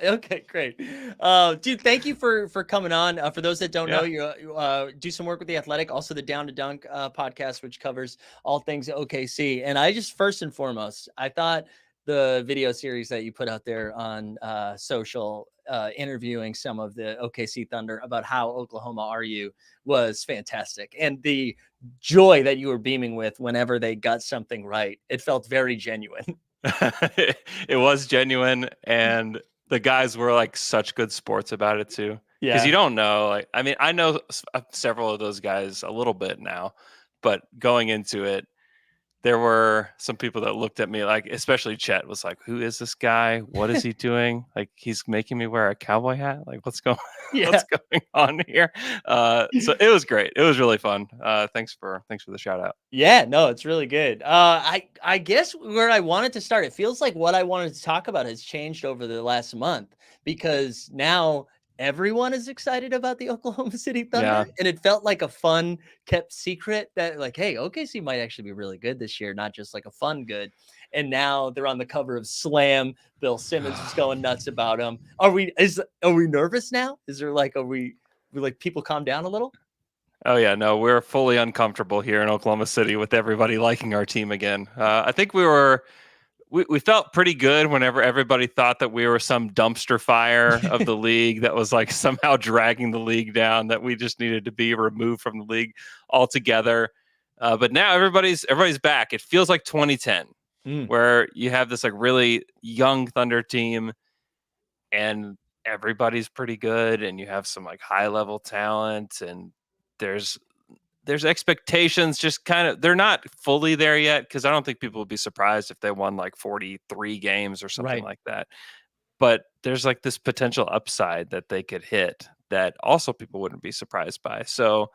Okay, great. Dude, thank you for coming on. For those that don't know, you do some work with The Athletic, also the Down to Dunk podcast, which covers all things OKC. And I just, first and foremost, I thought the video series that you put out there on social, interviewing some of the OKC Thunder about how Oklahoma are you was fantastic. And the joy that you were beaming with whenever they got something right, it felt very genuine. It was genuine, and the guys were like such good sports about it too. Yeah, because you don't know, I know several of those guys a little bit now, but going into it, there were some people that looked at me like, especially Chet was like, who is this guy? What is he doing? Like, he's making me wear a cowboy hat. Like, what's going on here? So it was great. It was really fun. Thanks for the shout out. Yeah, no, it's really good. I guess where I wanted to start, it feels like what I wanted to talk about has changed over the last month, because now everyone is excited about the Oklahoma City Thunder. Yeah. And it felt like a fun kept secret that like, hey, OKC might actually be really good this year, not just like a fun good. And now they're on the cover of Slam. Bill Simmons is going nuts about them. Are we nervous now? Is there like, are we like people calm down a little? Oh yeah, no, we're fully uncomfortable here in Oklahoma City with everybody liking our team again. I think we felt pretty good whenever everybody thought that we were some dumpster fire of the league that was like somehow dragging the league down, that we just needed to be removed from the league altogether. But now everybody's back. It feels like 2010, where you have this like really young Thunder team and everybody's pretty good, and you have some like high level talent, and there's expectations, just kind of, they're not fully there yet, because I don't think people would be surprised if they won like 43 games or something like that. But there's like this potential upside that they could hit that also people wouldn't be surprised by. So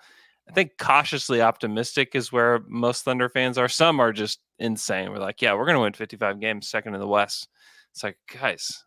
I think cautiously optimistic is where most Thunder fans are. Some are just insane. We're like, yeah, we're going to win 55 games, second in the West. It's like, guys,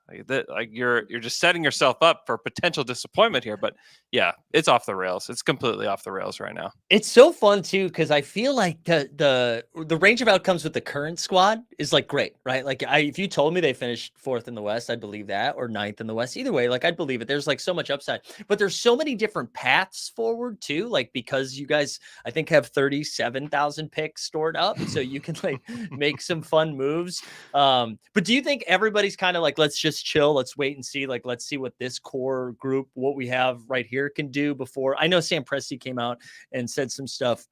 you're just setting yourself up for potential disappointment here. But yeah, it's off the rails. It's completely off the rails right now. It's so fun too, because I feel like the range of outcomes with the current squad is like great, right? Like if you told me they finished 4th in the West, I'd believe that, or 9th in the West. Either way, like I'd believe it. There's like so much upside, but there's so many different paths forward too. Like because you guys, I think, have 37,000 picks stored up, so you can like make some fun moves. But do you think everybody's kind of like, let's just chill, let's wait and see, like let's see what this core group, what we have right here, can do before? I know Sam Presti came out and said some stuff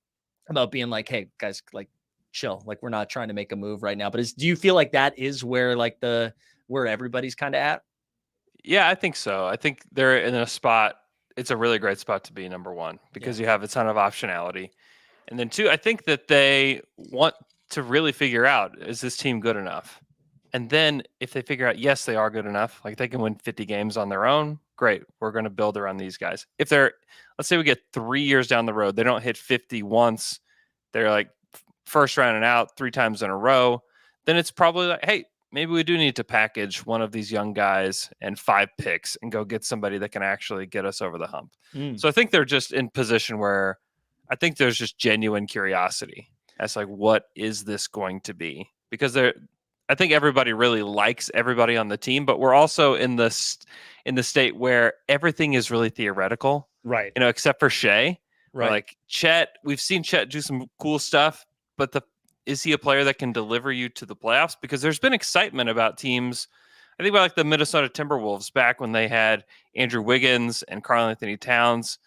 about being like, hey guys, like chill, like we're not trying to make a move right now. But do you feel like that is where like where everybody's kind of at? Yeah, I think so. I think they're in a spot. It's a really great spot to be, number one, because you have a ton of optionality. And then 2, I think that they want to really figure out, is this team good enough? And then if they figure out, yes, they are good enough, like they can win 50 games on their own, great. We're going to build around these guys. If they're, let's say we get 3 years down the road, they don't hit 50 once, they're like first round and out 3 times in a row, then it's probably like, hey, maybe we do need to package one of these young guys and 5 picks and go get somebody that can actually get us over the hump. So I think they're just in position where I think there's just genuine curiosity as like, what is this going to be? Because I think everybody really likes everybody on the team, but we're also in the state where everything is really theoretical, right? You know, except for Shea, right? Like Chet, we've seen Chet do some cool stuff, but is he a player that can deliver you to the playoffs? Because there's been excitement about teams. I think about like the Minnesota Timberwolves back when they had Andrew Wiggins and Karl-Anthony Towns.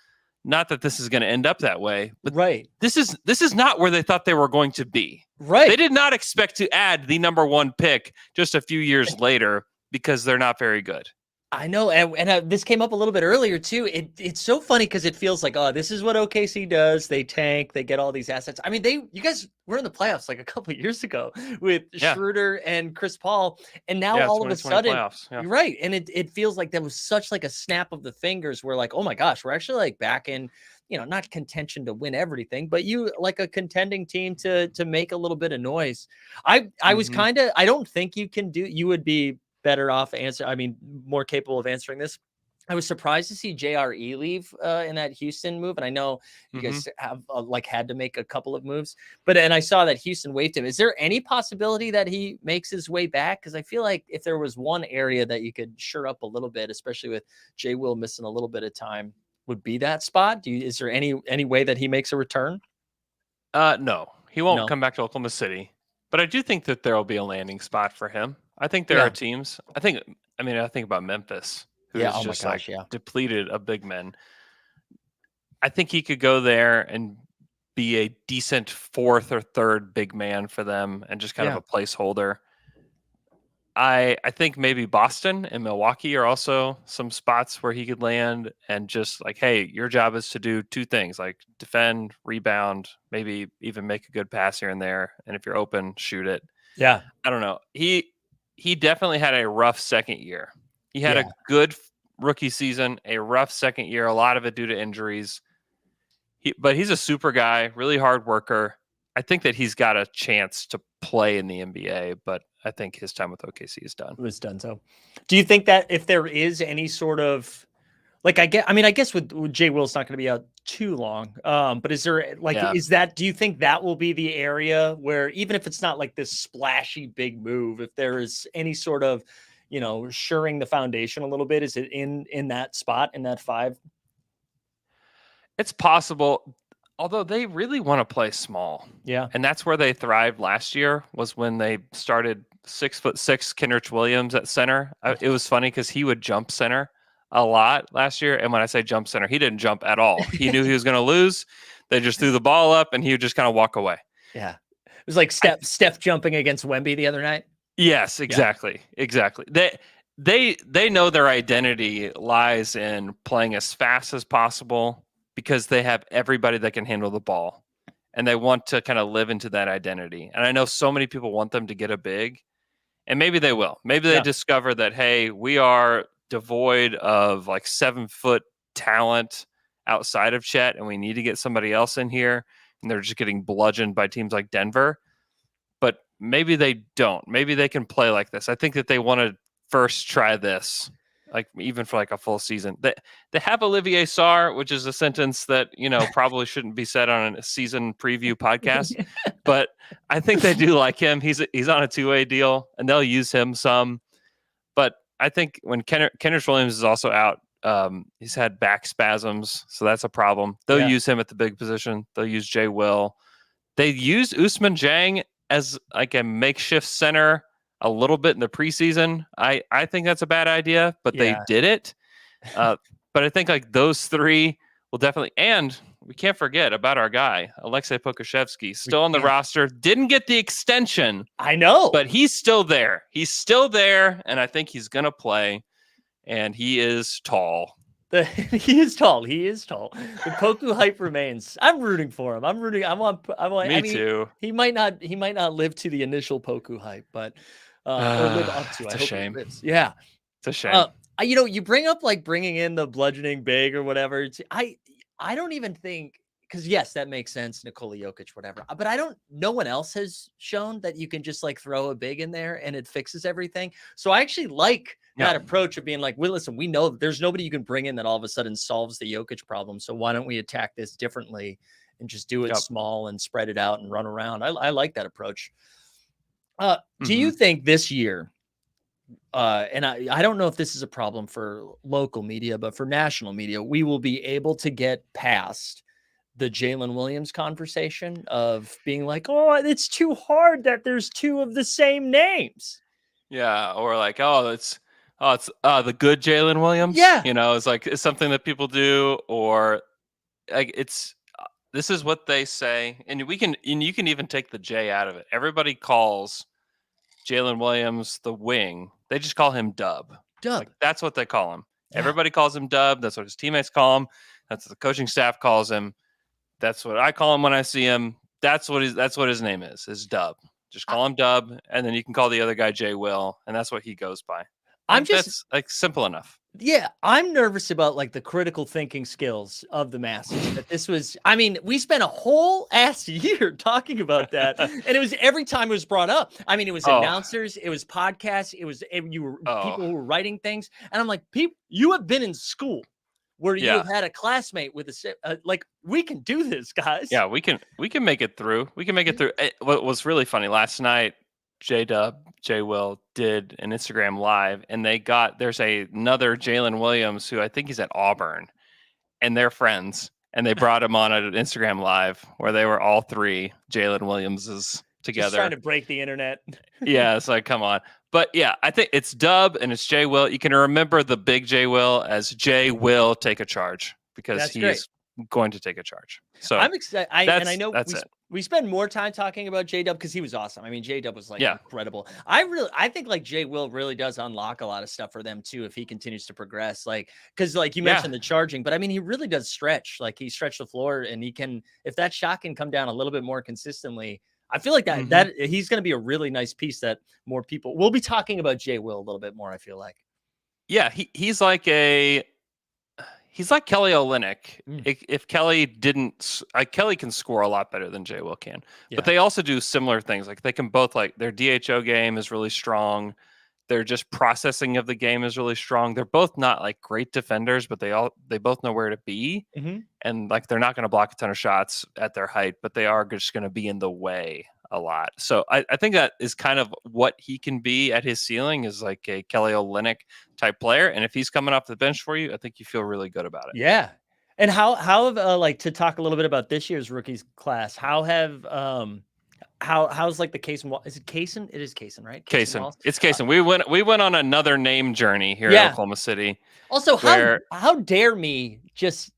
Not that this is going to end up that way, but this is not where they thought they were going to be. Right. They did not expect to add the number 1 pick just a few years later because they're not very good. I know, and this came up a little bit earlier too. It's so funny because it feels like, oh, this is what OKC does. They tank, they get all these assets. I mean, you guys were in the playoffs like a couple of years ago with Schroeder and Chris Paul, and now all of a sudden, you're right. And it feels like that was such like a snap of the fingers. We're like, oh my gosh, we're actually like back in, you know, not contention to win everything, but you like a contending team to make a little bit of noise. I was kind of, I don't think you would be better off more capable of answering this. I was surprised to see JRE leave in that Houston move. And I know you guys have had to make a couple of moves, and I saw that Houston waived him. Is there any possibility that he makes his way back? Because I feel like if there was one area that you could shore up a little bit, especially with J. Will missing a little bit of time, would be that spot. Is there any way that he makes a return? No, he won't come back to Oklahoma City, but I do think that there will be a landing spot for him. I think there are teams. I think about Memphis, who's just depleted of big men. I think he could go there and be a decent 4th or 3rd big man for them and just kind of a placeholder. I think maybe Boston and Milwaukee are also some spots where he could land and just like, hey, your job is to do 2 things, like defend, rebound, maybe even make a good pass here and there. And if you're open, shoot it. Yeah. I don't know. He definitely had a rough second year. He had a good rookie season, a rough second year, a lot of it due to injuries. But he's a super guy, really hard worker. I think that he's got a chance to play in the NBA, but I think his time with OKC is done. It was done. So do you think that if there is any sort of like, I guess with Jay Will's not going to be out too long. But is there do you think that will be the area where, even if it's not like this splashy big move, if there is any sort of, shoring the foundation a little bit, is it in that spot, in that 5? It's possible, although they really want to play small. Yeah. And that's where they thrived last year, was when they started 6'6" Kenrich Williams at center. It was funny because he would jump center a lot last year. And when I say jump center, he didn't jump at all. He knew he was going to lose. They just threw the ball up and he would just kind of walk away. Yeah. It was like Steph jumping against Wemby the other night. Yes, exactly. Yeah. Exactly. They know their identity lies in playing as fast as possible because they have everybody that can handle the ball, and they want to kind of live into that identity. And I know so many people want them to get a big, and maybe they will. Maybe they discover that, hey, we are devoid of like 7-foot talent outside of Chet, and we need to get somebody else in here, and they're just getting bludgeoned by teams like Denver. But maybe they don't. Maybe they can play like this. I think that they want to first try this, like even for like a full season. They have Olivier Sarr, which is a sentence that, probably shouldn't be said on a season preview podcast, but I think they do like him. He's on a 2-way deal and they'll use him some. But I think when Kenrich Williams is also out, he's had back spasms, so that's a problem. They'll use him at the big position. They'll use Jay Will. They used Ousmane Dieng as like a makeshift center a little bit in the preseason. I think that's a bad idea, but they did it. But I think like those three will definitely, and we can't forget about our guy, Alexei Pokushevsky, still on the roster, didn't get the extension. I know, but he's still there. He's still there, and I think he's going to play, and he is tall. He is tall. The Poku hype remains. I'm rooting for him. I want. Me too. He might not live to the initial Poku hype, but or live up to. It's I a hope shame. He lives. Yeah, it's a shame. You bring up like bringing in the bludgeoning big or whatever. I don't even think, because yes, that makes sense. Nikola Jokic, whatever. But no one else has shown that you can just like throw a big in there and it fixes everything. So I actually like that approach of being like, well, listen, we know that there's nobody you can bring in that all of a sudden solves the Jokic problem. So why don't we attack this differently and just do it small and spread it out and run around? I like that approach. Do you think this year, and I don't know if this is a problem for local media, but for national media, we will be able to get past the Jalen Williams conversation of being like, oh, it's too hard that there's two of the same names. Yeah. Or like, it's the good Jalen Williams. Yeah. It's something that people do, or like this is what they say. And you can even take the J out of it. Everybody calls Jalen Williams the wing. They just call him Dub. Like, that's what they call him. Yeah. Everybody calls him Dub. That's what his teammates call him. That's what the coaching staff calls him. That's what I call him when I see him. That's what his name is Dub. Just call him Dub, and then you can call the other guy Jay Will, and that's what he goes by. That's like simple enough. Yeah, I'm nervous about like the critical thinking skills of the masses. That this was, we spent a whole ass year talking about that, and it was every time it was brought up. It was announcers, it was podcasts, people who were writing things, and I'm like, people, you have been in school where you have had a classmate with like, we can do this, guys. Yeah, we can make it through. We can make it through. What was really funny last night, Jay Will did an Instagram live, and there's another Jalen Williams who I think he's at Auburn, and they're friends, and they brought him on an Instagram live where they were all three Jalen Williamses together. Just trying to break the internet. Yeah, it's like, come on. But yeah, I think it's Dub and it's Jay Will. You can remember the big Jay Will as Jay Will take a charge, because he's going to take a charge. So I'm excited. I know that's we spend more time talking about J-Dub because he was awesome. J-Dub was like incredible. I think like Jay Will really does unlock a lot of stuff for them too if he continues to progress. Like, because like you mentioned the charging, but he really does stretch. Like, he stretched the floor, and he can, if that shot can come down a little bit more consistently, I feel like that he's going to be a really nice piece that more people will be talking about Jay Will a little bit more, I feel like. Yeah, he's like Kelly Olynyk. If Kelly didn't, Kelly can score a lot better than Jay Will can. Yeah. But they also do similar things. Like, they can both, like, their DHO game is really strong. Their just processing of the game is really strong. They're both not like great defenders, but they both know where to be. And like, they're not going to block a ton of shots at their height, but they are just going to be in the way a lot. So I think that is kind of what he can be at his ceiling, is like a Kelly Olynyk type player. And if he's coming off the bench for you, I think you feel really good about it. Yeah. And how have like, to talk a little bit about this year's rookies class, how's like the Kaysen? Is it Kaysen? It is Kaysen, right? Kaysen. It's Kaysen. We went on another name journey here in Oklahoma City. Also, how dare me just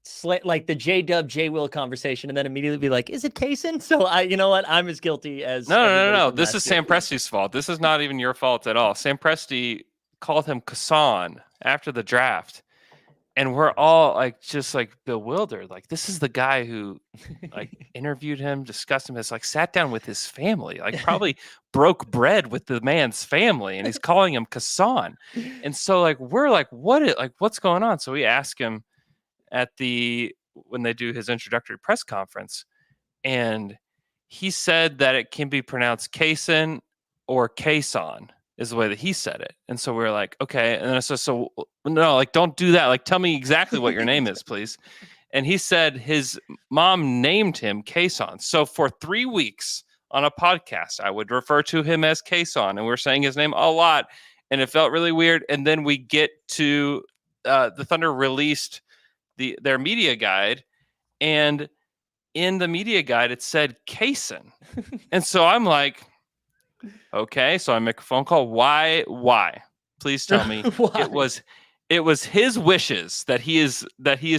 like the J-Dub J Will conversation and then immediately be like, is it Kaysen? So you know what? I'm as guilty as no. This is Sam Presti's fault. This is not even your fault at all. Sam Presti called him Kassan after the draft. And we're all like, just like bewildered. Like, this is the guy who like interviewed him, discussed him, has like sat down with his family, like probably broke bread with the man's family, and he's calling him Kassan. And so like, we're like, what's going on? So we ask him when they do his introductory press conference, and he said that it can be pronounced Kaysen or Kayson. is the way that he said it. And so we were like, okay. And then I said, so no, like, don't do that. Like, tell me exactly what your name is, please. And he said his mom named him Kason. So for 3 weeks on a podcast, I would refer to him as Kason, and we were saying his name a lot, and it felt really weird. And then we get to the Thunder released their media guide, and in the media guide, it said Kason. And so I'm like, okay, so I make a phone call. Why? Please tell me. It was his wishes that he is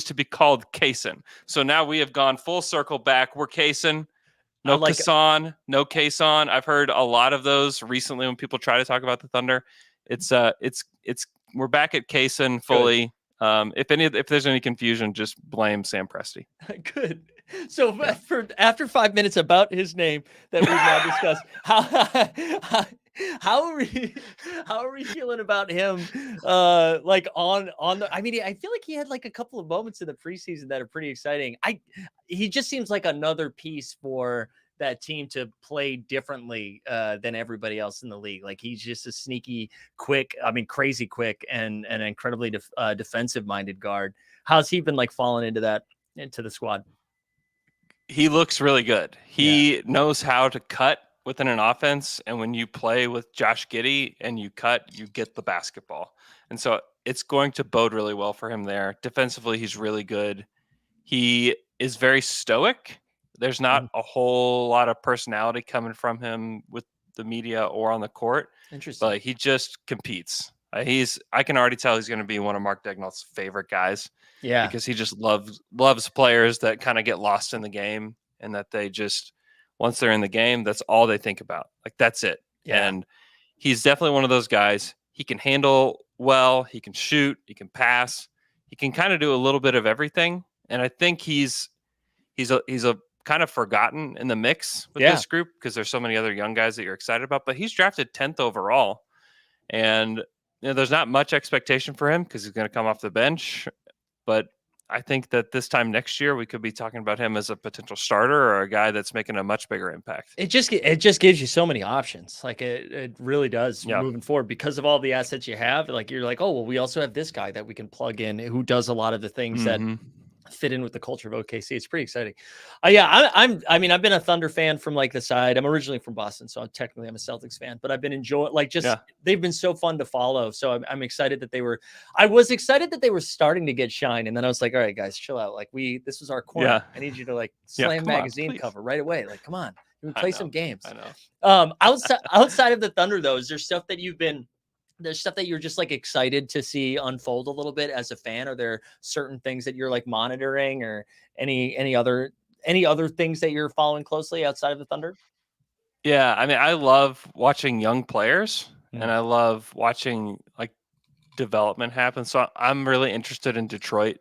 to be called Kason. So now we have gone full circle back. We're Kason. No Kason, no Kason. I've heard a lot of those recently when people try to talk about the Thunder. It's we're back at Kason fully. If there's any confusion, just blame Sam Presti. Good. So after 5 minutes about his name that we've now discussed, how are we feeling about him? Like on the, I mean, I feel like he had like a couple of moments in the preseason that are pretty exciting. He just seems like another piece for that team to play differently than everybody else in the league. Like he's just a sneaky, quick, crazy quick and an incredibly defensive minded guard. How's he been like falling into the squad? He looks really good. He knows how to cut within an offense. And when you play with Josh Giddey and you cut, you get the basketball. And so it's going to bode really well for him there. Defensively, he's really good. He is very stoic. There's not a whole lot of personality coming from him with the media or on the court. Interesting. But he just competes. I can already tell he's going to be one of Mark Daigneault's favorite guys. Yeah. Because he just loves players that kind of get lost in the game and that they just, once they're in the game, that's all they think about. Like, that's it. Yeah. And he's definitely one of those guys. He can handle well. He can shoot. He can pass. He can kind of do a little bit of everything. And I think he's a kind of forgotten in the mix with this group because there's so many other young guys that you're excited about. But he's drafted 10th overall. And there's not much expectation for him because he's going to come off the bench. But I think that this time next year, we could be talking about him as a potential starter or a guy that's making a much bigger impact. It just gives you so many options. Like it really does moving forward because of all the assets you have. Like you're like, oh, well, we also have this guy that we can plug in who does a lot of the things that fit in with the culture of OKC. It's pretty exciting. I've been a Thunder fan from like the side. I'm originally from Boston, so I'm a Celtics fan, but I've been enjoying they've been so fun to follow. So I'm excited that I was excited that they were starting to get shine. And then I was like, all right, guys, chill out. Like this is our corner. Yeah. I need you to like slam magazine cover right away. Like, come on, we play some games. I know. Outside of the Thunder though, is there stuff that there's stuff that you're just like excited to see unfold a little bit as a fan? Are there certain things that you're like monitoring or any other things that you're following closely outside of the Thunder? Yeah. I mean, I love watching young players and I love watching like development happen. So I'm really interested in Detroit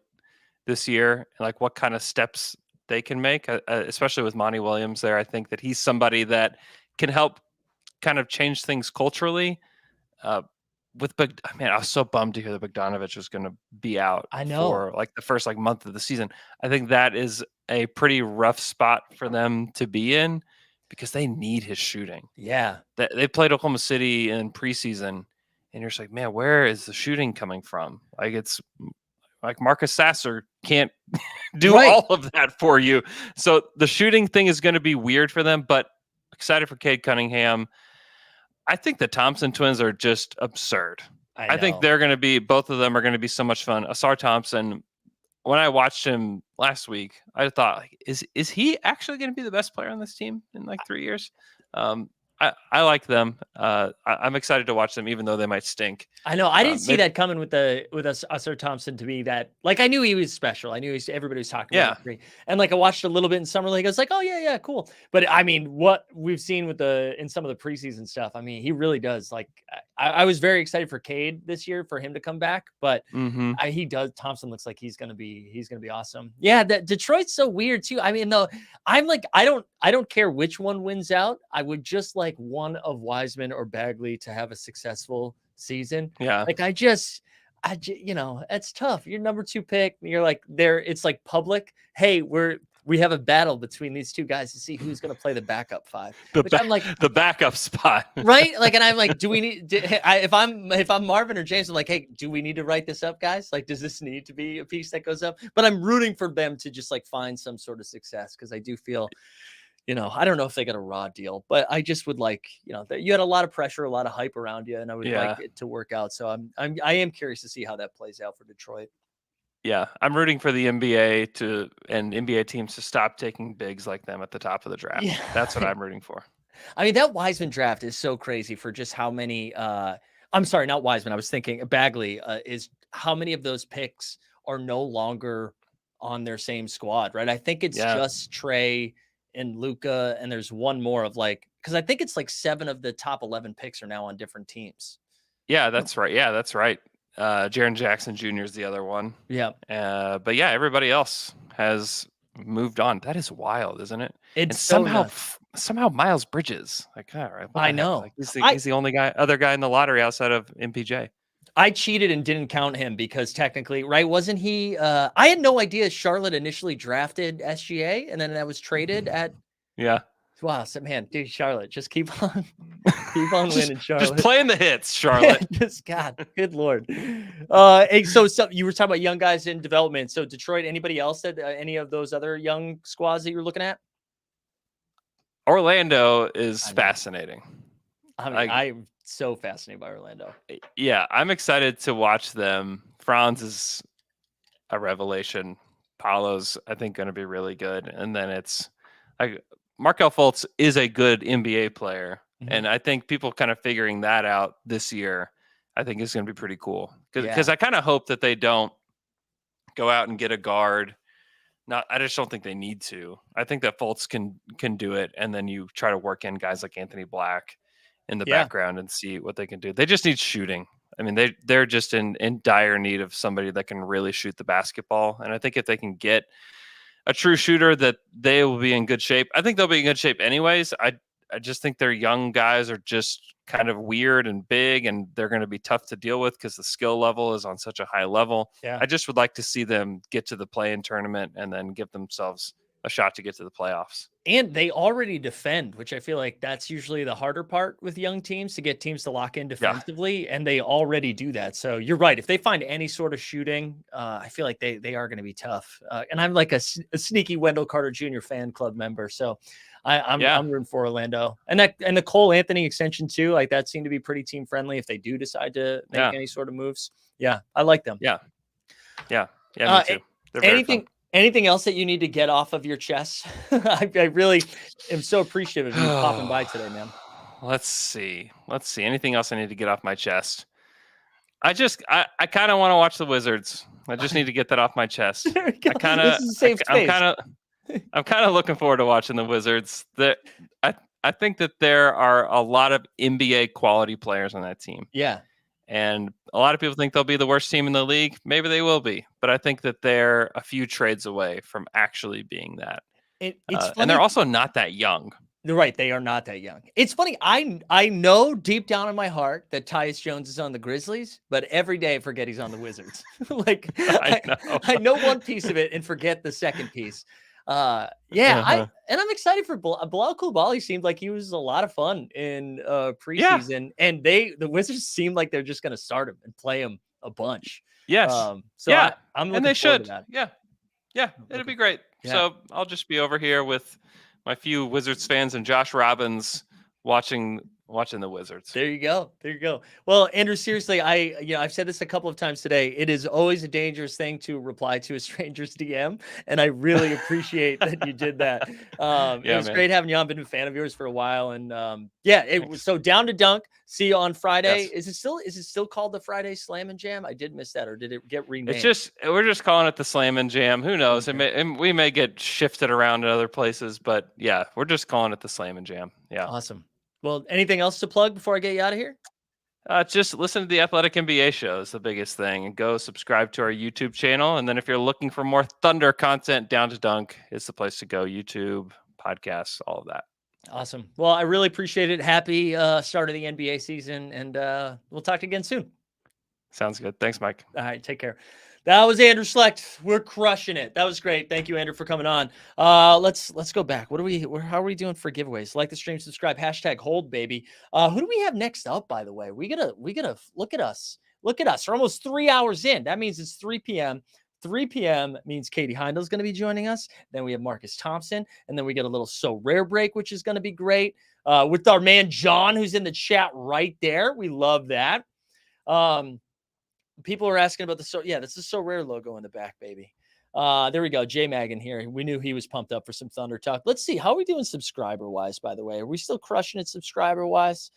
this year and like what kind of steps they can make, especially with Monty Williams there. I think that he's somebody that can help kind of change things culturally. I was so bummed to hear that Bogdanovich was going to be out. I know. For like the first like month of the season. I think that is a pretty rough spot for them to be in because they need his shooting. Yeah. They played Oklahoma City in preseason, and you're just like, man, where is the shooting coming from? Like it's like Marcus Sasser can't do all of that for you. So the shooting thing is going to be weird for them, but excited for Cade Cunningham. I think the Thompson twins are just absurd. I think both of them are going to be so much fun. Asar Thompson, when I watched him last week, I thought, like, is he actually going to be the best player on this team in like 3 years? I like them. I'm excited to watch them, even though they might stink. I know. I didn't see that coming with Asar Thompson to be that. Like, I knew he was special. I knew everybody was talking about him. And like, I watched a little bit in summer league. I was like, oh yeah, cool. But I mean, what we've seen in some of the preseason stuff, I mean, he really does. Like, I was very excited for Cade this year for him to come back, but he does. Thompson looks like he's gonna be awesome. Yeah, that Detroit's so weird too. I mean, though, I'm like, I don't care which one wins out. I would just like one of Wiseman or Bagley to have a successful season. Yeah. Like I it's tough. You're number 2 pick. You're like it's like public. Hey, we're we have a battle between these two guys to see who's going to play the backup 5. I'm like the backup spot, right? Like, and I'm like, do we need? If I'm Marvin or James, I'm like, hey, do we need to write this up, guys? Like, does this need to be a piece that goes up? But I'm rooting for them to just like find some sort of success because I do feel. I don't know if they got a raw deal, but I just would like, you had a lot of pressure, a lot of hype around you, and I would like it to work out. So I am curious to see how that plays out for Detroit. Yeah, I'm rooting for the NBA and NBA teams to stop taking bigs like them at the top of the draft. Yeah. That's what I'm rooting for. I mean, that Wiseman draft is so crazy for just how many. I'm sorry, not Wiseman. I was thinking Bagley is how many of those picks are no longer on their same squad, right? I think it's just Trey and Luka, and there's one more of because I think it's 7 of the top 11 picks are now on different teams. Yeah, that's right. Yeah, that's right. Jaren Jackson Jr. is the other one. Yeah. But yeah, everybody else has moved on. That is wild, isn't it? It's somehow Miles Bridges. All right, I know. He's the only other guy in the lottery outside of MPJ. I cheated and didn't count him because technically, right? Wasn't he? I had no idea Charlotte initially drafted SGA and then that was traded at. Yeah. Wow. So man, dude, Charlotte, just keep on winning, Charlotte. Just playing the hits, Charlotte. Just God, good Lord. Hey, so you were talking about young guys in development. So Detroit, anybody else that any of those other young squads that you were looking at? Orlando is fascinating. I mean, I'm so fascinated by Orlando. Yeah, I'm excited to watch them. Franz is a revelation. Paolo's, I think, going to be really good. And then it's Markelle Fultz is a good NBA player. Mm-hmm. And I think people kind of figuring that out this year, I think is going to be pretty cool. Because I kind of hope that they don't go out and get a guard. I just don't think they need to. I think that Fultz can do it. And then you try to work in guys like Anthony Black in the background and see what they can do. They just need shooting. I mean, they're just in dire need of somebody that can really shoot the basketball. And I think if they can get a true shooter, that they will be in good shape. I think they'll be in good shape anyways. I just think their young guys are just kind of weird and big, and they're going to be tough to deal with because the skill level is on such a high level. Yeah. I just would like to see them get to the play-in tournament and then give themselves a shot to get to the playoffs. And they already defend, which I feel like that's usually the harder part with young teams, to get teams to lock in defensively. And they already do that. So you're right. If they find any sort of shooting, I feel like they are going to be tough. And I'm like a sneaky Wendell Carter Jr. fan club member. So I'm rooting for Orlando, and the Cole Anthony extension too. Like that seemed to be pretty team friendly if they do decide to make any sort of moves. Yeah. I like them. Yeah. Me too. Anything else that you need to get off of your chest? I really am so appreciative of you popping by today, man. Let's see. Anything else I need to get off my chest? I kind of want to watch the Wizards. I just need to get that off my chest. I'm kind of looking forward to watching the Wizards. I think that there are a lot of NBA quality players on that team. Yeah. And a lot of people think they'll be the worst team in the league. Maybe they will be, but I think that they're a few trades away from actually being that. It's funny. And they're also not that young. They're right. They are not that young. It's funny. I know deep down in my heart that Tyus Jones is on the Grizzlies, but every day I forget he's on the Wizards. I know one piece of it and forget the second piece. And I'm excited for Bilal Coulibaly. Seemed like he was a lot of fun in preseason, and the Wizards seem like they're just going to start him and play him a bunch. Yes. I'm looking and they should. To that. Yeah. It'll be great. Yeah. So I'll just be over here with my few Wizards fans and Josh Robbins watching the Wizards. There you go. Well, Andrew, seriously, I've said this a couple of times today. It is always a dangerous thing to reply to a stranger's DM, and I really appreciate that you did that. It was great having you on. Been a fan of yours for a while, and it was so down to dunk. See you on Friday. Yes. Is it still called the Friday Slam and Jam? I did miss that, or did it get renamed? We're just calling it the Slam and Jam. Who knows? Okay. We may get shifted around in other places, but yeah, we're just calling it the Slam and Jam. Yeah. Awesome. Well, anything else to plug before I get you out of here? Just listen to the Athletic NBA show is the biggest thing, and go subscribe to our YouTube channel. And then if you're looking for more Thunder content, Down to Dunk is the place to go. YouTube, podcasts, all of that. Awesome. Well, I really appreciate it. Happy start of the NBA season, and we'll talk again soon. Sounds good. Thanks, Mike. All right. Take care. That was Andrew Schlect. We're crushing it. That was great. Thank you, Andrew, for coming on. Let's go back. How are we doing for giveaways? Like the stream, subscribe, hashtag hold, baby. Who do we have next up, by the way? We gotta look at us. Look at us. We're almost 3 hours in. That means it's 3 p.m. 3 p.m. means Katie Heindl is going to be joining us. Then we have Marcus Thompson, and then we get a little So Rare break, which is going to be great. With our man John, who's in the chat right there. We love that. People are asking about that's the So Rare logo in the back, baby. There we go. J Mag in here. We knew he was pumped up for some Thunder talk. Let's see. How are we doing subscriber wise, by the way? Are we still crushing it subscriber wise?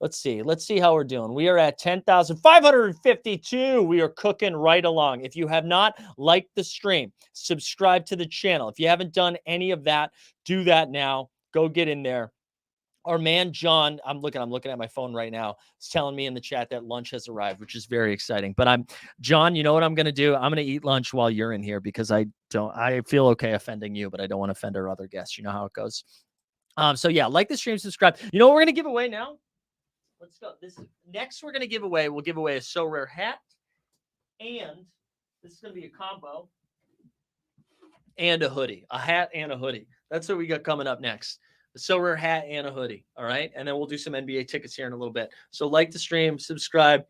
Let's see. Let's see how we're doing. We are at 10,552. We are cooking right along. If you have not liked the stream, subscribe to the channel. If you haven't done any of that, do that now. Go get in there. Our man John, I'm looking at my phone right now. Is telling me in the chat that lunch has arrived, which is very exciting. But John, you know what I'm going to do? I'm going to eat lunch while you're in here because I feel okay offending you, but I don't want to offend our other guests. You know how it goes. So yeah, like the stream, subscribe. You know what we're going to give away now? Let's go. Next we're going to give away. We'll give away a So Rare hat, and this is going to be a combo and a hoodie, a hat and a hoodie. That's what we got coming up next. The So Rare hat and a hoodie. All right. And then we'll do some NBA tickets here in a little bit. So like the stream, subscribe,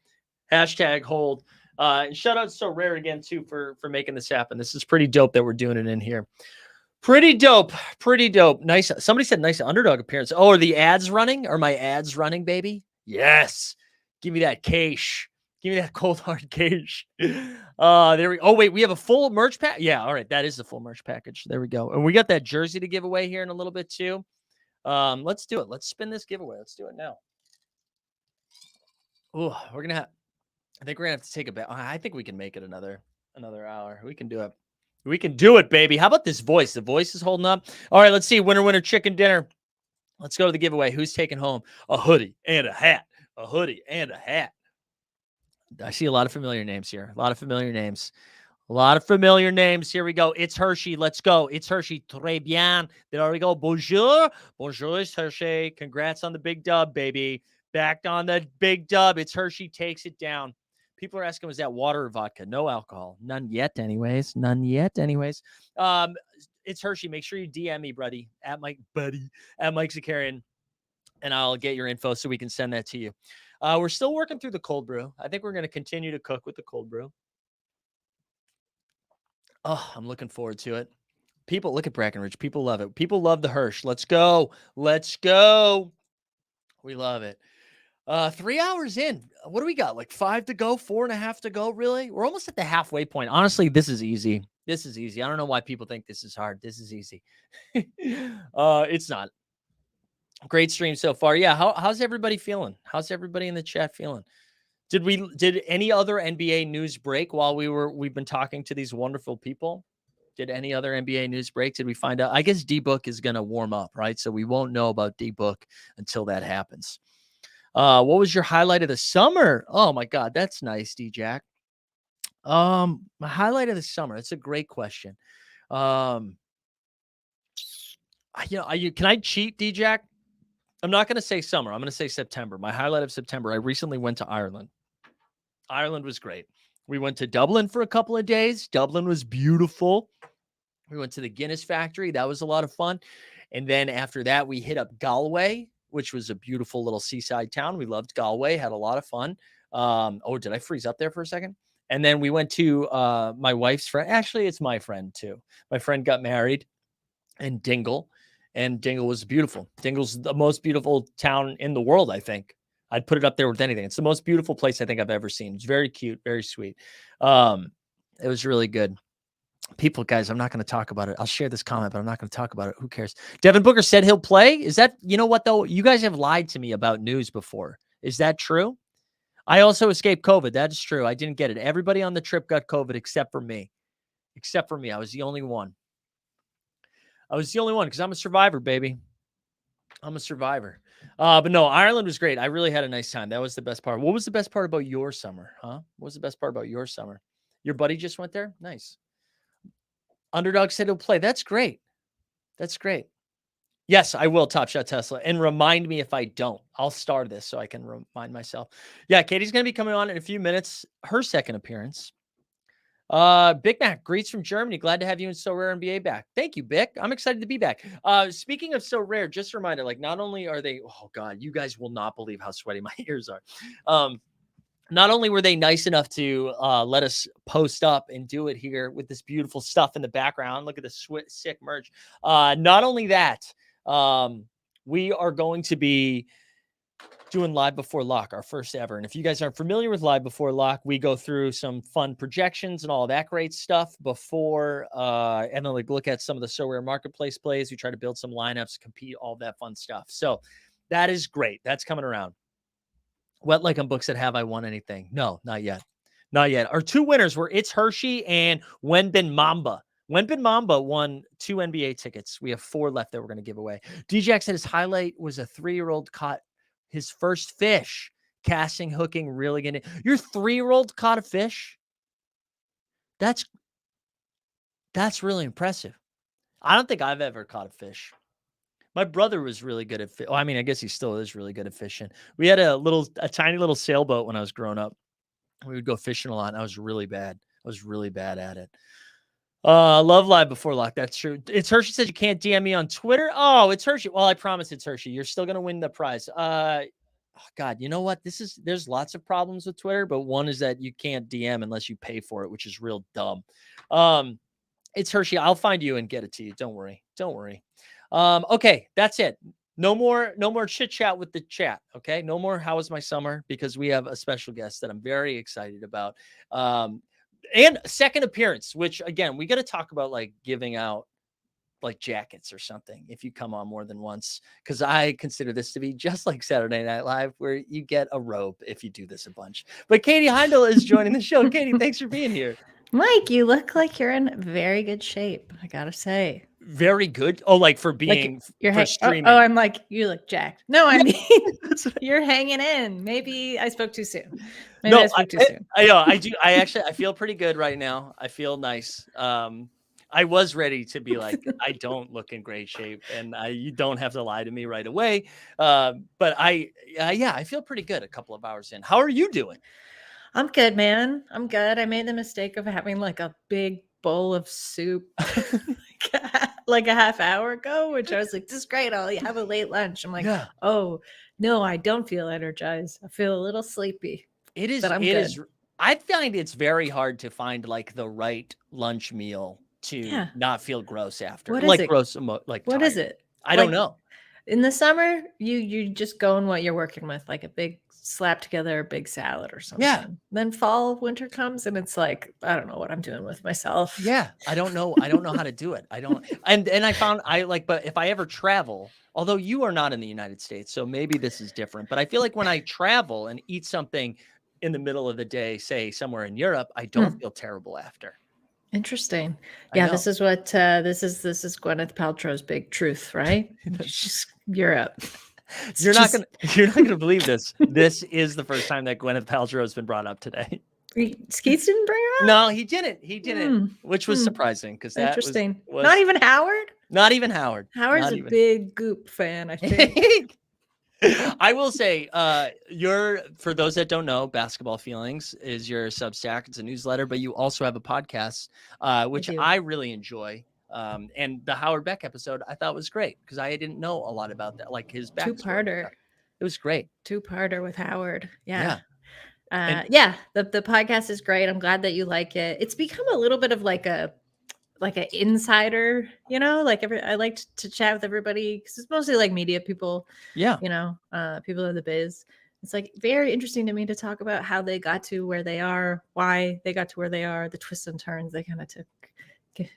hashtag hold. And shout out to So Rare again, too, for making this happen. This is pretty dope that we're doing it in here. Pretty dope. Pretty dope. Nice. Somebody said nice underdog appearance. Oh, are the ads running? Are my ads running, baby? Yes. Give me that cash. Give me that cold hard cash. There we. Oh wait, we have a full merch pack. Yeah, all right, that is the full merch package. There we go. And we got that jersey to give away here in a little bit too. Let's do it. Let's spin this giveaway. Let's do it now. Oh, we're gonna have. I think we're gonna have to take a bet. I think we can make it another hour. We can do it. We can do it, baby. How about this voice? The voice is holding up. All right, let's see. Winner, chicken dinner. Let's go to the giveaway. Who's taking home a hoodie and a hat? A hoodie and a hat. I see a lot of familiar names here. A lot of familiar names. A lot of familiar names. Here we go. It's Hershey. Let's go. It's Hershey. Très bien. There we go. Bonjour. Bonjour, it's Hershey. Congrats on the big dub, baby. Back on the big dub. It's Hershey. Takes it down. People are asking, was that water or vodka? No alcohol. None yet, anyways. None yet, anyways. It's Hershey. Make sure you DM me, buddy, at Mike Zakarian, and I'll get your info so we can send that to you. We're still working through the cold brew. I think we're going to continue to cook with the cold brew. Oh, I'm looking forward to it. People, look at Brackenridge. People love it. People love the Hirsch. Let's go. Let's go. We love it. 3 hours in. What do we got? Like 5 to go, 4.5 to go. Really? We're almost at the halfway point. Honestly, this is easy. This is easy. I don't know why people think this is hard. This is easy. It's not. Great stream so far. Yeah. How's everybody feeling? How's everybody in the chat feeling? Did any other NBA news break while we've been talking to these wonderful people? Did any other NBA news break? Did we find out? I guess D-Book is going to warm up, right? So we won't know about D-Book until that happens. What was your highlight of the summer? Oh my God, that's nice, D-Jack. My highlight of the summer. That's a great question. Can I cheat, D-Jack? I'm not going to say summer. I'm going to say September. My highlight of September. I recently went to Ireland. Ireland was great. We went to Dublin for a couple of days. Dublin was beautiful. We went to the Guinness factory. That was a lot of fun. And then after that, we hit up Galway, which was a beautiful little seaside town. We loved Galway, had a lot of fun. Did I freeze up there for a second? And then we went to my wife's friend. Actually, it's my friend too. My friend got married in Dingle, and Dingle was beautiful. Dingle's the most beautiful town in the world, I think. I'd put it up there with anything. It's the most beautiful place I think I've ever seen. It's very cute, very sweet. It was really good. People, guys, I'm not going to talk about it. I'll share this comment, but I'm not going to talk about it. Who cares? Devin Booker said he'll play. Is that, you know what, though? You guys have lied to me about news before. Is that true? I also escaped COVID. That's true. I didn't get it. Everybody on the trip got COVID except for me. Except for me. I was the only one. I was the only one because I'm a survivor, baby. I'm a survivor. But no, Ireland was great. I really had a nice time. That was the best part. What was the best part about your summer, huh? What was the best part about your summer? Your buddy just went there? Nice. Underdog said he'll play. That's great. That's great. Yes, I will, Top Shot Tesla. And remind me if I don't. I'll star this so I can remind myself. Yeah, Katie's going to be coming on in a few minutes. Her second appearance. Big Mac, greets from Germany. Glad to have you in So Rare NBA back. Thank you, Bick. I'm excited to be back. Speaking of So Rare, just a reminder, like not only are they, oh God, you guys will not believe how sweaty my ears are. Not only were they nice enough to let us post up and do it here with this beautiful stuff in the background. Look at this sick merch. Not only that, we are going to be doing Live Before Lock, our first ever. And if you guys aren't familiar with Live Before Lock, we go through some fun projections and all that great stuff before, and then like look at some of the So Rare Marketplace plays. We try to build some lineups, compete, all that fun stuff. So that is great. That's coming around. What like on books that have I won anything? No, not yet. Not yet. Our two winners were It's Hershey and Wenbin Mamba. Wenbin Mamba won 2 NBA tickets. We have 4 left that we're going to give away. DJ said his highlight was a 3-year-old caught his first fish, casting, hooking, reeling in it. Your 3-year-old caught a fish? That's really impressive. I don't think I've ever caught a fish. My brother was really good at I mean, I guess he still is really good at fishing. We had a tiny little sailboat when I was growing up. We would go fishing a lot, and I was really bad. I was really bad at it. Love Live Before Lock. That's true. It's Hershey says you can't DM me on Twitter. Oh, it's Hershey. Well, I promise it's Hershey. You're still going to win the prize. Oh God, you know what? There's lots of problems with Twitter, but one is that you can't DM unless you pay for it, which is real dumb. It's Hershey. I'll find you and get it to you. Don't worry. Don't worry. Okay, that's it. No more chit chat with the chat. Okay. No more. How was my summer? Because we have a special guest that I'm very excited about. And second appearance, which again, we got to talk about like giving out like jackets or something if you come on more than once, because I consider this to be just like Saturday Night Live, where you get a robe if you do this a bunch. But Katie Heindl is joining the show. Katie, thanks for being here. Mike, you look like you're in very good shape, I gotta say. Very good. Oh, like for being like for streaming. Oh, I'm like, you look jacked. No, I mean you're hanging in. Maybe I spoke too soon. I spoke too soon. I do. I feel pretty good right now. I feel nice. I was ready to be like, I don't look in great shape, and you don't have to lie to me right away. But I feel pretty good a couple of hours in. How are you doing? I'm good, man. I'm good. I made the mistake of having like a big bowl of soup like a half hour ago, which I was like, this is great. I'll have a late lunch. I'm like, oh, no, I don't feel energized. I feel a little sleepy. It is. But I'm it good. is. I find it's very hard to find like the right lunch meal to not feel gross after. What is like it? gross, like what tired. is it? I don't know. In the summer, you just go in what you're working with, like a big slap together a big salad or something. Yeah. Then fall, winter comes, and it's like, I don't know what I'm doing with myself. Yeah. I don't know how to do it. I don't. And I found but if I ever travel, although you are not in the United States, so maybe this is different, but I feel like when I travel and eat something in the middle of the day, say somewhere in Europe, I don't feel terrible after. Interesting. Yeah, this is what this is Gwyneth Paltrow's big truth, right? Just Europe. You're not gonna believe this. This is the first time that Gwyneth Paltrow has been brought up today. Skeets didn't bring her up? No, he didn't. Which was surprising because that interesting. Was not even Howard. Not even Howard. Howard's a big Goop fan, I think. I will say, for those that don't know, Basketball Feelings is your Substack. It's a newsletter, but you also have a podcast, which I really enjoy. And the Howard Beck episode I thought was great because I didn't know a lot about that, like his backstory. Two-parter. It was great. Two-parter with Howard. Yeah. The podcast is great. I'm glad that you like it. It's become a little bit of like an insider, like I like to chat with everybody because it's mostly like media people. Yeah. People in the biz. It's like very interesting to me to talk about how they got to where they are, why they got to where they are, the twists and turns they kind of took.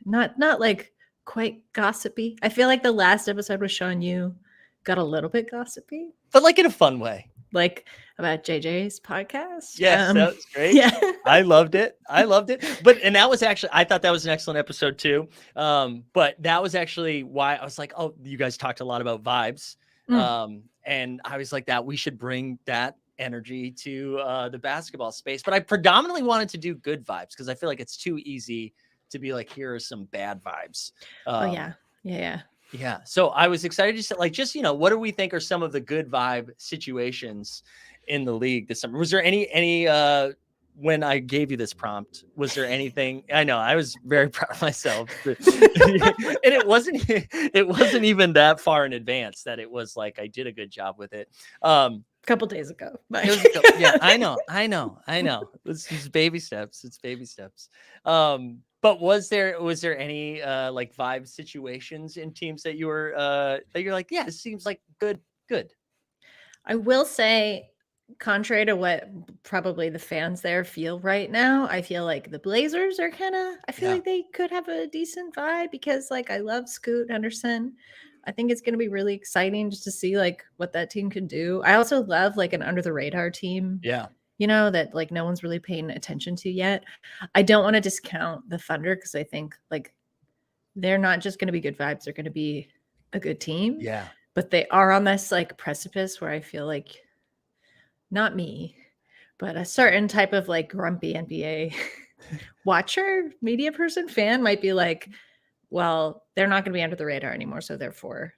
Not like quite gossipy. I feel like the last episode was showing you got a little bit gossipy, but like in a fun way, like about JJ's podcast. Yes, that was great. Yeah, I loved it. And that was actually, I thought that was an excellent episode too. But that was actually why I was like, oh, you guys talked a lot about vibes. And I was like, that we should bring that energy to the basketball space. But I predominantly wanted to do good vibes because I feel like it's too easy to be like, here are some bad vibes. Yeah. So I was excited to say, like, just, what do we think are some of the good vibe situations in the league this summer? Was there any when I gave you this prompt, was there anything? I know I was very proud of myself, and it wasn't even that far in advance that it was like I did a good job with it. A couple days ago. Yeah, I know. It's baby steps. It's baby steps. But was there any like vibe situations in teams that you were that you're like, yeah, it seems like good. I will say, contrary to what probably the fans there feel right now, I feel like the Blazers are I feel like they could have a decent vibe because like I love Scoot Henderson. I think it's going to be really exciting just to see like what that team can do. I also love like an under the radar team. Yeah. You know, that like no one's really paying attention to yet. I don't want to discount the Thunder because I think like they're not just going to be good vibes. They're going to be a good team. Yeah. But they are on this like precipice where I feel like not me, but a certain type of like grumpy NBA watcher, media person, fan might be like, well, they're not going to be under the radar anymore. So therefore,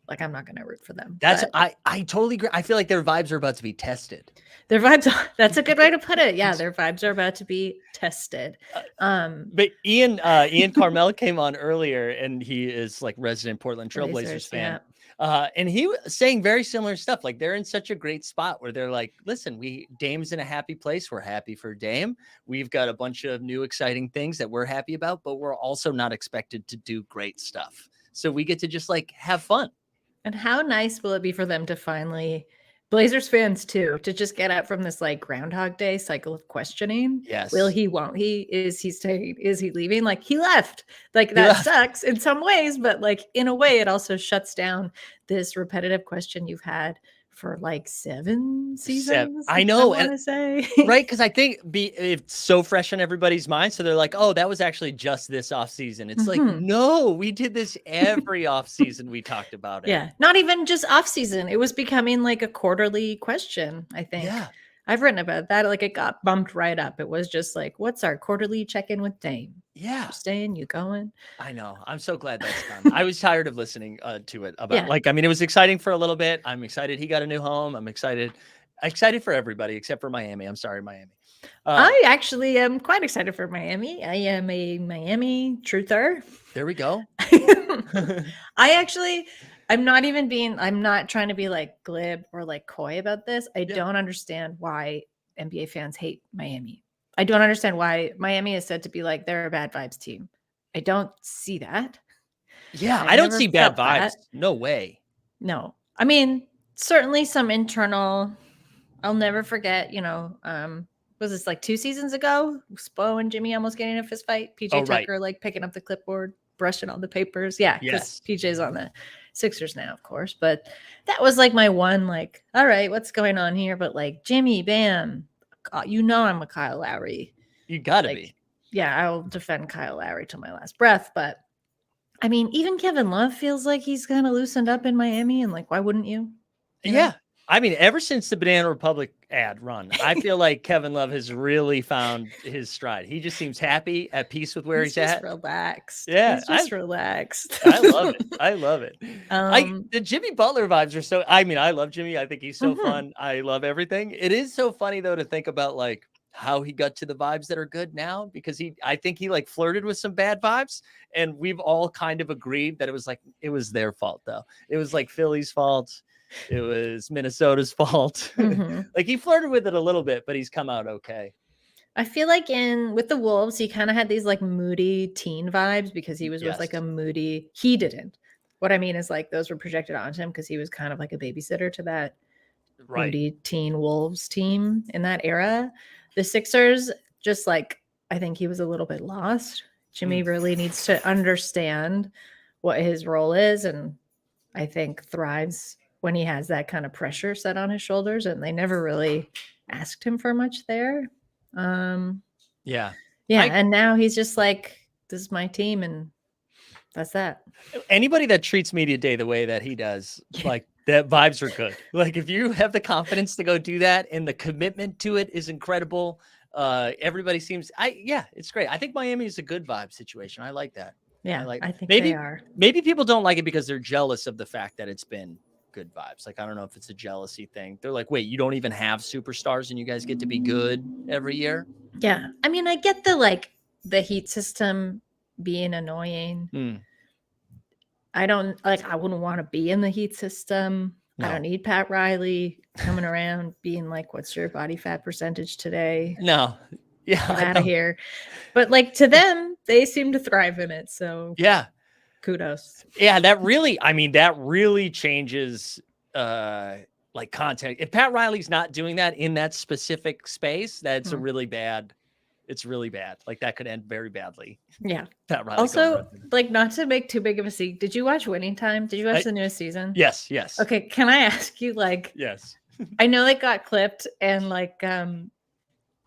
like, I'm not going to root for them. I totally agree. I feel like their vibes are about to be tested. Their vibes, that's a good way to put it. Yeah, their vibes are about to be tested. But Ian Karmel came on earlier, and he is like resident Portland Trailblazers fan. Yeah. And he was saying very similar stuff. Like they're in such a great spot where they're like, listen, Dame's in a happy place. We're happy for Dame. We've got a bunch of new exciting things that we're happy about, but we're also not expected to do great stuff. So we get to just like have fun. And how nice will it be for them to finally, Blazers fans too, to just get out from this like Groundhog Day cycle of questioning? Yes. Will he? Won't he? Is he staying? Is he leaving? Like he left. Like that sucks in some ways, but like in a way, it also shuts down this repetitive question you've had for like 7 seasons. I know. I want to say right, because I think it's so fresh on everybody's mind. So they're like, oh, that was actually just this off season. It's like, no, we did this every off season. We talked about it. Yeah, not even just off season. It was becoming like a quarterly question, I think. Yeah. I've written about that. Like it got bumped right up. It was just like, what's our quarterly check-in with Dame? Yeah. You staying? You going? I know. I'm so glad that's done. I was tired of listening to it about like, I mean, it was exciting for a little bit. I'm excited he got a new home. I'm excited for everybody except for Miami. I'm sorry, Miami. I actually am quite excited for Miami. I am a Miami truther. There we go. I'm not trying to be like glib or like coy about this. I don't understand why NBA fans hate Miami. I don't understand why Miami is said to be like, they're a bad vibes team. I don't see that. Yeah, I don't see bad vibes. No way. No. I mean, certainly some internal, I'll never forget, was this like 2 seasons ago? Spo and Jimmy almost getting in a fist fight. PJ Tucker like picking up the clipboard, brushing all the papers. Yeah, because PJ's on the Sixers now, of course. But that was like my one, like, all right, what's going on here? But like Jimmy, Bam, I'm a Kyle Lowry. You gotta like, be. Yeah, I'll defend Kyle Lowry till my last breath. But I mean, even Kevin Love feels like he's kind of loosened up in Miami. And like, why wouldn't you? Yeah. I mean, ever since the Banana Republic ad run, I feel like Kevin Love has really found his stride. He just seems happy, at peace with where he's at. Relaxed. Yeah. He's just relaxed. I love it. I love it. The Jimmy Butler vibes are so, I mean, I love Jimmy. I think he's so fun. I love everything. It is so funny though, to think about like how he got to the vibes that are good now, because I think he like flirted with some bad vibes, and we've all kind of agreed that it was their fault though. It was like Philly's fault. It was Minnesota's fault. Like he flirted with it a little bit, but he's come out okay. I feel like with the Wolves, he kind of had these like moody teen vibes because he was with like a moody. He didn't. What I mean is like those were projected onto him because he was kind of like a babysitter to that moody teen Wolves team in that era. The Sixers, just like, I think he was a little bit lost. Jimmy really needs to understand what his role is, and I think thrives when he has that kind of pressure set on his shoulders, and they never really asked him for much there. And now he's just like, this is my team, and that's that. Anybody that treats media day the way that he does, like that vibes are good. Like if you have the confidence to go do that and the commitment to it is incredible. Everybody seems, it's great. I think Miami is a good vibe situation. I like that. Yeah, I think maybe they are. Maybe people don't like it because they're jealous of the fact that it's been good vibes. Like, I don't know if it's a jealousy thing. They're like, wait, you don't even have superstars and you guys get to be good every year? Yeah. I mean, I get the Heat system being annoying. I wouldn't want to be in the Heat system. No. I don't need Pat Riley coming around being like, what's your body fat percentage today? No. Yeah. Get out of here. But like, to them, they seem to thrive in it. So yeah. Kudos. Yeah, that really changes like content. If Pat Riley's not doing that in that specific space, that's it's really bad. Like, that could end very badly. Yeah. Pat Riley Also, like, not to make too big of a secret, did you watch Winning Time? Did you watch the newest season? Yes. Okay, can I ask you, like, yes. I know it got clipped and like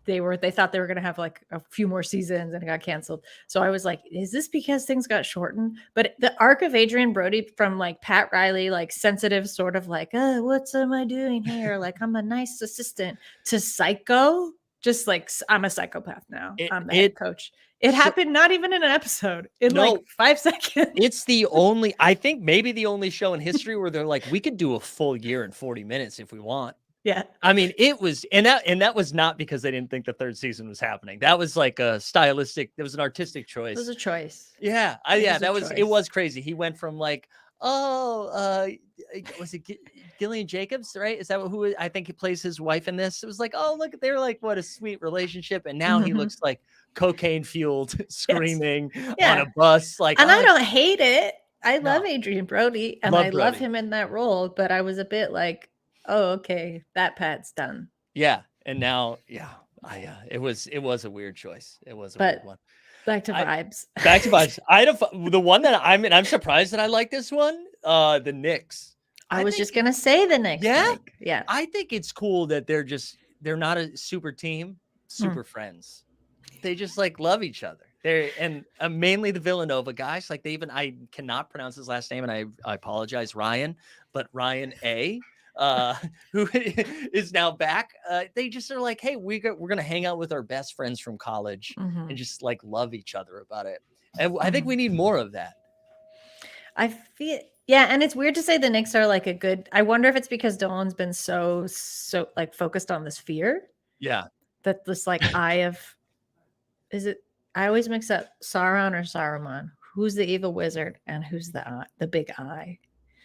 they thought they were gonna have like a few more seasons and it got canceled. So I was like, is this because things got shortened? But the arc of Adrian Brody from like Pat Riley, like sensitive, sort of like, what am I doing here? Like, I'm a nice assistant, to psycho, just like, I'm a psychopath now. I'm the head coach. It happened not even in an episode, in like 5 seconds. It's I think maybe the only show in history where they're like, we could do a full year in 40 minutes if we want. Yeah. I mean, it was, and that was not because they didn't think the third season was happening. That was like a stylistic, it was an artistic choice. It was a choice. Yeah. It was crazy. He went from like, was it Gillian Jacobs, right? Is that who I think he plays his wife in this? It was like, oh, look, they're like, what a sweet relationship. And now he looks like cocaine fueled, screaming on a bus. Like, and I don't hate it. I love Adrian Brody and I love him in that role, but I was a bit like, oh, okay, that Pat's done. Yeah. And now, it was a weird choice. It was a weird one. Back to vibes. Back to vibes. The one that I'm surprised that I like this one. The Knicks. I was just gonna say the Knicks. Yeah. Mike. Yeah. I think it's cool that they're not a super team, super friends. They just like love each other. And mainly the Villanova guys. Like I cannot pronounce his last name, and I apologize, Ryan, but Ryan A. Who is now back. They just are like, hey, we're gonna hang out with our best friends from college and just like love each other about it. And I think we need more of that. I feel and it's weird to say the Knicks are like a good. I wonder if it's because Dolan's been so like focused on the sphere. Yeah. That this like eye of I always mix up Sauron or Saruman. Who's the evil wizard and who's the big eye?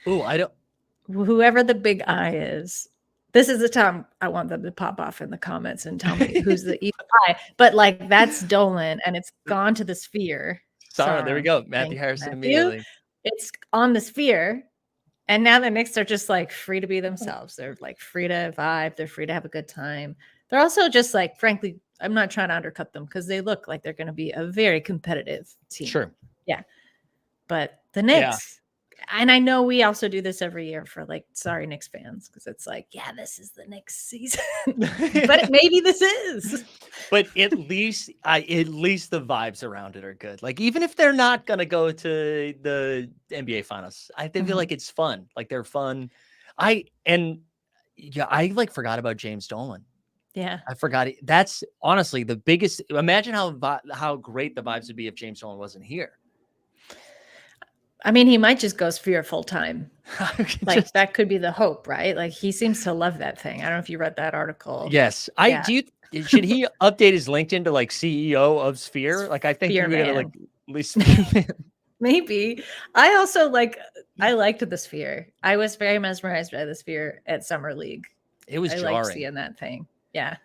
Oh, I don't. Whoever the big eye is, this is the time I want them to pop off in the comments and tell me who's the evil eye. But like, that's Dolan, and it's gone to the sphere. Sorry, there we go. Matthew Harrison immediately. It's on the sphere, and now the Knicks are just like free to be themselves. They're like free to vibe. They're free to have a good time. They're also just like, frankly, I'm not trying to undercut them because they look like they're going to be a very competitive team. Sure. Yeah. But the Knicks, and I know we also do this every year for like, sorry, Knicks fans, because it's like, yeah, this is the Knicks season, but maybe this is. But at least the vibes around it are good. Like, even if they're not going to go to the NBA finals, I feel like it's fun. Like, they're fun. I like forgot about James Dolan. Yeah. I forgot. That's honestly the biggest. Imagine how great the vibes would be if James Dolan wasn't here. I mean, he might just go Sphere full time. Like, that could be the hope, right? Like, he seems to love that thing. I don't know if you read that article. Yes. Should he update his LinkedIn to like CEO of Sphere? Like, I think you're gonna like at least maybe. I also I liked the Sphere. I was very mesmerized by the Sphere at Summer League. It was jarring. I liked seeing that thing. Yeah.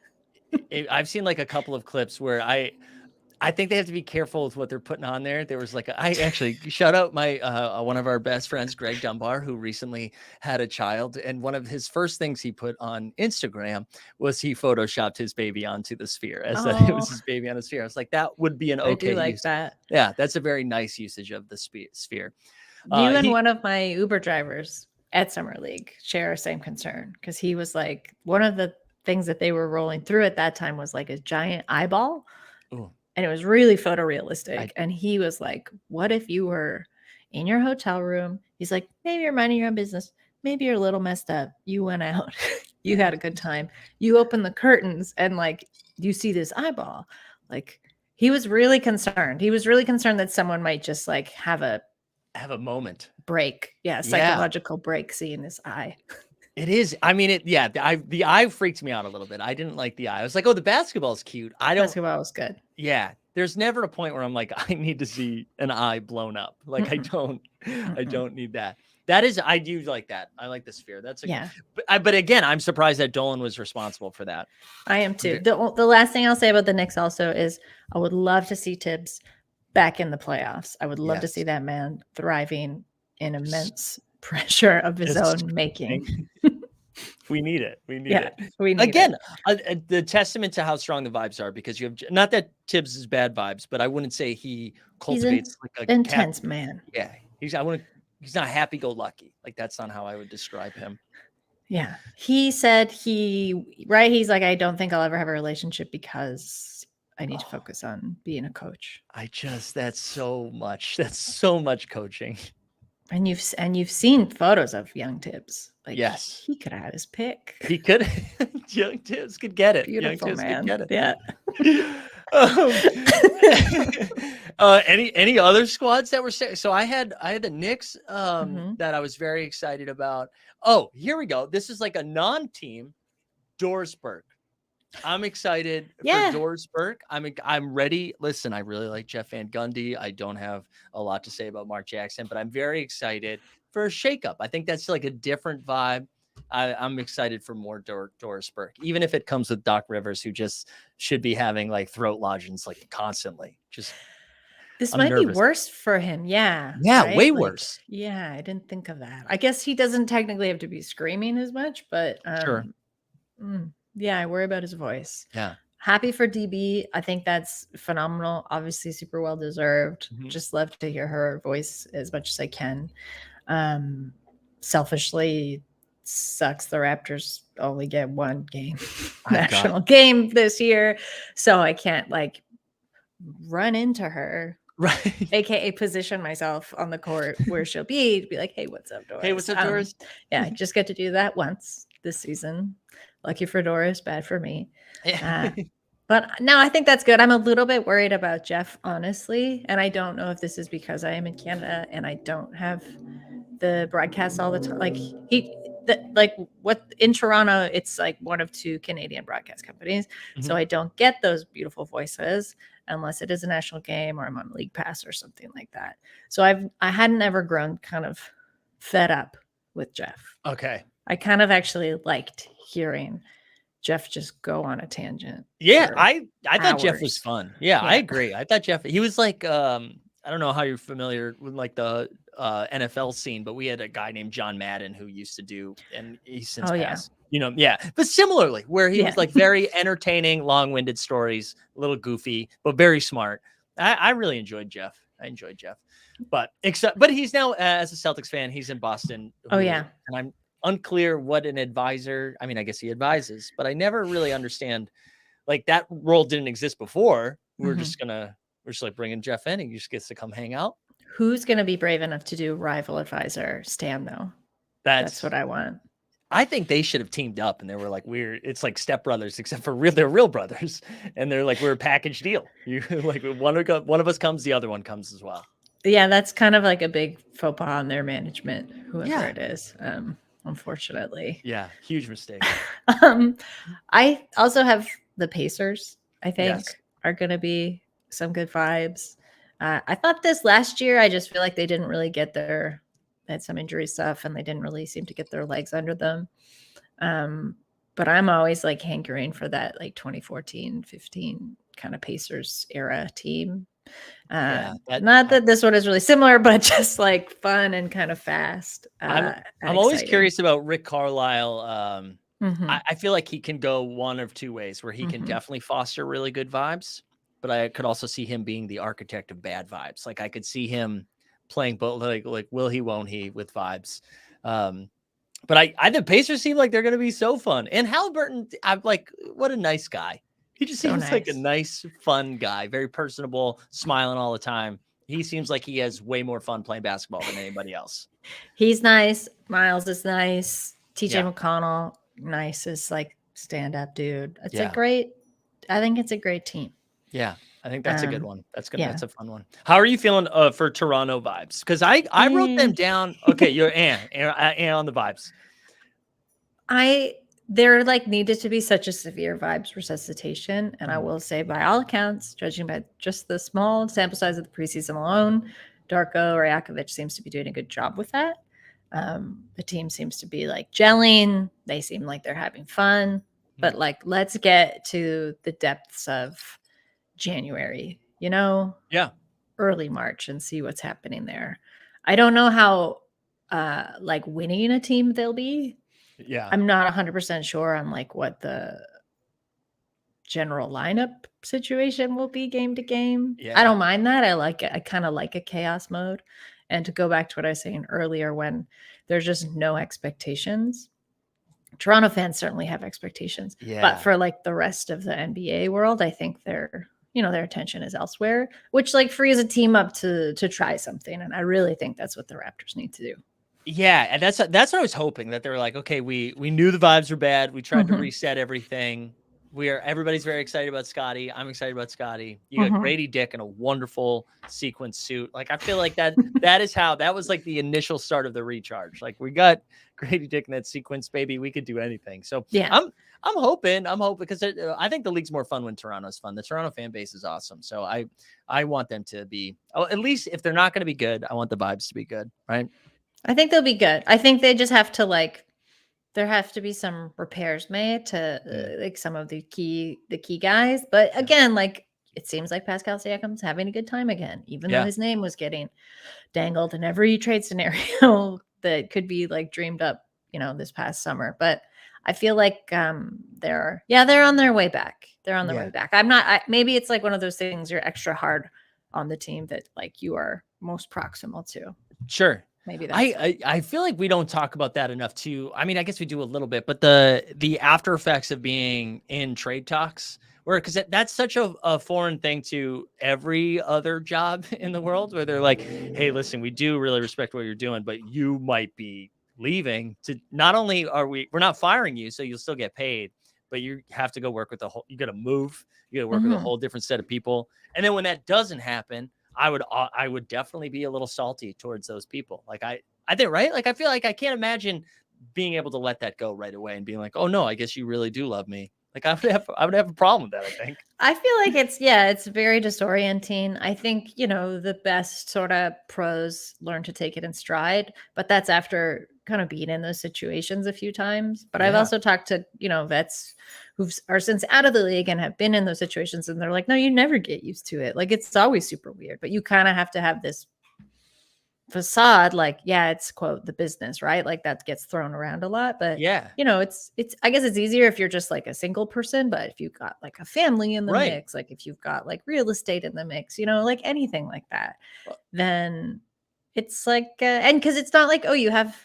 I've seen like a couple of clips where I think they have to be careful with what they're putting on there. There was like I actually shout out my one of our best friends, Greg Dunbar, who recently had a child, and one of his first things he put on Instagram was he photoshopped his baby onto the Sphere as that it was his baby on the Sphere. I was like, that would be an okay. I do like use. that. Yeah, that's a very nice usage of the Sphere. You and one of my Uber drivers at Summer League share our same concern, because he was like, one of the things that they were rolling through at that time was like a giant eyeball. Ooh. And it was really photorealistic. And he was like, what if you were in your hotel room? He's like, maybe you're minding your own business. Maybe you're a little messed up. You went out. You had a good time. You open the curtains and like, you see this eyeball. Like, he was really concerned. He was really concerned that someone might just like have a have a moment. break. Yeah, psychological break seeing this eye. It is. I mean, the eye freaked me out a little bit. I didn't like the eye. I was like, oh, the basketball's cute. Basketball was good. Yeah. There's never a point where I'm like, I need to see an eye blown up. Like I don't need that. That is, I do like that. I like the sphere. That's but again, I'm surprised that Dolan was responsible for that. I am too. The last thing I'll say about the Knicks also is I would love to see Tibbs back in the playoffs. I would love to see that man thriving in immense pressure of his own making. We need it. We need it. We need again. The testament to how strong the vibes are, because you have not that Tibbs is bad vibes, but I wouldn't say he cultivates like a intense man. Yeah, he's not happy-go-lucky. Like that's not how I would describe him. Yeah, he said he's like, I don't think I'll ever have a relationship because I need to focus on being a coach. That's so much coaching. And you've seen photos of young Tibbs. Like, yes, he could have had his pick. He could. Young Tibbs could get it. Beautiful young man. Could get it. Yeah. Any other squads that were so I had the Knicks that I was very excited about. Oh, here we go. This is like a non-team, Dorsberg. I'm excited for Dorsberg. I'm ready. Listen, I really like Jeff Van Gundy. I don't have a lot to say about Mark Jackson, but I'm very excited for a shakeup. I think that's like a different vibe. I'm excited for more Dorsberg, even if it comes with Doc Rivers, who just should be having like throat lozenges like constantly. This might be worse for him. Yeah. Yeah. Right? Way worse. Yeah. I didn't think of that. I guess he doesn't technically have to be screaming as much, but sure. Yeah. I worry about his voice. Yeah. Happy for DB. I think that's phenomenal. Obviously super well deserved. Just love to hear her voice as much as I can. Selfishly, sucks the Raptors only get one game, national game this year, so I can't like run into her, right? AKA position myself on the court where she'll be like, hey, what's up, Doris? Hey, what's up, Doris? Yeah, I just get to do that once this season. Lucky for Doris, bad for me. But no, I think that's good. I'm a little bit worried about Jeff, honestly, and I don't know if this is because I am in Canada and I don't have the broadcasts all the time. Like what in Toronto, it's like one of two Canadian broadcast companies. So I don't get those beautiful voices unless it is a national game or I'm on League Pass or something like that. So I hadn't ever grown kind of fed up with Jeff. Okay. I kind of actually liked hearing Jeff just go on a tangent. Yeah, I thought Jeff was fun. Yeah, I agree. I thought Jeff, he was like, I don't know how you're familiar with like the NFL scene, but we had a guy named John Madden who used to do, and he's since passed. You know, but similarly, where he was like very entertaining, long-winded stories, a little goofy, but very smart. I really enjoyed Jeff. But he's now as a Celtics fan, he's in Boston. And I'm unclear what an advisor. I mean, I guess he advises, but I never really understand. Like that role didn't exist before. We're just like bringing Jeff in. He just gets to come hang out. Who's going to be brave enough to do rival advisor Stan though? That's what I want. I think they should have teamed up, and they were like it's like stepbrothers, except for they're real brothers, and they're like we're a package deal. You like one of us comes, the other one comes as well. Yeah, that's kind of like a big faux pas on their management, whoever it is. Unfortunately. Yeah, huge mistake. I also have the Pacers. I think are going to be some good vibes. I thought this last year, I just feel like they didn't really get they had some injury stuff and they didn't really seem to get their legs under them. But I'm always like hankering for that like 2014-15 kind of Pacers era team. Not that this one is really similar, but just like fun and kind of fast. I'm always curious about Rick Carlisle. I feel like he can go one of two ways where he can definitely foster really good vibes, but I could also see him being the architect of bad vibes. Like I could see him playing both, like will he, won't he, with vibes. But I the Pacers seem like they're going to be so fun. And Halliburton, I'm like, what a nice guy. He just seems like a nice, fun guy, very personable, smiling all the time. He seems like he has way more fun playing basketball than anybody else. He's nice. Miles is nice. TJ McConnell, nice as like stand-up dude. I think it's a great team. Yeah. I think that's a good one. That's good. Yeah. That's a fun one. How are you feeling for Toronto vibes? Because I wrote them down. Okay, you're Ann on the vibes. There like needed to be such a severe vibes resuscitation, and I will say, by all accounts, judging by just the small sample size of the preseason alone, Darko Rajakovic seems to be doing a good job with that. The team seems to be like gelling. They seem like they're having fun, but like, let's get to the depths of January, early March, and see what's happening there. I don't know how like winning a team they'll be. Yeah. I'm not 100% sure on like what the general lineup situation will be game to game. Yeah. I don't mind that. I like it. I kind of like a chaos mode. And to go back to what I was saying earlier, when there's just no expectations, Toronto fans certainly have expectations. Yeah. But for like the rest of the NBA world, I think their attention is elsewhere, which like frees a team up to try something. And I really think that's what the Raptors need to do. Yeah, and that's what I was hoping, that they were like, okay, we knew the vibes were bad. We tried to reset everything. Everybody's very excited about Scotty. I'm excited about Scotty. You got Grady Dick in a wonderful sequence suit. Like, I feel like that was like the initial start of the recharge. Like, we got Grady Dick in that sequence, baby. We could do anything. So yeah, I'm hoping because I think the league's more fun when Toronto's fun. The Toronto fan base is awesome. So I want them to be, at least if they're not going to be good, I want the vibes to be good, right? I think they'll be good. I think they just have to there have to be some repairs made to like some of the key guys. But again, like, it seems like Pascal Siakam's having a good time again, even though his name was getting dangled in every trade scenario that could be like dreamed up, this past summer. But I feel like they're on their way back. They're on their way back. Maybe it's like one of those things you're extra hard on the team that like you are most proximal to. Sure. Maybe I feel like we don't talk about that enough too. I mean, I guess we do a little bit, but the after effects of being in trade talks, because that's such a foreign thing to every other job in the world, where they're like, hey, listen, we do really respect what you're doing, but you might be leaving. To not only we're not firing you, so you'll still get paid, but you have to go work with you got to move, you got to work with a whole different set of people. And then when that doesn't happen, I would definitely be a little salty towards those people. Like I think, right? Like, I feel like I can't imagine being able to let that go right away and being like, oh no, I guess you really do love me. Like, I would have a problem with that, I think. I feel like it's very disorienting. I think, the best sort of pros learn to take it in stride, but that's after kind of being in those situations a few times. But I've also talked to, vets who are since out of the league and have been in those situations, and they're like, no, you never get used to it. Like, it's always super weird, but you kind of have to have this facade, like, it's quote the business, right? Like, that gets thrown around a lot, but it's I guess it's easier if you're just like a single person, but if you've got like a family in the mix, like if you've got like real estate in the mix, like anything like that, then it's like and because it's not like, oh, you have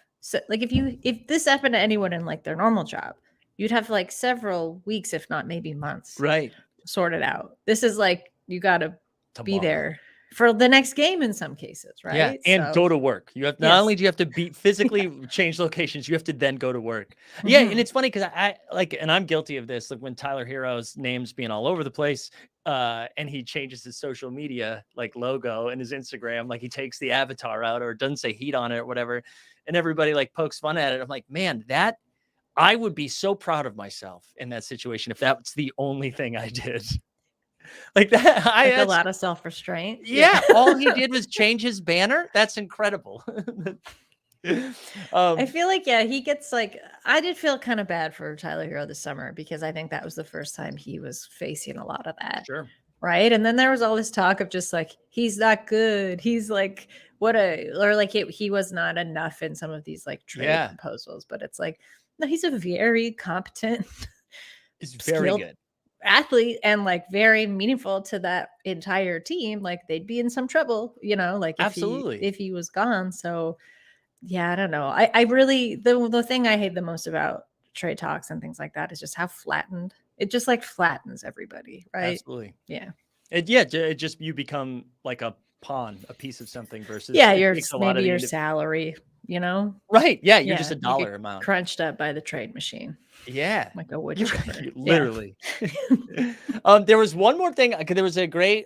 like, if this happened to anyone in like their normal job, you'd have like several weeks, if not maybe months, right, sort it out. This is like, you got to be there for the next game in some cases, right? Yeah, and go to work. You have not only do you have to physically change locations, you have to then go to work. Yeah, and it's funny because and I'm guilty of this. Like, when Tyler Hero's name's being all over the place, and he changes his social media like logo and his Instagram, like he takes the avatar out or doesn't say Heat on it or whatever, and everybody like pokes fun at it. I'm like, man, I would be so proud of myself in that situation if that's the only thing I did. Like that, a lot of self-restraint. Yeah, all he did was change his banner. That's incredible. I feel like he gets like, I did feel kind of bad for Tyler Hero this summer, because I think that was the first time he was facing a lot of that. Sure. Right. And then there was all this talk of just like, he's not good. He's like, he was not enough in some of these like trade proposals. But it's like, no, he's a very competent, he's very good athlete, and like very meaningful to that entire team. Like, they'd be in some trouble, like if he was gone. So I don't know. I really, the thing I hate the most about trade talks and things like that is just how flattened it just like flattens everybody, right? Absolutely. Yeah. It just, you become like a pawn, a piece of something versus your salary you know? Right. Yeah. You're just a you dollar get amount. crunched up by the trade machine. Yeah. Like a wood chipper. Literally. There was one more thing. There was a great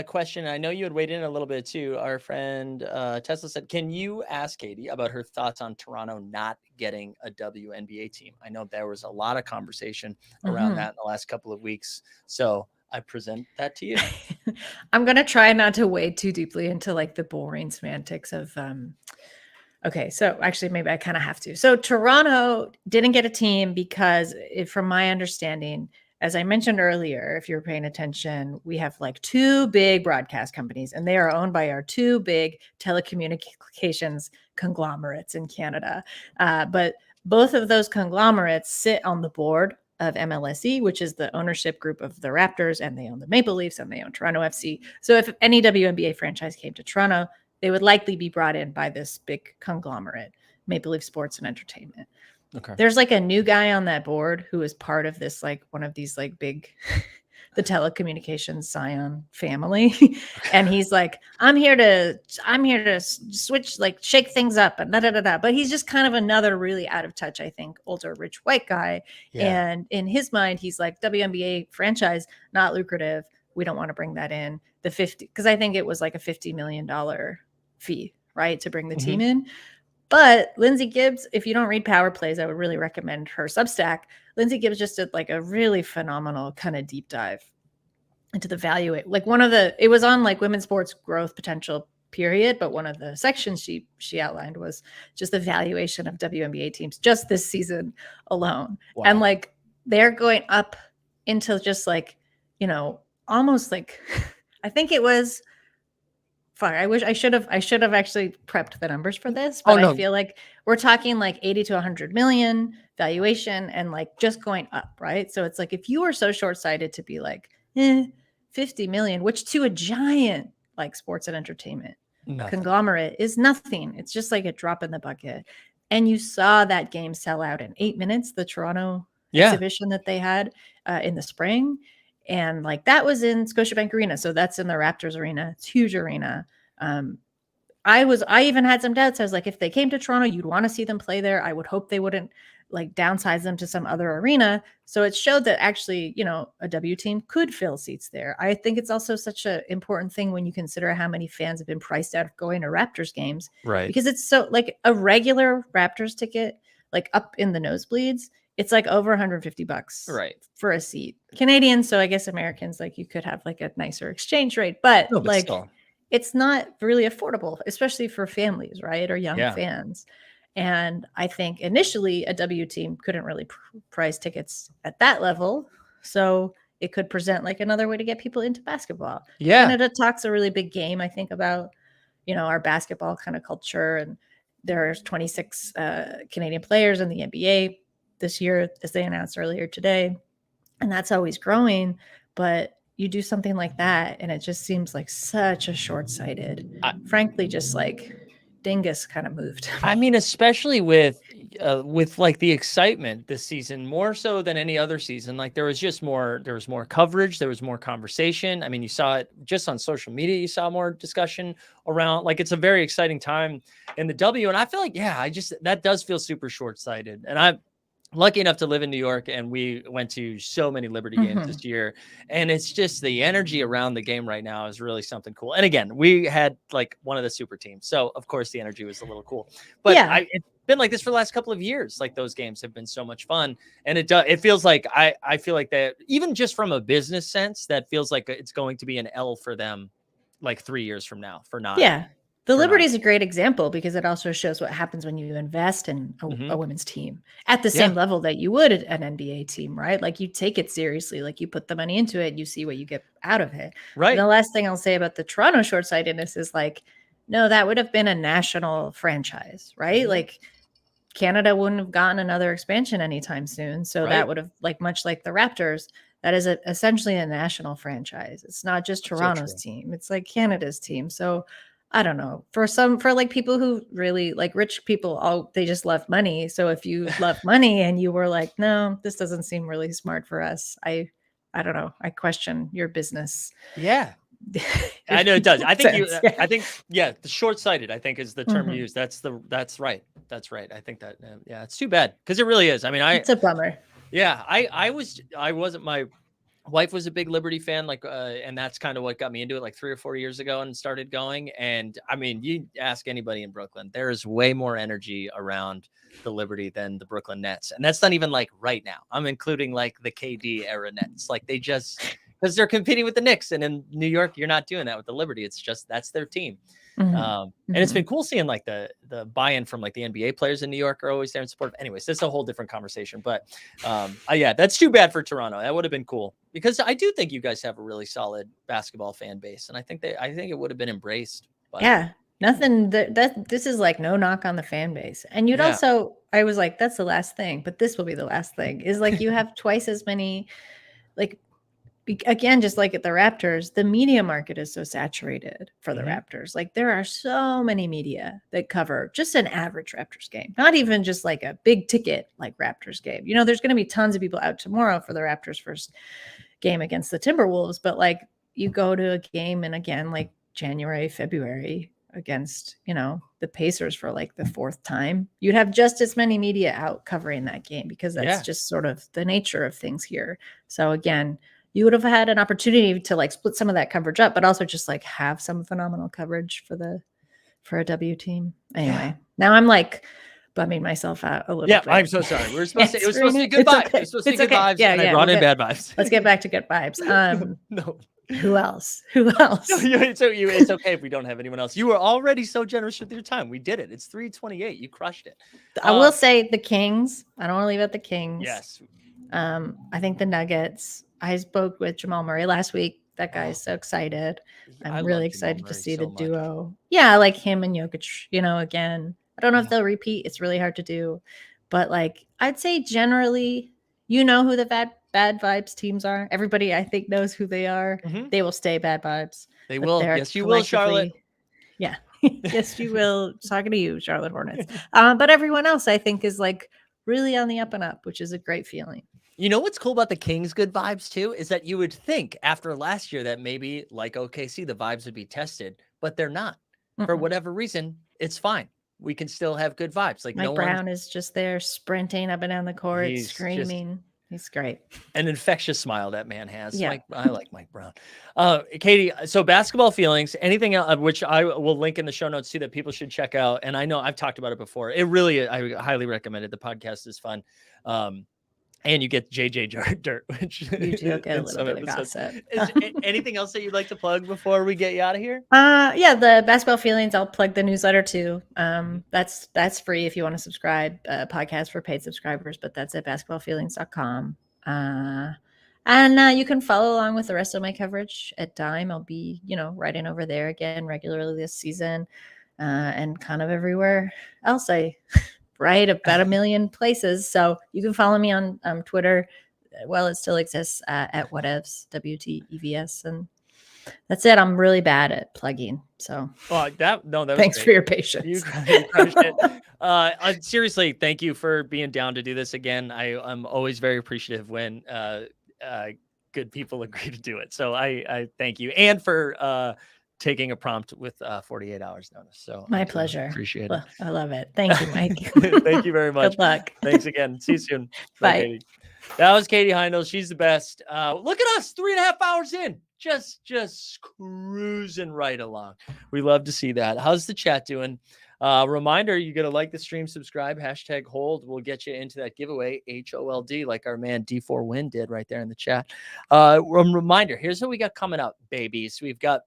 question. I know you had weighed in a little bit too. Our friend Tesla said, can you ask Katie about her thoughts on Toronto not getting a WNBA team? I know there was a lot of conversation around that in the last couple of weeks. So I present that to you. I'm going to try not to wade too deeply into like the boring semantics of okay, so actually, maybe I kind of have to. So Toronto didn't get a team because, from my understanding, as I mentioned earlier, if you're paying attention, we have like 2 big broadcast companies, and they are owned by our 2 big telecommunications conglomerates in Canada. But both of those conglomerates sit on the board of MLSE, which is the ownership group of the Raptors, and they own the Maple Leafs, and they own Toronto FC. So if any WNBA franchise came to Toronto, they would likely be brought in by this big conglomerate, Maple Leaf Sports and Entertainment. Okay. There's like a new guy on that board who is part of this, like one of these like big, the telecommunications scion family. And he's like, I'm here to switch, like shake things up and da. But he's just kind of another really out of touch, I think, older rich white guy. Yeah. And in his mind, he's like, WNBA franchise, not lucrative. We don't want to bring that in. The 50, because I think it was like a $50 million fee, right, to bring the team in. But Lindsay Gibbs, if you don't read Power Plays, I would really recommend her Substack. Lindsay Gibbs just did like a really phenomenal kind of deep dive into the value. Like it was on like women's sports growth potential period, but one of the sections she outlined was just the valuation of WNBA teams just this season alone. Wow. And like they're going up into just like, you know, almost like I think it was fuck. I wish I should have actually prepped the numbers for this, but I feel like we're talking like 80 to 100 million valuation and like just going up, right? So it's like if you were so short-sighted to be like 50 million, which to a giant like sports and entertainment conglomerate is nothing. It's just like a drop in the bucket. And you saw that game sell out in 8 minutes, the Toronto exhibition that they had in the spring. And like that was in Scotiabank Arena. So that's in the Raptors arena. It's a huge arena. I even had some doubts. I was like, if they came to Toronto, you'd want to see them play there. I would hope they wouldn't like downsize them to some other arena. So it showed that actually, you know, a W team could fill seats there. I think it's also such an important thing when you consider how many fans have been priced out of going to Raptors games. Right. Because it's so like a regular Raptors ticket, like up in the nosebleeds, it's like over $150 right for a seat. Canadian, so I guess Americans, like you could have like a nicer exchange rate, but like still, it's not really affordable, especially for families, right? Or young fans. And I think initially a W team couldn't really price tickets at that level. So it could present like another way to get people into basketball. Yeah. Canada talks a really big game, I think, about, you know, our basketball kind of culture. And there's 26 Canadian players in the NBA this year, as they announced earlier today. And that's always growing. But you do something like that, and it just seems like such a short-sighted, frankly, just like dingus kind of moved. I mean, especially with like the excitement this season, more so than any other season. Like there was more coverage, there was more conversation. I mean, you saw it just on social media. You saw more discussion around. Like it's a very exciting time in the W, and I feel like that does feel super short-sighted, and I'm lucky enough to live in New York, and we went to so many Liberty games this year, and it's just the energy around the game right now is really something cool. And again, we had like one of the super teams, so of course the energy was a little cool. But it's been like this for the last couple of years. Like those games have been so much fun, and it feels like I feel like that even just from a business sense, that feels like it's going to be an L for them, like 3 years from now for not. Yeah. The Liberty is a great example because it also shows what happens when you invest in a women's team at the same level that you would an NBA team, right? Like you take it seriously, like you put the money into it, you see what you get out of it. Right. And the last thing I'll say about the Toronto short-sightedness is like, no, that would have been a national franchise, right? Like Canada wouldn't have gotten another expansion anytime soon. So that would have, like, much like the Raptors, that is essentially a national franchise. It's not just Toronto's team. It's like Canada's team. So I don't know, for like people who really like rich people, they just love money. So if you love money and you were like, no, this doesn't seem really smart for us, I don't know, I question your business I know it does. I think sense, yeah. I think the short-sighted, I think, is the term used. That's right. That's right. I think that it's too bad because it really is. I mean, it's a bummer. Yeah, I wasn't. My wife was a big Liberty fan, and that's kind of what got me into it like 3 or 4 years ago and started going. And I mean, you ask anybody in Brooklyn, there is way more energy around the Liberty than the Brooklyn Nets. And that's not even like right now. I'm including like the KD era Nets. Like they just, because they're competing with the Knicks, and in New York, you're not doing that with the Liberty. It's just, that's their team. And it's been cool seeing like the buy-in from like the NBA players in New York are always there in support. Anyways, that's a whole different conversation. But that's too bad for Toronto. That would have been cool because I do think you guys have a really solid basketball fan base, and I think it would have been embraced. But, yeah, nothing that this is like no knock on the fan base. And you'd also, I was like, that's the last thing, but this will be the last thing. Is like you have twice as many, like. Again, just like at the Raptors, the media market is so saturated for the Raptors. Like there are so many media that cover just an average Raptors game, not even just like a big ticket like Raptors game. You know, there's going to be tons of people out tomorrow for the Raptors first game against the Timberwolves, but like you go to a game and again, like January, February against, you know, the Pacers for like the 4th time, you'd have just as many media out covering that game because that's just sort of the nature of things here. So again, you would have had an opportunity to like split some of that coverage up, but also just like have some phenomenal coverage for a W team. Anyway, now I'm like bumming myself out a little bit. Yeah, I'm so sorry. It was supposed to be good vibes. Okay. It was supposed to be good vibes. Yeah, and I brought in bad vibes. Let's get back to good vibes. No. Who else? Who else? It's okay if we don't have anyone else. You were already so generous with your time. We did it. It's 3:28. You crushed it. I will say the Kings. I don't want to leave out the Kings. Yes. I think the Nuggets. I spoke with Jamal Murray last week. That guy is so excited. I'm really excited to see the duo. Yeah, I like him and Jokic, you know, again. I don't know if they'll repeat. It's really hard to do. But like I'd say generally, you know who the bad vibes teams are. Everybody I think knows who they are. They will stay bad vibes. They will. Yes, you will, Charlotte. Yeah. Yes, you will. Talking to you, Charlotte Hornets. But everyone else I think is like really on the up and up, which is a great feeling. You know what's cool about the Kings' good vibes too is that you would think after last year that maybe like OKC the vibes would be tested, but they're not. For whatever reason, it's fine. We can still have good vibes. Like Mike Brown is just there sprinting up and down the court, screaming. He's great. An infectious smile that man has. Yeah. I like Mike Brown. Katie, so basketball feelings, anything else, which I will link in the show notes too that people should check out. And I know I've talked about it before. I highly recommend it. The podcast is fun. And you get JJ Dirt, which you do get a little bit of gossip. Anything else that you'd like to plug before we get you out of here? Yeah, the basketball feelings. I'll plug the newsletter too. That's free if you want to subscribe. Podcast for paid subscribers, but that's at basketballfeelings.com. And you can follow along with the rest of my coverage at Dime. I'll be, writing over there again regularly this season, and kind of everywhere else I write about 1 million places. So you can follow me on Twitter. Well, it still exists at whatevs, WTEVS, and that's it. I'm really bad at plugging. So thanks for your patience. You crushed it. Seriously, thank you for being down to do this again. I'm always very appreciative when good people agree to do it. So I thank you, and for taking a prompt with 48 hours notice. So my pleasure. Appreciate it. I love it. Thank you, Mike. Thank you very much. Good luck. Thanks again. See you soon. Bye. Katie. That was Katie Heindl. She's the best. Look at us, 3.5 hours in, just cruising right along. We love to see that. How's the chat doing? Reminder, you got to like the stream, subscribe, #hold. We'll get you into that giveaway, HOLD, like our man D4Win did right there in the chat. Reminder, here's what we got coming up, babies. We've got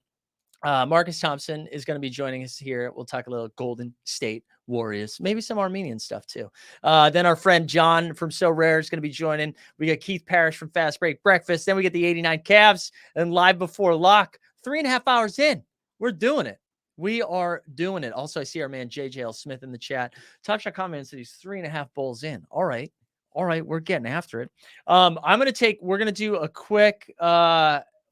Marcus Thompson is going to be joining us here. We'll talk a little Golden State Warriors, maybe some Armenian stuff too. Then our friend John from Sorare is going to be joining. We got Keith Parish from Fastbreak Breakfast. Then we get the 89 Cavs and live before lock. 3.5 hours in. We're doing it. We are doing it. Also, I see our man JJL Smith in the chat. Touchdown comments that he's 3.5 bowls in. All right. We're getting after it. We're going to do a quick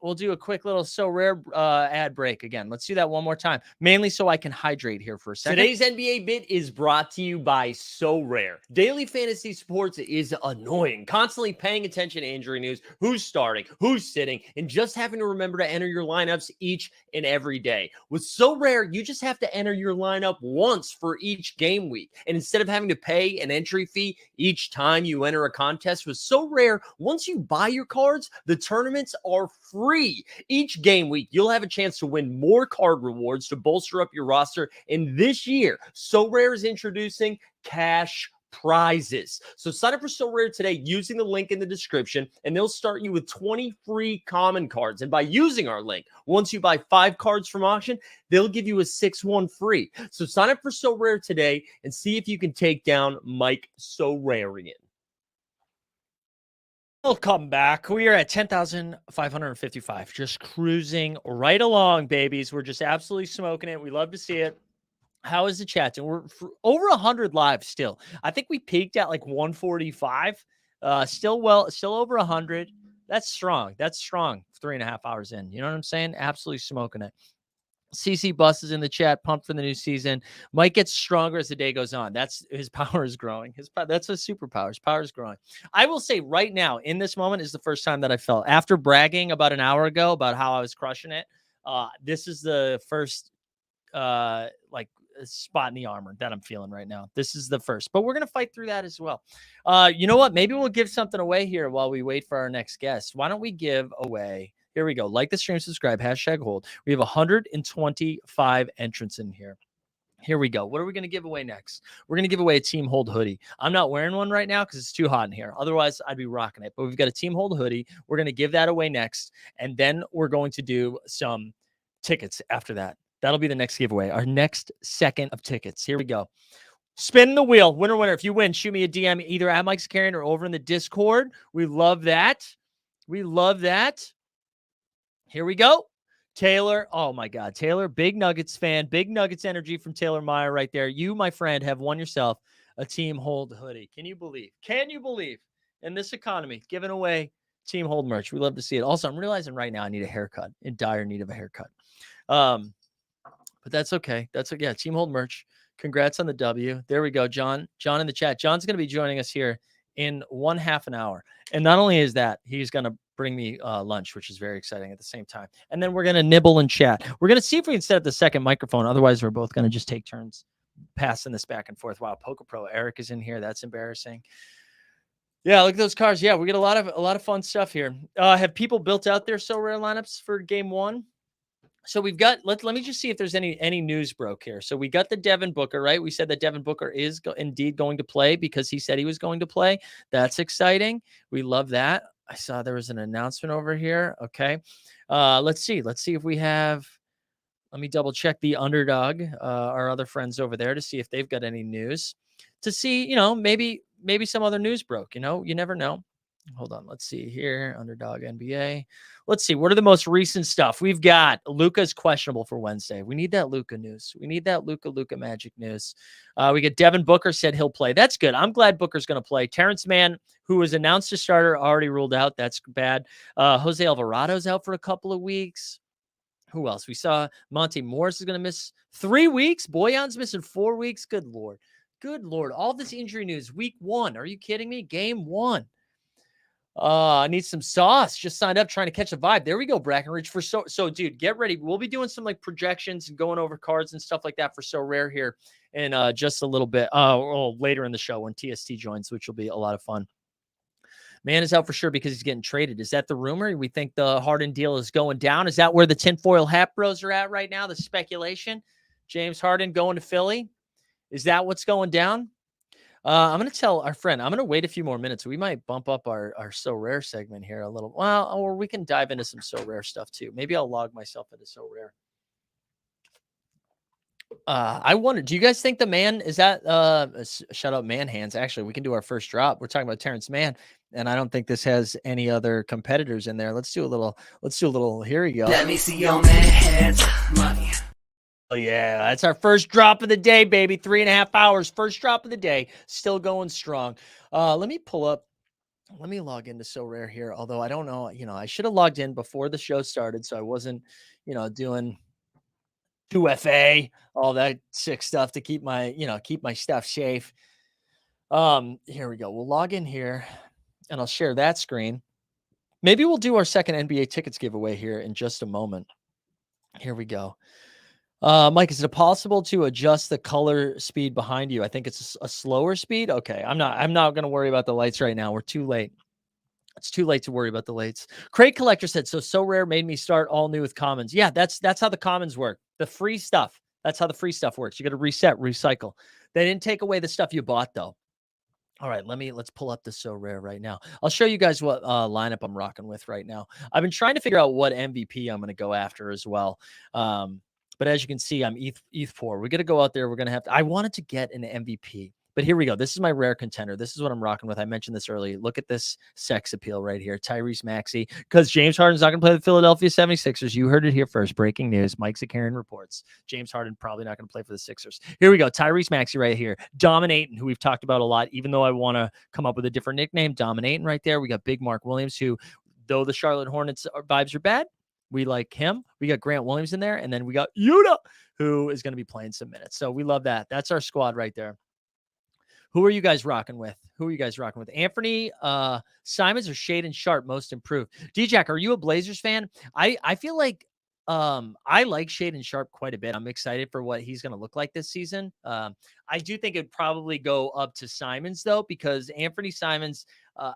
we'll do a quick little So Rare ad break again. Let's do that one more time, mainly so I can hydrate here for a second. Today's NBA Bit is brought to you by So Rare. Daily fantasy sports is annoying. Constantly paying attention to injury news, who's starting, who's sitting, and just having to remember to enter your lineups each and every day. With So Rare, you just have to enter your lineup once for each game week. And instead of having to pay an entry fee each time you enter a contest with So Rare, once you buy your cards, the tournaments are free. Each game week, you'll have a chance to win more card rewards to bolster up your roster. And this year, So Rare is introducing cash prizes. So sign up for So Rare today using the link in the description, and they'll start you with 20 free common cards. And by using our link, once you buy 5 cards from auction, they'll give you a 6th one free. So sign up for So Rare today and see if you can take down Mike Sorarian. Welcome back. We are at 10,555, just cruising right along, babies. We're just absolutely smoking it. We love to see it. How is the chat? And we're over 100 live still. I think we peaked at like 145. Still over 100. That's strong. That's strong. 3.5 hours in. You know what I'm saying? Absolutely smoking it. CC Bus is in the chat, pumped for the new season. Mike gets stronger as the day goes on. That's his power is growing. That's a superpower. His power is growing. I will say right now, in this moment, is the first time that I felt after bragging about an hour ago about how I was crushing it. This is the first spot in the armor that I'm feeling right now. This is the first, but we're gonna fight through that as well. You know what? Maybe we'll give something away here while we wait for our next guest. Why don't we give away? Here we go. Like the stream, subscribe, #hold. We have 125 entrants in here. Here we go. What are we going to give away next? We're going to give away a Team Hold hoodie. I'm not wearing one right now because it's too hot in here. Otherwise, I'd be rocking it. But we've got a Team Hold hoodie. We're going to give that away next. And then we're going to do some tickets after that. That'll be the next giveaway. Our next second of tickets. Here we go. Spin the wheel. Winner, winner. If you win, shoot me a DM either at Mike Zakarian or over in the Discord. We love that. We love that. Here we go. Taylor. Oh, my God. Taylor, big Nuggets fan. Big Nuggets energy from Taylor Meyer right there. You, my friend, have won yourself a Team Hold hoodie. Can you believe? Can you believe in this economy giving away Team Hold merch? We love to see it. Also, I'm realizing right now I need a haircut. In dire need of a haircut. But that's okay. That's okay. Yeah, Team Hold merch. Congrats on the W. There we go, John. John in the chat. John's going to be joining us here in 1/2 an hour. And not only is that, he's going to bring me lunch, which is very exciting at the same time. And then we're going to nibble and chat. We're going to see if we can set up the second microphone. Otherwise, we're both going to just take turns passing this back and forth. Wow, Poker Pro Eric is in here. That's embarrassing. Yeah, look at those cars. Yeah, we get a lot of fun stuff here. Have people built out their So Rare lineups for game one? So we've got, let me just see if there's any news broke here. So we got the Devin Booker, right? We said that Devin Booker is indeed going to play because he said he was going to play. That's exciting. We love that. I saw there was an announcement over here. Okay. Let's see if we have, let me double check the Underdog, our other friends over there, to see if they've got any news, to see, maybe some other news broke, you never know. Hold on. Let's see here. Underdog NBA. Let's see. What are the most recent stuff? We've got Luka's questionable for Wednesday. We need that Luka news. We need that Luka Magic news. We get Devin Booker said he'll play. That's good. I'm glad Booker's going to play. Terrence Mann, who was announced a starter, already ruled out. That's bad. Jose Alvarado's out for a couple of weeks. Who else? We saw Monte Morris is going to miss 3 weeks. Boyan's missing 4 weeks. Good Lord. Good Lord. All this injury news. Week 1. Are you kidding me? Game 1. I need some sauce. Just signed up trying to catch a vibe. There we go, Brackenridge. So dude, get ready. We'll be doing some like projections and going over cards and stuff like that for So Rare here in just a little bit. Later in the show when TST joins, which will be a lot of fun. Man is out for sure because he's getting traded. Is that the rumor? We think the Harden deal is going down. Is that where the tinfoil hat bros are at right now? The speculation, James Harden going to Philly. Is that what's going down? I'm going to tell our friend, I'm going to wait a few more minutes. We might bump up our So Rare segment here a little. Well, or we can dive into some So Rare stuff too. Maybe I'll log myself into So Rare. I wonder, do you guys think the man is that, shout out Man Hands. Actually, we can do our first drop. We're talking about Terrence Mann, and I don't think this has any other competitors in there. Let's do a little, here we go. Let me see your man hands, money. Oh, yeah, that's our first drop of the day, baby. 3.5 hours. First drop of the day. Still going strong. Let me pull up Let me log into Sorare here. Although I don't know, I should have logged in before the show started, so I wasn't, doing 2FA, all that sick stuff to keep my, keep my stuff safe. Here we go. We'll log in here and I'll share that screen. Maybe we'll do our second NBA tickets giveaway here in just a moment. Here we go. Mike, is it possible to adjust the color speed behind you? I think it's a slower speed. Okay. I'm not going to worry about the lights right now. We're too late. It's too late to worry about the lights. Crate Collector said, so rare made me start all new with commons. Yeah, that's how the commons work. The free stuff. That's how the free stuff works. You got to reset, recycle. They didn't take away the stuff you bought though. All right, let's pull up the So Rare right now. I'll show you guys what lineup I'm rocking with right now. I've been trying to figure out what MVP I'm going to go after as well. But as you can see, I'm ETH poor. We're going to go out there. We're going to have to, I wanted to get an MVP. But here we go. This is my rare contender. This is what I'm rocking with. I mentioned this earlier. Look at this sex appeal right here. Tyrese Maxey. Because James Harden's not going to play the Philadelphia 76ers. You heard it here first. Breaking news. Mike Zakarian reports. James Harden probably not going to play for the Sixers. Here we go. Tyrese Maxey right here. Dominating, who we've talked about a lot, even though I want to come up with a different nickname. Dominating right there. We got Big Mark Williams, who, though the Charlotte Hornets vibes are bad, we like him. We got Grant Williams in there. And then we got Yuta, who is going to be playing some minutes. So we love that. That's our squad right there. Who are you guys rocking with? Anthony Simons or Shaden Sharp most improved? D-Jack, are you a Blazers fan? I feel like I like Shaden Sharp quite a bit. I'm excited for what he's going to look like this season. I do think it'd probably go up to Simons though, because Anthony Simons,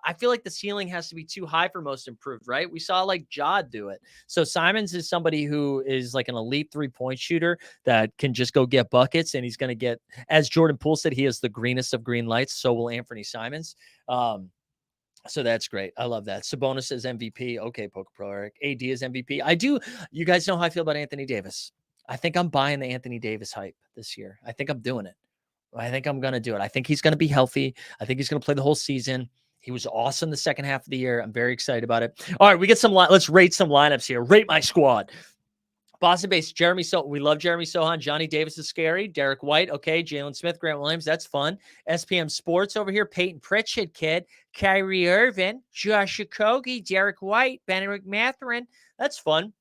I feel like the ceiling has to be too high for most improved, right? We saw like Jod do it. So Simons is somebody who is like an elite 3-point shooter that can just go get buckets. And he's going to get, as Jordan Poole said, he is the greenest of green lights. So will Anthony Simons. So that's great. I love that. Sabonis is MVP. Okay, Poker Pro Eric. AD is MVP. I do. You guys know how I feel about Anthony Davis. I think I'm buying the Anthony Davis hype this year. I think I'm doing it. I think I'm going to do it. I think he's going to be healthy. I think he's going to play the whole season. He was awesome the second half of the year. I'm very excited about it. All right, we get some. Let's rate some lineups here. Rate my squad. Boston based Jeremy Sohan. We love Jeremy Sohan. Johnny Davis is scary. Derek White. Okay. Jalen Smith, Grant Williams. That's fun. SPM Sports over here. Peyton Pritchard, kid. Kyrie Irvin. Josh Okogie. Derek White. Benedict Mathurin. That's fun.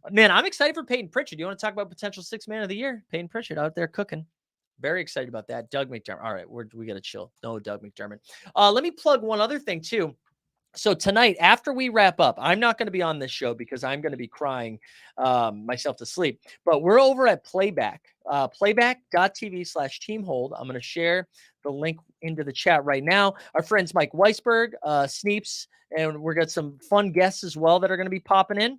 Man, I'm excited for Peyton Pritchard. You want to talk about potential 6th man of the year? Peyton Pritchard out there cooking. Very excited about that. Doug McDermott. All right. We got to chill. No Doug McDermott. Let me plug one other thing too. So tonight, after we wrap up, I'm not going to be on this show because I'm going to be crying myself to sleep. But we're over at Playback, playback.tv/teamhold. I'm going to share the link into the chat right now. Our friends Mike Weisberg, Sneeps, and we've got some fun guests as well that are going to be popping in.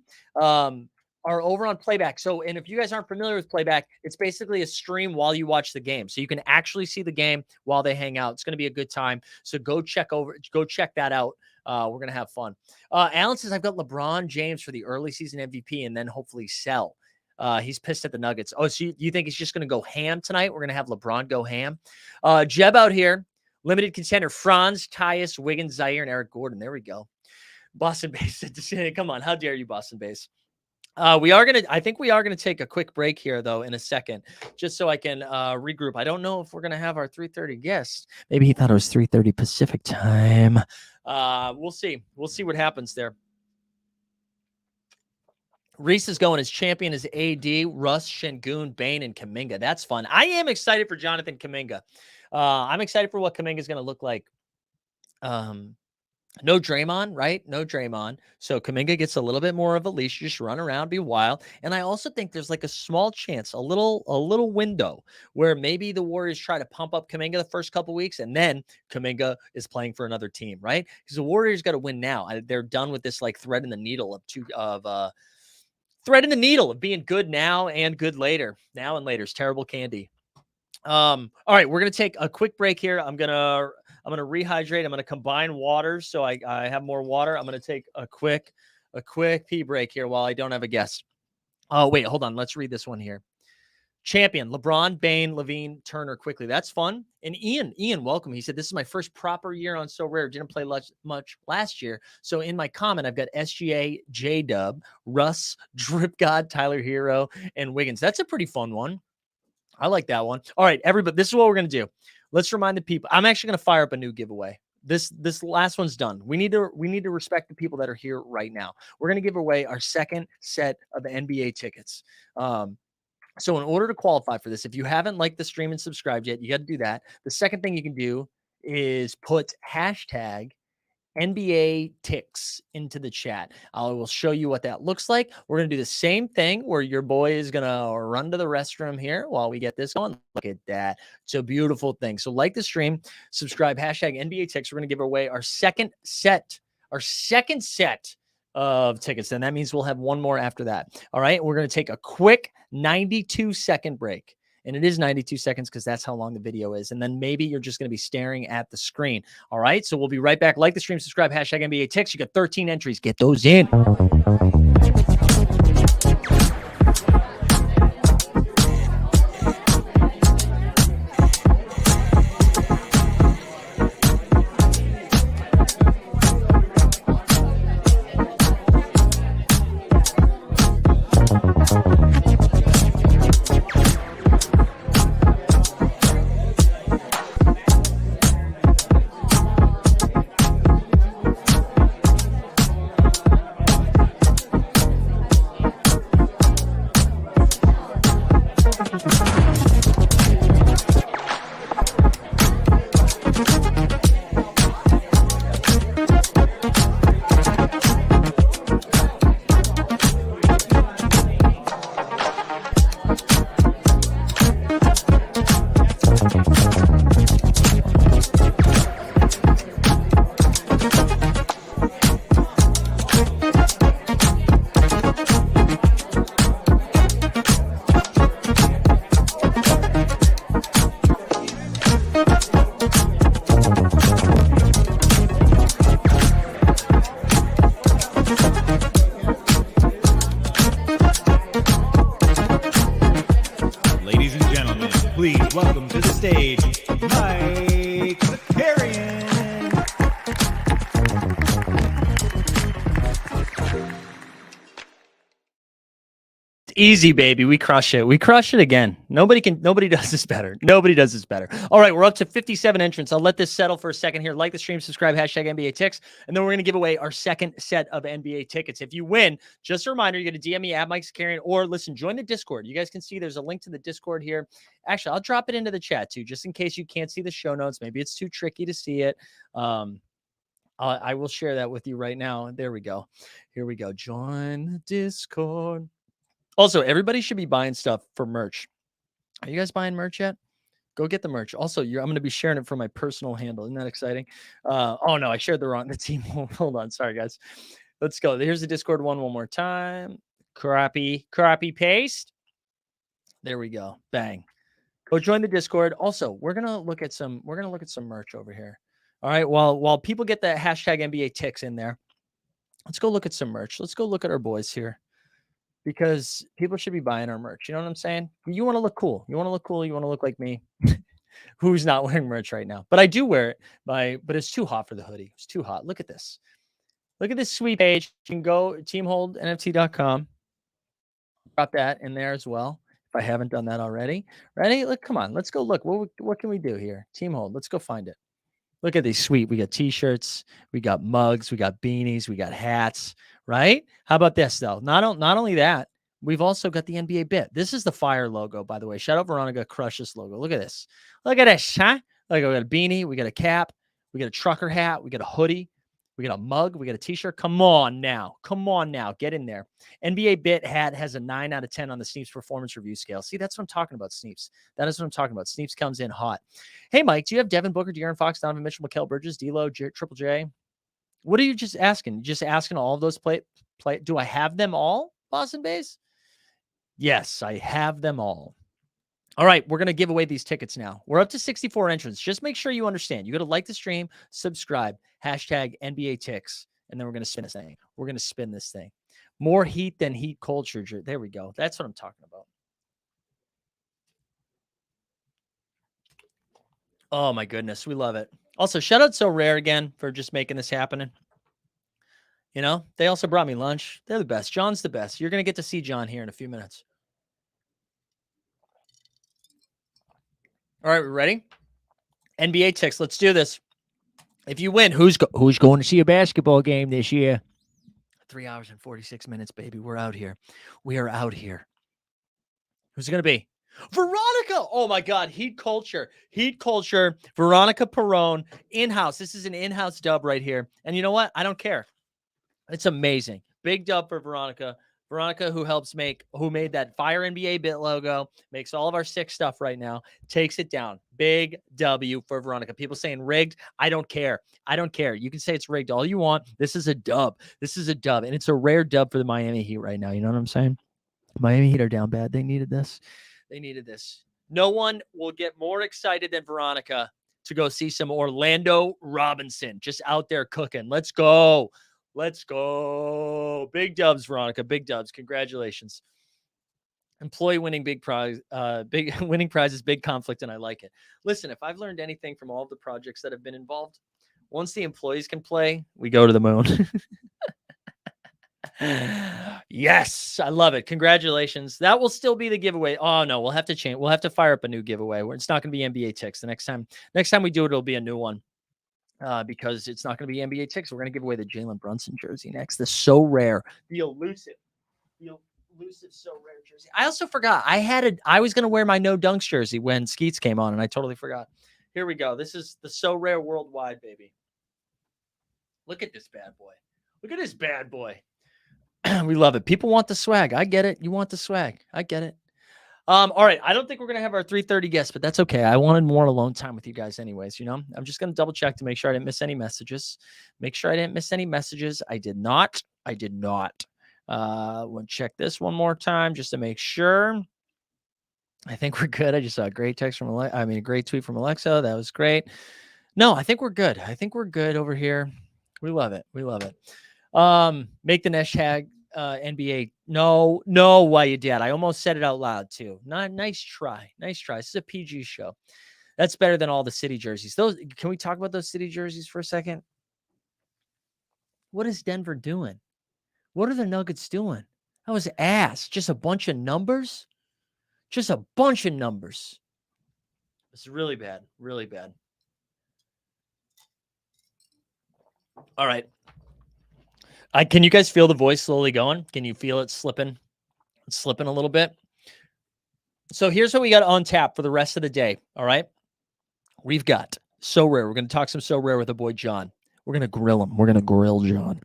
Are over on Playback. So, and if you guys aren't familiar with Playback, it's basically a stream while you watch the game. So you can actually see the game while they hang out. It's going to be a good time. So go check that out. We're going to have fun. Alan says, I've got LeBron James for the early season MVP and then hopefully sell. He's pissed at the Nuggets. Oh, so you think he's just going to go ham tonight? We're going to have LeBron go ham. Jeb out here. Limited contender. Franz, Tyus, Wiggins, Zaire, and Eric Gordon. There we go. Boston Base. Come on. How dare you, Boston Base? I think we are going to take a quick break here, though, in a second, just so I can regroup. I don't know if we're going to have our 3:30 guest. Maybe he thought it was 3:30 Pacific time. We'll see. We'll see what happens there. Reese is going as champion as AD, Russ, Şengün, Bane, and Kuminga. That's fun. I am excited for Jonathan Kuminga. I'm excited for what Kuminga is going to look like. No Draymond, right? No Draymond. So Kuminga gets a little bit more of a leash. Just run around, be wild. And I also think there's like a small chance, a little window where maybe the Warriors try to pump up Kuminga the first couple weeks, and then Kuminga is playing for another team, right? Because the Warriors got to win now. They're done with this like thread in the needle of being good now and good later. Now and later is terrible candy. All right, we're gonna take a quick break here. I'm gonna rehydrate. I'm gonna combine water so I have more water. I'm gonna take a quick pee break here while I don't have a guest. Oh wait, hold on. Let's read this one here. Champion LeBron, Bane, Levine, Turner quickly. That's fun. And Ian, welcome. He said this is my first proper year on So Rare. Didn't play much last year. So in my comment, I've got SGA, J-Dub, Russ, Drip God, Tyler Hero, and Wiggins. That's a pretty fun one. I like that one. All right, everybody, this is what we're going to do. Let's remind the people. I'm actually going to fire up a new giveaway. This last one's done. We need to respect the people that are here right now. We're going to give away our second set of NBA tickets. So in order to qualify for this, if you haven't liked the stream and subscribed yet, you got to do that. The second thing you can do is put hashtag NBA ticks into the chat. I will show you what that looks like. We're going to do the same thing where your boy is going to run to the restroom here while we get this going. Look at that. It's a beautiful thing. So like the stream, subscribe, hashtag NBA ticks. We're going to give away our second set of tickets. And that means we'll have one more after that. All right. We're going to take a quick 92-second break. And it is 92 seconds because that's how long the video is. And then maybe you're just going to be staring at the screen. All right. So we'll be right back. Like the stream, subscribe, hashtag NBA ticks. You got 13 entries. Get those in. welcome to the stage, Mike Zakarian. Easy, baby. We crush it. We crush it again. Nobody does this better. Nobody does this better. All right, we're up to 57 entrants. I'll let this settle for a second here. Like the stream, subscribe, hashtag NBA Ticks, and then we're going to give away our second set of NBA tickets. If you win, just a reminder, you're going to DM me at Mike Zakarian, or listen, join the Discord. You guys can see there's a link to the Discord here. Actually, I'll drop it into the chat too, just in case you can't see the show notes. Maybe it's too tricky to see it. I will share that with you right now. There we go. Here we go. Join the Discord. Also, everybody should be buying stuff for merch. Are you guys buying merch yet? Go get the merch. Also, I'm going to be sharing it from my personal handle. Isn't that exciting? Oh, no, I shared the team. Hold on. Sorry, guys. Let's go. Here's the Discord one more time. Crappy paste. There we go. Bang. Go join the Discord. Also, we're going to look at some merch over here. All right. While people get the hashtag NBA ticks in there, let's go look at some merch. Let's go look at our boys here. Because people should be buying our merch. You know what I'm saying? You want to look cool. You want to look cool. You want to look like me, who's not wearing merch right now. But I do wear it. But it's too hot for the hoodie. It's too hot. Look at this. Look at this sweet page. You can go teamholdnft.com. Drop that in there as well, if I haven't done that already. Ready? Look, come on. Let's go look. What can we do here? Team Hold. Let's go find it. Look at these sweet. We got t-shirts. We got mugs. We got beanies. We got hats. Right? How about this, though? Not only that, we've also got the NBA bit. This is the fire logo, by the way. Shout out Veronica. Crush this logo. Look at this. Look at this, huh? Like, we got a beanie. We got a cap. We got a trucker hat. We got a hoodie. We got a mug. We got a t-shirt. Come on now. Come on now. Get in there. NBA bit hat has a 9 out of 10 on the Sneeps performance review scale. See, that's what I'm talking about, Sneeps. That is what I'm talking about. Sneeps comes in hot. Hey, Mike, do you have Devin Booker, De'Aaron Fox, Donovan Mitchell, Mikal Bridges, D'Lo, Triple J? What are you just asking? Just asking all of those play? Do I have them all, Boston Bays? Yes, I have them all. All right, we're going to give away these tickets now. We're up to 64 entrants. Just make sure you understand. You got to like the stream, subscribe, hashtag NBA Ticks, and then we're going to spin this thing. We're going to spin this thing. More heat than heat culture. There we go. That's what I'm talking about. Oh, my goodness. We love it. Also, shout out Sorare again for just making this happening. You know, they also brought me lunch. They're the best. John's the best. You're going to get to see John here in a few minutes. All right, we ready? NBA Ticks. Let's do this. If you win, who's going to see a basketball game this year? 3 hours and 46 minutes, baby. We're out here. We are out here. Who's it going to be? Veronica. Oh, my God. Heat culture. Heat culture. Veronica Perone. In-house. This is an in-house dub right here. And you know what? I don't care. It's amazing. Big dub for Veronica. Veronica, who made that Fire NBA bit logo, makes all of our sick stuff right now, takes it down. Big W for Veronica. People saying rigged. I don't care. I don't care. You can say it's rigged all you want. This is a dub. This is a dub. And it's a rare dub for the Miami Heat right now. You know what I'm saying? Miami Heat are down bad. They needed this. They needed this. No one will get more excited than Veronica to go see some Orlando Robinson just out there cooking. Let's go. Let's go. Big dubs, Veronica. Big dubs. Congratulations. Employee winning big prize, big winning prizes, big conflict, and I like it. Listen, if I've learned anything from all of the projects that have been involved, once the employees can play, we go to the moon. Yes, I love it. Congratulations. That will still be the giveaway. Oh no, we'll have to change. We'll have to fire up a new giveaway. It's not going to be NBA ticks. The next time we do it, it'll be a new one. Because it's not going to be NBA ticks. We're going to give away the Jalen Brunson jersey next. The so rare, the elusive so rare jersey. I also forgot. I was going to wear my No Dunks jersey when Skeets came on, and I totally forgot. Here we go. This is the so rare worldwide, baby. Look at this bad boy. Look at this bad boy. We love it. People want the swag. I get it. You want the swag. I get it. All right. I don't think we're going to have our 3:30 guests, but that's okay. I wanted more alone time with you guys anyways, you know? I'm just going to double check to make sure I didn't miss any messages. I did not. We'll check this one more time just to make sure. I think we're good. I just saw a great text from a great tweet from Alexa. That was great. No, I think we're good. Over here. We love it. Make the hashtag NBA. No, why you did. I almost said it out loud too. Nice try. This is a PG show. That's better than all the city jerseys. Can we talk about those city jerseys for a second? What is Denver doing? What are the Nuggets doing? That was ass. Just a bunch of numbers. This is really bad. Really bad. All right. Can you guys feel the voice slowly going? Can you feel it slipping? It's slipping a little bit. So here's what we got on tap for the rest of the day. All right. We've got So Rare. We're going to talk some So Rare with the boy John. We're going to grill him. We're going to grill John.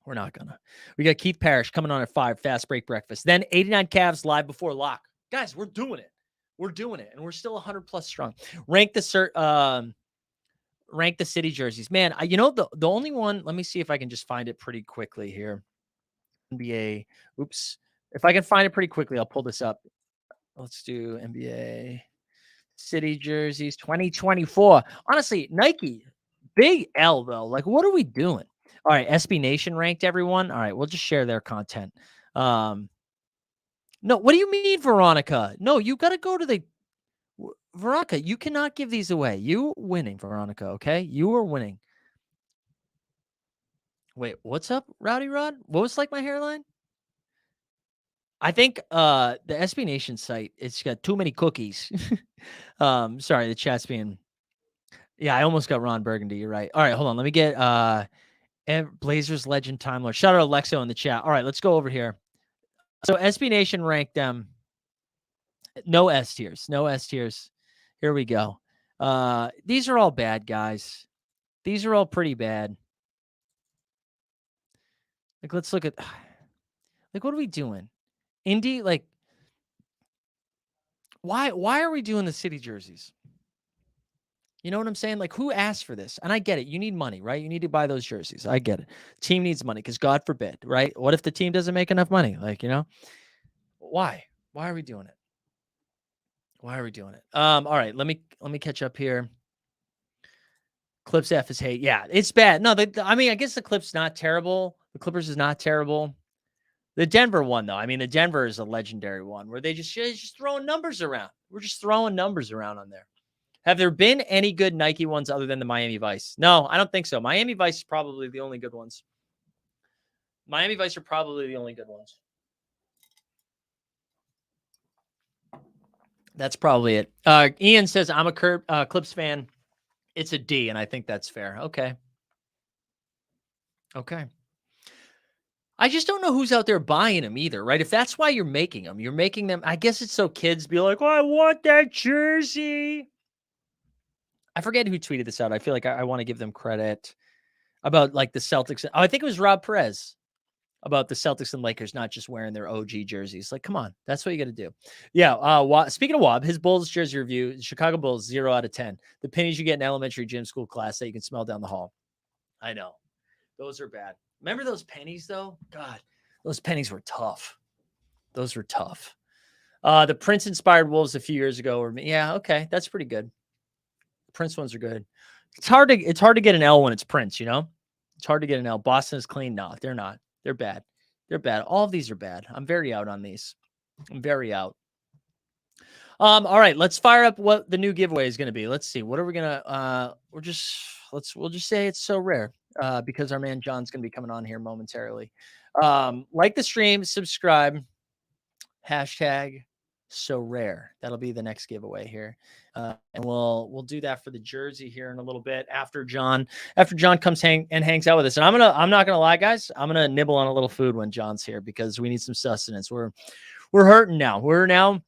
We're not going to. We got Keith Parish coming on at 5, Fast Break Breakfast. Then 89 Cavs live before lock. Guys, we're doing it. And we're still 100 plus strong. Rank the city jerseys. Man, the only one, let me see if I can just find it pretty quickly here. NBA. Oops. If I can find it pretty quickly, I'll pull this up. Let's do NBA city jerseys 2024. Honestly, Nike, big L though. Like, what are we doing? All right. SB Nation ranked everyone. All right. We'll just share their content. No, what do you mean, Veronica? No, you got to go to the Veronica, you cannot give these away. You winning, Veronica, okay? You are winning. Wait, what's up, Rowdy Rod? What was like my hairline? I think the SB Nation site, it's got too many cookies. Sorry, the chat's being... Yeah, I almost got Ron Burgundy. You're right. All right, hold on. Let me get Blazers Legend Time Lord. Shout out Alexo in the chat. All right, let's go over here. So SB Nation ranked them. No S tiers. Here we go. These are all bad, guys. These are all pretty bad. Like, let's look at, like, what are we doing? Indy, like, why are we doing the city jerseys? You know what I'm saying? Like, who asked for this? And I get it. You need money, right? You need to buy those jerseys. I get it. Team needs money because God forbid, right? What if the team doesn't make enough money? Like, why? Why are we doing it? All right, let me catch up here. Clips F is hate. Yeah, it's bad. No, I guess the Clips not terrible. The Clippers is not terrible. The Denver one, though. The Denver is a legendary one where they just throwing numbers around. We're just throwing numbers around on there. Have there been any good Nike ones other than the Miami Vice? No, I don't think so. Miami Vice is probably the only good ones. That's probably it. Ian says, I'm a Clips fan. It's a D, and I think that's fair. Okay. Okay. I just don't know who's out there buying them either, right? If that's why you're making them. I guess it's so kids be like, "Oh, I want that jersey." I forget who tweeted this out. I feel like I want to give them credit about like the Celtics. Oh, I think it was Rob Perez about the Celtics and Lakers not just wearing their OG jerseys. Like, come on, that's what you got to do. Yeah. Speaking of Wob, his Bulls jersey review: Chicago Bulls 0 out of 10. The pennies you get in elementary gym school class that you can smell down the hall. I know, those are bad. Remember those pennies though? God, those pennies were tough. Those were tough. The Prince inspired Wolves a few years ago. Okay, that's pretty good. The Prince ones are good. It's hard to get an L when it's Prince, you know? It's hard to get an L. Boston is clean. No, they're not. They're bad. They're bad. All of these are bad. I'm very out on these. I'm very out. All right, let's fire up what the new giveaway is going to be. Let's see. What are we gonna we'll just say it's so rare. Because our man John's going to be coming on here momentarily. Like the stream, subscribe, hashtag so rare. That'll be the next giveaway here. And we'll do that for the jersey here in a little bit after John comes hangs out with us. And I'm not gonna lie, guys, I'm gonna nibble on a little food when John's here because we need some sustenance. We're hurting now. We're now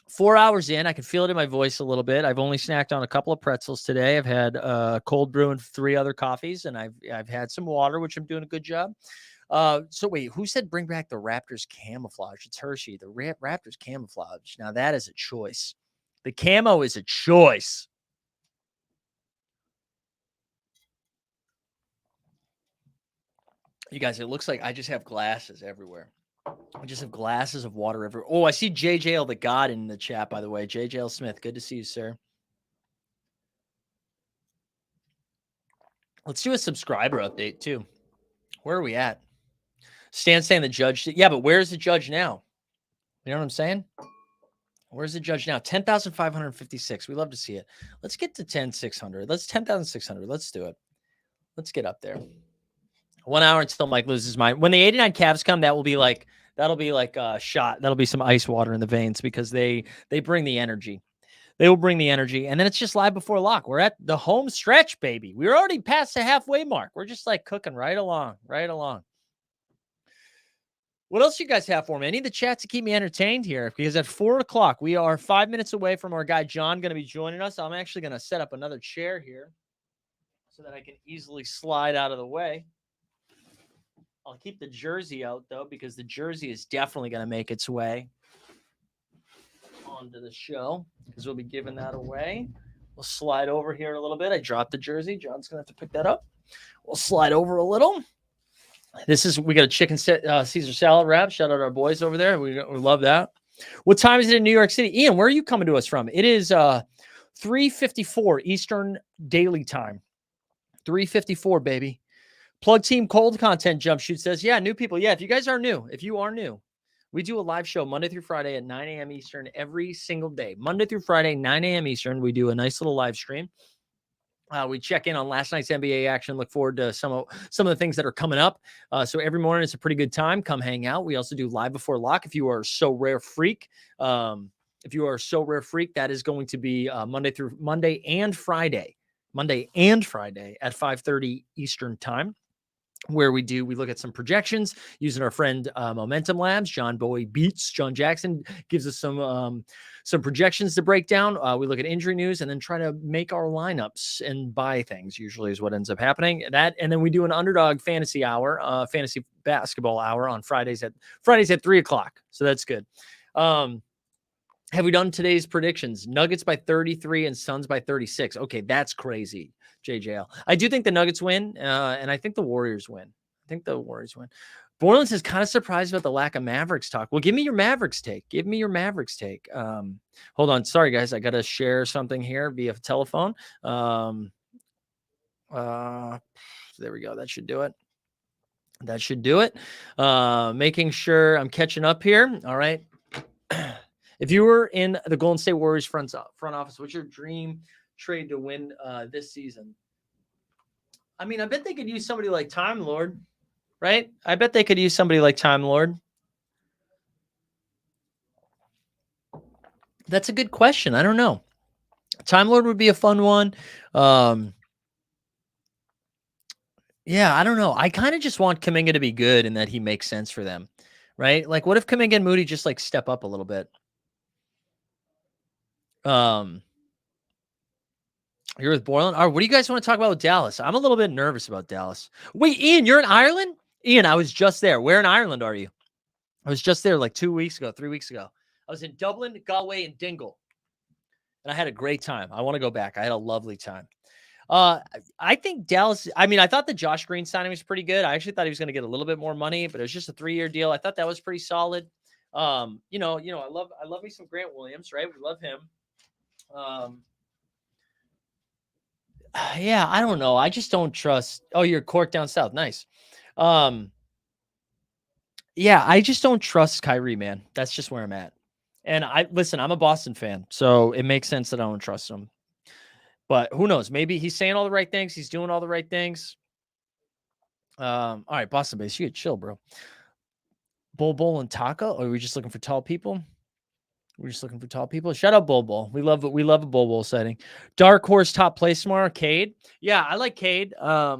4 hours in. I can feel it in my voice a little bit. I've only snacked on a couple of pretzels today. I've had cold brew and 3 other coffees, and I've had some water, which I'm doing a good job. So wait, who said bring back the Raptors camouflage? It's Hershey. The Raptors camouflage. Now that is a choice. The camo is a choice. You guys, it looks like I just have glasses everywhere. I just have glasses of water everywhere. Oh, I see JJL the God in the chat, by the way. JJL Smith, good to see you, sir. Let's do a subscriber update, too. Where are we at? Stan saying the judge. Yeah, but where's the judge now? You know what I'm saying? Where's the judge now? 10,556. We love to see it. Let's get to 10,600. Let's 10,600. Let's do it. Let's get up there. 1 hour until Mike loses his mind. When the 89 Cavs come, that'll be like a shot. That'll be some ice water in the veins because they bring the energy. They will bring the energy. And then it's just live before lock. We're at the home stretch, baby. We're already past the halfway mark. We're just like cooking right along. What else you guys have for me? I need the chat to keep me entertained here because at 4 o'clock, we are 5 minutes away from our guy John going to be joining us. I'm actually going to set up another chair here so that I can easily slide out of the way. I'll keep the jersey out, though, because the jersey is definitely going to make its way onto the show because we'll be giving that away. We'll slide over here a little bit. I dropped the jersey. John's going to have to pick that up. We'll slide over a little. We got a chicken Caesar salad wrap. Shout out our boys over there. We love that. What time is it in New York City? Ian, where are you coming to us from? It is 3:54 Eastern Daily Time. 3:54, baby. Plug Team Cold Content Jump Shoot says, yeah, new people. Yeah, if you are new, we do a live show Monday through Friday at 9 a.m. Eastern every single day. Monday through Friday, 9 a.m. Eastern. We do a nice little live stream. We check in on last night's NBA action. Look forward to some of the things that are coming up. So every morning it's a pretty good time. Come hang out. We also do live before lock. If you are so rare freak, that is going to be Monday and Friday at 5:30 Eastern time, where we look at some projections using our friend Momentum Labs. John Jackson gives us some projections to break down. We look at injury news and then try to make our lineups and buy things, usually is what ends up happening. And then we do an underdog fantasy hour, fantasy basketball hour on Fridays at 3 o'clock. So that's good. Have we done today's predictions? Nuggets by 33 and Suns by 36. Okay, that's crazy, JJL. I do think the Nuggets win, and I think the Warriors win. Borland is kind of surprised about the lack of Mavericks talk. Well, give me your Mavericks take. Hold on. Sorry, guys. I got to share something here via telephone. There we go. That should do it. Making sure I'm catching up here. All right. If you were in the Golden State Warriors front office, what's your dream trade to win this season? I mean, I bet they could use somebody like Time Lord, right? That's a good question. I don't know. Time Lord would be a fun one. Yeah, I don't know. I kind of just want Kuminga to be good and that he makes sense for them, right? Like, what if Kuminga and Moody just like step up a little bit? You're with Borland. All right, what do you guys want to talk about with Dallas? I'm a little bit nervous about Dallas. Wait, Ian, you're in Ireland? Ian, I was just there. Where in Ireland are you? I was just there like 2 weeks ago, 3 weeks ago. I was in Dublin, Galway, and Dingle. And I had a great time. I want to go back. I had a lovely time. I think Dallas, I mean, I thought the Josh Green signing was pretty good. I actually thought he was going to get a little bit more money, but it was just a 3-year deal. I thought that was pretty solid. I love me some Grant Williams, right? We love him. Yeah, I don't know. I just don't trust. Oh, you're Cork down south. Nice. Yeah, I just don't trust Kyrie, man. That's just where I'm at. And I'm a Boston fan, so it makes sense that I don't trust him. But who knows? Maybe he's saying all the right things. He's doing all the right things. All right, Boston base, you get chill, bro. Bull and Taco? Or are we just looking for tall people? We're just looking for tall people. Shout out Bull. We love a Bull setting. Dark horse top place tomorrow. Cade. Yeah, I like Cade. I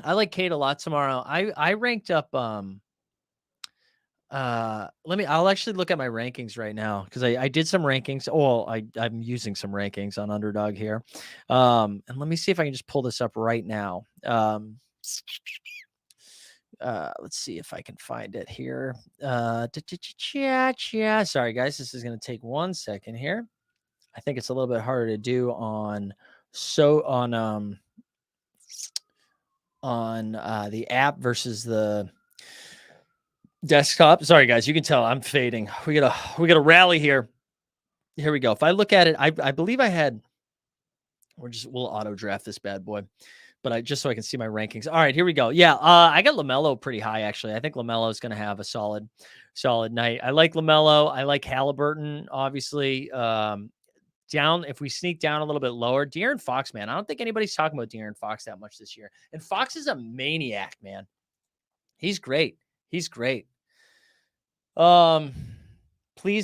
like Cade a lot tomorrow. I ranked up. I'll actually look at my rankings right now because I did some rankings. Oh, I'm using some rankings on Underdog here. And let me see if I can just pull this up right now. Let's see if I can find it here. Sorry guys, this is going to take 1 second here. I think it's a little bit harder to do on the app versus the desktop. Sorry guys, you can tell I'm fading. We got a rally here. Here we go. If I look at it, I believe I had. We'll auto draft this bad boy. But just so I can see my rankings. All right, here we go. Yeah, I got LaMelo pretty high, actually. I think LaMelo is going to have a solid night. I like LaMelo. I like Halliburton, obviously. If we sneak down a little bit lower, De'Aaron Fox, man. I don't think anybody's talking about De'Aaron Fox that much this year. And Fox is a maniac, man. He's great. Please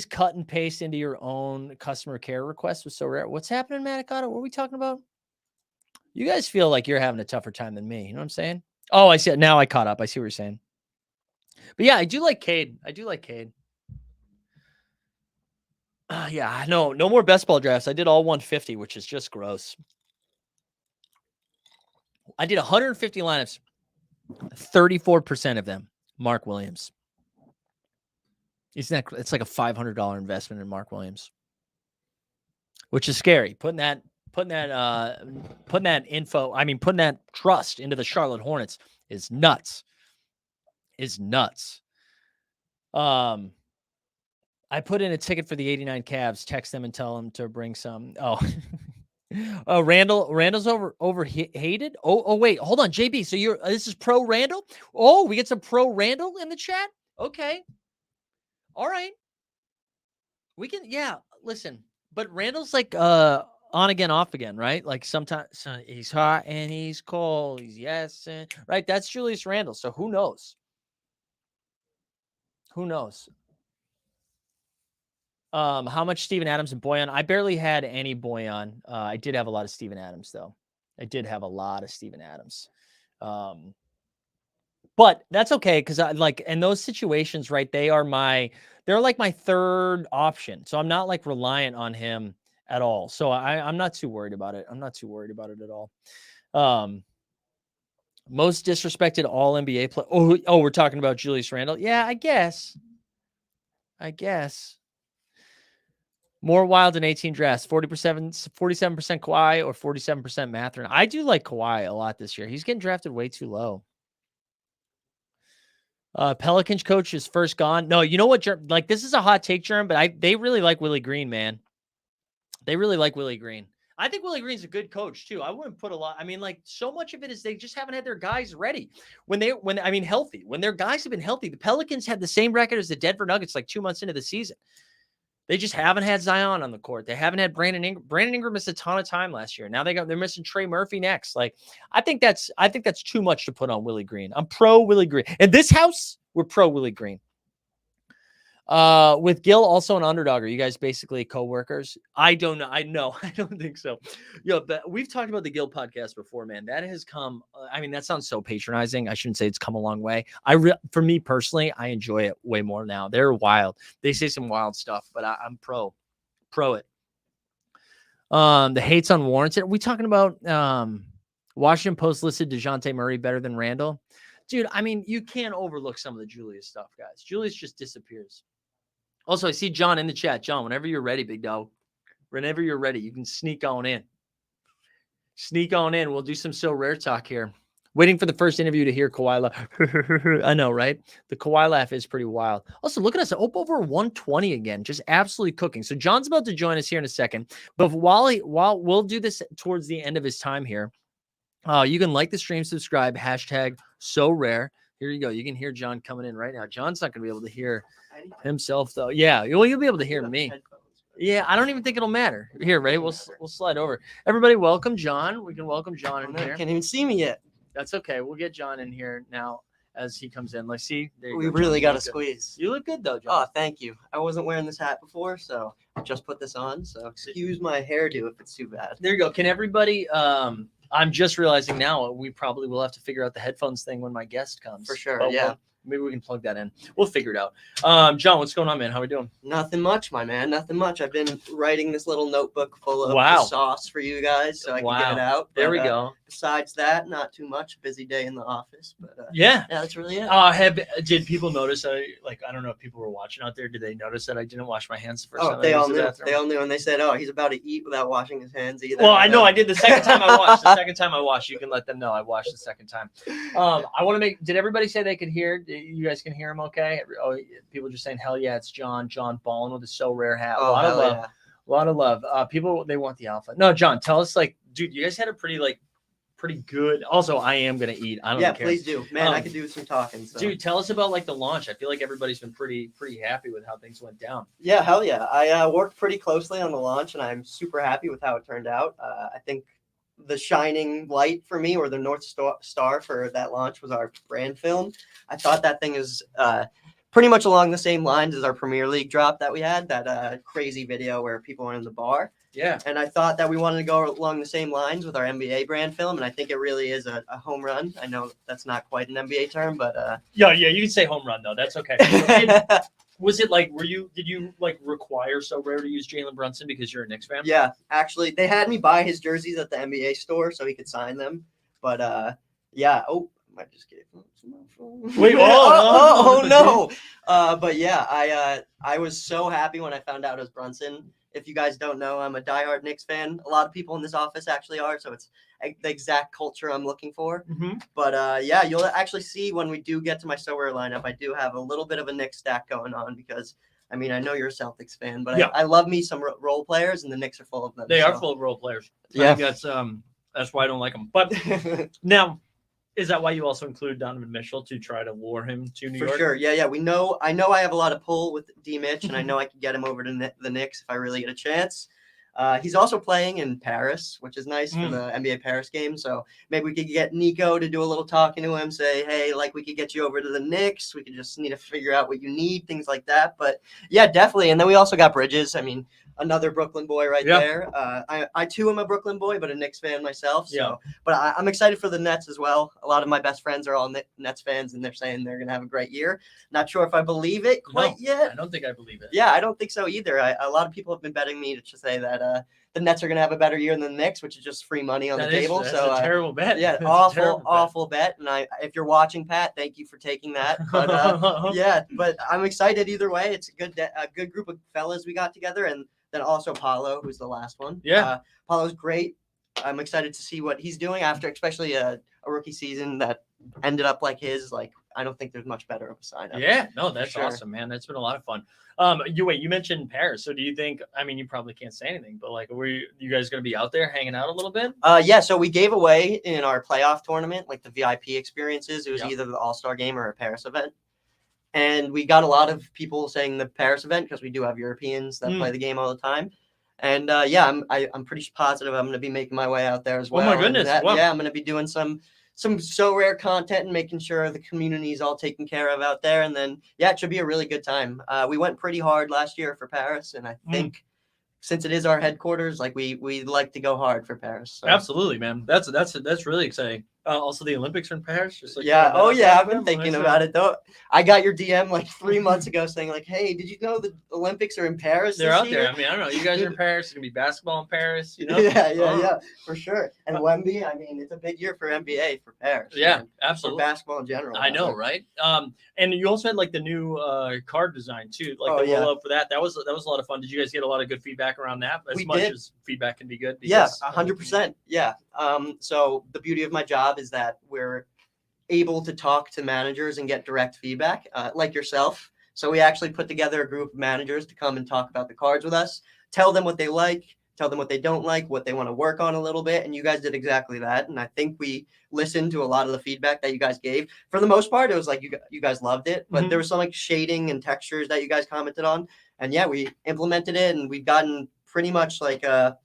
cut and paste into your own customer care request with Sorare. What's happening, Manicato? What are we talking about? You guys feel like you're having a tougher time than me. You know what I'm saying? Oh, I see it. Now I caught up. I see what you're saying. But yeah, I do like Cade. Yeah, no more best ball drafts. I did all 150, which is just gross. I did 150 lineups. 34% of them, Mark Williams. It's like a $500 investment in Mark Williams, which is scary. Putting that trust into the Charlotte Hornets is nuts. I put in a ticket for the 89 Cavs. Text them and tell them to bring some. Oh, Randall's overhated. Oh, wait, hold on, JB. So this is pro Randall. Oh, we get some pro Randall in the chat. Okay, all right. We can, yeah. Listen, but Randall's like on again, off again, right? Like sometimes he's hot and he's cold. He's yes and right. That's Julius Randle. So who knows? How much Steven Adams and Boyan? I barely had any Boyan. I did have a lot of Steven Adams, though. But that's okay because I like in those situations, right? They're like my third option. So I'm not like reliant on him at all. So I'm not too worried about it. At all. Most disrespected all NBA player. Oh, we're talking about Julius Randle. Yeah, I guess. More wild than 18 drafts, 47% Kawhi or 47% Mathurin. I do like Kawhi a lot this year. He's getting drafted way too low. Pelicans coach is first gone. No, you know what? Like this is a hot take, Germ, but they really like Willie Green, man. They really like Willie Green. I think Willie Green's a good coach too. I wouldn't put a lot. I mean, like so much of it is they just haven't had their guys ready healthy. When their guys have been healthy, the Pelicans had the same record as the Denver Nuggets like 2 months into the season. They just haven't had Zion on the court. They haven't had Brandon Ingram. Brandon Ingram missed a ton of time last year. Now they're missing Trey Murphy next. Like I think that's too much to put on Willie Green. I'm pro Willie Green. In this house, we're pro Willie Green. With Gil also an underdog, are you guys basically co-workers? I don't know. I don't think so. But we've talked about the Gil podcast before, man. That has come. I mean, that sounds so patronizing. I shouldn't say it's come a long way. For me personally, I enjoy it way more now. They're wild. They say some wild stuff, but I'm pro it. The hate's unwarranted. Are we talking about Washington Post listed DeJounte Murray better than Randall? Dude, I mean, you can't overlook some of the Julius stuff, guys. Julius just disappears. Also, I see John in the chat. John, whenever you're ready, big dog, whenever you're ready, you can sneak on in. Sneak on in. We'll do some So Rare talk here. Waiting for the first interview to hear Kawhi laugh. I know, right? The Kawhi laugh is pretty wild. Also, look at us. Over 120 again. Just absolutely cooking. So John's about to join us here in a second. But while we'll do this towards the end of his time here, you can like the stream, subscribe, hashtag So Rare. Here you go. You can hear John coming in right now. John's not going to be able to hear himself, though. Yeah, you'll be able to hear me. Yeah, I don't even think it'll matter. Here, Ray, we'll slide over. Everybody, welcome John. We can welcome John in here. Can't even see me yet. That's okay. We'll get John in here now as he comes in. Let's see. There you We go, really John. got to squeeze. You look good, though, John. Oh, thank you. I wasn't wearing this hat before, so I just put this on. So excuse my hairdo if it's too bad. There you go. Can everybody? I'm just realizing now we probably will have to figure out the headphones thing when my guest comes. For sure, But yeah. maybe we can plug that in. We'll figure it out. John, what's going on, man? How we doing? Nothing much, my man. Nothing much. I've been writing this little notebook full of Wow. the sauce for you guys so I can get it out. There But, we go. Besides that, not too much. Busy day in the office. But Yeah. that's really it. Did people notice? I don't know if people were watching out there. Did they notice that I didn't wash my hands the first time? They I all used the knew. bathroom? They all knew, and they said, "Oh, he's about to eat without washing his hands either." Well, I know I did the second time I washed. The second time I washed, you can let them know I washed the second time. I want to make. Did everybody say they could hear? You guys can hear him, okay? Oh, people just saying, "Hell yeah, it's John." John balling with a So Rare hat. Oh, a lot of hell love. yeah. A lot of love. People they want the alpha. No, John, tell us dude, you guys had a pretty good. Also, I am gonna eat. I don't Yeah, care. please do, man. I could do some talking. So. Dude, tell us about the launch. I feel like everybody's been pretty happy with how things went down. Yeah, hell yeah. I worked pretty closely on the launch, and I'm super happy with how it turned out. I think the shining light for me, or the North Star for that launch, was our brand film. I thought that thing is pretty much along the same lines as our Premier League drop that we had, that crazy video where people were in the bar. Yeah. And I thought that we wanted to go along the same lines with our NBA brand film, and I think it really is a home run. I know that's not quite an NBA term, but yeah, you can say home run though. That's okay. Was it did you require So Rare to use Jalen Brunson because you're a Knicks fan? Yeah, actually, they had me buy his jerseys at the NBA store so he could sign them. But yeah. Oh, I might just get Wait, no. But yeah, I was so happy when I found out it was Brunson. If you guys don't know, I'm a diehard Knicks fan. A lot of people in this office actually are, so it's the exact culture I'm looking for. Mm-hmm. But yeah, you'll actually see when we do get to my So Rare lineup, I do have a little bit of a Knicks stack going on because, I mean, I know you're a Celtics fan, but yeah. I love me some role players, and the Knicks are full of them. They are full of role players. Yeah. I think that's why I don't like them. But now, is that why you also include Donovan Mitchell to try to lure him to New York? For sure. Yeah. I know I have a lot of pull with D Mitch, and I know I can get him over to the Knicks if I really get a chance. He's also playing in Paris, which is nice for the NBA Paris game. So maybe we could get Nico to do a little talking to him, say, hey, we could get you over to the Knicks. We could just need to figure out what you need, things like that. But yeah, definitely. And then we also got Bridges. I mean, another Brooklyn boy there. I too am a Brooklyn boy, but a Knicks fan myself. So, but I'm excited for the Nets as well. A lot of my best friends are all Nets fans, and they're saying they're going to have a great year. Not sure if I believe it quite yet. I don't think I believe it. Yeah, I don't think so either. A lot of people have been betting me to say that the Nets are going to have a better year than the Knicks, which is just free money on the table. That's so a terrible bet. Yeah, awful bet. And if you're watching, Pat, thank you for taking that. But yeah, but I'm excited either way. It's a good group of fellas we got together, and then also Paulo, who's the last one. Yeah, Paulo's great. I'm excited to see what he's doing after, especially a rookie season that ended up like his. I don't think there's much better of a sign-up. Yeah, no, that's awesome, man. That's been a lot of fun. You mentioned Paris. So do you think, I mean, you probably can't say anything, but were you guys going to be out there hanging out a little bit? Yeah, so we gave away in our playoff tournament, the VIP experiences. It was either the All-Star game or a Paris event. And we got a lot of people saying the Paris event because we do have Europeans that play the game all the time. And yeah, I'm pretty positive I'm going to be making my way out there as well. Oh my goodness! Wow. Yeah, I'm going to be doing some so rare content and making sure the community is all taken care of out there. And then yeah, it should be a really good time. We went pretty hard last year for Paris, and I think since it is our headquarters, like we like to go hard for Paris. So. Absolutely, man. That's really exciting. Also, the Olympics are in Paris. Just like yeah. Oh yeah, I've been thinking about it though. I got your DM like 3 months ago saying like, "Hey, did you know the Olympics are in Paris?" They're out there. I mean, I don't know. You guys are in Paris. It's gonna be basketball in Paris. You know? Yeah, for sure. And Wemby, I mean, it's a big year for NBA for Paris. Yeah, man. absolutely. For basketball in general. I know, right? And you also had like the new card design too, like the yeah. roll up for that. That was a lot of fun. Did you guys get a lot of good feedback around that? We did. As feedback can be good. Yeah, 100%. Yeah. So the beauty of my job is that we're able to talk to managers and get direct feedback, like yourself. So we actually put together a group of managers to come and talk about the cards with us, tell them what they like, tell them what they don't like, what they want to work on a little bit. And you guys did exactly that. And I think we listened to a lot of the feedback that you guys gave. For the most part, it was like you guys loved it, but there was some like shading and textures that you guys commented on. And yeah, we implemented it, and we've gotten pretty much like a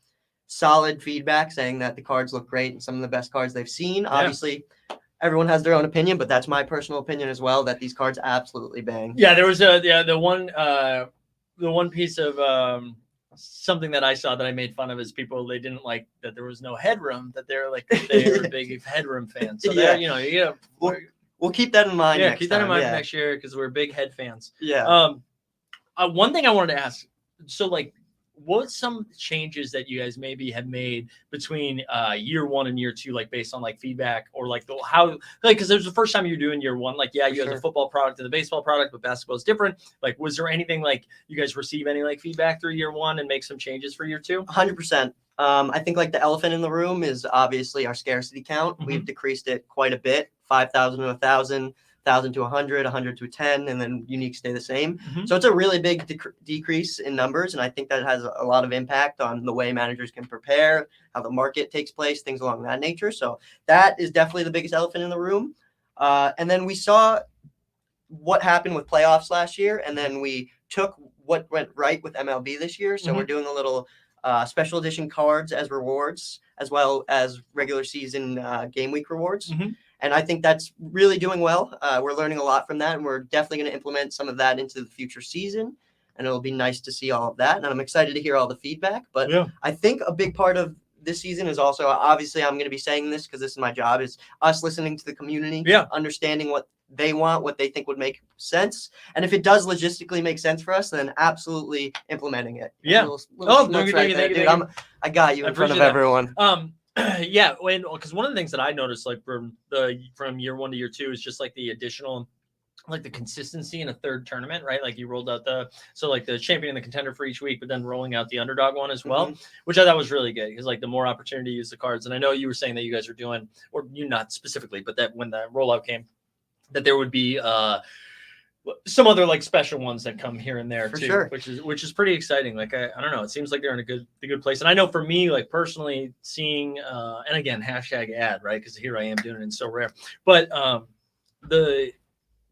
solid feedback saying that the cards look great and some of the best cards they've seen. Yeah. Obviously, everyone has their own opinion, but that's my personal opinion as well, that these cards absolutely bang. Yeah, there was the one piece of something that I saw that I made fun of is people, they didn't like that there was no headroom, that they were big headroom fans. So yeah, you know, we'll keep that in mind. Yeah, keep that in mind next year, because we're big head fans. Yeah. One thing I wanted to ask, so like, what's some changes that you guys maybe have made between year one and year two, like based on like feedback, or like because there's the first time you're doing year one, like you have the football product and the baseball product, but basketball is different. Like, was there anything like you guys receive any like feedback through year one and make some changes for year two? 100%. I think like the elephant in the room is obviously our scarcity count. We've decreased it quite a bit, 5,000 to 1,000. 1,000 to 100, 100 to 10, and then unique stay the same. So it's a really big decrease in numbers, and I think that has a lot of impact on the way managers can prepare, how the market takes place, things along that nature. So that is definitely the biggest elephant in the room. And then we saw what happened with playoffs last year, and then we took what went right with MLB this year. So we're doing a little special edition cards as rewards, as well as regular season game week rewards. And I think that's really doing well. We're learning a lot from that, and we're definitely going to implement some of that into the future season. And it'll be nice to see all of that. And I'm excited to hear all the feedback. But I think a big part of this season is also, obviously, I'm going to be saying this because this is my job, is us listening to the community, understanding what they want, what they think would make sense. And if it does logistically make sense for us, then absolutely implemening it. Yeah. I got you in front of everyone. Yeah, because one of the things that I noticed, like from year one to year two, is just like the additional, like the consistency in a third tournament, right? Like you rolled out the champion and the contender for each week, but then rolling out the underdog one as well, which I thought was really good, because like the more opportunity to use the cards. And I know you were saying that you guys are doing, or you not specifically, but that when the rollout came, that there would be some other like special ones that come here and there too, which is pretty exciting. Like I don't know, it seems like they're in a good place. And I know for me, like personally, seeing and again, #ad, right? Because here I am doing it in So Rare, but the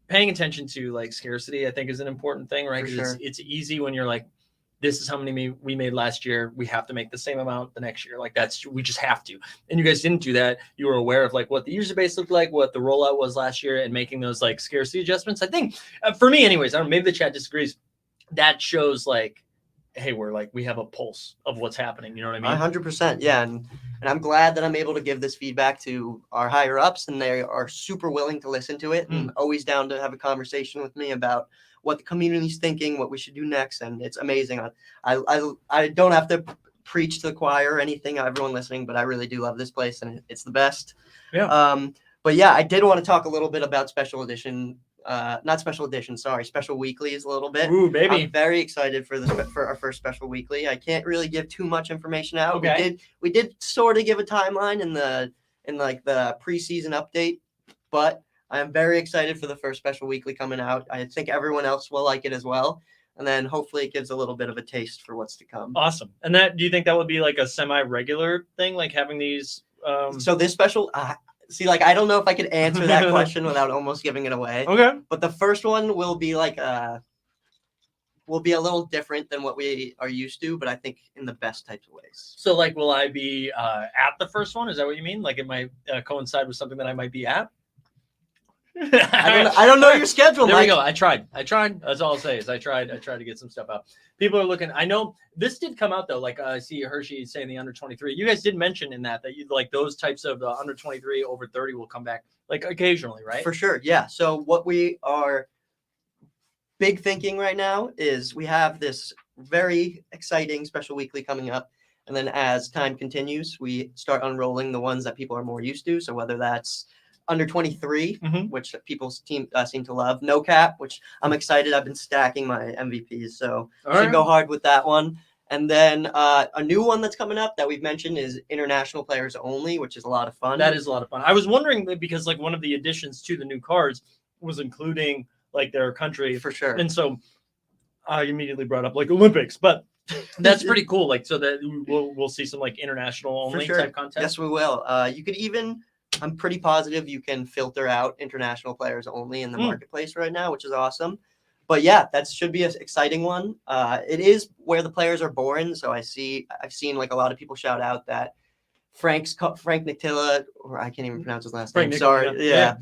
paying attention to like scarcity, I think, is an important thing, right? Because it's easy when you're like, this is how many we made last year, we have to make the same amount the next year. Like we just have to. And you guys didn't do that. You were aware of like what the user base looked like, what the rollout was last year, and making those like scarcity adjustments. I think for me anyways, I don't know, maybe the chat disagrees, that shows like, hey, we have a pulse of what's happening. You know what I mean? 100%. Yeah. And I'm glad that I'm able to give this feedback to our higher ups, and they are super willing to listen to it and always down to have a conversation with me about what the community's thinking, what we should do next. And it's amazing. I don't have to preach to the choir or anything, everyone listening, but I really do love this place, and it's the best. Yeah. But yeah, I did want to talk a little bit about special weeklies a little bit. Ooh, baby. I'm very excited for our first special weekly. I can't really give too much information out. Okay. We did sort of give a timeline in the preseason update, but I am very excited for the first special weekly coming out. I think everyone else will like it as well. And then hopefully it gives a little bit of a taste for what's to come. Awesome. And do you think that would be like a semi-regular thing, like having these? So this special, see, like, I don't know if I could answer that question without almost giving it away. Okay. But the first one will be like will be a little different than what we are used to, but I think in the best types of ways. So, like, will I be at the first one? Is that what you mean? Like, it might coincide with something that I might be at? I don't know your schedule, There Mike. we go. I tried. That's all I'll say is I tried to get some stuff out. People are looking. I know this did come out though. Like I see Hershey saying the under 23. You guys did mention in that you like those types of under 23 over 30 will come back like occasionally, right? For sure. Yeah. So what we are big thinking right now is we have this very exciting special weekly coming up. And then as time continues, we start unrolling the ones that people are more used to. So whether that's under 23, which people seem to love, no cap, which I'm excited. I've been stacking my MVPs, so should go hard with that one. And then a new one that's coming up that we've mentioned is international players only, which is a lot of fun. That is a lot of fun. I was wondering because like one of the additions to the new cards was including like their country for sure. And so I immediately brought up like Olympics, but that's pretty cool. Like so that we'll see some like international only type content. Yes, we will. You could even. I'm pretty positive you can filter out international players only in the marketplace right now, which is awesome. But yeah, that should be an exciting one. It is where the players are born. So I've seen like a lot of people shout out that Frank Nictilla, or I can't even pronounce his last name. Sorry. Yeah.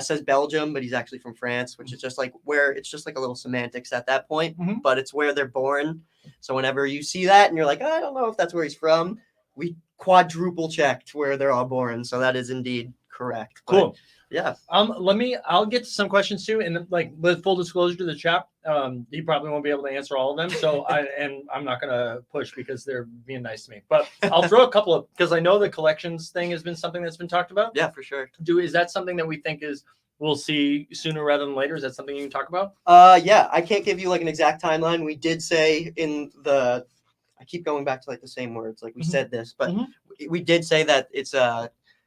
Says Belgium, but he's actually from France, which is just like where it's just like a little semantics at that point, but it's where they're born. So whenever you see that and you're like, I don't know if that's where he's from, we quadruple checked where they're all born. So that is indeed correct. Cool. But, yeah. I'll get to some questions too. And like with full disclosure to the chat, he probably won't be able to answer all of them. So I'm not going to push because they're being nice to me, but I'll throw a couple of, because I know the collections thing has been something that's been talked about. Yeah, for sure. Is that something that we think we'll see sooner rather than later? Is that something you can talk about? Yeah, I can't give you like an exact timeline. We did say I keep going back to like the same words, like we said this, but we did say that it's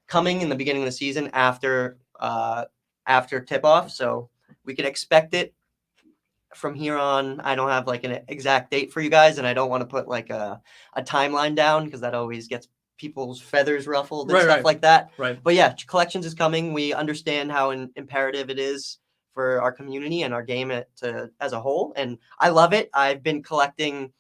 coming in the beginning of the season after tip off, so we can expect it from here on. I don't have like an exact date for you guys, and I don't want to put like a timeline down because that always gets people's feathers ruffled and stuff like that. Right. But yeah, collections is coming. We understand how imperative it is for our community and our game as a whole, and I love it. I've been collecting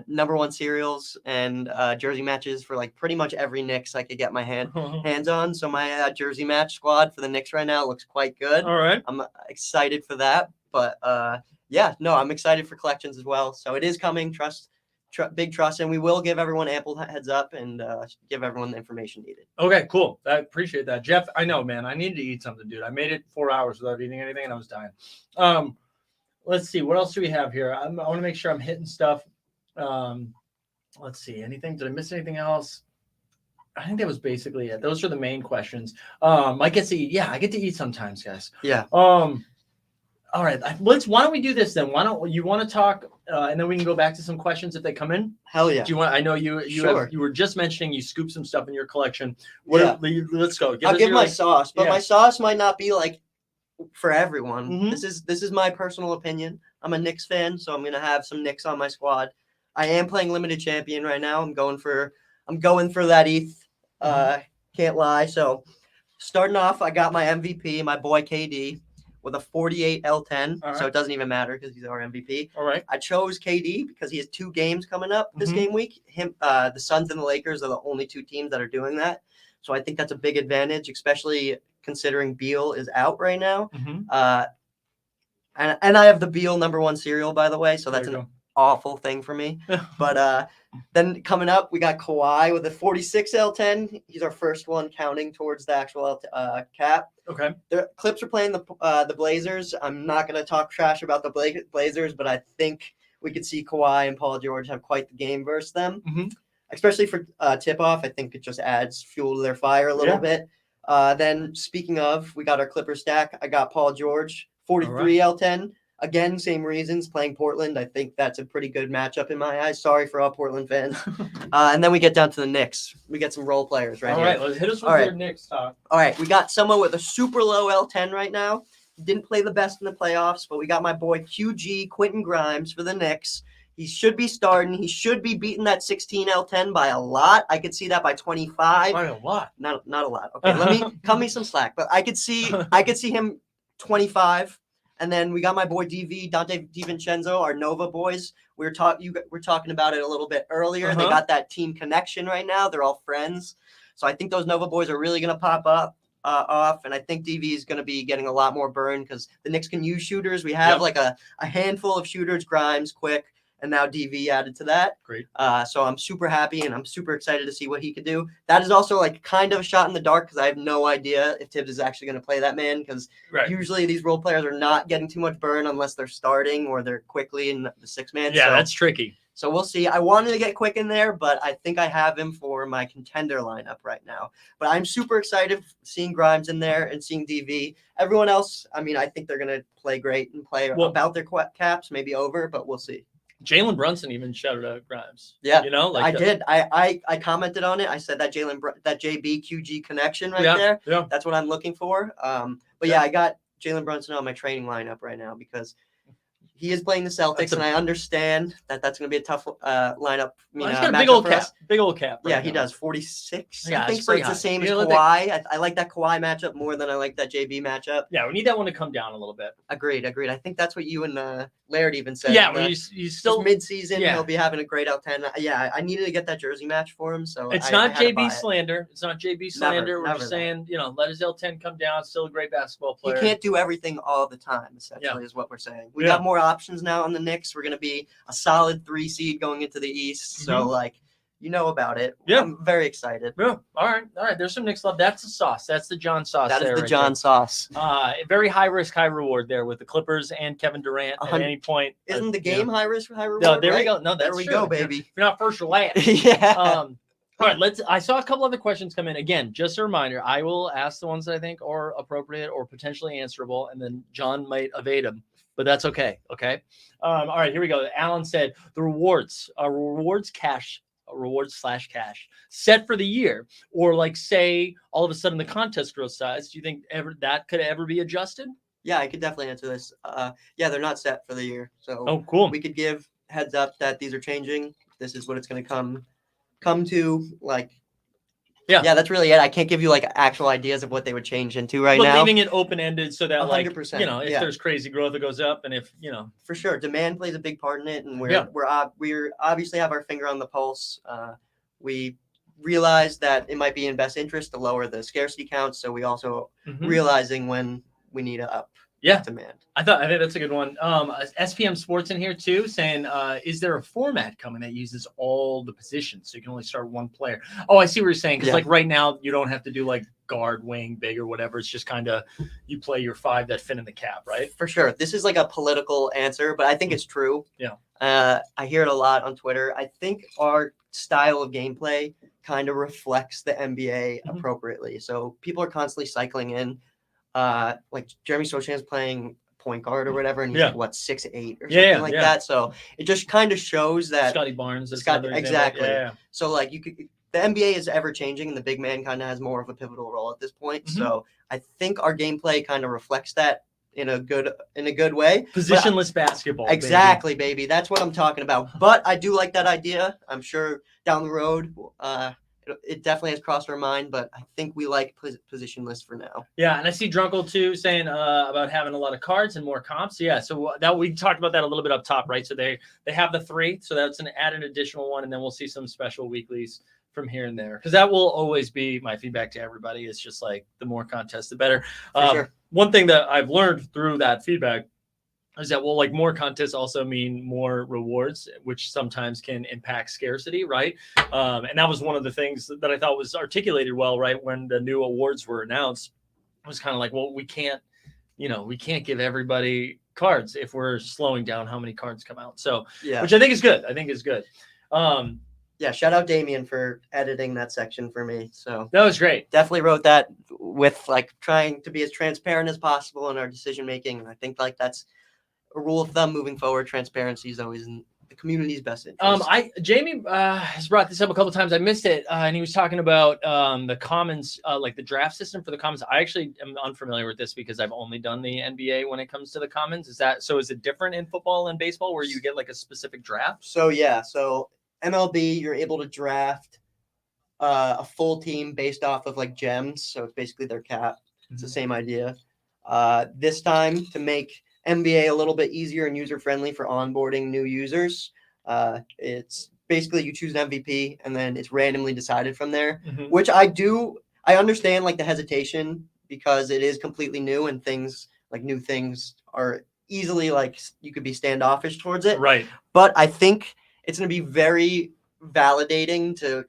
number one serials and jersey matches for like pretty much every Knicks I could get my hands on. So my jersey match squad for the Knicks right now looks quite good. All right. I'm excited for that. But yeah, no, I'm excited for collections as well. So it is coming. Big trust, and we will give everyone ample heads up and give everyone the information needed. Okay, cool. I appreciate that. Jeff, I know, man. I need to eat something, dude. I made it 4 hours without eating anything, and I was dying. Let's see. What else do we have here? I want to make sure I'm hitting stuff. Let's see. Did I miss anything else? I think that was basically it. Those are the main questions. I get to eat. Yeah, I get to eat sometimes, guys. Yeah. All right. Why don't we do this then? Why don't you want to talk, and then we can go back to some questions if they come in. Hell yeah. Do you want? I know you were just mentioning you scooped some stuff in your collection. Let's go. I'll give my sauce, but my sauce might not be like for everyone. Mm-hmm. This is my personal opinion. I'm a Knicks fan, so I'm gonna have some Knicks on my squad. I am playing limited champion right now. I'm going for that ETH. Can't lie. So starting off, I got my MVP, my boy KD, with a 48 L10. Right. So it doesn't even matter because he's our MVP. All right. I chose KD because he has 2 games coming up this game week. The Suns and the Lakers are the only 2 teams that are doing that. So I think that's a big advantage, especially considering Beal is out right now. And I have the Beal number 1 serial, by the way. So that's an awful thing for me. But then coming up, we got Kawhi with a 46 L10. He's our first one counting towards the actual cap. Okay. The Clips are playing the Blazers. I'm not going to talk trash about the Blazers, but I think we could see Kawhi and Paul George have quite the game versus them. Especially for tip-off. I think it just adds fuel to their fire a little bit. Then speaking of, we got our Clipper stack. I got Paul George, 43 L10. Again, same reasons, playing Portland. I think that's a pretty good matchup in my eyes. Sorry for all Portland fans. And then we get down to the Knicks. We get some role players right here. All right, let's hit us with your Knicks talk. All right, we got someone with a super low L10 right now. Didn't play the best in the playoffs, but we got my boy QG, Quentin Grimes, for the Knicks. He should be starting. He should be beating that 16 L10 by a lot. I could see that by 25. By a lot? Not a lot. Okay, cut me some slack. But I could see him 25. And then we got my boy DV, Dante DiVincenzo, our Nova boys. We're talking about it a little bit earlier. They got that team connection right now. They're all friends. So I think those Nova boys are really going to pop up off. And I think DV is going to be getting a lot more burn because the Knicks can use shooters. We have like a handful of shooters, Grimes, Quick, and now DV added to that. Great. So I'm super happy and I'm super excited to see what he could do. That is also like kind of a shot in the dark because I have no idea if Tibbs is actually going to play that man because usually these role players are not getting too much burn unless they're starting or they're quickly in the 6-man. Yeah, that's tricky. So we'll see. I wanted to get Quick in there, but I think I have him for my contender lineup right now. But I'm super excited seeing Grimes in there and seeing DV. Everyone else, I mean, I think they're going to play great and play about their caps, maybe over, but we'll see. Jalen Brunson even shouted out Grimes. Yeah, you know, I did. I commented on it. I said that that JB-QG connection there. Yeah, that's what I'm looking for. But yeah, I got Jalen Brunson on my training lineup right now because he is playing the Celtics, and I understand that that's going to be a tough lineup. He's got a big old cap. Yeah, he does 46. Yeah, I think so. It's the same as Kawhi. I like that Kawhi matchup more than I like that JB matchup. Yeah, we need that one to come down a little bit. Agreed. I think that's what you and Laird even said. Yeah, when you still mid-season, he'll be having a great L10. Yeah, I needed to get that jersey match for him. So it's not JB slander. It's not JB slander. We're just saying, let his L10 come down. Still a great basketball player. He can't do everything all the time. Essentially, is what we're saying. We got more options now on the Knicks. We're going to be a solid 3 seed going into the East. So about it. Yeah, I'm very excited. Yeah. All right. There's some Knicks love. That's the sauce. That's the John sauce. That is the John sauce. Very high risk, high reward there with the Clippers and Kevin Durant at any point. Isn't the game high risk, high reward? No, there we go. No, that's there we go, baby. If you're not first, you're last. Yeah. All right. I saw a couple other questions come in. Again, just a reminder. I will ask the ones that I think are appropriate or potentially answerable, and then John might evade them. But that's okay. Okay. All right. Here we go. Alan said the rewards cash set for the year, or like say all of a sudden the contest grows size. Do you think that could ever be adjusted? Yeah, I could definitely answer this. Yeah, they're not set for the year. So cool. We could give heads up that these are changing. This is what it's going to come to. Like, yeah, that's really it. I can't give you like actual ideas of what they would change into now. Leaving it open ended so that 100%, if there's crazy growth, it goes up, and if for sure, demand plays a big part in it, and we're obviously have our finger on the pulse. We realize that it might be in best interest to lower the scarcity count, so we also realizing when we need to up demand. I think that's a good one. SPM Sports in here too, saying, is there a format coming that uses all the positions so you can only start one player? Oh, I see what you're saying. Because like right now, you don't have to do like guard, wing, big, or whatever. It's just kind of you play your 5 that fit in the cap, right? For sure. This is like a political answer, but I think it's true. Yeah. I hear it a lot on Twitter. I think our style of gameplay kind of reflects the NBA appropriately. So people are constantly cycling in. Like Jeremy Sochan's playing point guard or whatever, and he's like 6'8" or something like that. So it just kind of shows that Scotty Barnes is exactly. Yeah. So like the NBA is ever changing, and the big man kind of has more of a pivotal role at this point. So I think our gameplay kind of reflects that in a good way. Positionless basketball. Exactly, baby. That's what I'm talking about. But I do like that idea. I'm sure down the road, it definitely has crossed our mind, but I think we like positionless for now. Yeah, and I see Drunkle too saying about having a lot of cards and more comps. Yeah, so that we talked about that a little bit up top, right? So they have the 3, so that's an additional one, and then we'll see some special weeklies from here and there, because that will always be my feedback to everybody. It's just like the more contests, the better. Sure. One thing that I've learned through that feedback is that, like more contests also mean more rewards, which sometimes can impact scarcity, right? And that was one of the things that I thought was articulated well, right? When the new awards were announced, it was kind of like, well, we can't give everybody cards if we're slowing down how many cards come out. So, which I think is good. Yeah, shout out Damien for editing that section for me. So that was great. Definitely wrote that with like trying to be as transparent as possible in our decision making. And I think like that's a rule of thumb moving forward. Transparency is always in the community's best interest. Jamie has brought this up a couple times. I missed it, and he was talking about the commons, like the draft system for the commons. I actually am unfamiliar with this because I've only done the NBA when it comes to the commons. Is it different in football and baseball where you get like a specific draft? So MLB, you're able to draft a full team based off of like gems. So it's basically their cap. It's the same idea. This time to make NBA a little bit easier and user friendly for onboarding new users. It's basically you choose an MVP and then it's randomly decided from there, which I understand like the hesitation because it is completely new and new things are easily like you could be standoffish towards it. Right. But I think it's going to be very validating to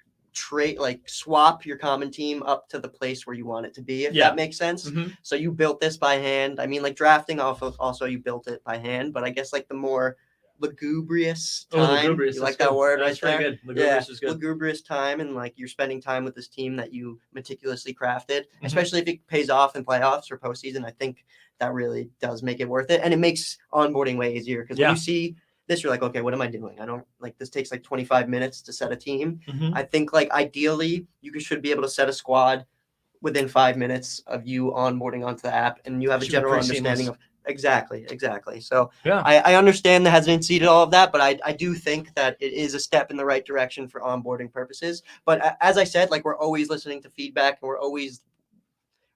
swap your common team up to the place where you want it to be, if that makes sense. So you built this by hand. I mean, like drafting also you built it by hand, but I guess like the more lugubrious time. Lugubrious. You like that word That's right pretty there? good. Lugubrious is good. Lugubrious time, and like you're spending time with this team that you meticulously crafted, especially if it pays off in playoffs or postseason. I think that really does make it worth it, and it makes onboarding way easier because when you see this, you're like, okay, what am I doing? I don't like this takes like 25 minutes to set a team. I think like ideally you should be able to set a squad within 5 minutes of you onboarding onto the app, and you have a general understanding of exactly. So I understand the hesitancy to all of that, but I do think that it is a step in the right direction for onboarding purposes. But as I said, like we're always listening to feedback and we're always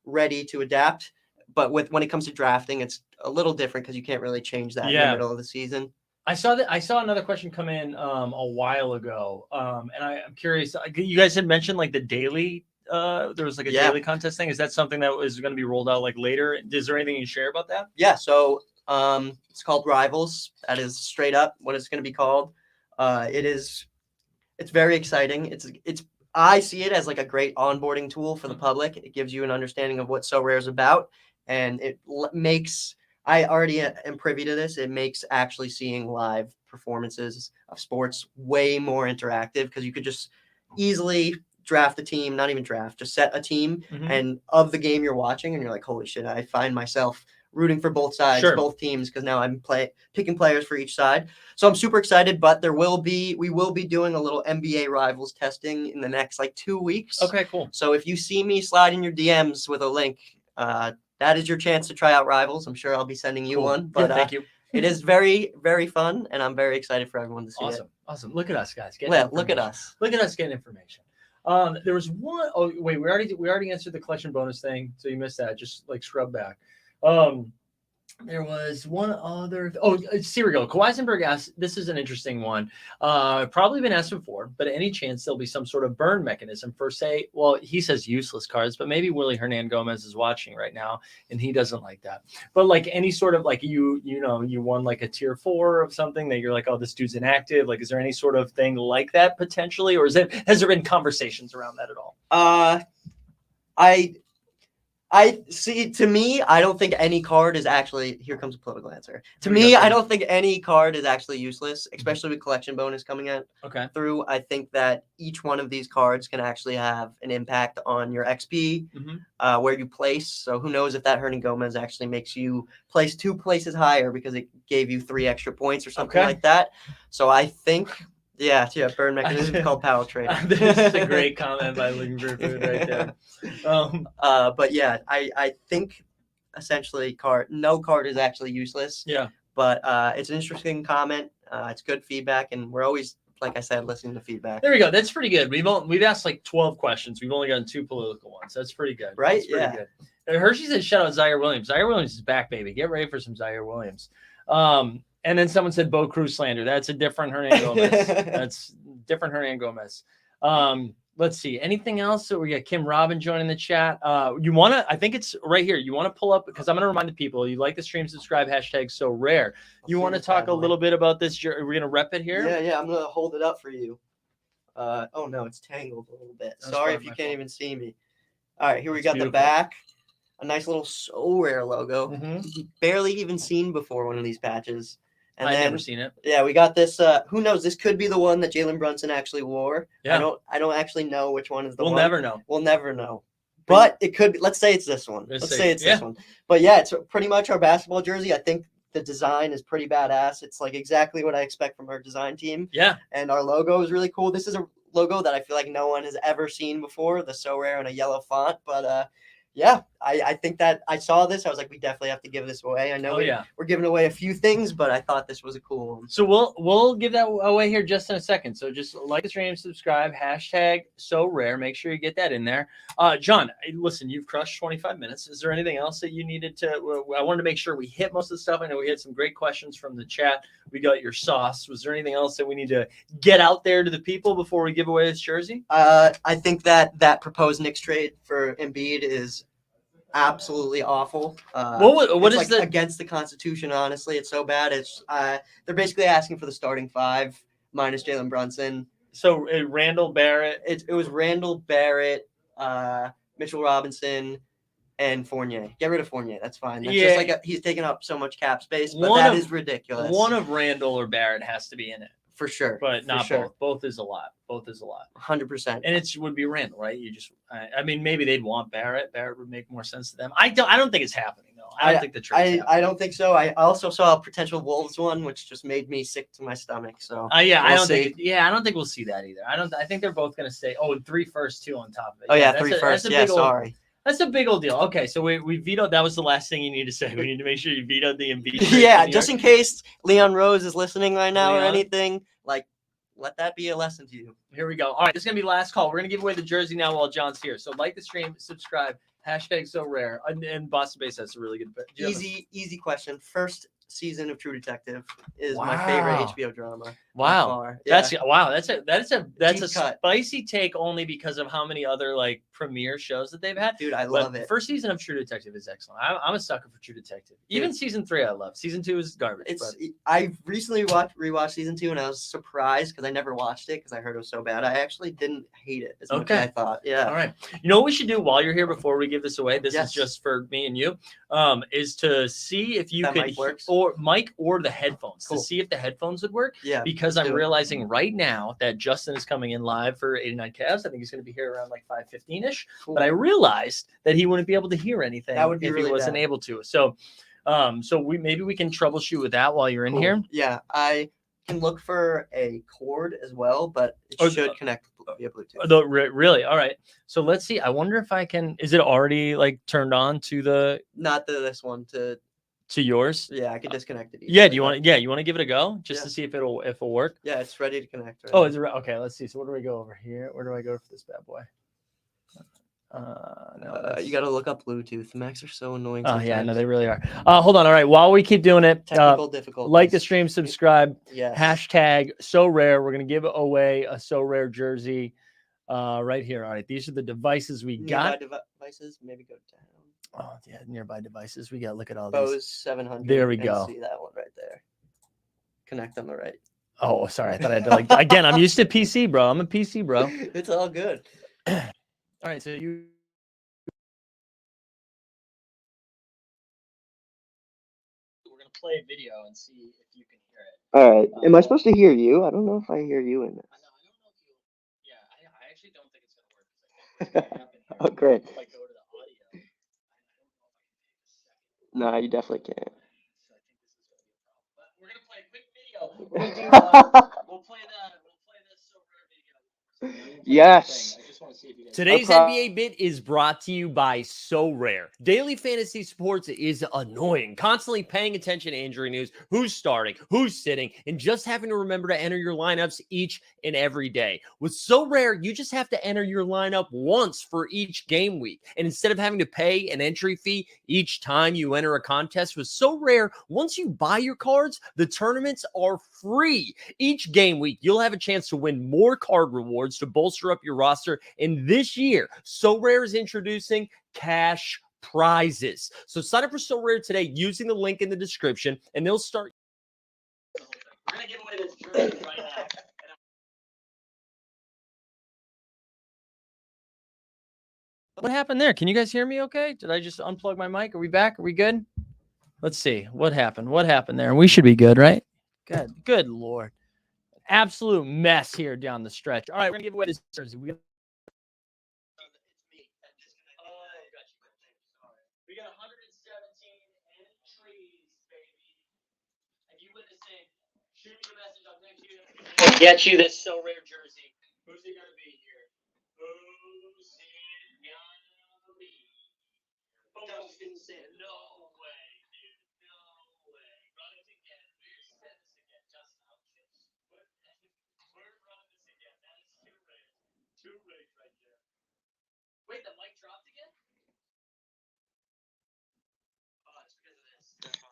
ready to adapt. But when it comes to drafting, it's a little different because you can't really change that in the middle of the season. I saw another question come in a while ago, and I'm curious. You guys had mentioned like the daily. There was like a daily contest thing. Is that something that was going to be rolled out like later? Is there anything you can share about that? Yeah. So it's called Rivals. That is straight up what it's going to be called. It's very exciting. I see it as like a great onboarding tool for the public. It gives you an understanding of what Sorare is about, and it makes. I already am privy to this. It makes actually seeing live performances of sports way more interactive because you could just easily draft a team, not even draft, just set a team and of the game you're watching, and you're like, holy shit, I find myself rooting for both sides, both teams, because now I'm picking players for each side. So I'm super excited, but we will be doing a little NBA Rivals testing in the next like 2 weeks. Okay, cool. So if you see me slide in your DMs with a link, that is your chance to try out Rivals. I'm sure I'll be sending you one. But thank you. It is very, very fun, and I'm very excited for everyone to see it. Awesome. Look at us, guys. Look at us. Look at us getting information. There was one oh wait, we already answered the collection bonus thing, so you missed that. Just like scrub back. There was one other. Serial Kawaisenberg asked. This is an interesting one. Probably been asked before, but any chance there'll be some sort of burn mechanism for say? Well, he says useless cards, but maybe Willie Hernan Gomez is watching right now, and he doesn't like that. But like any sort of like you won like a tier 4 of something that you're like, oh, this dude's inactive. Like, is there any sort of thing like that potentially, or has there been conversations around that at all? I see. To me, I don't think any card is actually. Here comes a political answer. To me, I don't think any card is actually useless, especially with collection bonus coming in through. I think that each one of these cards can actually have an impact on your XP, where you place. So who knows if that Hernan Gomez actually makes you place 2 places higher because it gave you 3 extra points or something like that. So I think. Yeah, burn mechanism called power trade. This is a great comment by Looking for Food right there. But yeah, I think essentially no card is actually useless. Yeah. But it's an interesting comment. It's good feedback, and we're always, like I said, listening to feedback. There we go. That's pretty good. We've asked like 12 questions. We've only gotten 2 political ones. That's pretty good. Right? That's pretty good. Hershey said, shout out Zaire Williams. Zaire Williams is back, baby. Get ready for some Zaire Williams. And then someone said Bo Cruz slander. That's a different Hernan Gomez. That's different Hernan Gomez. Let's see. Anything else? So we got Kim Robin joining the chat. You want to, I think it's right here. You want to pull up, because I'm going to remind the people, you like the stream, subscribe, hashtag so rare. You want to talk a little bit about this? Are we going to rep it here? Yeah. I'm going to hold it up for you. Oh no, it's tangled a little bit. Sorry if you can't even see me. All right, here we got the back. A nice little So Rare logo. Barely even seen before one of these patches. And I've never seen it. Yeah, we got this. Who knows? This could be the one that Jalen Brunson actually wore. Yeah. I don't actually know which one is the one. We'll never know. We'll never know. But it could be. Let's say it's this one. Let's say it's this one. But yeah, it's pretty much our basketball jersey. I think the design is pretty badass. It's like exactly what I expect from our design team. Yeah. And our logo is really cool. This is a logo that I feel like no one has ever seen before. The So Rare in a yellow font. But Yeah, I think that I saw this. I was like, we definitely have to give this away. I know we're giving away a few things, but I thought this was a cool one. So we'll give that away here just in a second. So just like the stream, subscribe, hashtag so rare. Make sure you get that in there. John, listen, you've crushed 25 minutes. Is there anything else that you needed to? I wanted to make sure we hit most of the stuff. I know we had some great questions from the chat. We got your sauce. Was there anything else that we need to get out there to the people before we give away this jersey? I think that proposed Knicks trade for Embiid is absolutely awful. What it's is against the Constitution? Honestly, it's so bad. It's they're basically asking for the starting five minus Jalen Brunson. So Randall Barrett. It was Randall Barrett, Mitchell Robinson, and Fournier. Get rid of Fournier. That's fine. That's just like he's taking up so much cap space, but that is ridiculous. One of Randall or Barrett has to be in it. For sure. But not sure. both. Both is a lot. 100%. And it would be Randall, right? I mean, maybe they'd want Barrett. Barrett would make more sense to them. I don't think it's happening, though. I don't think the trade's happening. I don't think so. I also saw a potential Wolves one, which just made me sick to my stomach. So I don't think we'll see that either. I think they're both going to stay. Oh, and 3 firsts too on top of it. Oh yeah, 3 firsts. Yeah, sorry. That's a big old deal. Okay, so we vetoed. That was the last thing you need to say. We need to make sure you vetoed the Embiid. Yeah, just in case Leon Rose is listening right now or anything, like, let that be a lesson to you. Here we go. All right, this is going to be last call. We're going to give away the jersey now while John's here. So like the stream, subscribe, hashtag so rare. And Boston Base has a really good bet. Easy question. First season of True Detective is my favorite HBO drama. Wow. Yeah. That's a spicy take only because of how many other like premiere shows that they've had. Dude, I love it. First season of True Detective is excellent. I'm a sucker for True Detective. Even season 3 I love. Season 2 is garbage. I recently rewatched season 2 and I was surprised because I never watched it because I heard it was so bad. I actually didn't hate it as much as I thought. Yeah. All right. You know what we should do while you're here before we give this away? This is just for me and you. Is to see if you could or the headphones to see if the headphones would work. Yeah. Because I'm realizing right now that Justin is coming in live for 89 Cavs. I think he's going to be here around like 5:15ish. Cool. But I realized that he wouldn't be able to hear anything that would be if really he wasn't able to. So we can troubleshoot with that while you're in here. Yeah, I can look for a cord as well, but it should connect via Bluetooth. Really? All right. So let's see. I wonder if I can. Is it already like turned on to the? Not this one to yours. Yeah, I can disconnect it. Yeah. Do you want? Yeah, you want to give it a go just to see if it'll work? Yeah, it's ready to connect. Right oh, is it okay? Let's see. So where do we go over here? Where do I go for this bad boy? No, you got to look up Bluetooth. The Macs are so annoying. Oh yeah, no, they really are. Hold on. All right, while we keep doing it, technical difficulties. Like the stream, subscribe. Yes. Hashtag so rare. We're gonna give away a so rare jersey right here. All right, these are the devices we got. Devices, maybe go down. Oh yeah, nearby devices. We got. Look at all Bose these. 700. There we go. See that one right there. Connect on the right. Oh, sorry. I thought I had to like again. I'm used to PC, bro. I'm a PC, bro. It's all good. All right, so you. We're gonna play a video and see if you can hear it. All right. Am I supposed to hear you? I don't know if I hear you in this. I don't know if you. Yeah, I actually don't think it's gonna work. Oh, great. If I go to the audio, I don't know if I can take a second. No, you definitely can't. So I think this is gonna be a problem. But we're gonna play a quick video. We'll play the so rare video. Yes. I just want to see if you guys. Today's NBA bit is brought to you by So Rare. Daily fantasy sports is annoying. Constantly paying attention to injury news, who's starting, who's sitting, and just having to remember to enter your lineups each and every day. With So Rare, you just have to enter your lineup once for each game week. And instead of having to pay an entry fee each time you enter a contest with So Rare, once you buy your cards, the tournaments are free. Each game week, you'll have a chance to win more card rewards to bolster up your roster. And this year, So Rare is introducing cash prizes. So sign up for So Rare today using the link in the description, and they'll start. We're going to give away this jersey right now. What happened there? Can you guys hear me okay? Did I just unplug my mic? Are we back? Are we good? Let's see. What happened? What happened there? We should be good, right? Good. Good Lord. Absolute mess here down the stretch. All right, we're going to give away this jersey. We got 117 entries, baby. If you win this thing, shoot me a message on LinkedIn. We'll get you this So Rare jersey. Who's it going to be here? Who's it going to be? Wait, the mic dropped again? Oh, it's because of this. They're fine.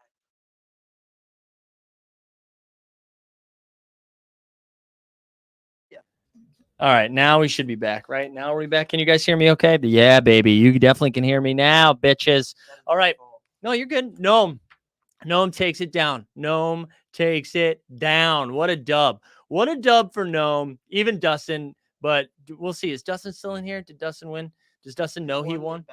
All right, now we should be back, right? Now are we back? Can you guys hear me okay? Yeah, baby. You definitely can hear me now, bitches. All right. No, you're good. Gnome takes it down. Gnome takes it down. What a dub. What a dub for Gnome. Even Dustin, but we'll see. Is Dustin still in here? Did Dustin win? Does Dustin know he won?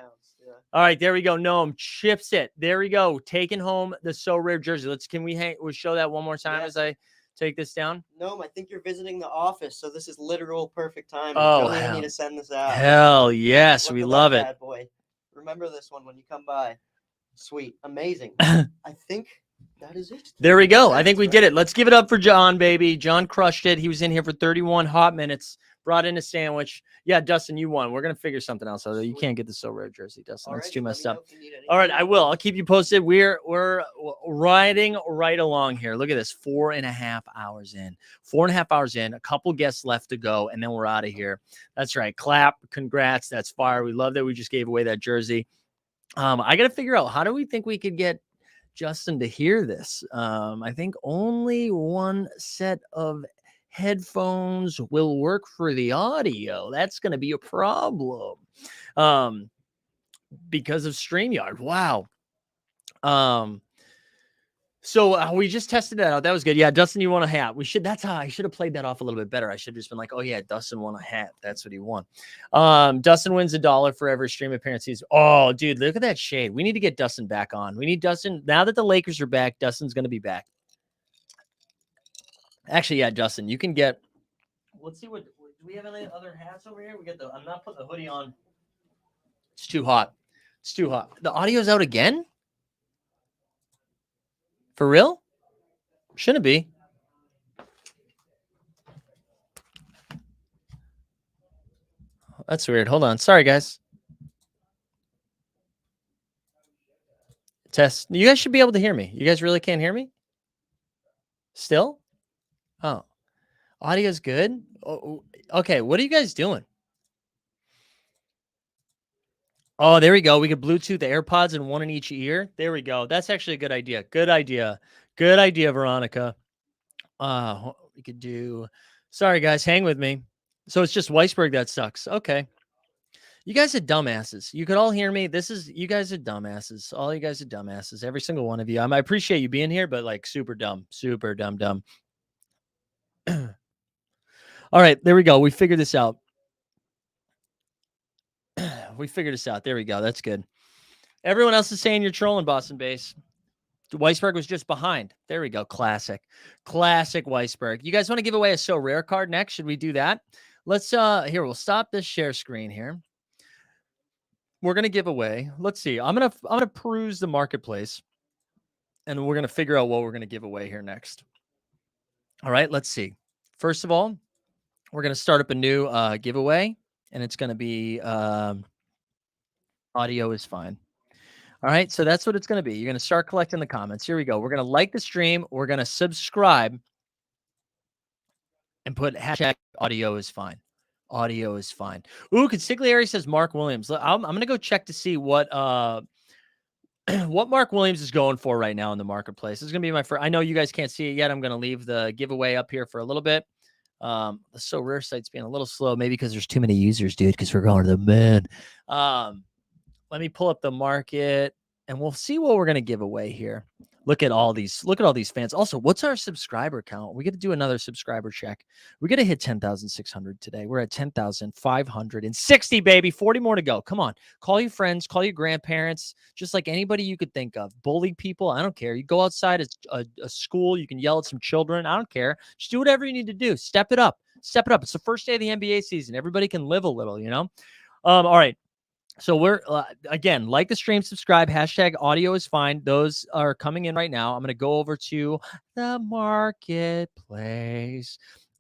All right, there we go. Gnome chips it. There we go. Taking home the So Rare jersey. Can we show that one more time as I take this down? No, I think you're visiting the office, so this is literal perfect timing. Oh, You don't even hell. need to send this out. Hell yes, Look we at that love it. bad boy. Remember this one when you come by. Sweet, amazing. I think that is it. There we go. I think we did it. Let's give it up for John, baby. John crushed it. He was in here for 31 hot minutes. Brought in a sandwich. Yeah, Dustin, you won. We're going to figure something else out. You can't get the So Rare jersey, Dustin. That's too messed up. All right, I will. I'll keep you posted. We're riding right along here. Look at this. 4.5 hours in. 4.5 hours in. A couple guests left to go, and then we're out of here. That's right. Clap. Congrats. That's fire. We love that we just gave away that jersey. I got to figure out, how do we think we could get Justin to hear this? I think only one set of headphones will work for the audio. That's going to be a problem because of StreamYard. Wow. So we just tested that out. That was good. Yeah, Dustin, you won a hat. I should have played that off a little bit better. I should have just been like, oh yeah, Dustin won a hat. That's what he won. Dustin wins $1 for every stream appearance. Oh, dude, look at that shade. We need to get Dustin back on. We need Dustin. Now that the Lakers are back, Dustin's going to be back. Actually, yeah, Dustin, you can get. Let's see do we have any other hats over here? I'm not putting the hoodie on. It's too hot. It's too hot. The audio's out again? For real? Shouldn't be. That's weird. Hold on. Sorry, guys. Test. You guys should be able to hear me. You guys really can't hear me? Still? Oh. Audio's good? Oh, okay, what are you guys doing? Oh, there we go. We could Bluetooth the AirPods and one in each ear. There we go. That's actually a good idea. Good idea. Good idea, Veronica. We could do. Sorry, guys. Hang with me. So it's just Weisberg that sucks. Okay. You guys are dumbasses. You could all hear me. You guys are dumbasses. All you guys are dumbasses. Every single one of you. I appreciate you being here, but like super dumb. Super dumb. All right. There we go. We figured this out. We figured this out. There we go. That's good. Everyone else is saying you're trolling, Boston base. Weisberg was just behind. There we go. Classic Weisberg. You guys want to give away a So Rare card next? Should we do that? Let's here. We'll stop this share screen here. We're gonna give away. Let's see. I'm gonna peruse the marketplace, and we're gonna figure out what we're gonna give away here next. All right. Let's see. First of all, we're gonna start up a new giveaway, and it's gonna be audio is fine. All right, so that's what it's going to be. You're going to start collecting the comments. Here we go. We're going to like the stream. We're going to subscribe and put hashtag audio is fine. Audio is fine. Ooh, Consigliere says Mark Williams. I'm going to go check to see what what Mark Williams is going for right now in the marketplace. This is going to be my first. I know you guys can't see it yet. I'm going to leave the giveaway up here for a little bit. The So Rare site's being a little slow, maybe because there's too many users, dude, because we're going to the moon. Let me pull up the market and we'll see what we're going to give away here. Look at all these fans. Also, what's our subscriber count? We got to do another subscriber check. We got to hit 10,600 today. We're at 10,560, baby. 40 more to go. Come on. Call your friends, call your grandparents, just like anybody you could think of. Bully people. I don't care. You go outside a school. You can yell at some children. I don't care. Just do whatever you need to do. Step it up. Step it up. It's the first day of the NBA season. Everybody can live a little, you know? All right. So we're, again, like the stream, subscribe, hashtag audio is fine. Those are coming in right now. I'm going to go over to the marketplace.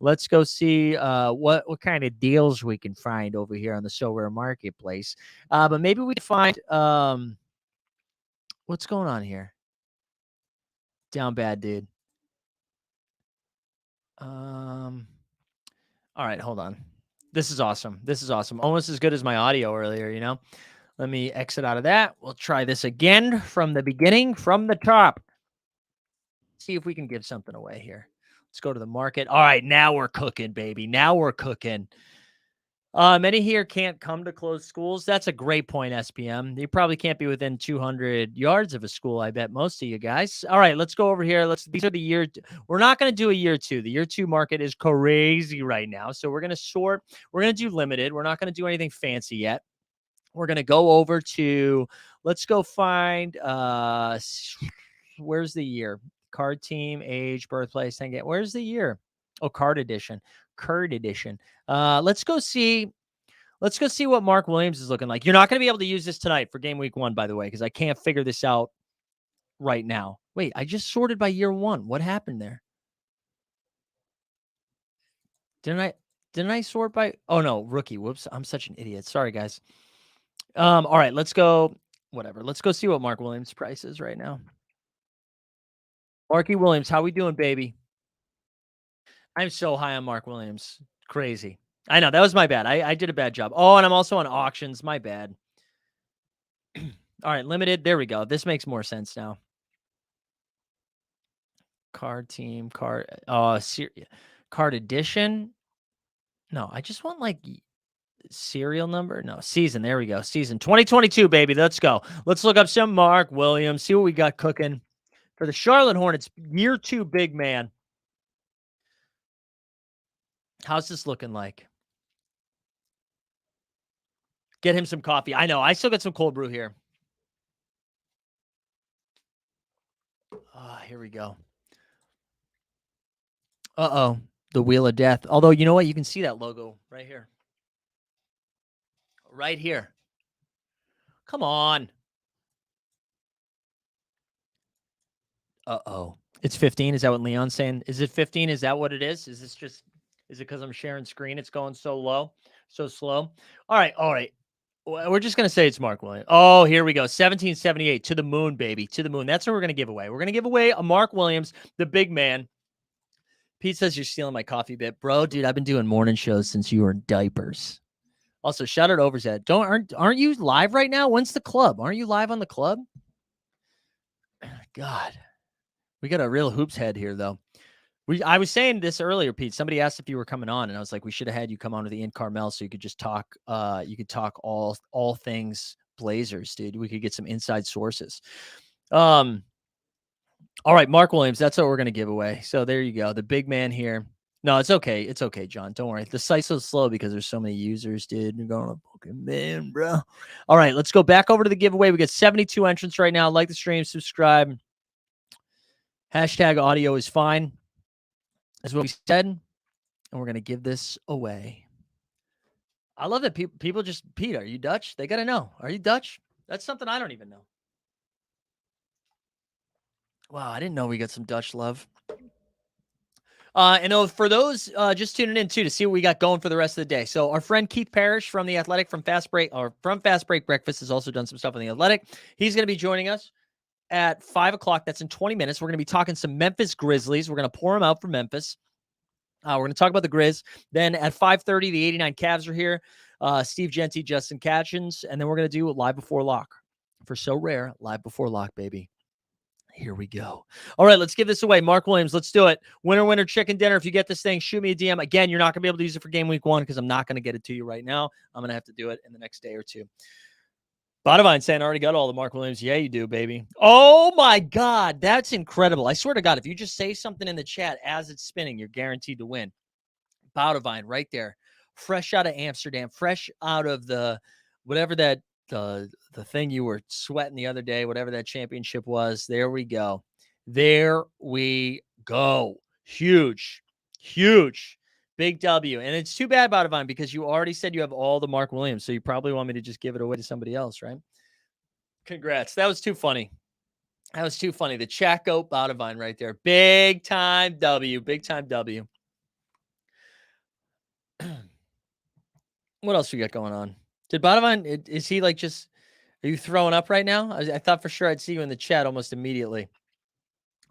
Let's go see what kind of deals we can find over here on the So Rare marketplace. But maybe we can find, What's going on here? Down bad, dude. All right, hold on. This is awesome. This is awesome. Almost as good as my audio earlier, you know? Let me exit out of that. We'll try this again from the beginning, from the top. See if we can give something away here. Let's go to the market. All right, now we're cooking, baby. Now we're cooking. Many here can't come to closed schools. That's a great point, SPM. You probably can't be within 200 yards of a school, I bet most of you guys. All right, let's go over here. These are the year. We're not going to do a year two. The year two market is crazy right now. So we're going to sort. We're going to do limited. We're not going to do anything fancy yet. We're going to go over to, let's go find, where's the year? Card team, age, birthplace, thing. Where's the year? Oh, card edition. Card edition. Let's go see what Mark Williams is looking like. You're not going to be able to use this tonight for game week 1, by the way, because I can't figure this out right now. Wait, I just sorted by year 1. What happened there? Didn't I sort by? Oh no, rookie. Whoops. I'm such an idiot. Sorry, guys. All right, let's go. Whatever. Let's go see what Mark Williams' price is right now. Marky Williams, how we doing, baby? I'm so high on Mark Williams. Crazy. I know. That was my bad. I did a bad job. Oh, and I'm also on auctions. My bad. All right, limited. There we go. This makes more sense now. Card team, card edition. No, I just want like serial number. No, season. There we go. Season 2022, baby. Let's go. Let's look up some Mark Williams. See what we got cooking for the Charlotte Hornets. Year 2 big man. How's this looking like? Get him some coffee. I know. I still got some cold brew here. Here we go. Uh-oh. The Wheel of Death. Although, you know what? You can see that logo right here. Right here. Come on. Uh-oh. It's 15. Is that what Leon's saying? Is it 15? Is that what it is? Is it because I'm sharing screen? It's going so low, so slow. All right. We're just going to say it's Mark Williams. Oh, here we go. 1778 to the moon, baby. To the moon. That's what we're going to give away. We're going to give away a Mark Williams, the big man. Pete says you're stealing my coffee bit. Bro, dude, I've been doing morning shows since you were in diapers. Also, shout out Overzet. Aren't you live right now? When's the club? Aren't you live on the club? God. We got a real hoops head here, though. I was saying this earlier, Pete. Somebody asked if you were coming on, and I was like, we should have had you come on to the Karmel so you could just talk. You could talk all things Blazers, dude. We could get some inside sources. All right, Mark Williams. That's what we're gonna give away. So there you go, the big man here. No, it's okay. It's okay, John. Don't worry. The site's so slow because there's so many users, dude. You're going to fucking man, bro. All right, let's go back over to the giveaway. We got 72 entrants right now. Like the stream, subscribe. Hashtag audio is fine. That's what we said, and we're going to give this away. I love that people just, Pete, are you Dutch? They got to know. Are you Dutch? That's something I don't even know. Wow, I didn't know we got some Dutch love. And for those just tuning in, too, to see what we got going for the rest of the day. So our friend Keith Parish from The Athletic, from Fastbreak Breakfast, has also done some stuff on The Athletic. He's going to be joining us at 5 o'clock. That's in 20 minutes. We're going to be talking some Memphis Grizzlies. We're going to pour them out for Memphis. We're going to talk about the Grizz. Then at 5:30, the 89 Cavs are here. Steve Genty, Justin Catchins. And then we're going to do Live Before Lock. For Sorare, Live Before Lock, baby. Here we go. All right, let's give this away. Mark Williams, let's do it. Winner, chicken dinner. If you get this thing, shoot me a DM. Again, you're not going to be able to use it for game week 1 because I'm not going to get it to you right now. I'm going to have to do it in the next day or two. Bodivine saying, I already got all the Mark Williams. Yeah, you do, baby. Oh, my God. That's incredible. I swear to God, if you just say something in the chat as it's spinning, you're guaranteed to win. Bodivine right there. Fresh out of Amsterdam. Fresh out of the whatever that the thing you were sweating the other day, whatever that championship was. There we go. There we go. Huge. Big W. And it's too bad, Bodivine, because you already said you have all the Mark Williams, so you probably want me to just give it away to somebody else, right? Congrats. That was too funny. The chat goat Bodivine right there. Big time W. What else we got going on? Did Bodivine, is he like just, Are you throwing up right now? I thought for sure I'd see you in the chat almost immediately.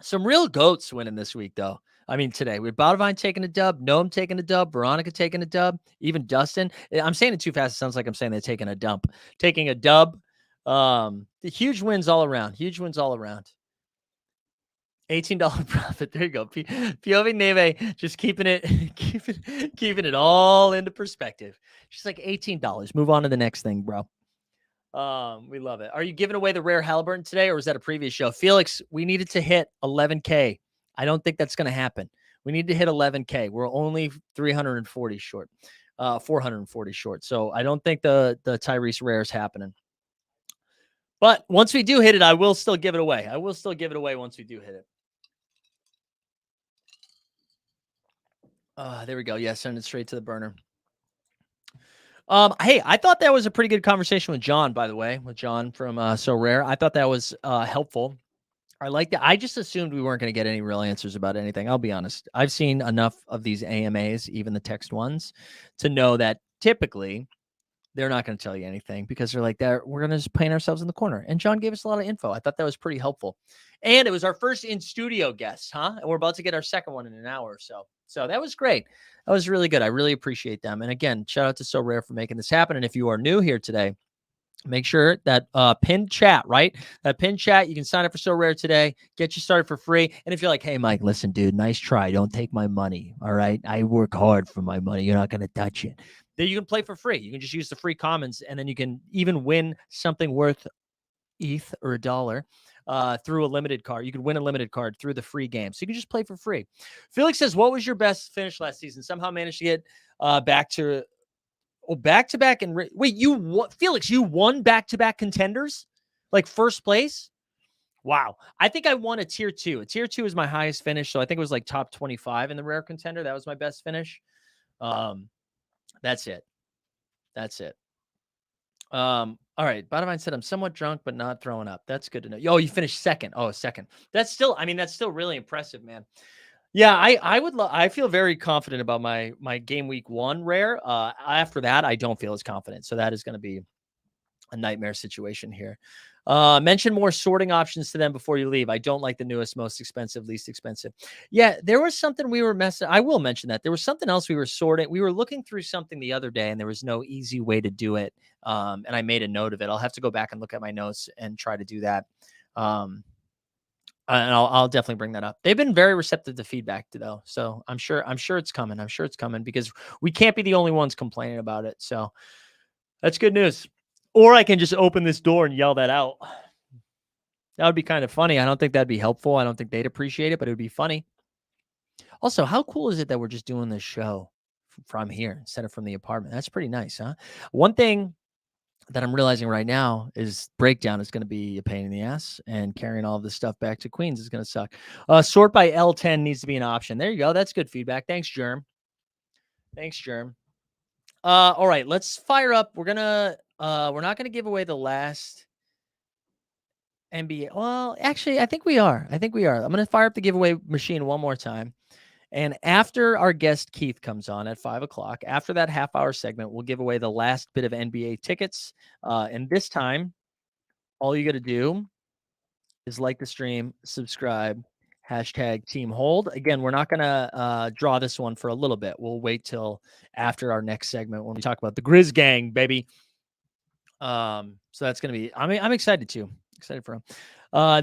Some real goats winning this week, though. I mean, today we had Botavine taking a dub, Noam taking a dub, Veronica taking a dub, even Dustin. I'm saying it too fast. It sounds like I'm saying they're taking a dump. Taking a dub. The huge wins all around. Huge wins all around. $18 profit. There you go. Piovi Neve just keeping it all into perspective. She's like $18. Move on to the next thing, bro. We love it. Are you giving away the rare Halliburton today, or was that a previous show? Felix, we needed to hit 11K. I don't think that's going to happen. We need to hit 11K. We're only 340 short, 440 short. So I don't think the Tyrese rare is happening. But once we do hit it, I will still give it away. I will still give it away once we do hit it. There we go. Yeah, send it straight to the burner. Hey, I thought that was a pretty good conversation with John, by the way, with John from Sorare. I thought that was helpful. I like that. I just assumed we weren't going to get any real answers about anything. I'll be honest. I've seen enough of these AMAs, even the text ones, to know that typically they're not going to tell you anything because they're like, we're going to just paint ourselves in the corner. And John gave us a lot of info. I thought that was pretty helpful. And it was our first in-studio guest, huh? And we're about to get our second one in an hour or so. So that was great. That was really good. I really appreciate them. And again, shout out to Sorare for making this happen. And if you are new here today, make sure that pinned chat, right? That pinned chat, you can sign up for Sorare today, get you started for free. And if you're like, hey, Mike, listen, dude, nice try. Don't take my money, all right? I work hard for my money. You're not going to touch it. Then you can play for free. You can just use the free commons, and then you can even win something worth ETH or $1 through a limited card. You could win a limited card through the free game. So you can just play for free. Felix says, what was your best finish last season? Somehow managed to get back-to-back. And wait, Felix, you won back-to-back contenders? Like first place? Wow. I think I won a tier 2. A tier 2 is my highest finish. So I think it was like top 25 in the rare contender. That was my best finish. That's it. All right. Bottomline said, I'm somewhat drunk, but not throwing up. That's good to know. Oh, you finished second. Oh, second. That's still really impressive, man. Yeah, I feel very confident about my game week 1 rare. After that, I don't feel as confident. So that is going to be a nightmare situation here. Mention more sorting options to them before you leave. I don't like the newest, most expensive, least expensive. Yeah, there was something we were messing. I will mention that there was something else we were sorting. We were looking through something the other day, and there was no easy way to do it. And I made a note of it. I'll have to go back and look at my notes and try to do that. And I'll definitely bring that up. They've been very receptive to feedback, though. So I'm sure it's coming. I'm sure it's coming because we can't be the only ones complaining about it. So that's good news. Or I can just open this door and yell that out. That would be kind of funny. I don't think that'd be helpful. I don't think they'd appreciate it, but it would be funny. Also, how cool is it that we're just doing this show from here instead of from the apartment? That's pretty nice, huh? One thing that I'm realizing right now is breakdown is going to be a pain in the ass, and carrying all of this stuff back to Queens is going to suck. Sort by L10 needs to be an option. There you go. That's good feedback. Thanks, Germ. All right, let's fire up. We're not gonna give away the last NBA. Well, actually, I think we are. I'm gonna fire up the giveaway machine one more time. And after our guest Keith comes on at 5:00, after that half-hour segment, we'll give away the last bit of NBA tickets. And this time, all you got to do is like the stream, subscribe, #TeamHold. Again, we're not going to draw this one for a little bit. We'll wait till after our next segment when we talk about the Grizz gang, baby. So that's going to be, I'm excited too. Excited for him.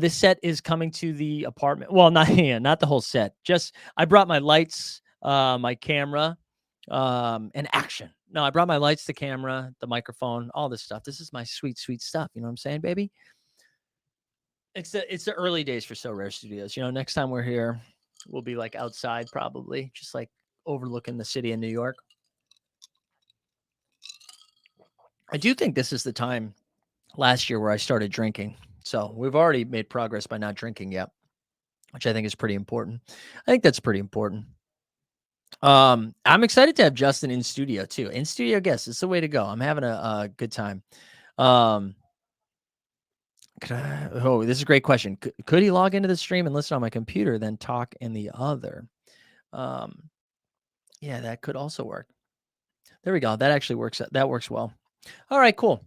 This set is coming to the apartment. Well, not the whole set. Just, I brought my lights, my camera, and action. No, I brought my lights, the camera, the microphone, all this stuff. This is my sweet, sweet stuff. You know what I'm saying, baby? It's the early days for Sorare Studios. You know, next time we're here, we'll be like outside, probably just like overlooking the city of New York. I do think this is the time last year where I started drinking. So we've already made progress by not drinking yet, which I think is pretty important. I think that's pretty important. I'm excited to have Justin in studio too. In studio guest, it's the way to go. I'm having a good time. This is a great question. Could he log into the stream and listen on my computer, then talk in the other? Yeah, that could also work. There we go. That actually works. That works well. All right, cool.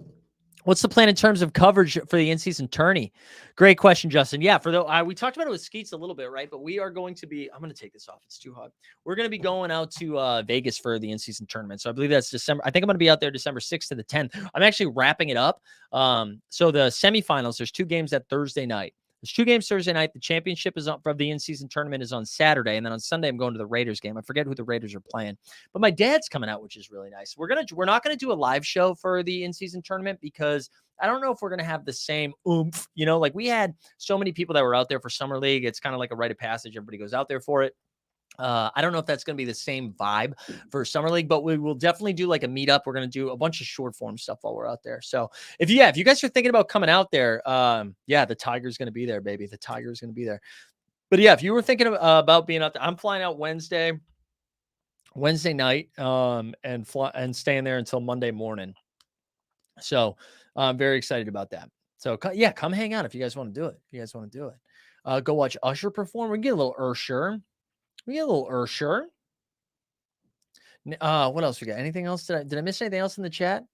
What's the plan in terms of coverage for the in-season tourney? Great question, Justin. Yeah, for the we talked about it with Skeets a little bit, right? But we are going to be. I'm going to take this off. It's too hot. We're going to be going out to Vegas for the in-season tournament. So I believe that's December. I think I'm going to be out there December 6th to the 10th. I'm actually wrapping it up. So the semifinals. There's 2 games that Thursday night. There's 2 games Thursday night. The championship is on for the in-season tournament is on Saturday, and then on Sunday I'm going to the Raiders game. I forget who the Raiders are playing, but my dad's coming out, which is really nice. We're not gonna do a live show for the in-season tournament because I don't know if we're gonna have the same oomph. You know, like we had so many people that were out there for summer league. It's kind of like a rite of passage. Everybody goes out there for it. I don't know if that's going to be the same vibe for Summer League, but we will definitely do like a meetup. We're going to do a bunch of short form stuff while we're out there. So if you guys are thinking about coming out there, the Tiger's going to be there, baby. The Tiger's going to be there. But yeah, if you were thinking about being out there, I'm flying out Wednesday night, and staying there until Monday morning. So I'm very excited about that. So yeah, come hang out if you guys want to do it. Go watch Usher perform. We can get a little Usher. What else we got? Anything else? Did I miss anything else in the chat?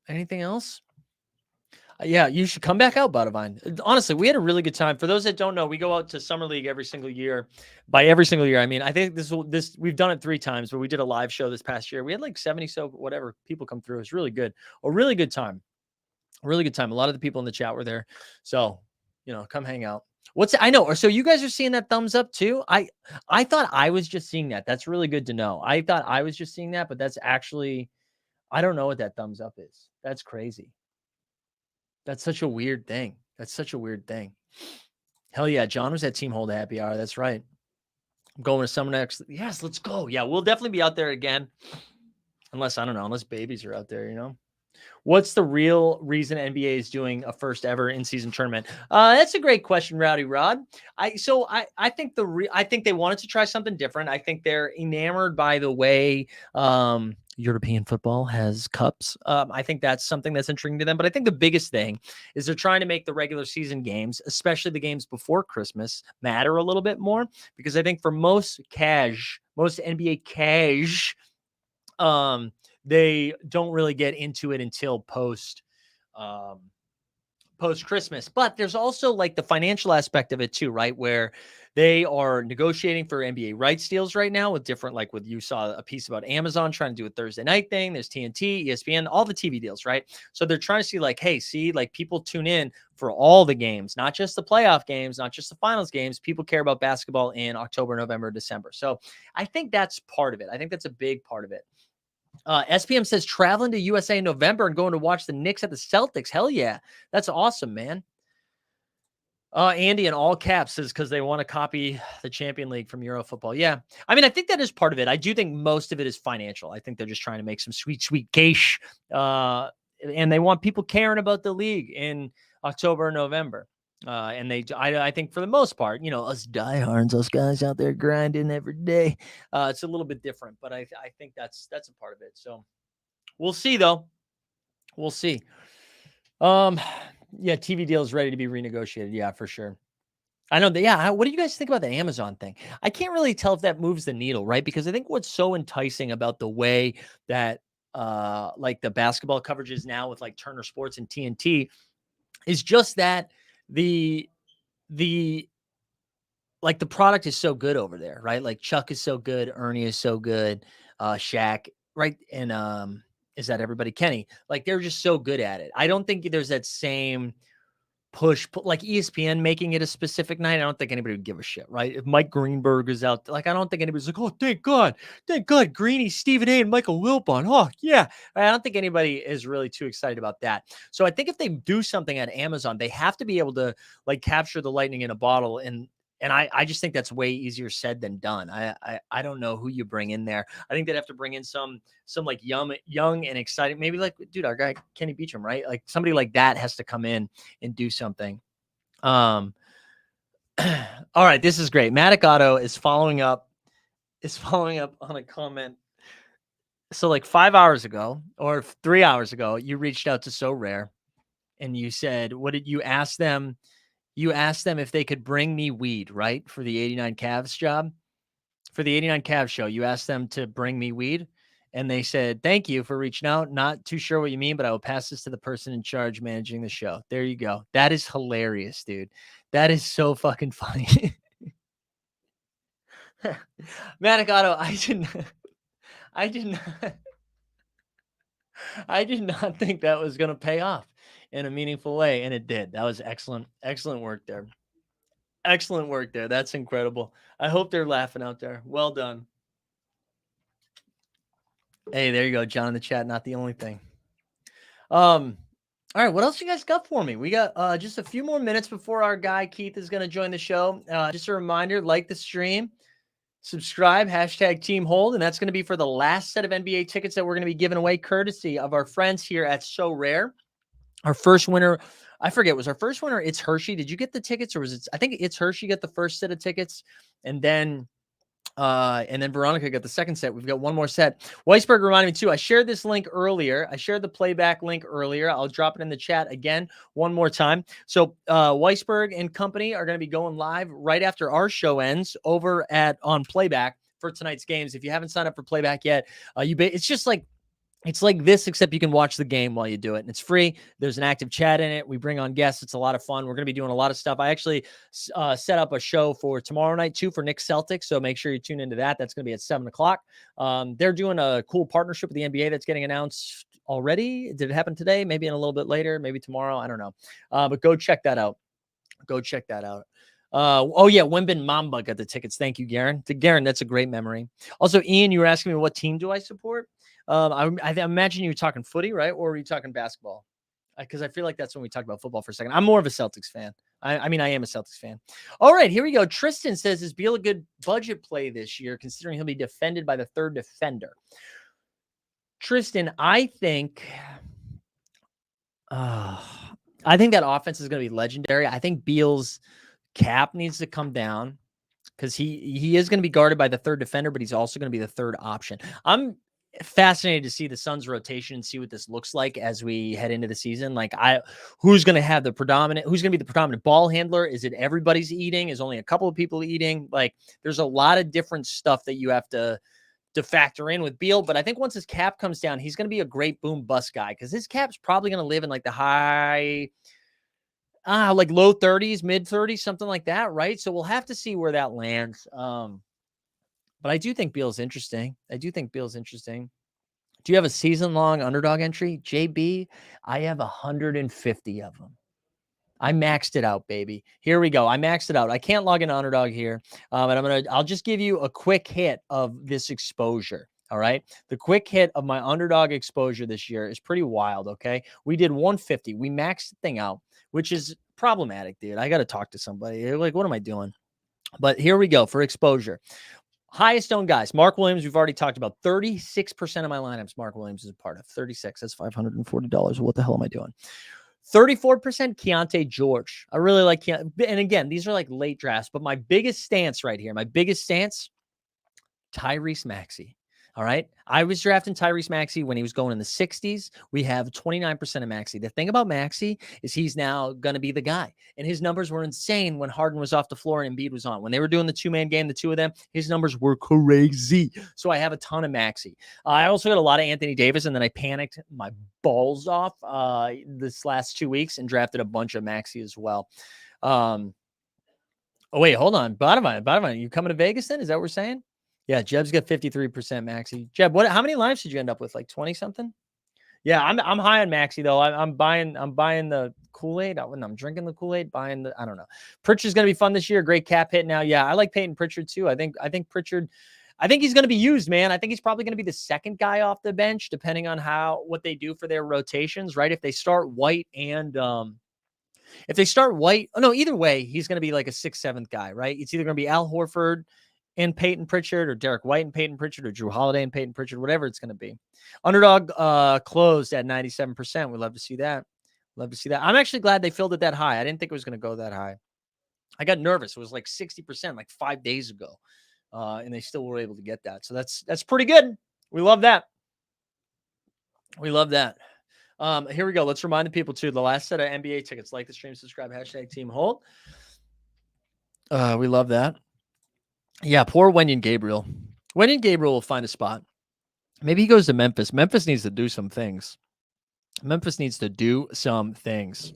Anything else? Yeah, you should come back out, Badavine. Honestly, we had a really good time. For those that don't know, we go out to Summer League every single year. By every single year, I mean, I think we've done it 3 times, but we did a live show this past year. We had like 70 whatever people come through. It was really good. A really good time. A really good time. A lot of the people in the chat were there. So, come hang out. I know. So you guys are seeing that thumbs up too? I thought I was just seeing that. That's really good to know. I thought I was just seeing that, but that's actually, I don't know what that thumbs up is. That's crazy. That's such a weird thing. Hell yeah. John was at Team Hold Happy Hour. That's right. I'm going to Summer next. Yes, let's go. Yeah, we'll definitely be out there again. Unless babies are out there, What's the real reason NBA is doing a first ever in-season tournament? That's a great question, Rowdy Rod. I think I think they wanted to try something different. I think they're enamored by the way European football has cups. I think that's something that's intriguing to them. But I think the biggest thing is they're trying to make the regular season games, especially the games before Christmas, matter a little bit more. Because I think for most NBA cash, they don't really get into it until post Christmas. But there's also like the financial aspect of it too, right? Where they are negotiating for NBA rights deals right now with different, like you saw a piece about Amazon trying to do a Thursday night thing. There's TNT, ESPN, all the TV deals, right? So they're trying to see like, hey, people tune in for all the games, not just the playoff games, not just the finals games. People care about basketball in October, November, December. So I think that's part of it. I think that's a big part of it. SPM says traveling to USA in November and going to watch the Knicks at the Celtics. Hell yeah. That's awesome, man. Andy in all caps says because they want to copy the Champion League from Euro football. Yeah. I mean, I think that is part of it. I do think most of it is financial. I think they're just trying to make some sweet, sweet cash. And they want people caring about the league in October and November. And I think for the most part, us diehards, us guys out there grinding every day, it's a little bit different, but I think that's a part of it. So we'll see though. We'll see. Yeah. TV deal is ready to be renegotiated. Yeah, for sure. I know that. Yeah. What do you guys think about the Amazon thing? I can't really tell if that moves the needle, right? Because I think what's so enticing about the way that, like the basketball coverage is now with like Turner Sports and TNT is just that the product is so good over there, right? Like Chuck is so good, Ernie is so good, Shaq, right? And is that everybody? Kenny, like they're just so good at it. I don't think there's that same push like ESPN making it a specific night. I don't think anybody would give a shit, right? If Mike Greenberg is out, like I don't think anybody's like, oh, thank God, Greeny, Stephen A, and Michael Wilbon. Oh yeah, I don't think anybody is really too excited about that. So I think if they do something at Amazon, they have to be able to like capture the lightning in a bottle, and I just think that's way easier said than done. I don't know who you bring in there. I think they'd have to bring in some like young and exciting, maybe like, dude, our guy Kenny Beecham, right? Like somebody like that has to come in and do something. All right, this is great. Matic Auto is following up on a comment. So like 5 hours ago or 3 hours ago, you reached out to Sorare and you said, what did you ask them? You asked them if they could bring me weed, right? For the 89 Cavs job. For the 89 Cavs show, you asked them to bring me weed. And they said, thank you for reaching out. Not too sure what you mean, but I will pass this to the person in charge managing the show. There you go. That is hilarious, dude. That is so fucking funny. Manicato, I did not think that was going to pay off in a meaningful way. And it did. That was excellent. Excellent work there. Excellent work there. That's incredible. I hope they're laughing out there. Well done. Hey, there you go, John in the chat. Not the only thing. All right, what else you guys got for me? We got just a few more minutes before our guy Keith is going to join the show. Just a reminder, like the stream, subscribe, hashtag Team Hold, and that's going to be for the last set of NBA tickets that we're going to be giving away, courtesy of our friends here at Sorare. Our first winner, I forget, was our first winner It's Hershey? Did you get the tickets, or was it? I think It's Hershey got the first set of tickets, and then Veronica got the second set. We've got one more set. Weisberg reminded me too. I shared this link earlier. I shared the playback link earlier. I'll drop it in the chat again one more time. So Weisberg and company are going to be going live right after our show ends over on playback for tonight's games. If you haven't signed up for playback yet, it's just like, it's like this, except you can watch the game while you do it. And it's free. There's an active chat in it. We bring on guests. It's a lot of fun. We're going to be doing a lot of stuff. I actually set up a show for tomorrow night, too, for Knicks Celtics. So make sure you tune into that. That's going to be at 7 o'clock. They're doing a cool partnership with the NBA that's getting announced already. Did it happen today? Maybe in a little bit later. Maybe tomorrow. I don't know. But go check that out. Go check that out. Oh, yeah. Wimbin Mamba got the tickets. Thank you, Garen. Garen, that's a great memory. Also, Ian, you were asking me what team do I support? I imagine you were talking footy, right? Or were you talking basketball? Because I feel like that's when we talked about football for a second. I'm more of a Celtics fan. I mean, I am a Celtics fan. All right, here we go. Tristan says, is Beal a good budget play this year, considering he'll be defended by the third defender? Tristan, I think that offense is going to be legendary. I think Beal's cap needs to come down because he is going to be guarded by the third defender, but he's also going to be the third option. I'm fascinated to see the Suns rotation and see what this looks like as we head into the season. Like, who's going to be the predominant ball handler? Is it everybody's eating? Is only a couple of people eating? Like, there's a lot of different stuff that you have to factor in with Beal. But I think once his cap comes down, he's going to be a great boom bust guy, because his cap's probably going to live in like the high, like low 30s, mid 30s, something like that, right? So we'll have to see where that lands. But I do think Beal's interesting. Do you have a season-long underdog entry? JB, I have 150 of them. I maxed it out, baby. Here we go. I maxed it out. I can't log into underdog here. But I'll just give you a quick hit of this exposure. All right. The quick hit of my underdog exposure this year is pretty wild. Okay. We did 150. We maxed the thing out, which is problematic, dude. I got to talk to somebody. Like, what am I doing? But here we go for exposure. Highest owned guys. Mark Williams, we've already talked about. 36% of my lineups, Mark Williams is a part of. 36. That's $540. What the hell am I doing? 34% Keontae George. I really like Keontae. And again, these are like late drafts, but my biggest stance right here, Tyrese Maxey. All right. I was drafting Tyrese Maxey when he was going in the 60s. We have 29% of Maxey. The thing about Maxey is he's now going to be the guy. And his numbers were insane when Harden was off the floor and Embiid was on. When they were doing the two-man game, the two of them, his numbers were crazy. So I have a ton of Maxey. I also got a lot of Anthony Davis, and then I panicked my balls off this last 2 weeks and drafted a bunch of Maxey as well. Oh, wait, hold on. Bottom, you coming to Vegas then? Is that what we're saying? Yeah, Jeb's got 53% Maxey. Jeb, how many lives did you end up with? Like 20 something? Yeah, I'm high on Maxey though. I'm buying the Kool-Aid. I'm drinking the Kool-Aid, I don't know. Pritchard's gonna be fun this year. Great cap hit now. Yeah, I like Peyton Pritchard too. I think Pritchard, I think he's gonna be used, man. I think he's probably gonna be the second guy off the bench, depending on what they do for their rotations, right? If they start White and either way, he's gonna be like a 6th, 7th guy, right? It's either gonna be Al Horford and Peyton Pritchard, or Derek White and Peyton Pritchard, or Drew Holiday and Peyton Pritchard, whatever it's going to be. Underdog closed at 97%. We'd love to see that. I'm actually glad they filled it that high. I didn't think it was going to go that high. I got nervous. It was like 60% like 5 days ago. And they still were able to get that. So that's pretty good. We love that. Here we go. Let's remind the people too. The last set of NBA tickets, like the stream, subscribe, hashtag Team Hold. We love that. Yeah, poor Wenyon Gabriel. Wenyon Gabriel will find a spot. Maybe he goes to Memphis. Memphis needs to do some things. Memphis needs to do some things.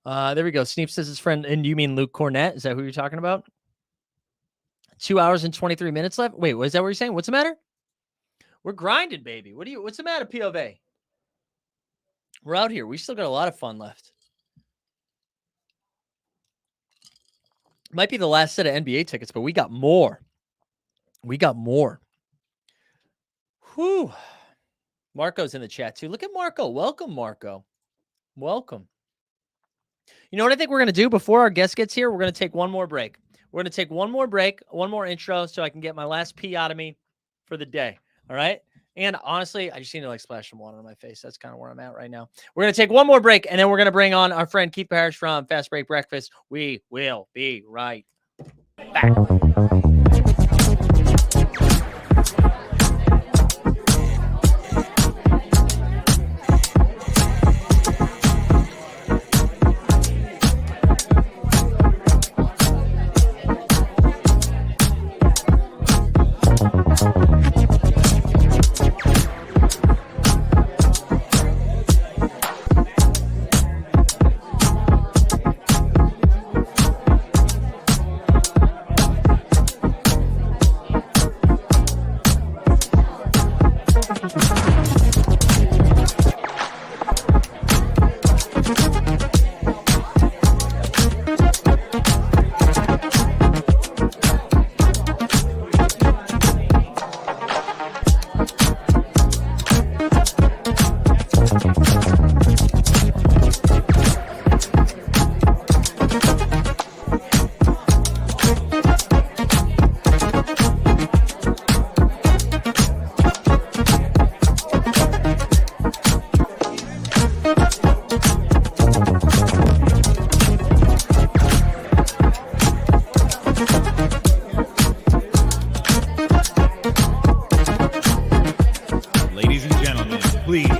There we go. Sneep says his friend, and you mean Luke Cornett? Is that who you're talking about? 2 hours and 23 minutes left. Wait, was that what you're saying? What's the matter? We're grinding, baby. What's the matter, POV? We're out here. We still got a lot of fun left. Might be the last set of NBA tickets, but we got more. We got more. Whew. Marco's in the chat too. Look at Marco. Welcome, Marco. Welcome. You know what I think we're going to do before our guest gets here? We're going to take one more break. We're going to take one more break, one more intro so I can get my last pee out of me for the day. All right? And honestly, I just need to like splash some water on my face. That's kind of where I'm at right now. We're going to take one more break, and then we're going to bring on our friend Keith Parish from Fastbreak Breakfast. We will be right back.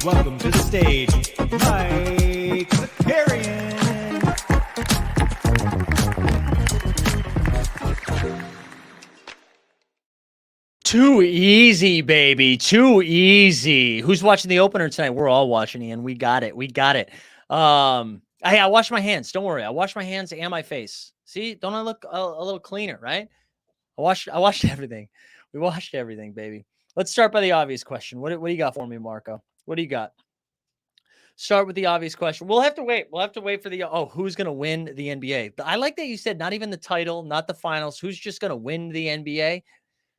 Welcome to the stage, Mike Zakarian. Too easy, baby. Too easy. Who's watching the opener tonight? We're all watching, Ian. We got it. We got it. Hey, I washed my hands. Don't worry. I washed my hands and my face. See, don't I look a little cleaner, right? I washed everything. We washed everything, baby. Let's start by the obvious question. What do you got for me, Marco? What do you got? Start with the obvious question. We'll have to wait. We'll have to wait for the, who's going to win the NBA? I like that you said not even the title, not the finals. Who's just going to win the NBA?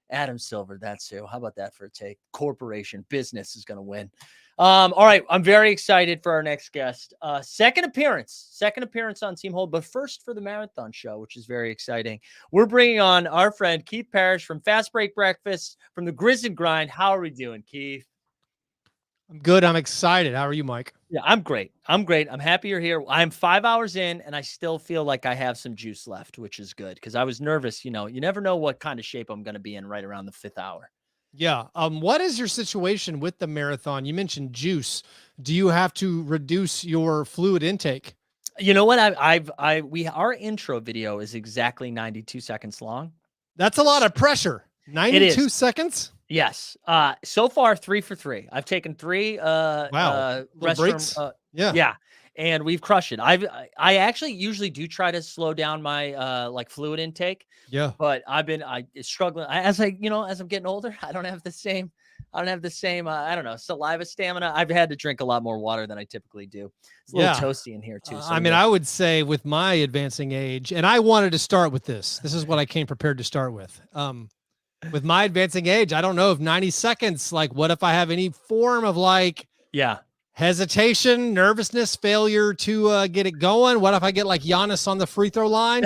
Adam Silver, that's who. How about that for a take? Corporation, business is going to win. All right, I'm very excited for our next guest. Second appearance on Team Hold, but first for the Marathon Show, which is very exciting. We're bringing on our friend Keith Parish from Fast Break Breakfast, from the Grizz and Grind. How are we doing, Keith? I'm good. I'm excited. How are you, Mike? Yeah, I'm great. I'm happy you're here. I'm 5 hours in, and I still feel like I have some juice left, which is good because I was nervous. You know, you never know what kind of shape I'm going to be in right around the 5th hour. Yeah. What is your situation with the marathon? You mentioned juice. Do you have to reduce your fluid intake? You know what? Our intro video is exactly 92 seconds long. That's a lot of pressure. 92 seconds? Yes. So far 3 for 3. I've taken 3 breaks. Yeah. And we've crushed it. I actually usually do try to slow down my like fluid intake. Yeah. But I've been struggling as I'm getting older. I don't have the same I don't know, saliva stamina. I've had to drink a lot more water than I typically do. It's a little toasty in here too. So I would say with my advancing age, and I wanted to start with this. This is what I came prepared to start with. With my advancing age, I don't know if 90 seconds, like what if I have any form of like hesitation, nervousness, failure to get it going? What if I get like Giannis on the free throw line?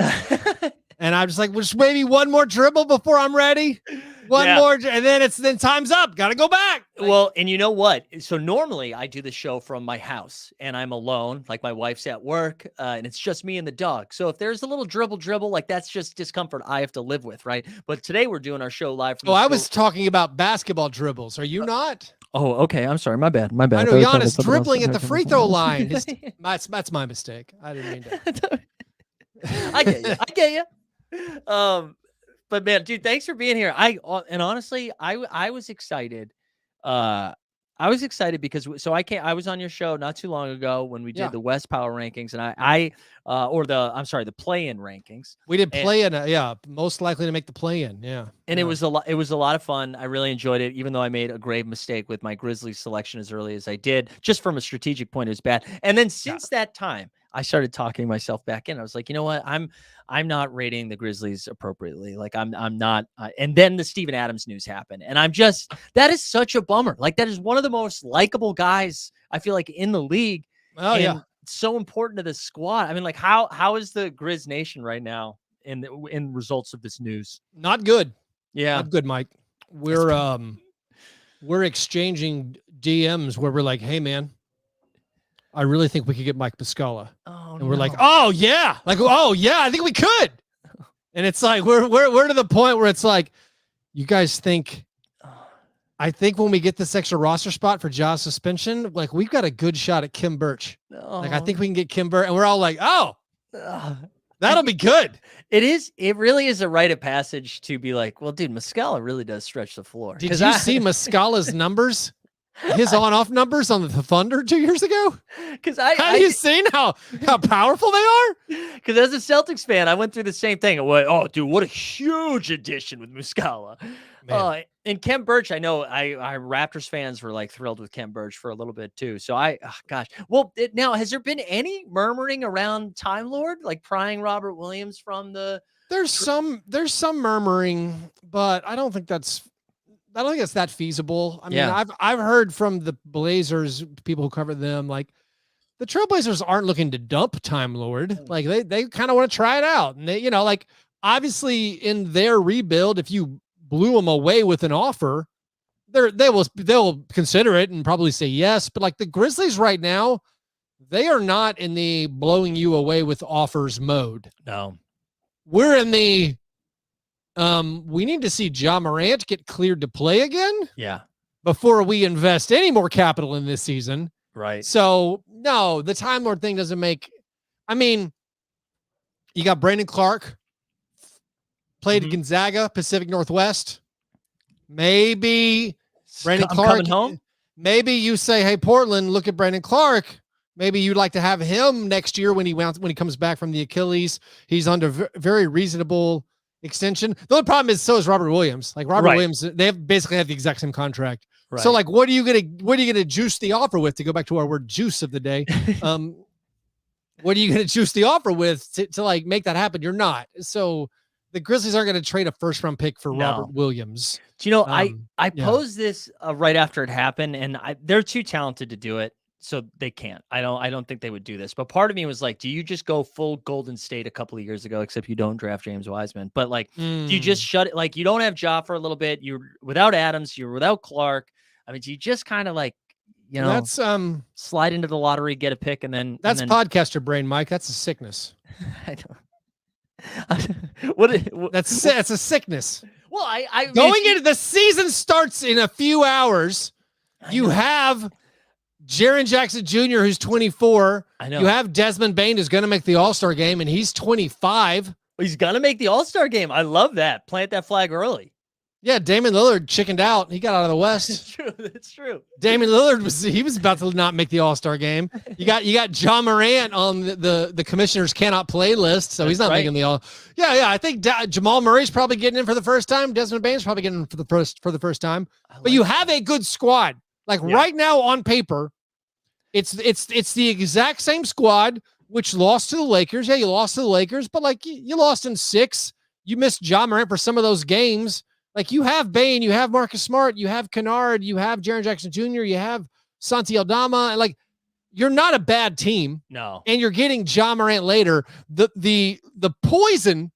And I'm just like, well, just maybe one more dribble before I'm ready. One more, and then time's up. Got to go back. Well, and you know what? So normally I do the show from my house and I'm alone, like my wife's at work, and it's just me and the dog. So if there's a little dribble, like that's just discomfort I have to live with, right? But today we're doing our show live. I was talking about basketball dribbles. Are you not? Oh, okay. I'm sorry. My bad. I know Giannis dribbling at the free throw line. That's my mistake. I didn't mean to. I get you. But man, dude, thanks for being here. And honestly, I was excited. I was excited because I was on your show not too long ago when we did the West Power rankings, and the play-in rankings. We did play-in, most likely to make the play-in, And it was a lot of fun. I really enjoyed it, even though I made a grave mistake with my Grizzlies selection as early as I did. Just from a strategic point, it was bad. And then since that time, I started talking myself back in. I was like, you know what? I'm not rating the Grizzlies appropriately. Like I'm not. And then the Steven Adams news happened, and that is such a bummer. Like that is one of the most likable guys I feel like in the league. Oh yeah, so important to the squad. I mean, like how is the Grizz Nation right now in results of this news? Not good. Yeah, not good, Mike. We're exchanging DMs where we're like, hey man, I really think we could get Mike Muscala. And we're like, oh yeah, I think we could. And it's like we're to the point where it's like, you guys think, I think when we get this extra roster spot for Ja's suspension, like we've got a good shot at Kim Birch. Like I think we can get Kim Birch, and we're all like, oh, that'll be good. It really is a rite of passage to be like, well, dude, Muscala really does stretch the floor. Did you see Muscala's numbers? His on-off numbers on the Thunder 2 years ago? Because have you seen how powerful they are? Because as a Celtics fan, I went through the same thing. Oh, dude, what a huge addition with Muscala. And Kem Birch, I know I Raptors fans were like thrilled with Kem Birch for a little bit too. So gosh. Well, now has there been any murmuring around Time Lord, like prying Robert Williams from the? There's some murmuring, but I don't think that's that feasible. I mean, I've heard from the Blazers, people who cover them, like the Trailblazers aren't looking to dump Time Lord. Like they kind of want to try it out. And they, like obviously in their rebuild, if you blew them away with an offer, they'll consider it and probably say yes. But like the Grizzlies right now, they are not in the blowing you away with offers mode. No. We're in the we need to see Ja Morant get cleared to play again. Yeah. Before we invest any more capital in this season. Right. So no, the Time Lord thing doesn't make. I mean, you got Brandon Clark, played at Gonzaga, Pacific Northwest. Maybe Brandon Clark coming home. Maybe you say, hey, Portland, look at Brandon Clark. Maybe you'd like to have him next year when he comes back from the Achilles. He's under very reasonable extension. The only problem is so is Robert Williams. Like Robert Williams, they basically have the exact same contract. Right. So like, what are you gonna juice the offer with, to go back to our word juice of the day? What are you gonna juice the offer with to like make that happen? You're not. So the Grizzlies aren't going to trade a first-round pick for Robert Williams. Do you know, I posed this right after it happened, and they're too talented to do it, so they can't. I don't think they would do this. But part of me was like, do you just go full Golden State a couple of years ago, except you don't draft James Wiseman? But like, do you just shut it? Like, you don't have Ja for a little bit. You're without Adams. You're without Clark. I mean, do you just kind of like, that's slide into the lottery, get a pick, and then that's podcaster brain, Mike. That's a sickness. I don't. That's a sickness. Well, I going into the season starts in a few hours. You have Jaren Jackson Jr., who's 24. I know. You have Desmond Bane, who's going to make the All-Star game, and he's 25. He's going to make the All-Star game. I love that. Plant that flag early. Yeah, Damian Lillard chickened out. He got out of the West. It's true. It's true. Damian Lillard was about to not make the All-Star game. You got Ja Morant on the commissioner's cannot play list, so he's not making the All. Yeah. I think Jamal Murray's probably getting in for the first time. Desmond Bane's probably getting in for the first time. But you have a good squad. Like right now on paper, it's the exact same squad, which lost to the Lakers. Yeah, you lost to the Lakers, but like you lost in 6. You missed Ja Morant for some of those games. Like you have Bane, you have Marcus Smart, you have Kennard, you have Jaren Jackson Jr., you have Santi Aldama, and like you're not a bad team. No. And you're getting Ja Morant later. The poison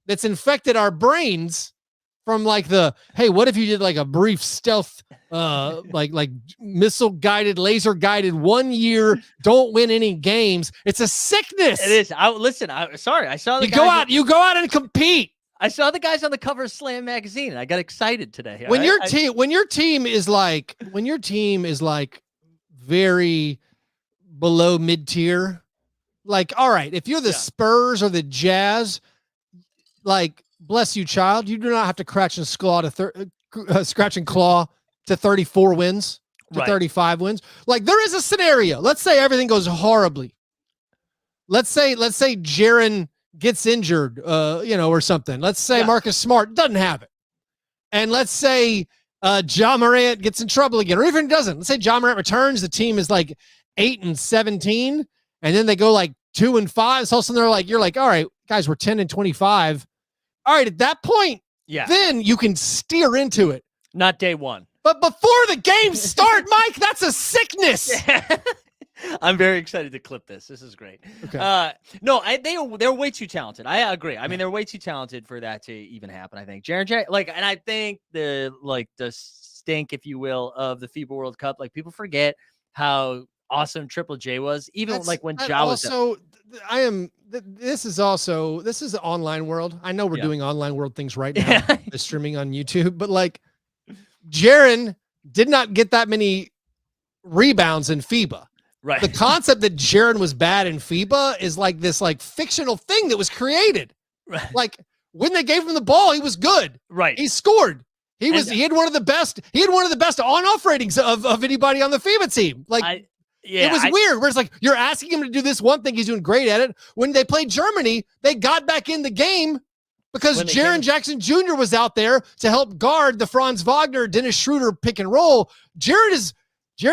that's infected our brains from like hey, what if you did like a brief stealth like missile guided, laser guided 1 year, don't win any games. It's a sickness. It is. Sorry. I saw you go out and compete. I saw the guys on the cover of Slam magazine, and I got excited today. When your team is like very below mid tier, like all right, if you're the Spurs or the Jazz, like bless you, child. You do not have to scratch and claw to 34 wins, to 35 wins. Like there is a scenario. Let's say everything goes horribly. Let's say Jaren gets injured, or something. Let's say Marcus Smart doesn't have it. And let's say Ja Morant gets in trouble again, or even doesn't. Let's say Ja Morant returns. The team is like 8-17, and then they go like 2-5. So all of a sudden they're like, you're like, all right, guys, we're 10-25. All right, at that point, then you can steer into it. Not day one. But before the games start, Mike, that's a sickness. I'm very excited to clip this. This is great. Okay. No, they're way too talented. I agree. I mean, they're way too talented for that to even happen. I think Jaren Jackson, and I think the stink, if you will, of the FIBA World Cup. Like people forget how awesome Triple J was, even when Ja was. Also, this is the online world. I know we're doing online world things right now, the streaming on YouTube, but like Jaren did not get that many rebounds in FIBA. Right. The concept that Jaren was bad in FIBA is like this fictional thing that was created. Right. Like when they gave him the ball, he was good. Right. He scored. He had one of the best on-off ratings of anybody on the FIBA team. Like it was weird. Where it's like you're asking him to do this one thing, he's doing great at it. When they played Germany, they got back in the game because Jaren Jackson Jr. was out there to help guard the Franz Wagner, Dennis Schroeder pick and roll. Jaren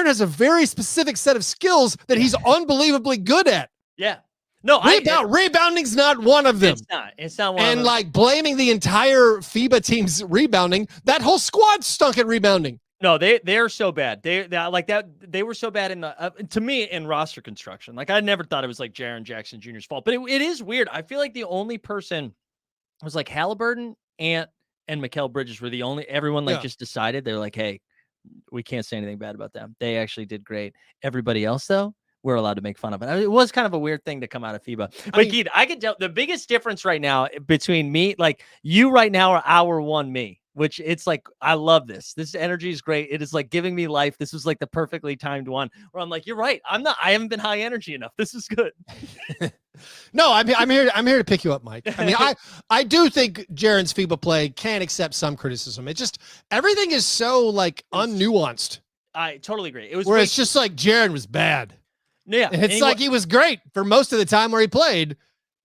has a very specific set of skills that he's unbelievably good at. Yeah. No, rebounding's not one of them. It's not one of them. And like blaming the entire FIBA team's rebounding, that whole squad stunk at rebounding. No, they're so bad. They like that. They were so bad in the to me in roster construction. Like I never thought it was like Jaren Jackson Jr.'s fault, but it is weird. I feel like the only person was like Halliburton, Ant, and Mikal Bridges were the only. Everyone just decided they're like, hey, we can't say anything bad about them. They actually did great. Everybody else though, we're allowed to make fun of it. I mean, it was kind of a weird thing to come out of FIBA. But Keith, I could tell the biggest difference right now between me, like you right now are hour one me. Which it's like, I love this. This energy is great. It is like giving me life. This was like the perfectly timed one where I'm like, you're right. I haven't been high energy enough. This is good. No, I'm here to pick you up, Mike. I mean, I do think Jaren's FIBA play can accept some criticism. It just, everything is so like unnuanced. I totally agree. It's just like Jaren was bad. Yeah. And it's like he was great for most of the time where he played.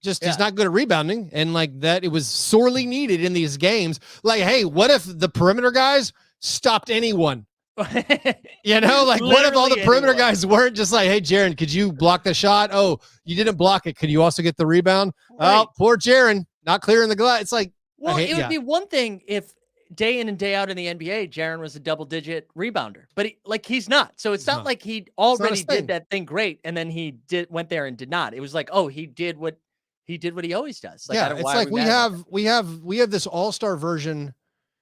He's not good at rebounding, and like that, it was sorely needed in these games. Like, hey, what if the perimeter guys stopped anyone? Like what if all the perimeter guys weren't just like, hey, Jaren, could you block the shot? Oh, you didn't block it. Could you also get the rebound? Right. Oh, poor Jaren, not clearing the glass. It's like, well, it would be one thing if day in and day out in the NBA, Jaren was a double-digit rebounder, but he's not. So it's not like he already did that thing great, and then he went there and did not. It was like, oh, he did what he always does. Like, it's like we have this all-star version.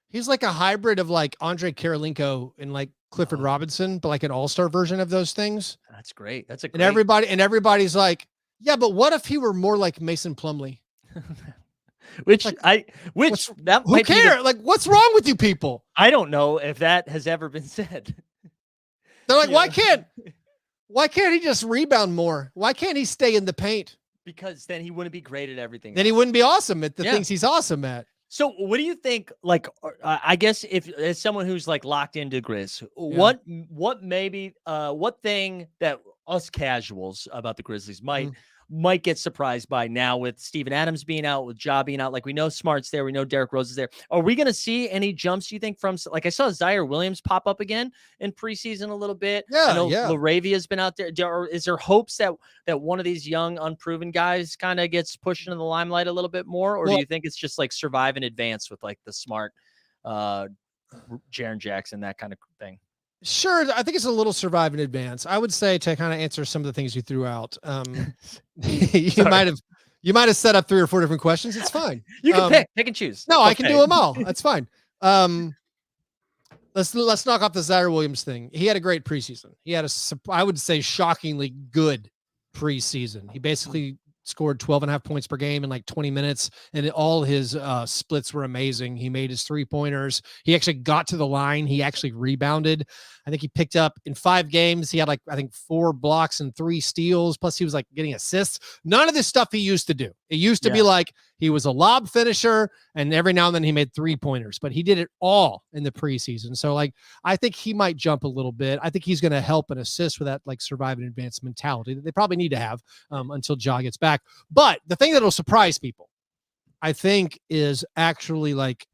He's like a hybrid of like Andre Karolinko and like Clifford Robinson, but like an all-star version of those things. That's great. That's and everybody's like, yeah, but what if he were more like Mason Plumlee? Who cares? Like, what's wrong with you people? I don't know if that has ever been said. They're like, why can't he just rebound more? Why can't he stay in the paint? Because then he wouldn't be great at everything. Then he wouldn't be awesome at the things he's awesome at. So what do you think, like, I guess if as someone who's like locked into Grizz, what thing that us casuals about the Grizzlies might get surprised by now with Steven Adams being out, with Ja being out? Like, we know Smart's there, we know Derrick Rose is there. Are we going to see any jumps, you think, from, like, I saw Zaire Williams pop up again in preseason a little bit. I know Laravia's been out there. Is there hopes that one of these young, unproven guys kind of gets pushed into the limelight a little bit more? Or do you think it's just like survive and advance with like the Smart, Jaren Jackson, that kind of thing? Sure, I think it's a little survive in advance. I would say, to kind of answer some of the things you threw out. You might have set up 3 or 4 different questions. It's fine. You can pick and choose. No, I can do them all. That's fine. Let's knock off the Zaire Williams thing. He had a great preseason. He had I would say, shockingly good preseason. He basically scored 12.5 points per game in like 20 minutes, and all his splits were amazing. He made his 3-pointers. He actually got to the line. He actually rebounded. I think he picked up in 5 games. He had like, I think 4 blocks and 3 steals. Plus he was like getting assists. None of this stuff he used to do. It used to be like, he was a lob finisher And every now and then he made 3-pointers, but he did it all in the preseason. So like, I think he might jump a little bit. I think he's going to help and assist with that like survive and advance mentality that they probably need to have until Ja gets back. But the thing that'll surprise people, I think, is actually like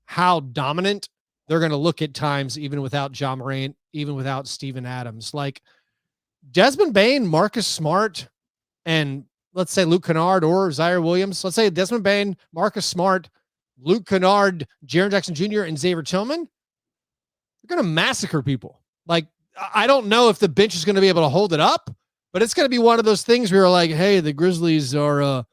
how dominant they're going to look at times, even without Ja Morant, even without Steven Adams. Like Desmond Bane, Marcus Smart, and let's say Luke Kennard or Zaire Williams. Let's say Desmond Bane, Marcus Smart, Luke Kennard, Jaren Jackson Jr., and Xavier Tillman. They're going to massacre people. Like, I don't know if the bench is going to be able to hold it up, but it's going to be one of those things where you're like, hey, the Grizzlies are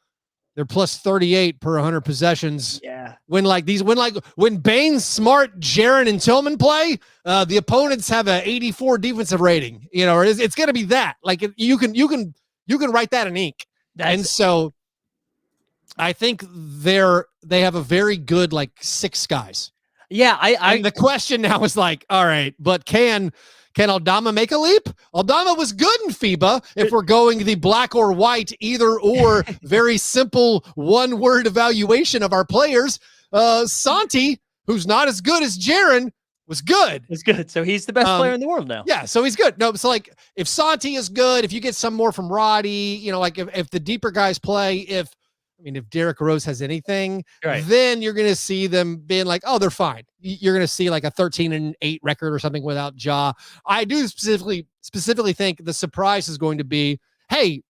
they're plus 38 per 100 possessions. Yeah. When Bane, Smart, Jaren, and Tillman play, the opponents have an 84 defensive rating. You know, or it's going to be that. Like you can write that in ink. And so I think they have a very good like 6 guys. Yeah, and the question now is like, all right, but can Aldama make a leap? Aldama was good in FIBA. If we're going the black or white, either or, very simple one-word evaluation of our players, Santi, who's not as good as Jaren, was good. It's good. So he's the best player in the world now. Yeah, so he's good. No, so like if Santi is good, if you get some more from Roddy, you know, like if the deeper guys play, if Derrick Rose has anything, then you're going to see them being like, oh, they're fine. You're going to see like a 13-8 record or something without Ja. I do specifically think the surprise is going to be, hey,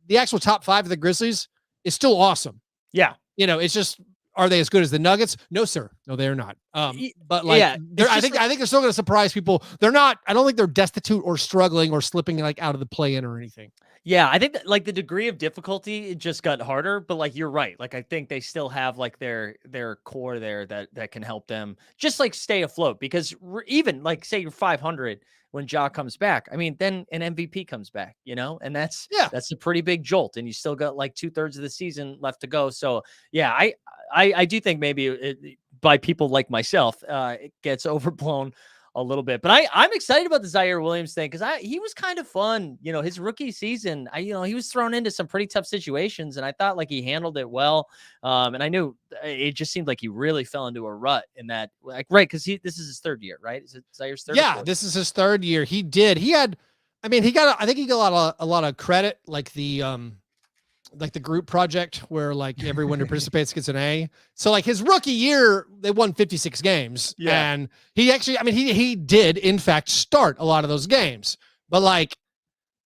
the actual top 5 of the Grizzlies is still awesome. Yeah. You know, it's just, are they as good as the Nuggets? No, sir. No, they're not. But like, yeah, I think they're still going to surprise people. They're not, I don't think they're destitute or struggling or slipping like out of the play-in or anything. Yeah, I think that, like the degree of difficulty, it just got harder, but like you're right. Like I think they still have like their core there that can help them just like stay afloat, because even like say you're 500 when Ja comes back, I mean, then an MVP comes back, you know, and that's a pretty big jolt, and you still got like 2/3 of the season left to go. So yeah, I do think maybe by people like myself, it gets overblown a little bit, but I'm excited about the Zaire Williams thing, because he was kind of fun. You know, his rookie season, he was thrown into some pretty tough situations, and I thought like he handled it well. And I knew it just seemed like he really fell into a rut in that, like, right? Because this is his 3rd year, right? Is it Zaire's 3rd? Yeah, this is his 3rd year. He had, I think he got a lot of credit, like the group project where like everyone who participates gets an A. So like his rookie year, they won 56 games. Yeah. And he actually, he did in fact start a lot of those games, but like,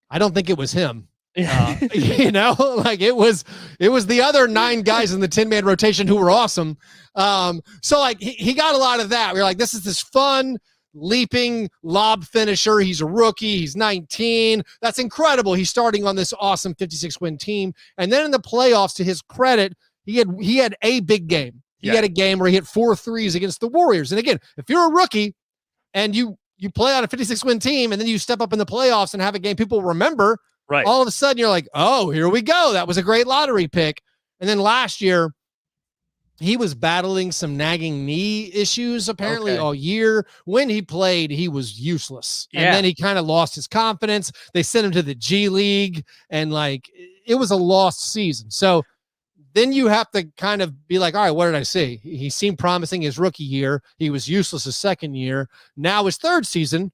I don't think it was him. You know, like it was the other 9 guys in the 10-man rotation who were awesome. So like he got a lot of that. We were like, this is this fun leaping lob finisher. He's a rookie. He's 19. That's incredible. He's starting on this awesome 56-win team. And then in the playoffs, to his credit, he had a big game. He had a game where he hit 4 threes against the Warriors. And again, if you're a rookie and you play on a 56-win team and then you step up in the playoffs and have a game people remember, right? All of a sudden you're like, oh, here we go. That was a great lottery pick. And then last year, he was battling some nagging knee issues apparently all year. When he played, he was useless. And then he kind of lost his confidence. They sent him to the G League, and like it was a lost season. So then you have to kind of be like, all right, what did I see? He seemed promising his rookie year. He was useless his 2nd year. Now his 3rd season,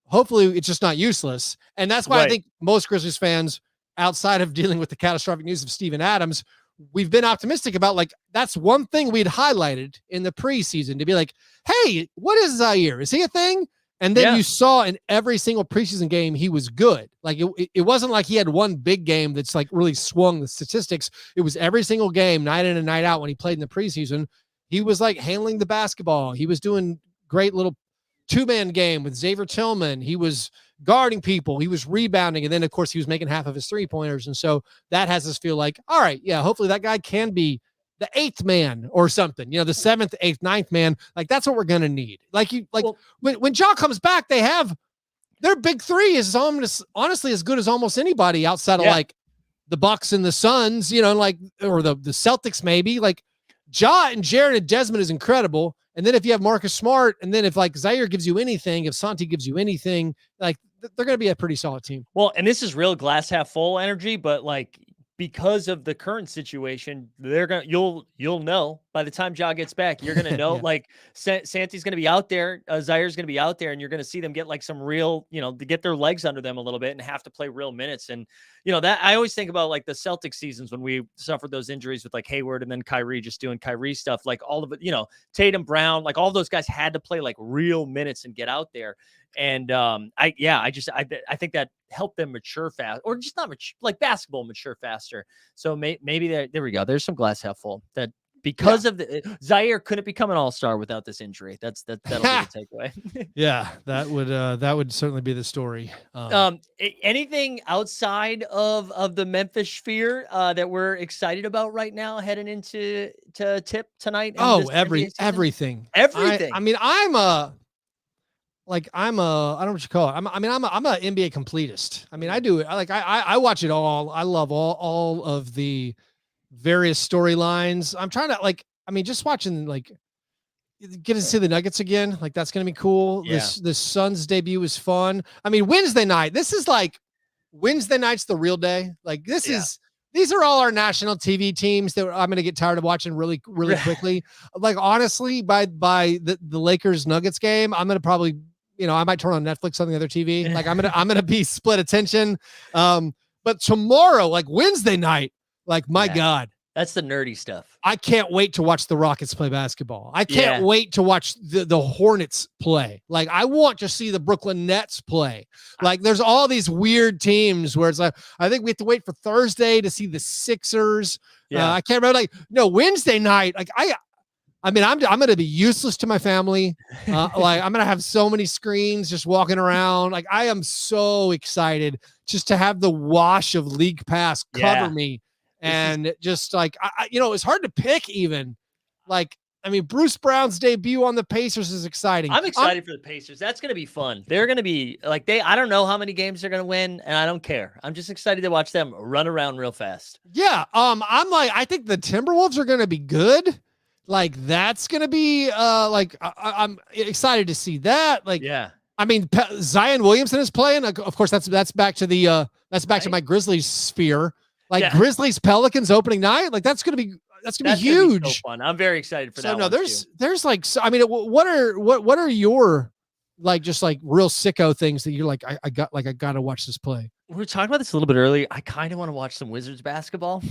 hopefully it's just not useless. And that's why I think most Grizzlies fans, outside of dealing with the catastrophic news of Steven Adams, we've been optimistic about, like, that's one thing we'd highlighted in the preseason to be like, hey, what is Zaire? Is he a thing? And then you saw in every single preseason game, he was good. Like it wasn't like he had one big game that's like really swung the statistics. It was every single game, night in and night out. When he played in the preseason, he was like handling the basketball. He was doing great little 2-man game with Xavier Tillman. He was guarding people. He was rebounding. And then of course he was making half of his 3-pointers. And so that has us feel like, all right, yeah, hopefully that guy can be the 8th man or something, you know, the 7th, 8th, 9th man. Like that's what we're going to need. Like when Ja comes back, they have their big 3 is honestly as good as almost anybody outside of like the Bucks and the Suns, you know, like, or the Celtics, maybe. Like Ja and Jaren and Desmond is incredible. And then if you have Marcus Smart, and then if like Zaire gives you anything, if Santi gives you anything, like they're going to be a pretty solid team. Well, and this is real glass half full energy, but like because of the current situation, you'll know by the time Ja gets back, you're gonna know like Santi's gonna be out there, Zaire's gonna be out there, and you're gonna see them get like some real, to get their legs under them a little bit and have to play real minutes. And that I always think about like the Celtics seasons when we suffered those injuries with like Hayward and then Kyrie just doing Kyrie stuff, like all of it, Tatum, Brown, like all those guys had to play like real minutes and get out there. And I think that helped them mature fast, or just not mature, like basketball mature faster. So maybe there we go. There's some glass half full that because of the Zaire couldn't become an all-star without this injury. That'll be the takeaway. Yeah, that would certainly be the story. Anything outside of the Memphis sphere that we're excited about right now heading into tip tonight? Everything. I don't know what you call it. I'm a NBA completist. I mean, I watch it all. I love all of the various storylines. I'm trying to just watching get to see the Nuggets again. Like that's going to be cool. Yeah. This Suns debut was fun. I mean, Wednesday night's the real day. Like these are all our national TV teams that I'm going to get tired of watching really, really quickly. Like honestly, by the Lakers Nuggets game, I'm going to probably, I might turn on Netflix on the other TV. Like I'm going to be split attention. But tomorrow, like Wednesday night, like my God, that's the nerdy stuff. I can't wait to watch the Rockets play basketball. I can't wait to watch the Hornets play. Like I want to see the Brooklyn Nets play. Like there's all these weird teams where it's like, I think we have to wait for Thursday to see the Sixers. I can't remember Wednesday night. Like I'm going to be useless to my family. Like I'm going to have so many screens just walking around. Like I am so excited just to have the wash of League Pass cover me. And just like, it's hard to pick even. Like, I mean, Bruce Brown's debut on the Pacers is exciting. I'm excited for the Pacers. That's going to be fun. They're going to be like I don't know how many games they're going to win, and I don't care. I'm just excited to watch them run around real fast. Yeah. I think the Timberwolves are going to be good. Like that's going to be I'm excited to see that. Like, I mean, Zion Williamson is playing. Of course, that's back to to my Grizzlies sphere. Like Grizzlies Pelicans opening night, like that's gonna be huge. Be so fun. I'm very excited for that. No, there's like, so, I mean, what are your just real sicko things that you're like, I gotta watch this play? We were talking about this a little bit earlier. I kind of want to watch some Wizards basketball.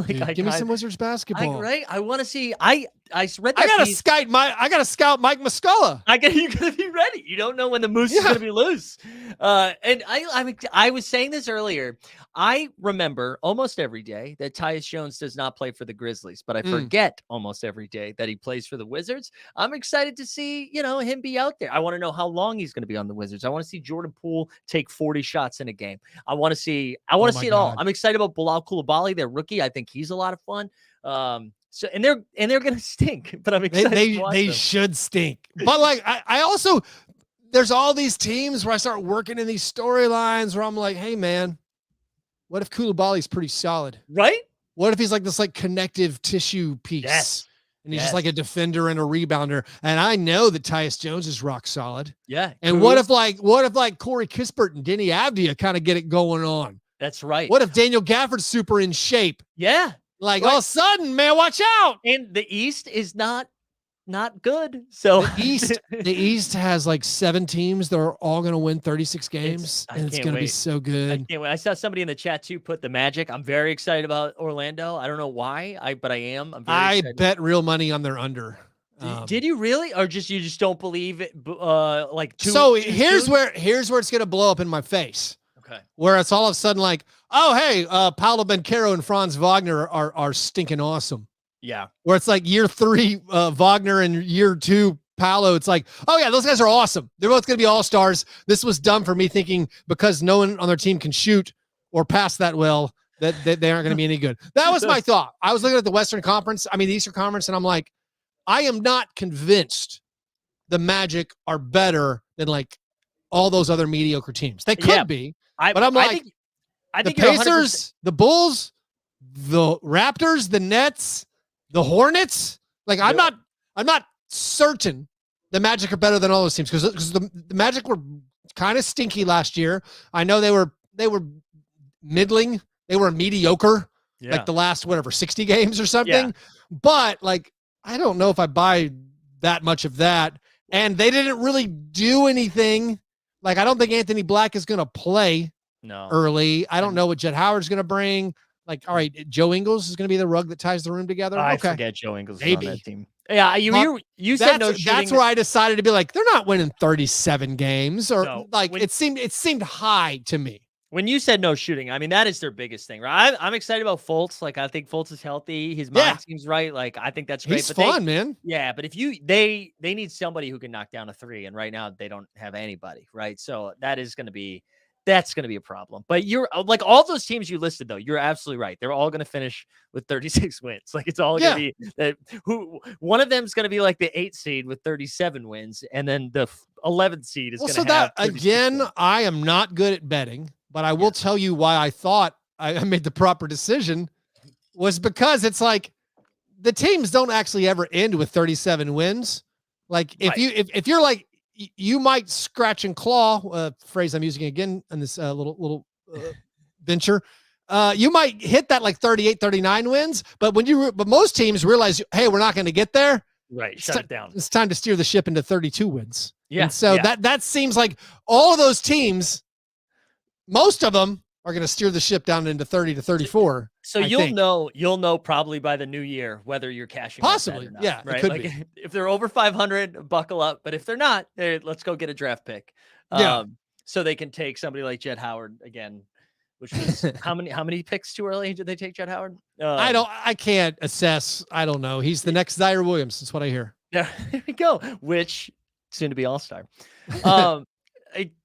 Dude, give me some Wizards basketball. I want to see. I read that I gotta scout Mike Muscala. You gotta be ready. You don't know when the moose is gonna be loose. And I was saying this earlier. I remember almost every day that Tyus Jones does not play for the Grizzlies, but I forget almost every day that he plays for the Wizards. I'm excited to see, him be out there. I want to know how long he's going to be on the Wizards. I want to see Jordan Poole take 40 shots in a game. I want to see it all. I'm excited about Bilal Coulibaly, their rookie. I think he's a lot of fun. So they're going to stink, but I'm excited. They should stink. But like, I also, there's all these teams where I start working in these storylines where I'm like, hey man, what if Coulibaly's pretty solid? Right? What if he's like this connective tissue piece? Yes. And he's just like a defender and a rebounder. And I know that Tyus Jones is rock solid. Yeah. And what if Corey Kispert and Denny Avdia kind of get it going on? That's right. What if Daniel Gafford's super in shape? Yeah. Like all of a sudden, man, watch out. And the East is not good. So the East has like 7 teams that are all going to win 36 games. And it's going to be so good. I can't wait. I saw somebody in the chat too put the Magic. I'm very excited about Orlando. I don't know why, but I am. I bet real money on their under. Did you really, or you just don't believe it? Here's where it's going to blow up in my face. Okay. Where it's all of a sudden like, oh hey, Paolo Banchero and Franz Wagner are stinking awesome. Yeah. Where it's like year 3 Wagner and year 2 Paolo. It's like, oh yeah, those guys are awesome. They're both going to be all-stars. This was dumb for me thinking because no one on their team can shoot or pass that well that they aren't going to be any good. That was my thought. I was looking at the the Eastern Conference, and I'm like, I am not convinced the Magic are better than like all those other mediocre teams. They could be, but I'm like, I think the Pacers, the Bulls, the Raptors, the Nets, the Hornets. Like I'm not certain the Magic are better than all those teams because the Magic were kind of stinky last year. I know they were middling. They were mediocre. like the last, whatever, 60 games or something. But like, I don't know if I buy that much of that. And they didn't really do anything. Like, I don't think Anthony Black is going to play early. I don't know what Jet Howard's going to bring. Like, all right, Joe Ingles is going to be the rug that ties the room together. I okay. forget Joe Ingles is Maybe. on that team. Yeah, you said no shooting. That's where I decided to be like, they're not winning 37 games, or it seemed high to me. When you said no shooting, I mean, that is their biggest thing, right? I'm excited about Fultz. Like, I think Fultz is healthy. His mind seems right. Like, I think that's great. He's fun, man. Yeah, but if they need somebody who can knock down a three, and right now they don't have anybody, right? So that's going to be a problem. But you're like, all those teams you listed, though, you're absolutely right. They're all going to finish with 36 wins. Like, it's all going to be that one of them is going to be like the 8th seed with 37 wins, and then the 11th seed is going to have. So that again, wins. I am not good at betting. But I will tell you why I thought I made the proper decision was because it's like the teams don't actually ever end with 37 wins. Like if you're like, you might scratch and claw, phrase I'm using again in this little venture. You might hit that like 38, 39 wins, but but most teams realize, hey, we're not going to get there. Right. Shut it down. It's time to steer the ship into 32 wins. Yeah. And so that seems like all of those teams, most of them are going to steer the ship down into 30 to 34. So you'll know probably by the new year whether you're cashing possibly or not, yeah, right? It could like be. If they're over 500, buckle up, but if they're not, let's go get a draft pick. So they can take somebody like Jet Howard again, which was how many picks too early did they take Jet Howard? I can't assess. I don't know. He's the next Zaire Williams. That's what I hear. Yeah, there we go. Which soon to be all-star.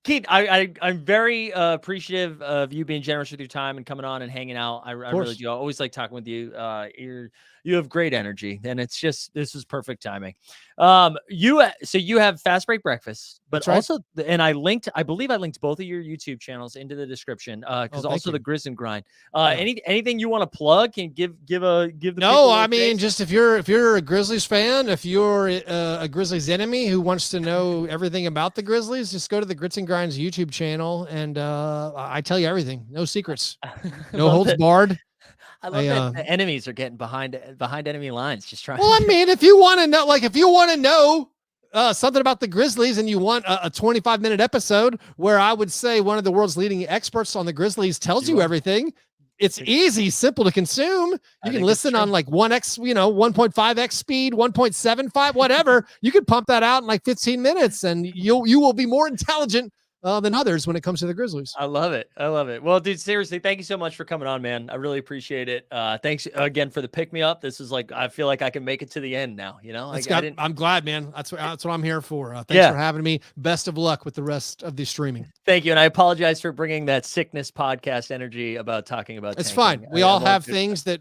Keith, I'm very appreciative of you being generous with your time and coming on and hanging out. I really do. I always like talking with you. You have great energy, and this is perfect timing. So you have Fastbreak Breakfast, but also, and I believe I linked both of your YouTube channels into the description because also the Grizz and Grind. Anything you want to plug? Can give the no. I mean, just if you're a Grizzlies fan, if you're a Grizzlies enemy who wants to know everything about the Grizzlies, just go to the Grits and Grinds YouTube channel, and I tell you everything. No secrets, no holds barred. I love that the enemies are getting behind enemy lines, just trying. Well, I mean, if you want to know, something about the Grizzlies, and you want a 25-minute episode where I would say one of the world's leading experts on the Grizzlies tells you everything. It's easy, simple to consume. You can listen on like 1x, 1.5x speed, 1.75, whatever. You can pump that out in like 15 minutes, and you will be more intelligent than others when it comes to the Grizzlies. I love it. Well, dude, seriously, thank you so much for coming on, man. I really appreciate it. Thanks again for the pick me up. This is like, I feel like I can make it to the end now. I'm glad, man. That's what I'm here for. Thanks for having me. Best of luck with the rest of the streaming. Thank you. And I apologize for bringing that sickness podcast energy about talking about it's tanking. fine. We all have things that,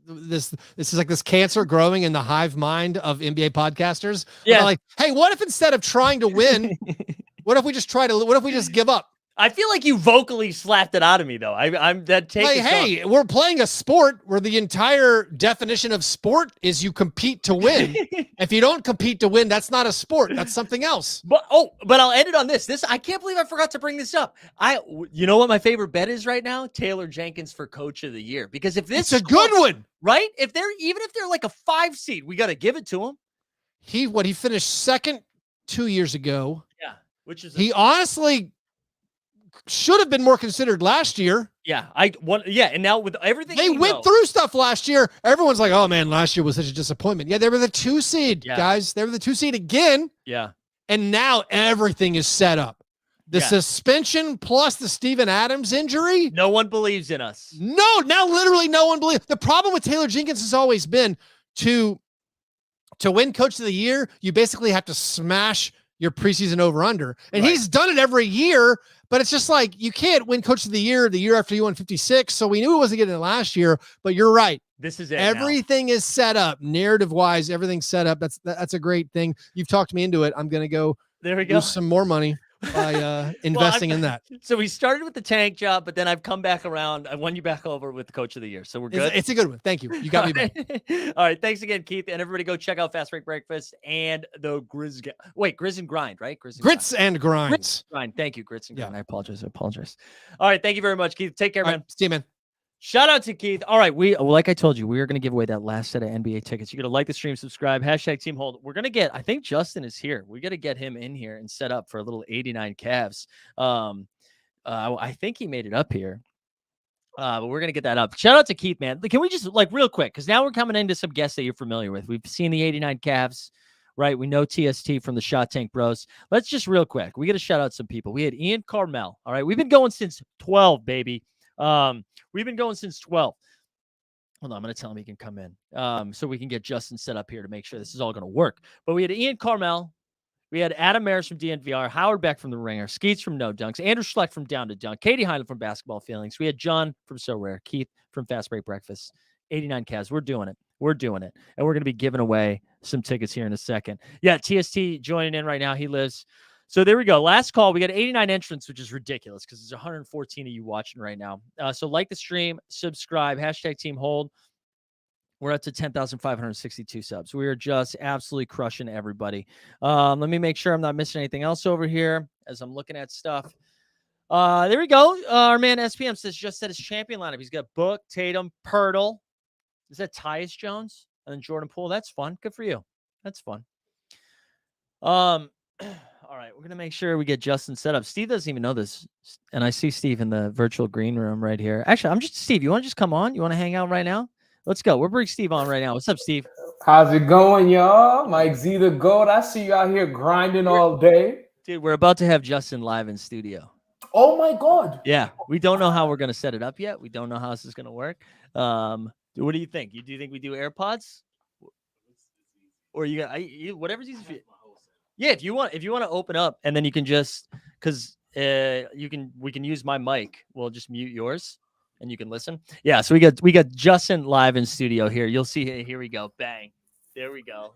this is like this cancer growing in the hive mind of NBA podcasters. Yeah. Like, hey, what if instead of trying to win, what if we just give up? I feel like you vocally slapped it out of me, though. I'm that take. Like, hey, we're playing a sport where the entire definition of sport is you compete to win. If you don't compete to win, that's not a sport. That's something else. But I'll end it on this. I can't believe I forgot to bring this up. You know what my favorite bet is right now? Taylor Jenkins for Coach of the Year. Because if this it's a good one, right? If they're like a 5 seed, we got to give it to him. He finished second 2 years ago. Yeah, which is he honestly should have been more considered last year. Yeah, and now with everything they went through stuff last year, everyone's like, "Oh man, last year was such a disappointment." Yeah, they were the 2 seed, guys. They were the 2 seed again. Yeah, and now everything is set up. The suspension plus the Steven Adams injury. No one believes in us. No, now literally no one believes. The problem with Taylor Jenkins has always been to win Coach of the Year, you basically have to smash your preseason over-under. And he's done it every year, but it's just like, you can't win Coach of the Year after you won 56. So we knew he wasn't getting it last year, but you're right. This is it. Everything is set up. Narrative-wise, everything's set up. That's a great thing. You've talked me into it. I'm going to go lose some more money by investing in that. So we started with the tank job, but then I've come back around. I won you back over with the Coach of the Year. So we're good. It's a good one. Thank you. You got me back. All right. Thanks again, Keith. And everybody go check out Fast Break Breakfast and the Grizz. Grizz and Grind, right? Grits and Grinds. Grind. Thank you, Grits and Grind. I apologize. All right. Thank you very much, Keith. Take care, man. See you, man. Shout out to Keith. All right, like I told you, we are going to give away that last set of NBA tickets. You're going to like the stream, subscribe, hashtag Team Hold. We're going to get, I think Justin is here. We got to get him in here and set up for a little 89 Cavs. I think he made it up here. But we're going to get that up. Shout out to Keith, man. Can we just, real quick, because now we're coming into some guests that you're familiar with. We've seen the 89 Cavs, right? We know TST from the Shot Tank Bros. Let's just real quick. We got to shout out some people. We had Ian Karmel. All right. We've been going since 12, baby. We've been going since 12. Hold on, I'm going to tell him he can come in so we can get Justin set up here to make sure this is all going to work. But we had Ian Karmel. We had Adam Maris from DNVR, Howard Beck from The Ringer, Skeets from No Dunks, Andrew Schlect from Down to Dunk, Katie Heindl from Basketball Feelings. We had John from Sorare, Keith from Fastbreak Breakfast, 89 Cavs. We're doing it. We're doing it. And we're going to be giving away some tickets here in a second. Yeah, TST joining in right now. He lives. So there we go. Last call. We got 89 entrants, which is ridiculous because there's 114 of you watching right now. So like the stream, subscribe, hashtag Team Hold. We're up to 10,562 subs. We are just absolutely crushing everybody. Let me make sure I'm not missing anything else over here as I'm looking at stuff. There we go. Our man SPM says just set his champion lineup. He's got Book, Tatum, Pirtle. Is that Tyus Jones? And then Jordan Poole. That's fun. Good for you. That's fun. All right. We're going to make sure we get Justin set up. Steve doesn't even know this. And I see Steve in the virtual green room right here. Actually, Steve. You want to just come on? You want to hang out right now? Let's go. We're bringing Steve on right now. What's up, Steve? How's it going, y'all? Mike Z the GOAT. I see you out here grinding all day. Dude, we're about to have Justin live in studio. Oh, my God. Yeah. We don't know how we're going to set it up yet. We don't know how this is going to work. What do you think? Do you think we do AirPods? Or you got whatever's easy for you. Yeah, if you want to open up and then you can just because we can use my mic. We'll just mute yours. And you can listen. Yeah, so we got Justin live in studio here. You'll see here we go. Bang. There we go.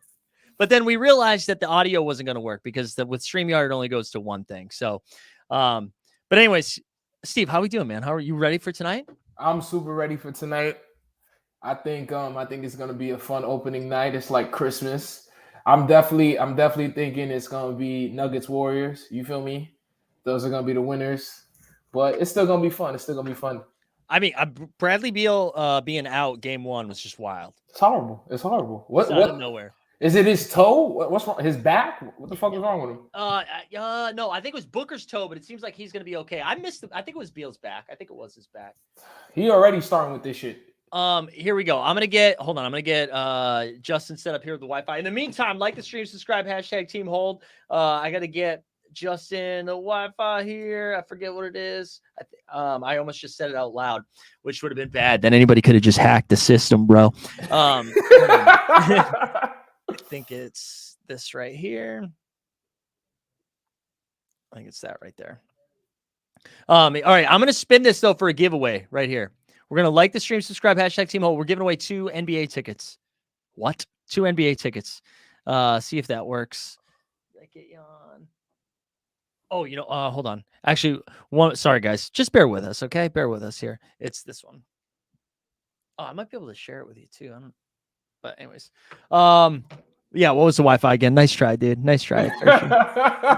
But then we realized that the audio wasn't going to work because with StreamYard it only goes to one thing. So but anyways, Steve, how we doing, man? How are you ready for tonight? I'm super ready for tonight. I think it's gonna be a fun opening night. It's like Christmas. I'm definitely thinking it's gonna be Nuggets Warriors. You feel me? Those are gonna be the winners. But it's still gonna be fun. It's still gonna be fun. I mean, Bradley Beal being out game one was just wild. It's horrible. It's horrible. What? Out of nowhere. Is it his toe? What's wrong? His back? What the fuck is wrong with him? No, I think it was Booker's toe, but it seems like he's gonna be okay. I think it was Beal's back. I think it was his back. He already starting with this shit. Here we go. I'm gonna get Justin set up here with the Wi-Fi. In the meantime, like the stream, subscribe, hashtag Team Hold. I gotta get Justin the Wi-Fi here. I forget what it is. I almost just said it out loud, which would have been bad. Then anybody could have just hacked the system, bro. I think it's this right here. I think it's that right there. All right, I'm gonna spin this though for a giveaway right here. We're gonna like the stream, subscribe, hashtag Team Hold. We're giving away 2 NBA tickets. What? 2 NBA tickets. See if that works. Did I get you on? Oh, hold on. Actually, sorry guys, just bear with us, okay? Bear with us here. It's this one. Oh, I might be able to share it with you too. But anyways, yeah. What was the Wi-Fi again? Nice try, dude. Nice try.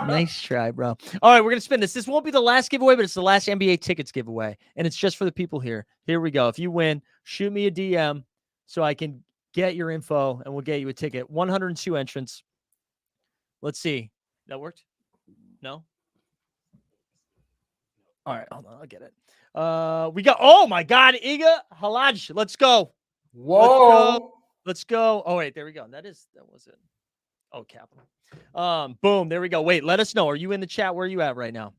Nice try, bro. All right, we're gonna spin this. This won't be the last giveaway, but it's the last NBA tickets giveaway, and it's just for the people here. Here we go. If you win, shoot me a DM so I can get your info, and we'll get you a ticket. 102 entrants. Let's see. That worked? No. All right, hold on. I'll get it. We got, oh my God, Iga Halaj. Let's go. Whoa. Let's go. Oh, wait, there we go. That was it. Oh, capital. Boom. There we go. Wait, let us know. Are you in the chat? Where are you at right now?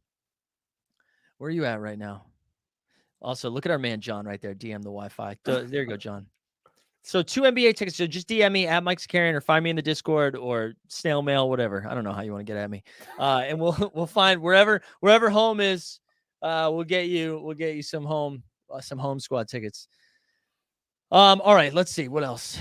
Where are you at right now? Also, look at our man, John, right there. DM the Wi-Fi. There you go, John. So 2 NBA tickets. So just DM me at Mike Sakarian or find me in the Discord or snail mail, whatever. I don't know how you want to get at me. And we'll find wherever home is. We'll get you some home squad tickets. All right, let's see what else.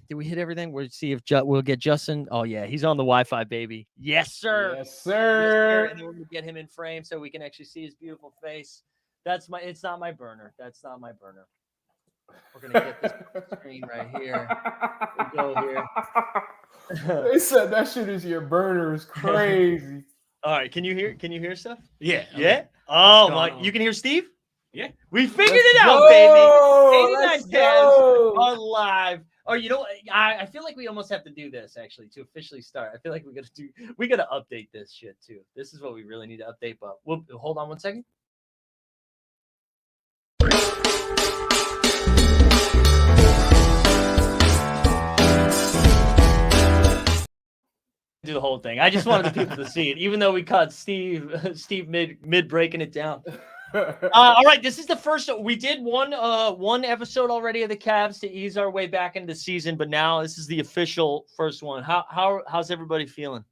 Did we hit everything? We'll see if we'll get Justin. Oh yeah, he's on the Wi-Fi, baby. Yes, sir. Yes, sir. And then we're gonna get him in frame so we can actually see his beautiful face. It's not my burner. That's not my burner. We're gonna get this screen right here. We go here. They said that shit is your burner is crazy. All right, can you hear stuff? Yeah. Yeah. Oh my! You can hear Steve? Yeah, we figured it out, baby. 89 Cavs are live. Or you know, I feel like we almost have to do this actually to officially start. I feel like we gotta update this shit too. This is what we really need to update. But we'll hold on one second. Do the whole thing. I just wanted the people to see it, even though we caught Steve mid breaking it down. All right, this is the first. We did one episode already of the Cavs to ease our way back into the season, but now this is the official first one. How's everybody feeling?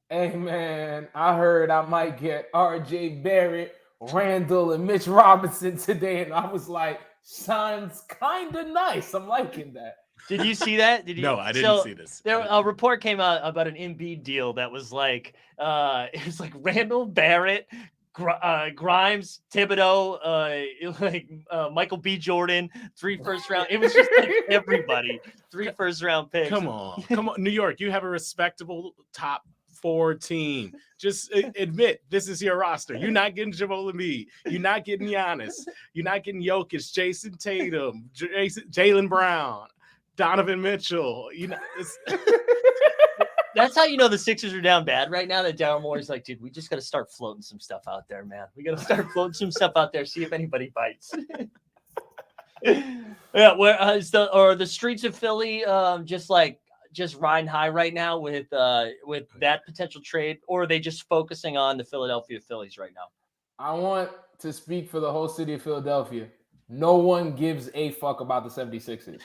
Hey man, I heard I might get R.J. Barrett, Randall, and Mitch Robinson today, and I was like, sounds kind of nice. I'm liking that. Did you see that? Did you? No, I didn't see this. There, a report came out about an Embiid deal that was like, it was like Randall, Barrett, Grimes, Thibodeau, Michael B. Jordan, 3 first round. It was just like everybody, 3 first round picks. Come on, New York. You have a respectable top 4 team. Just admit this is your roster. You're not getting Jamal Embiid. You're not getting Giannis. You're not getting Jokic, Jason Tatum, Jaylen Brown, Donovan Mitchell. You know, that's how you know the Sixers are down bad right now. That Daryl Morey's like, dude, we just got to start floating some stuff out there, man. We got to start floating some stuff out there. See if anybody bites. Yeah, where is the streets of Philly just riding high right now with that potential trade, or are they just focusing on the Philadelphia Phillies right now? I want to speak for the whole city of Philadelphia. No one gives a fuck about the 76ers.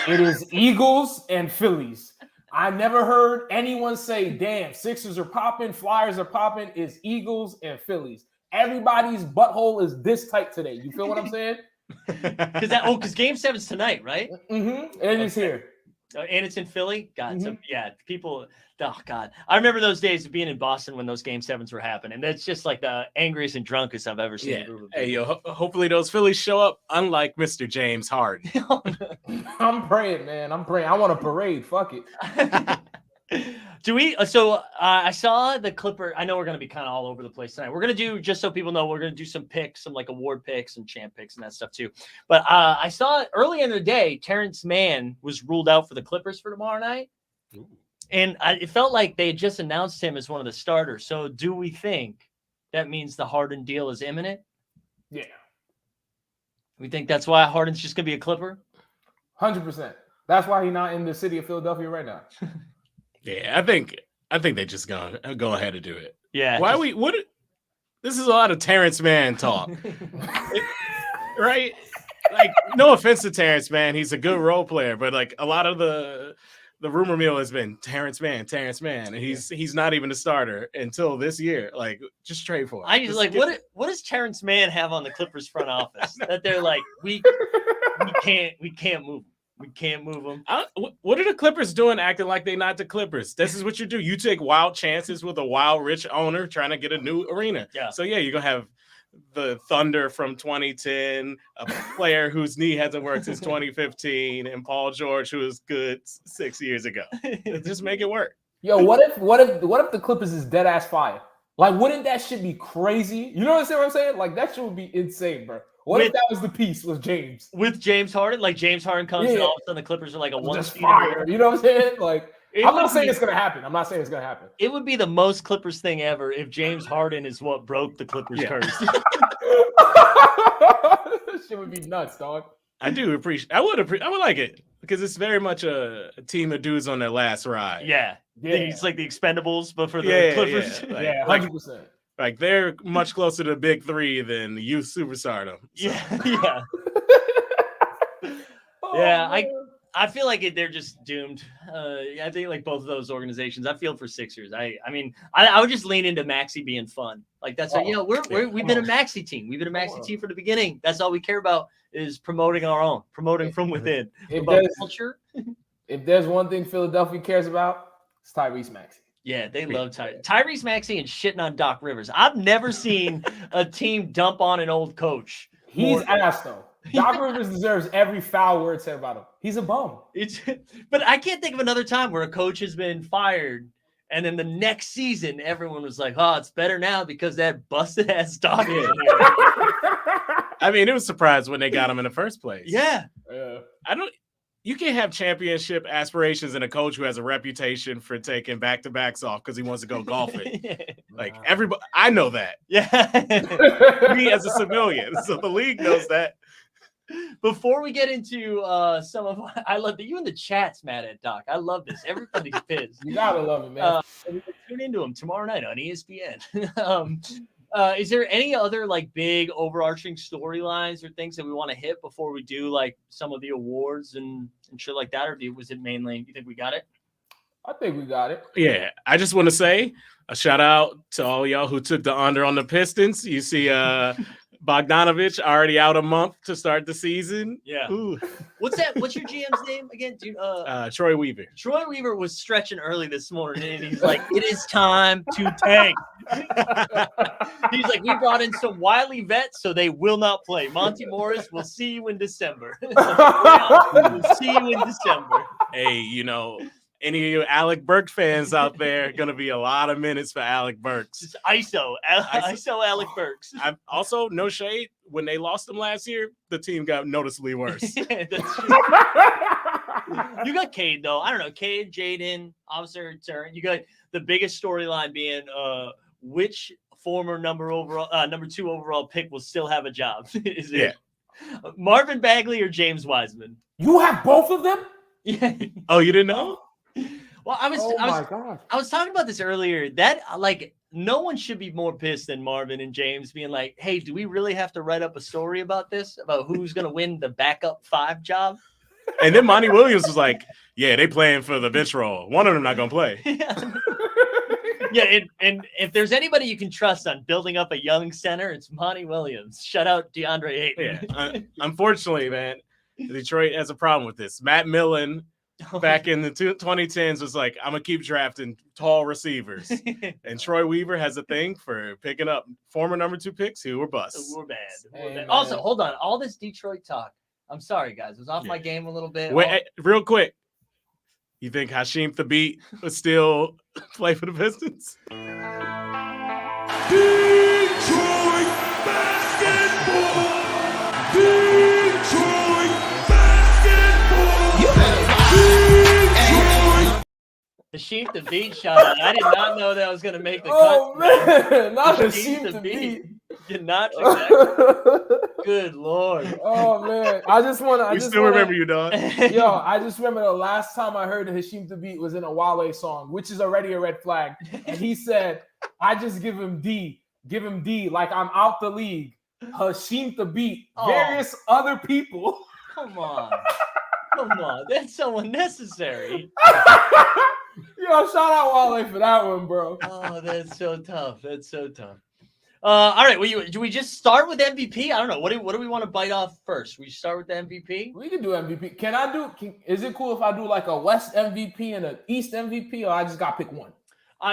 It is Eagles and Phillies. I never heard anyone say, damn, Sixers are popping, Flyers are popping. It's Eagles and Phillies. Everybody's butthole is this tight today. You feel what I'm saying? Because Game 7's tonight, right? Mm-hmm. And it's here. And it's in Philly? God, so, yeah, people, oh, God. I remember those days of being in Boston when those Game 7s were happening. That's just like the angriest and drunkest I've ever seen. Yeah. Hey, yo, hopefully those Phillies show up, unlike Mr. James Harden. I'm praying, man. I'm praying. I want a parade. Fuck it. Do we? So I saw the Clipper. I know we're going to be kind of all over the place tonight. We're going to do, just so people know, we're going to do some picks, some like award picks and champ picks and that stuff too. But I saw early in the day, Terrence Mann was ruled out for the Clippers for tomorrow night. Ooh. And it felt like they had just announced him as one of the starters. So do we think that means the Harden deal is imminent? Yeah. We think that's why Harden's just going to be a Clipper? 100%. That's why he's not in the city of Philadelphia right now. Yeah, I think they just gonna go ahead and do it. Yeah. This is a lot of Terrence Mann talk. Right? Like, no offense to Terrence Mann, he's a good role player, but like a lot of the rumor mill has been Terrence Mann, and he's not even a starter until this year. Like, just trade for him. I just like what does Terrence Mann have on the Clippers front office that they're like, we can't move him. We can't move them. What are the Clippers doing acting like they're not the Clippers? This is what you do. You take wild chances with a wild, rich owner trying to get a new arena. Yeah. So, yeah, you're going to have the Thunder from 2010, a player whose knee hasn't worked since 2015, and Paul George, who was good 6 years ago. Just make it work. Yo, what if the Clippers is dead ass fire? Like, wouldn't that shit be crazy? You know what I'm saying? Like, that shit would be insane, bro. What if that was the piece with James? With James Harden? Like, James Harden comes and all of a sudden the Clippers are like a one seed. Fire. You know what I'm saying? Like, I'm not saying it's going to happen. It would be the most Clippers thing ever if James Harden is what broke the Clippers curse. This shit would be nuts, dog. I would like it because it's very much a team of dudes on their last ride. Yeah. It's like the Expendables, but for the Clippers. Yeah, 100%. Like, they're much closer to the big three than the youth superstardom. So. Yeah. Yeah, I feel like they're just doomed. I think like both of those organizations. I feel for Sixers. I mean, I would just lean into Maxey being fun. Like, that's we've been a Maxey team. We've been a Maxey team from the beginning. That's all we care about is promoting our own, promoting from within. Culture. If there's one thing Philadelphia cares about, it's Tyrese Maxey. Yeah, they love Tyrese Maxey and shitting on Doc Rivers. I've never seen a team dump on an old coach. He's ass though. Doc Rivers deserves every foul word said about him. He's a bum. But I can't think of another time where a coach has been fired and then the next season everyone was like, "Oh, it's better now because that busted ass Doc." I mean, it was surprised when they got him in the first place. Yeah. You can't have championship aspirations and a coach who has a reputation for taking back-to-backs off because he wants to go golfing. Like everybody, I know that. Yeah. Me as a civilian, so the league knows that. Before we get into some of, I love that you in the chat's mad at Doc. I love this. Everybody's pissed. You gotta love it, man. Tune into him tomorrow night on ESPN. Is there any other like big overarching storylines or things that we want to hit before we do like some of the awards and shit like that, or was it mainly? You think we got it? I think we got it. Yeah, I just want to say a shout out to all y'all who took the under on the Pistons. You see, Bogdanovich already out a month to start the season. Yeah. Ooh. What's that? What's your GM's name again? Troy Weaver. Troy Weaver was stretching early this morning, and he's like, "It is time to tank." He's like, "We brought in some wily vets, so they will not play." Monty Morris, we'll see you in December. We'll see you in December. Hey, any of you Alec Burks fans out there, going to be a lot of minutes for Alec Burks. Just ISO Alec Burks. I'm also, no shade, when they lost him last year, the team got noticeably worse. That's true. You got Cade, though. I don't know. Cade, Jaden, Officer Turn. You got the biggest storyline being which former number 2 overall pick will still have a job. Is it Marvin Bagley or James Wiseman? You have both of them? Yeah. Oh, you didn't know? Well, I was talking about this earlier. That like no one should be more pissed than Marvin and James being like, "Hey, do we really have to write up a story about this? About who's going to win the backup 5 job?" And then Monty Williams was like, "Yeah, they playing for the bench role. One of them not going to play." Yeah, and if there's anybody you can trust on building up a young center, it's Monty Williams. Shout out DeAndre Ayton. Yeah. Unfortunately, man, Detroit has a problem with this. Matt Millen back in the 2010s was like, "I'm going to keep drafting tall receivers." And Troy Weaver has a thing for picking up former number 2 picks who were busts. We're bad. Also, hold on. All this Detroit talk. I'm sorry, guys. I was off my game a little bit. Wait, real quick. You think Hasheem Thabeet would still play for the Pistons? Detroit basketball. Detroit basketball. Hasheem Thabeet shot. I did not know that I was going to make the cut. Oh, man. Not Hasheem Hasheem Thabeet. Did not check that. Good Lord. Oh, man. I just want to. We still remember you, dog. Yo, I just remember the last time I heard Hasheem Thabeet was in a Wale song, which is already a red flag. And he said, "I just give him D. Give him D. Like I'm out the league." Hasheem Thabeet. Various other people. Come on. Come on. That's so unnecessary. Yo, shout out Wale for that one, bro. Oh, that's so tough. That's so tough. All right. Do we just start with MVP? I don't know. What do we want to bite off first? We start with the MVP? We can do MVP. Is it cool if I do like a West MVP and an East MVP, or I just got to pick one?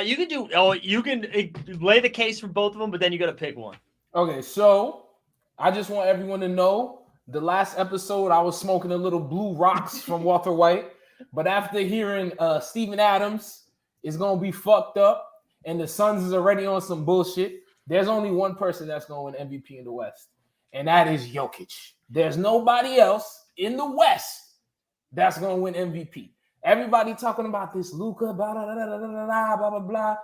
You can lay the case for both of them, but then you got to pick one. Okay, so I just want everyone to know the last episode I was smoking a little blue rocks from Walter White, but after hearing Steven Adams is going to be fucked up and the Suns is already on some bullshit, there's only one person that's going to win MVP in the West, and that is Jokic. There's nobody else in the West that's going to win MVP. Everybody talking about this Luka, blah, blah, blah, blah, blah, blah, blah, blah.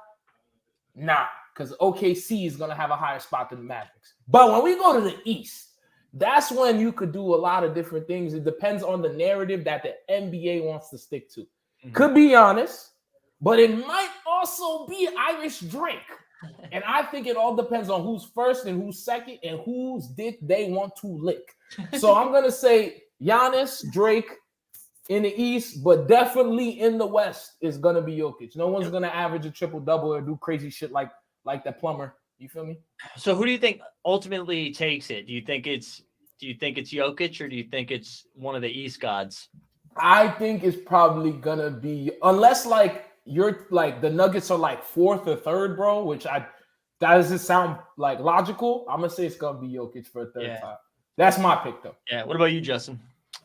Nah, because OKC is going to have a higher spot than the Mavericks. But when we go to the East, that's when you could do a lot of different things. It depends on the narrative that the NBA wants to stick to. Mm-hmm. Could be Giannis, but it might also be Irish Drake. And I think it all depends on who's first and who's second and whose dick they want to lick. So I'm going to say Giannis, Drake in the East, but definitely in the West is going to be Jokic. No one's going to average a triple-double or do crazy shit like that plumber. You feel me? So who do you think ultimately takes it? Do you think it's Jokic, or do you think it's one of the East gods? I think it's probably going to be, unless like you're like the Nuggets are like 4th or 3rd, bro, which that doesn't sound like logical. I'm gonna say it's gonna be Jokic for a third time. That's my pick though. Yeah. What about you, Justin?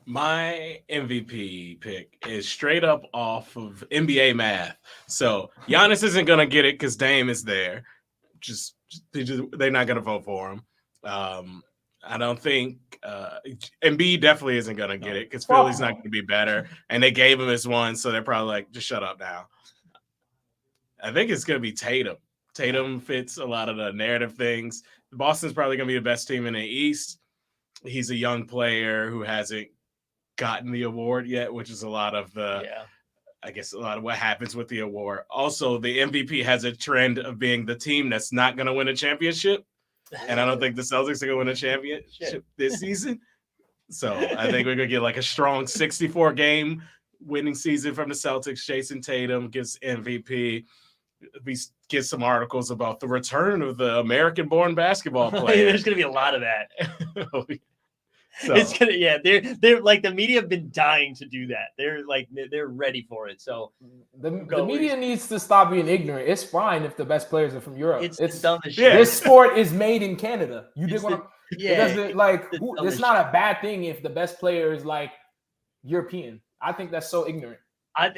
My MVP pick is straight up off of NBA math. So Giannis isn't gonna get it because Dame is there. They're not gonna vote for him. I don't think Embiid definitely isn't going to get it because Philly's not going to be better. And they gave him his one, so they're probably like, just shut up now. I think it's going to be Tatum. Tatum fits a lot of the narrative things. Boston's probably going to be the best team in the East. He's a young player who hasn't gotten the award yet, which is a lot of I guess a lot of what happens with the award. Also, the MVP has a trend of being the team that's not going to win a championship. And I don't think the Celtics are going to win a championship this season. So I think we're going to get like a strong 64-game winning season from the Celtics. Jason Tatum gets MVP. We get some articles about the return of the American-born basketball player. There's going to be a lot of that. So. It's gonna, they're like the media have been dying to do that. They're ready for it. So the media needs to stop being ignorant. It's fine if the best players are from Europe. It's dumb as shit. This sport is made in Canada. You dig what I'm? Yeah, it doesn't like. It's not a bad thing if the best player is like European. I think that's so ignorant. I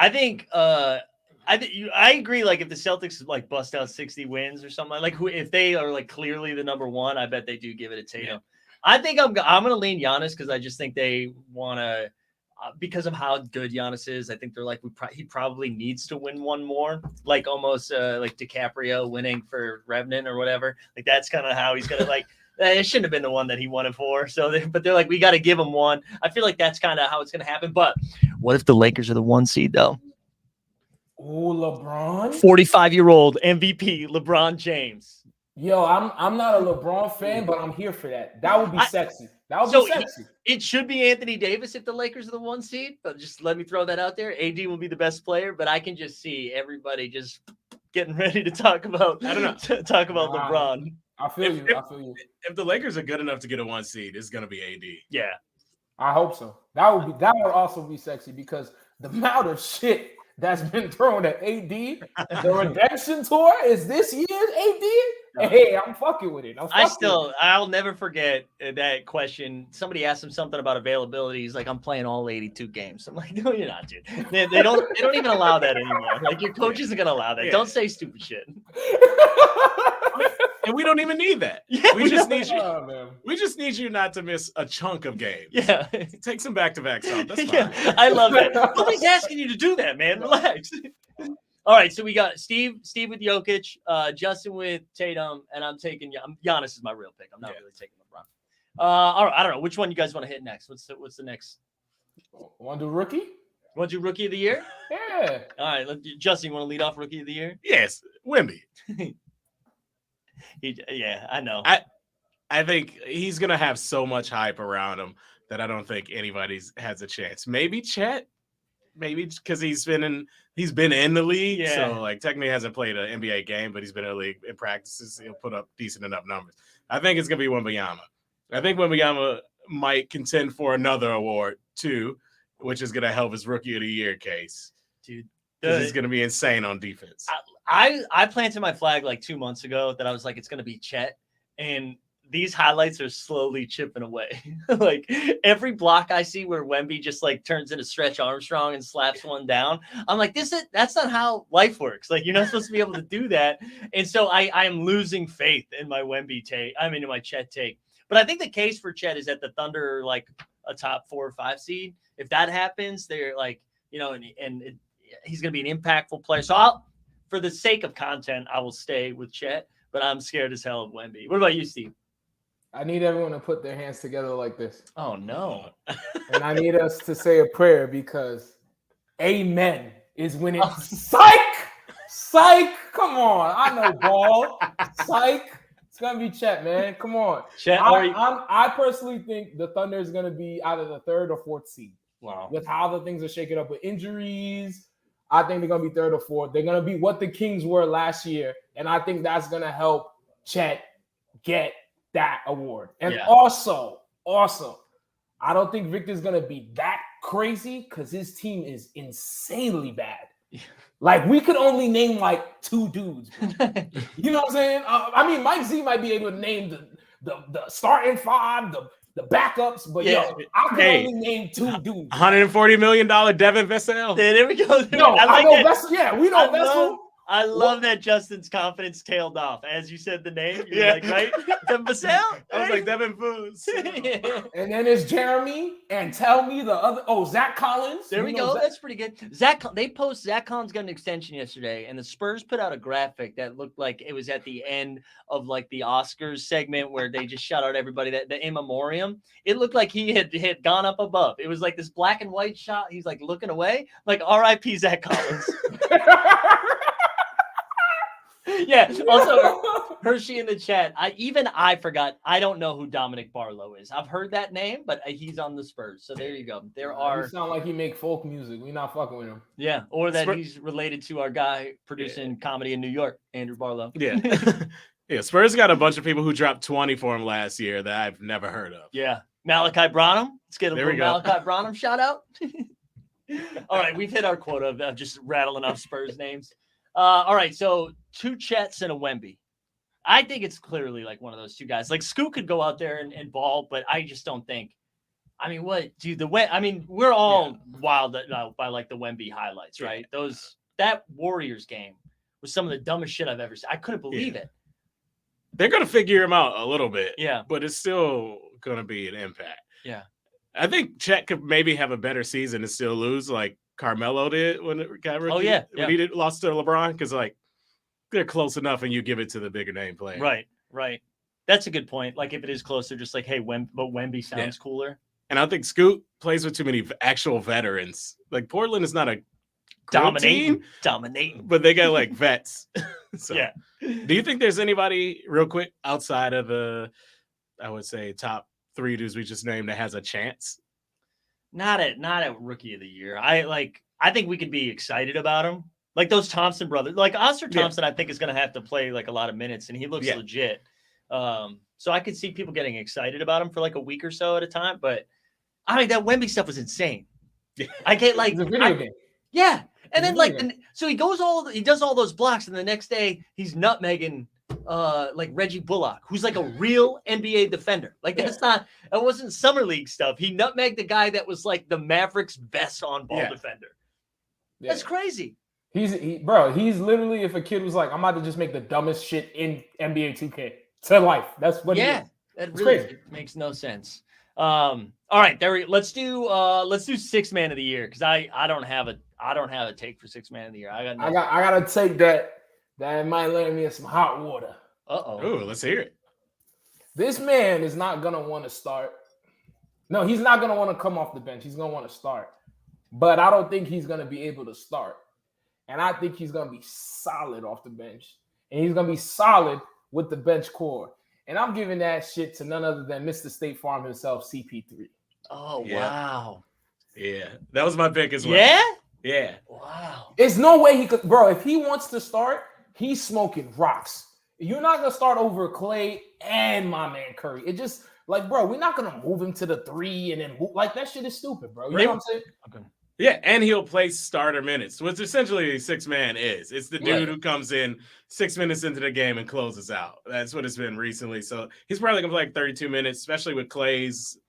think I agree. Like if the Celtics like bust out 60 wins or something, like if they are like clearly the number one, I bet they do give it to Tatum. Yeah. I think I'm going to lean Giannis because I just think they want to, because of how good Giannis is. I think they're like he probably needs to win one more, like almost like DiCaprio winning for Revenant or whatever. Like that's kind of how he's gonna like. It shouldn't have been the one that he won it for. But they're like, we got to give him one. I feel like that's kind of how it's gonna happen. But what if the Lakers are the 1 seed though? Oh, LeBron, 45-year-old MVP LeBron James. Yo, I'm not a LeBron fan, but I'm here for that. That would be sexy. That would be sexy. It should be Anthony Davis if the Lakers are the 1 seed, but just let me throw that out there. AD will be the best player, but I can just see everybody just getting ready to talk about LeBron. I feel you. If the Lakers are good enough to get a 1 seed, it's gonna be AD. Yeah. I hope so. That would also be sexy because the amount of shit that's been thrown at AD, the redemption tour is this year's AD. Hey, I'm fucking with it. I'll never forget that question. Somebody asked him something about availability. He's like, I'm playing all 82 games. I'm like, no, you're not, dude. They don't even allow that anymore. Like your coach isn't gonna allow that. Yeah. Don't say stupid shit. And we don't even need that. Yeah, we just need you. Oh, we just need you not to miss a chunk of games. Yeah, take some back-to-backs off. That's fine. Yeah, I love that. Nobody's asking you to do that, man. Relax. All right, so we got Steve with Jokic, Justin with Tatum, and I'm taking Giannis is my real pick. I'm not really taking LeBron. All right, I don't know which one you guys want to hit next. What's the next? Want to do rookie? Want to do rookie of the year? Yeah. All right, Justin, you want to lead off rookie of the year? Yes, Wemby. I know. I think he's gonna have so much hype around him that I don't think anybody has a chance. Maybe Chet, maybe because he's been in the league, so like technically hasn't played an NBA game, but he's been in the league in practices. He'll put up decent enough numbers. I think it's gonna be Wembanyama. I think Wembanyama might contend for another award too, which is gonna help his rookie of the year case, dude. He's gonna be insane on defense. I planted my flag like 2 months ago that I was like, it's going to be Chet. And these highlights are slowly chipping away. Like every block I see where Wemby just like turns into Stretch Armstrong and slaps one down. I'm like, that's not how life works. Like you're not supposed to be able to do that. And so I am losing faith in my Wemby take. I mean, in my Chet take. But I think the case for Chet is that the Thunder are like a top 4 or 5 seed. If that happens, they're like, he's going to be an impactful player. So for the sake of content, I will stay with Chet, but I'm scared as hell of Wemby. What about you, Steve? I need everyone to put their hands together like this. Oh, no. And I need us to say a prayer because amen is when it psych. Come on. I know ball. Psych. It's going to be Chet, man. Come on. Chet, I personally think the Thunder is going to be either the 3rd or 4th seed. Wow. With how the things are shaking up with injuries, I think they're going to be 3rd or 4th. They're going to be what the Kings were last year. And I think that's going to help Chet get that award. And also, I don't think Victor's going to be that crazy because his team is insanely bad. Like, we could only name like 2 dudes. You know what I'm saying? I mean, Mike Z might be able to name the starting 5, the backups, but I can only name 2 dudes. $140 million Devin Vassell. There we go. Yo, I know Vassell. Yeah, we know Vassell. I love that Justin's confidence tailed off as you said the name. You're like, right? Devin Vassell? I was like, Devin Foos. And then it's Jeremy and tell me the other. Oh, Zach Collins. There we go. That's pretty good. They post Zach Collins got an extension yesterday, and the Spurs put out a graphic that looked like it was at the end of like the Oscars segment where they just shout out everybody that the in memoriam. It looked like he had gone up above. It was like this black and white shot. He's like looking away, like R.I.P. Zach Collins. Yeah. Also, Hershey in the chat. I forgot. I don't know who Dominic Barlow is. I've heard that name, but he's on the Spurs. So there you go. You sound like he make folk music. We not fucking with him. Yeah, or that he's related to our guy producing comedy in New York, Andrew Barlow. Yeah. Yeah. Spurs got a bunch of people who dropped 20 for him last year that I've never heard of. Yeah. Malachi Branham. Let's get a There little we go. Malachi Branham shout out. All right, we've hit our quota of just rattling off Spurs names. All right, so 2 Chets and a Wemby. I think it's clearly like one of those two guys. Like Scoot could go out there and ball, but I just don't think. I mean, what, dude? We're all wild by like the Wemby highlights, right? That Warriors game was some of the dumbest shit I've ever seen. I couldn't believe it. They're gonna figure him out a little bit. Yeah, but it's still gonna be an impact. Yeah, I think Chet could maybe have a better season and still lose, like Carmelo did when it got rookie. When he lost to LeBron, because like they're close enough, and you give it to the bigger name player. Right. That's a good point. Like if it is closer, just like, hey, but Wemby sounds cooler. And I think Scoot plays with too many actual veterans. Like Portland is not a dominating, but they got like vets. So, yeah. Do you think there's anybody real quick outside of the, I would say, top 3 dudes we just named that has a chance? Not at rookie of the year. I think we could be excited about him. Like those Thompson brothers, like Oscar Thompson, I think is going to have to play like a lot of minutes, and he looks legit. So I could see people getting excited about him for like a week or so at a time. But I mean, that Wemby stuff was insane. I get like, It's a video game. Yeah, and then like, so he does all those blocks, and the next day he's nutmegging like Reggie Bullock, who's like a real NBA defender. Like that wasn't summer league stuff. He nutmegged the guy that was like the Mavericks' best on ball defender. That's crazy. He's literally, if a kid was like, I'm about to just make the dumbest shit in NBA 2K to life. That's what he is. That really makes no sense. All right, let's do 6th man of the year, because I don't have a take for 6th man of the year. I got a take that might land me in some hot water. Oh, let's hear it. This man is not gonna want to start. No, he's not gonna want to come off the bench. He's gonna want to start. But I don't think he's gonna be able to start. And I think he's gonna be solid off the bench. And he's gonna be solid with the bench core. And I'm giving that shit to none other than Mr. State Farm himself, CP3. Oh, wow. Yeah, that was my pick as well. Yeah? Yeah. Wow. There's no way he could, bro. If he wants to start, he's smoking rocks. You're not gonna start over Clay and my man Curry. It just like, bro, we're not gonna move him to the 3 and then like that shit is stupid, bro. You know what I'm saying? Okay. Yeah, and he'll play starter minutes, which essentially 6 man is. It's the dude who comes in 6 minutes into the game and closes out. That's what it's been recently. So he's probably gonna play like 32 minutes, especially with Clay's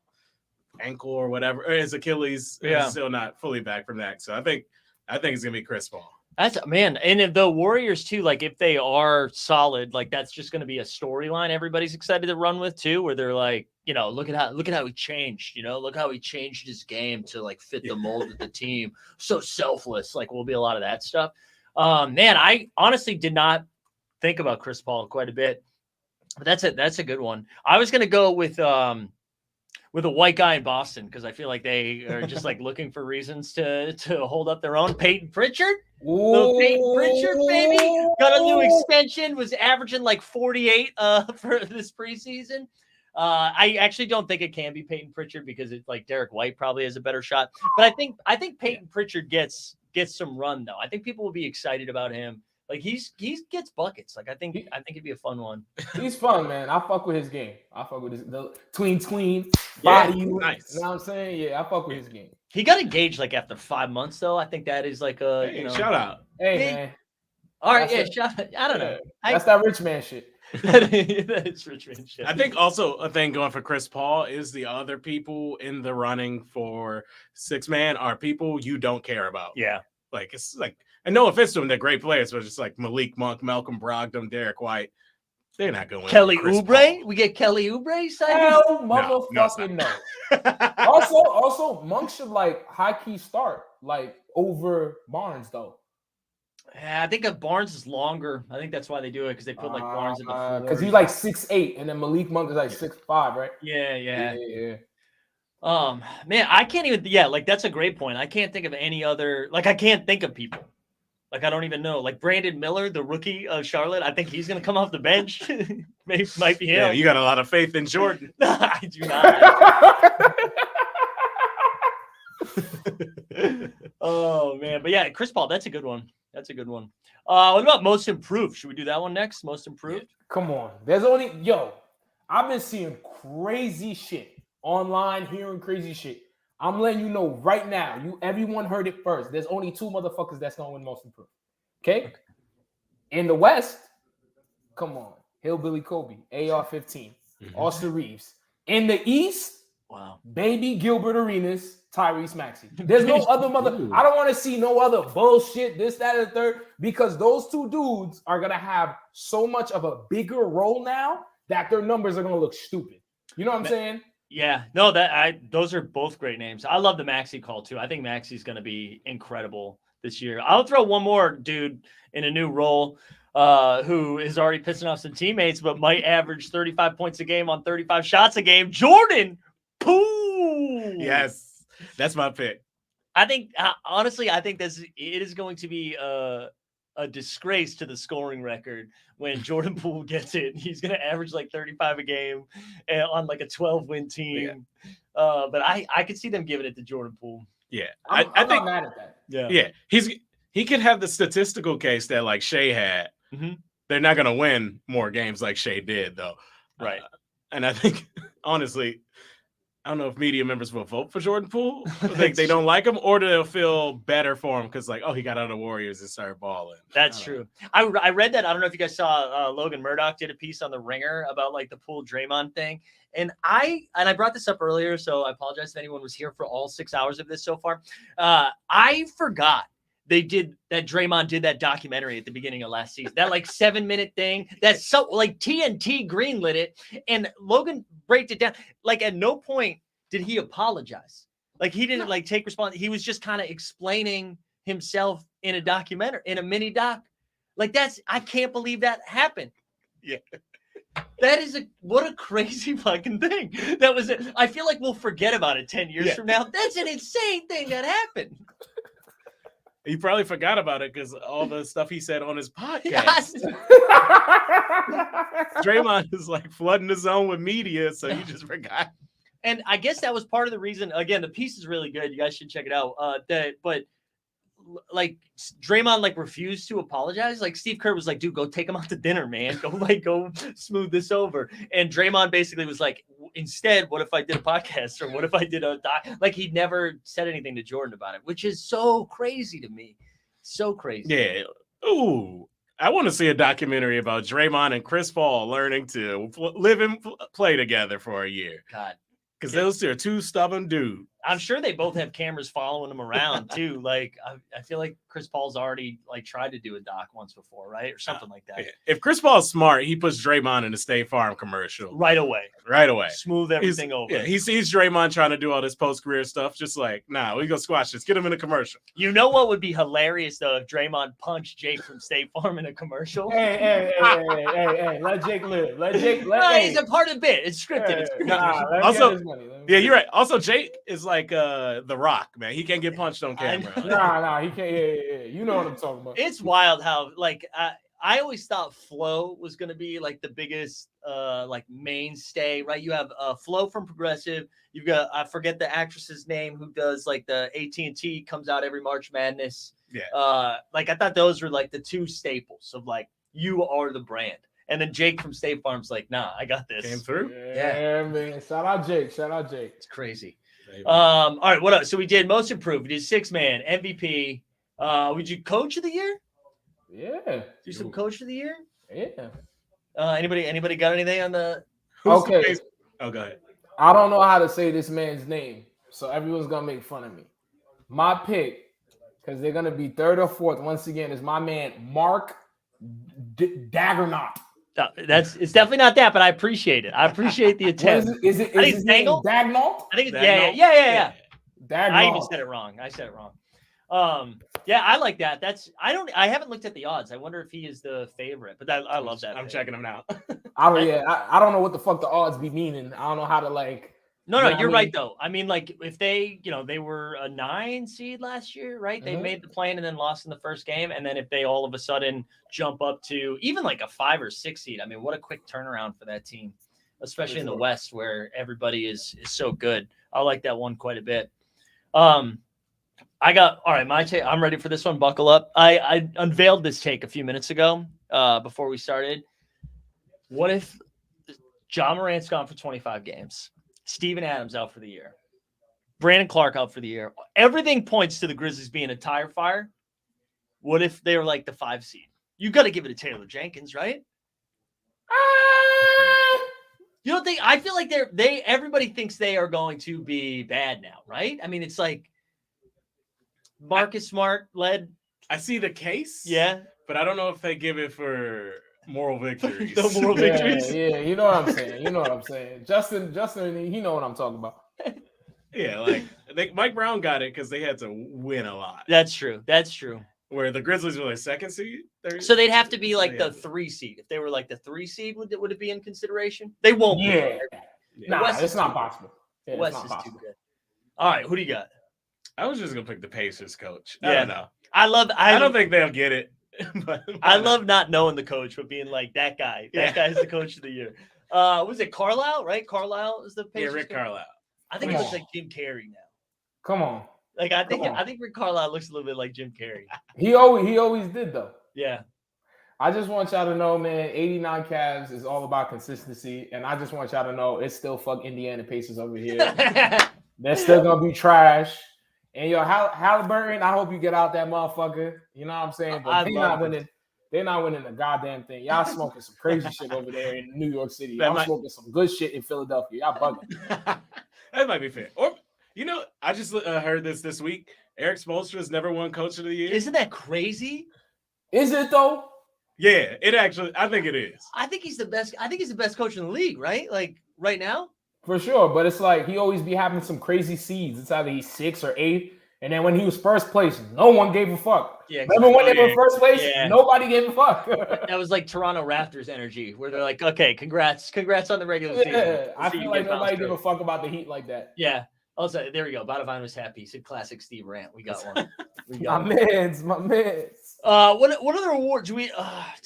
ankle or whatever, or his Achilles. He's still not fully back from that. So I think it's gonna be Chris Paul. That's man, and if the Warriors too, like if they are solid, like that's just going to be a storyline everybody's excited to run with too, where they're like, you know, look at how he changed, you know, look how he changed his game to like fit the mold of the team. So selfless, like will be a lot of that stuff. Man, I honestly did not think about Chris Paul quite a bit, but that's a good one. I was going to go with a white guy in Boston because I feel like they are just like looking for reasons to hold up their own. Peyton Pritchard. Little Peyton Pritchard, baby. Got a new extension, was averaging like 48 for this preseason. I actually don't think it can be Peyton Pritchard because it's like Derek White probably has a better shot. But I think Peyton Pritchard gets some run though. I think people will be excited about him. Like he gets buckets. Like I think it'd be a fun one. He's fun, man. I fuck with his game. I fuck with his tween body. Nice. You know what I'm saying? Yeah, I fuck with his game. He got engaged like after 5 months though. I think that is like a shout out. Hey man. All right, shout out. I don't know. That's that rich man shit. That's rich man shit. I think also a thing going for Chris Paul is the other people in the running for 6 man are people you don't care about. Yeah. Like it's like, and no offense to them, they're great players, but it's like Malik Monk, Malcolm Brogdon, Derek White. They're not going to win. Kelly Chris Oubre? Paul. We get Kelly Oubre signed? Hell, motherfucking no. Also, Monk should like high key start like over Barnes though. Yeah, I think if Barnes is longer. I think that's why they do it because they put like Barnes in the floor. Because he's like 6'8", and then Malik Monk is like 6'5", right? Yeah. Yeah. Man, I can't even. Yeah, like that's a great point. I can't think of any other. Like I can't think of people. Like I don't even know. Like Brandon Miller, the rookie of Charlotte. I think he's gonna come off the bench. Maybe might be him. Yeah, you got a lot of faith in Jordan. I do not. Oh man, but yeah, Chris Paul. That's a good one. That's a good one. What about most improved? Should we do that one next? Most improved. Come on. I've been seeing crazy shit online, hearing crazy shit. I'm letting you know right now. Everyone heard it first. There's only 2 motherfuckers that's gonna win most improved. Okay? In the West, come on. Hillbilly Kobe, AR-15, Austin Reeves. In the East, wow, baby Gilbert Arenas, Tyrese Maxey. There's no other I don't want to see no other bullshit, this, that, and the third, because those 2 dudes are gonna have so much of a bigger role now that their numbers are gonna look stupid. You know what I'm saying? Yeah, no, those are both great names. I love the Maxey call too. I think Maxey's going to be incredible this year. I'll throw one more dude in a new role who is already pissing off some teammates, but might average 35 points a game on 35 shots a game. Jordan Poole. Yes, that's my pick. I think honestly, I think it is going to be a disgrace to the scoring record when Jordan Poole gets it. He's going to average like 35 a game on like a 12-win team. Yeah. But I could see them giving it to Jordan Poole. Yeah. I'm not mad at that. Yeah. He can have the statistical case that like Shea had. Mm-hmm. They're not going to win more games like Shea did though. Right. And I think honestly, I don't know if media members will vote for Jordan Poole. I think they don't like him, or they'll feel better for him because, like, oh, he got out of the Warriors and started balling. That's true. I read that. I don't know if you guys saw Logan Murdoch did a piece on The Ringer about like the Poole Draymond thing, and I brought this up earlier, so I apologize if anyone was here for all 6 hours of this so far. I forgot they did that. Draymond did that documentary at the beginning of last season. That like 7-minute thing. That's so like TNT greenlit it, and Logan breaks it down. Like at no point did he apologize. Like he didn't like take responsibility. He was just kind of explaining himself in a documentary, in a mini doc. Like I can't believe that happened. Yeah. That is what a crazy fucking thing. That was it. I feel like we'll forget about it 10 years from now. That's an insane thing that happened. He probably forgot about it because all the stuff he said on his podcast. Yes. Draymond is like flooding the zone with media, so you just forgot. And I guess that was part of the reason. Again, the piece is really good. You guys should check it out. But like Draymond like refused to apologize. Like Steve Kerr was like, dude, go take him out to dinner, man. Go smooth this over. And Draymond basically was like, instead, what if I did a podcast, or what if I did a doc? Like he never said anything to Jordan about it, which is so crazy to me. So crazy. Yeah. Ooh. I want to see a documentary about Draymond and Chris Paul learning to live and play together for a year. God. Because those two are 2 stubborn dudes. I'm sure they both have cameras following them around too. Like I feel like Chris Paul's already like tried to do a doc once before, right? Or something like that. If Chris Paul's smart, he puts Draymond in the State Farm commercial. Right away. Smooth everything over. Yeah, he sees Draymond trying to do all this post-career stuff, just like, nah, we go squash this. Get him in a commercial. You know what would be hilarious though if Draymond punched Jake from State Farm in a commercial? Hey, let Jake live. He's a part of the bit. It's scripted. It's scripted. Also, yeah, you're right. Also, Jake is like The Rock, man. He can't get punched on camera. Nah, he can't. Yeah. You know what I'm talking about. It's wild how like I always thought Flo was going to be like the biggest like mainstay, right? You have Flo from Progressive. You've got, I forget the actress's name who does like the AT&T comes out every March Madness. Yeah. Like I thought those were like the 2 staples of like, you are the brand. And then Jake from State Farm's like, nah, I got this. Came through. Yeah, man. Shout out Jake. It's crazy. All right, what else? So we did most improved. We did 6-man, MVP. Would you coach of the year? Yeah. Do some coach of the year? Yeah. Anybody got anything on the Okay. Oh, go ahead. I don't know how to say this man's name, so everyone's gonna make fun of me. My pick because they're gonna be third or fourth. Once again, is my man Mark Daggernot. No, it's definitely not that, but I appreciate it. I appreciate the attempt. Is it I think it's Dagnall? I think it's yeah. I even said it wrong. I said it wrong. Yeah, I like that. I haven't looked at the odds. I wonder if he is the favorite, but I love that. I'm checking him now. I don't know what the fuck the odds be meaning. I don't know how to like. No, you're right though. I mean, like if they, they were a 9 seed last year, right? They made the play-in and then lost in the first game, and then if they all of a sudden jump up to even like a 5 or 6 seed, I mean, what a quick turnaround for that team, especially in the West where everybody is so good. I like that one quite a bit. I got all right. My take. I'm ready for this one. Buckle up. I unveiled this take a few minutes ago before we started. What if John Morant's gone for 25 games? Steven Adams out for the year. Brandon Clark out for the year. Everything points to the Grizzlies being a tire fire. What if they were like the 5 seed? You got to give it to Taylor Jenkins, right? You don't think? I feel like everybody thinks they are going to be bad now, right? I mean, it's like Marcus Smart led. I see the case. Yeah. But I don't know if they give it for moral victories. The moral victories. Yeah, you know what I'm saying. Justin, he know what I'm talking about. Yeah, like Mike Brown got it because they had to win a lot. That's true. Where the Grizzlies were like 2nd seed. So they'd have to be like the 3 seed. If they were like the 3 seed, would it be in consideration? They won't. Yeah. Nah, it's not possible. Yeah, West is too good. All right, who do you got? I was just gonna pick the Pacers coach. Yeah. I don't know. I don't think they'll get it. But I love not knowing the coach, but being like that guy. That guy's the coach of the year. Was it Carlisle? Right? Carlisle is the Pacers. Yeah, Rick coach? Carlisle. I think he looks like Jim Carrey now. Come on. Like I think Rick Carlisle looks a little bit like Jim Carrey. He always did though. Yeah. I just want y'all to know, man, 89 Cavs is all about consistency. And I just want y'all to know it's still fuck Indiana Pacers over here. They're still gonna be trash. And Halliburton, I hope you get out that motherfucker. You know what I'm saying? But they're not winning. They're not winning the goddamn thing. Y'all smoking some crazy shit over there in New York City. I'm smoking some good shit in Philadelphia. Y'all bugging. That might be fair. Or I just heard this week. Eric Spoelstra has never won Coach of the Year. Isn't that crazy? Is it though? Yeah, I think it is. I think he's the best. I think he's the best coach in the league, right? Like right now. For sure, but it's like he always be having some crazy seeds. It's either he's 6th or 8th, and then when he was first place, no one gave a fuck. Yeah, remember when they were first place? Yeah. Nobody gave a fuck. That was like Toronto Raptors energy, where they're like, "Okay, congrats on the regular season." Yeah, I feel like nobody give a fuck about the Heat like that. Yeah. Also, there we go. Badavine was happy. He said, "Classic Steve Rant." We got one. My man's. What other awards do we?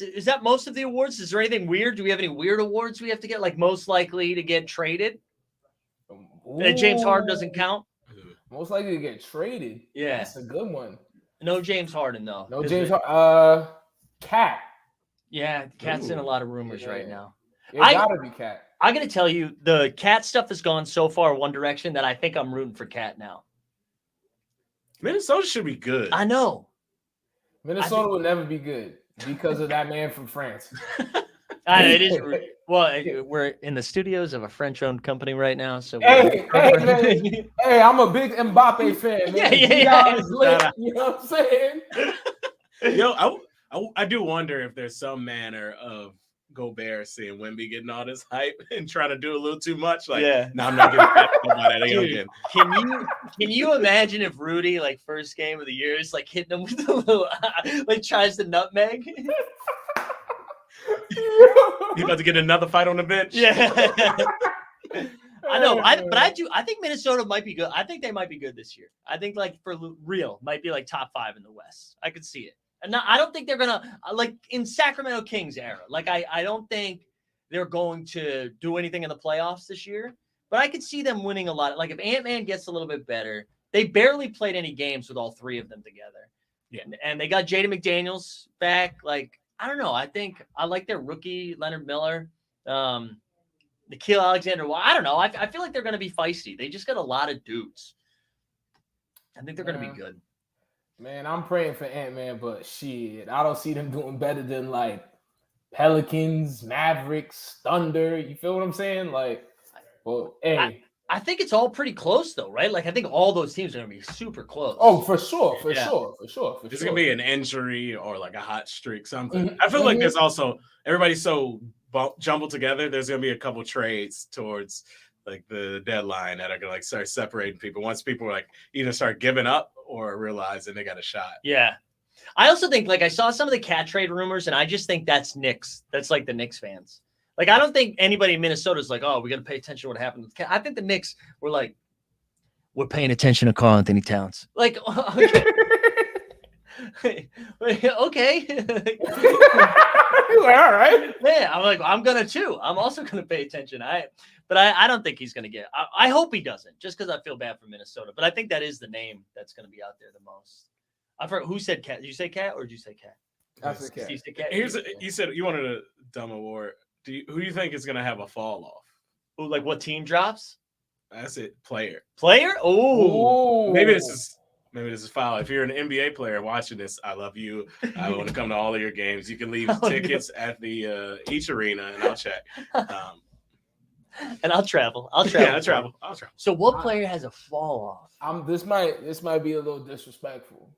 Is that most of the awards? Is there anything weird? Do we have any weird awards we have to get? Like most likely to get traded? James Harden doesn't count. Most likely to get traded. Yeah, that's a good one. No James Harden though. No James Harden. Cat. Yeah, Cat's in a lot of rumors right now. It gotta be Cat. I gotta tell you, the Cat stuff has gone so far one direction that I think I'm rooting for Cat now. Minnesota should be good. I know. Minnesota will never be good because of that man from France. It is. Well, we're in the studios of a French-owned company right now, so hey, I'm a big Mbappe fan. Man. Yeah. You know what I'm saying? Yo, I do wonder if there's some manner of Gobert seeing Wemby getting all this hype and trying to do a little too much. Like, no, I'm not getting about it again. Can you imagine if Rudy, like first game of the year, is like hitting him with a little, like tries to nutmeg? He's about to get another fight on the bench. Yeah. I know. I think Minnesota might be good. I think they might be good this year. I think like for real might be like top 5 in the West. I could see it. And I don't think they're gonna like in Sacramento Kings era. Like I don't think they're going to do anything in the playoffs this year. But I could see them winning a lot. Like if Ant-Man gets a little bit better, they barely played any games with all 3 of them together. Yeah, and they got Jaden McDaniels back. Like I don't know. I think I like their rookie Leonard Miller, Nickeil Alexander. Well, I don't know. I feel like they're going to be feisty. They just got a lot of dudes. I think they're going to be good. Man, I'm praying for Ant-Man, but shit, I don't see them doing better than like Pelicans, Mavericks, Thunder. You feel what I'm saying? Like, well, hey, I think it's all pretty close though, right? Like I think all those teams are gonna be super close. Oh, for sure. There's gonna be an injury or like a hot streak, something. Mhm. I feel like there's also everybody's so jumbled together. There's gonna be a couple trades towards like the deadline that are gonna like start separating people once people like either start giving up or realizing they got a shot. Yeah. I also think like I saw some of the cat trade rumors, and I just think that's Knicks. That's like the Knicks fans. Like, I don't think anybody in Minnesota is like, oh, we got to pay attention to what happened with Cat. I think the Knicks were like, we're paying attention to Karl Anthony Towns. Like, okay. Okay. All right. Yeah, I'm like, I'm going to too. I'm also going to pay attention. But I don't think he's going to get I hope he doesn't, just because I feel bad for Minnesota. But I think that is the name that's going to be out there the most. I've heard, who said Cat? Did you say Cat or did you say Cat? I said Cat. You said Cat? You said you wanted a dumb award. Who do you think is going to have a fall off? Ooh, like what team drops? That's it. Player. Oh, maybe this is foul. If you're an NBA player watching this, I love you. I want to come to all of your games. You can leave tickets at the each arena, and I'll check. And I'll travel. Yeah, I'll travel. So, what player has a fall off? This might be a little disrespectful.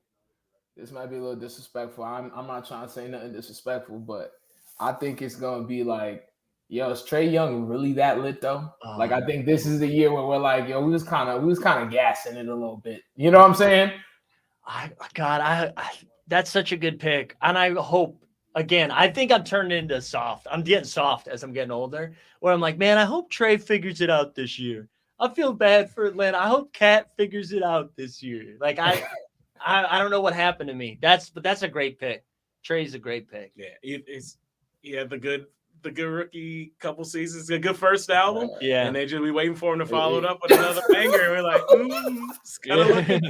I'm not trying to say nothing disrespectful, but I think it's gonna be like, yo, is Trae Young really that lit though? Like, I think this is the year where we're like, yo, we was kind of gassing it a little bit. You know what I'm saying? That's such a good pick, and I hope again. I think I'm turning into soft. I'm getting soft as I'm getting older. Where I'm like, man, I hope Trae figures it out this year. I feel bad for Atlanta. I hope Cat figures it out this year. Like I don't know what happened to me. That's a great pick. Trae's a great pick. Yeah, he had the good rookie couple seasons, a good first album. Yeah, and they just be waiting for him to follow it up with another banger. And we're like, it's kind of looking.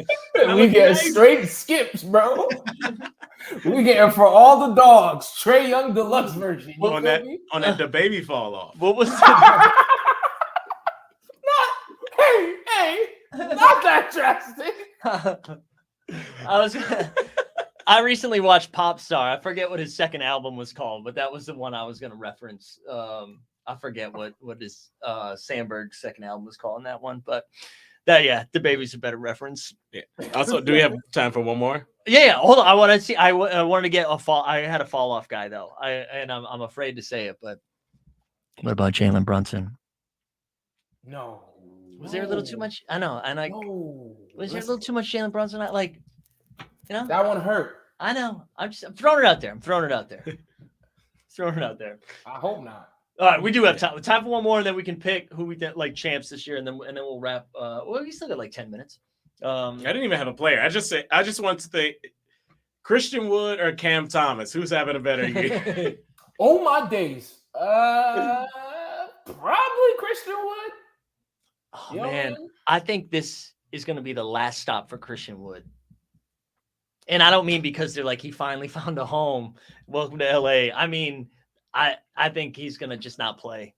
We get straight skips, bro. We getting for all the dogs. Trae Young deluxe version. On that the baby fall off. What was Hey, not that drastic. I recently watched Pop Star. I forget what his second album was called, but that was the one I was going to reference. I forget what his Sandberg's second album was called in that one, but the baby's a better reference. Yeah. Also, do we have time for one more? Yeah. Hold on. I want to see. I wanted to get a fall. I had a fall off guy though. I'm afraid to say it, but what about Jalen Brunson? No. Was there a little too much? I know. And was there a little too much Jalen Brunson? That one hurt. I know. I'm throwing it out there. Throwing it out there. I hope not. All right, we do have time. Time for one more, and then we can pick who we think like champs this year, and then we'll wrap. We still got like 10 minutes. I didn't even have a player. I just want to think Christian Wood or Cam Thomas. Who's having a better year? Oh my days. Probably Christian Wood. Oh man, I think this is going to be the last stop for Christian Wood. And I don't mean because they're like, he finally found a home. Welcome to LA. I mean, I think he's going to just not play.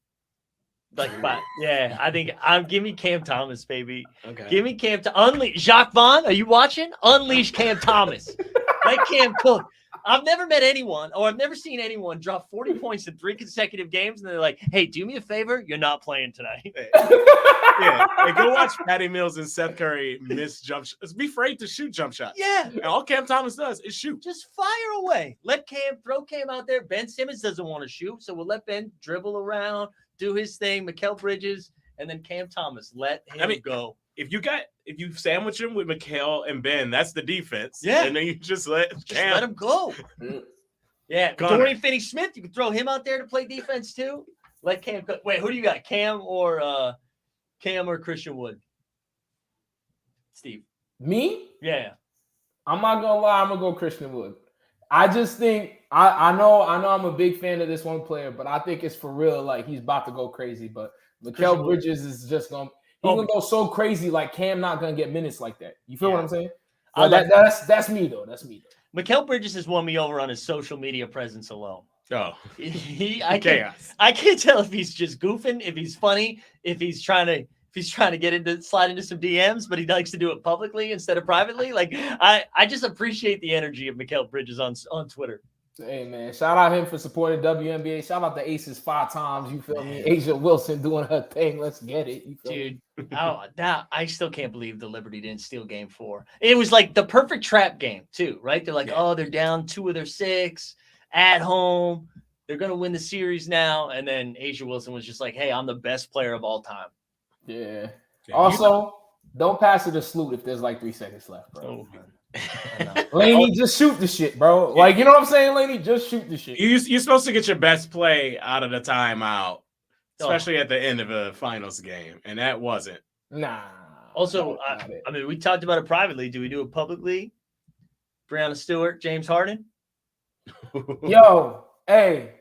I think give me Cam Thomas, baby. Okay. Give me Cam. Unleash Jacques Vaughn. Are you watching? Unleash Cam Thomas. Let Cam cook. I've never met anyone, or I've never seen anyone drop 40 points in 3 consecutive games, and they're like, "Hey, do me a favor. You're not playing tonight." Yeah, hey, go watch Patty Mills and Seth Curry miss jump shots. Be afraid to shoot jump shots. Yeah, and all Cam Thomas does is shoot. Just fire away. Let Cam throw Cam out there. Ben Simmons doesn't want to shoot, so we'll let Ben dribble around, do his thing. Mikal Bridges, and then Cam Thomas. Let him go. If you sandwich him with Mikal and Ben, that's the defense. Yeah, and then you just let him go. Yeah, Dorian Finney-Smith, you can throw him out there to play defense too. Let Cam cook. Wait, who do you got? Cam or Christian Wood? Steve. Me? Yeah. I'm not gonna lie, I'm gonna go Christian Wood. I just think I know I'm a big fan of this one player, but I think it's for real. Like, he's about to go crazy. But Mikal Bridges is just gonna go so crazy. Like, Cam not gonna get minutes like that. You feel what I'm saying? That's me though. Mikal Bridges has won me over on his social media presence alone. Oh, I can't tell if he's just goofing, if he's funny, if he's trying to slide into some DMs, but he likes to do it publicly instead of privately. Like, I just appreciate the energy of Mikal Bridges on Twitter. Hey man, shout out him for supporting WNBA. Shout out the Aces 5 times. You feel me? Asia Wilson doing her thing. Let's get it. You feel Dude, me? now I still can't believe the Liberty didn't steal game 4. It was like the perfect trap game, too, right? They're like, oh, they're down 2 of their 6 at home. They're going to win the series now. And then Asia Wilson was just like, hey, I'm the best player of all time. Yeah. Also, don't pass it to Sloot if there's like 3 seconds left, bro. Oh, Laney, just shoot the shit, bro. Like, you know what I'm saying, Laney? Just shoot the shit. You're supposed to get your best play out of the timeout, especially at the end of a finals game, and that wasn't. Nah. Also, I mean, we talked about it privately. Do we do it publicly? Breonna Stewart, James Harden? Yo, hey,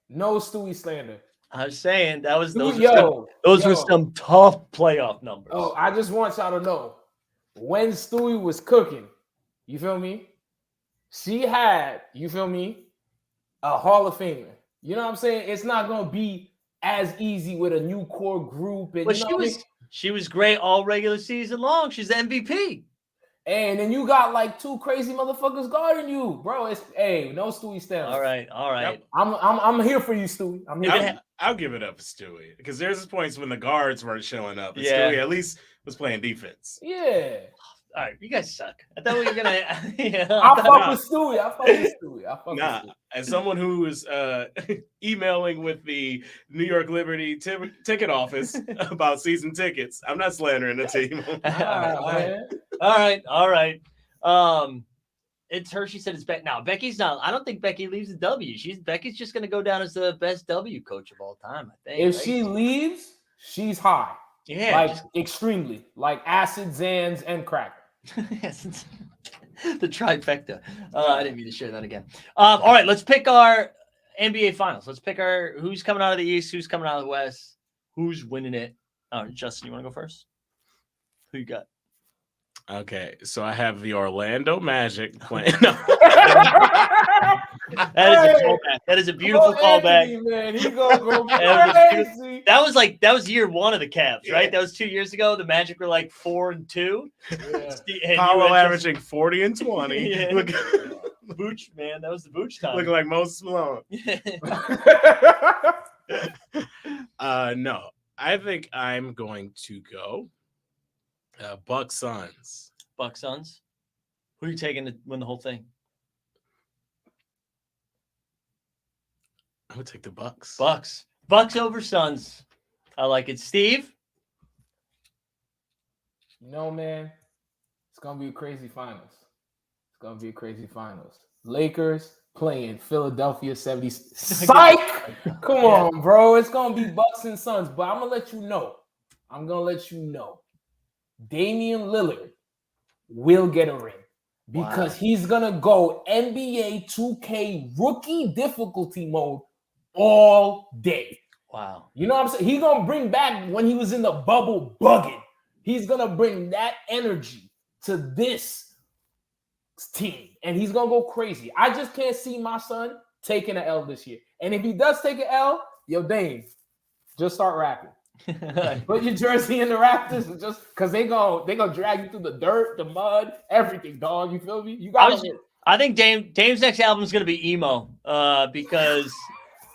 no Stewie slander. I was saying those Yo, were some tough playoff numbers. Oh, I just want y'all to know, when Stewie was cooking, you feel me? She had, you feel me, a Hall of Famer. You know what I'm saying? It's not gonna be as easy with a new core group. And But you know she was great all regular season long. She's the MVP. And then you got like 2 crazy motherfuckers guarding you, bro. It's no Stewie Stamps. All right. Yep. I'm here for you, Stewie. I'm here. I'll give it up for Stewie because there's points when the guards weren't showing up. And Yeah. Stewie at least was playing defense. Yeah. All right, you guys suck. I thought we were gonna. I fuck with Stewie. Nah, as someone who is emailing with the New York Liberty ticket office about season tickets, I'm not slandering the team. All right. It's her. She said it's Beck. Now Becky's not. I don't think Becky leaves the W. Becky's just gonna go down as the best W coach of all time. I think. If she leaves, she's high. Yeah, like extremely, like acid, Zans, and crack. The trifecta. I didn't mean to share that again. All right, let's pick our NBA finals. Let's pick our who's coming out of the East, who's coming out of the West, who's winning it. Justin, you want to go first? Who you got? Okay, so I have the Orlando Magic playing. That is a beautiful callback. Man, he gonna go crazy. That was year 1 of the Cavs, right? That was 2 years ago. The Magic were like 4-2. Yeah. Paolo averaging 40 and 20. Yeah. Look, Vooch, man, that was the Vooch time. looking like Moses Malone. No, I think I'm going to go Bucks Suns. Bucks Suns. Who are you taking to win the whole thing? I would take the Bucks. Bucks over Suns. I like it. Steve? No, man. It's going to be a crazy finals. Lakers playing Philadelphia 76. Psych! Come on, bro. It's going to be Bucks and Suns. But I'm going to let you know. Damian Lillard will get a ring because he's going to go NBA 2K rookie difficulty mode all day. Wow. You know what I'm saying? He's going to bring back when he was in the bubble bugging. He's going to bring that energy to this team, and he's going to go crazy. I just can't see my son taking an L this year. And if he does take an L, yo, Dame, just start rapping. Put your jersey in the Raptors just because they gonna drag you through the dirt, the mud, everything, dog. You feel me? You got I think Dame's next album is gonna be emo, because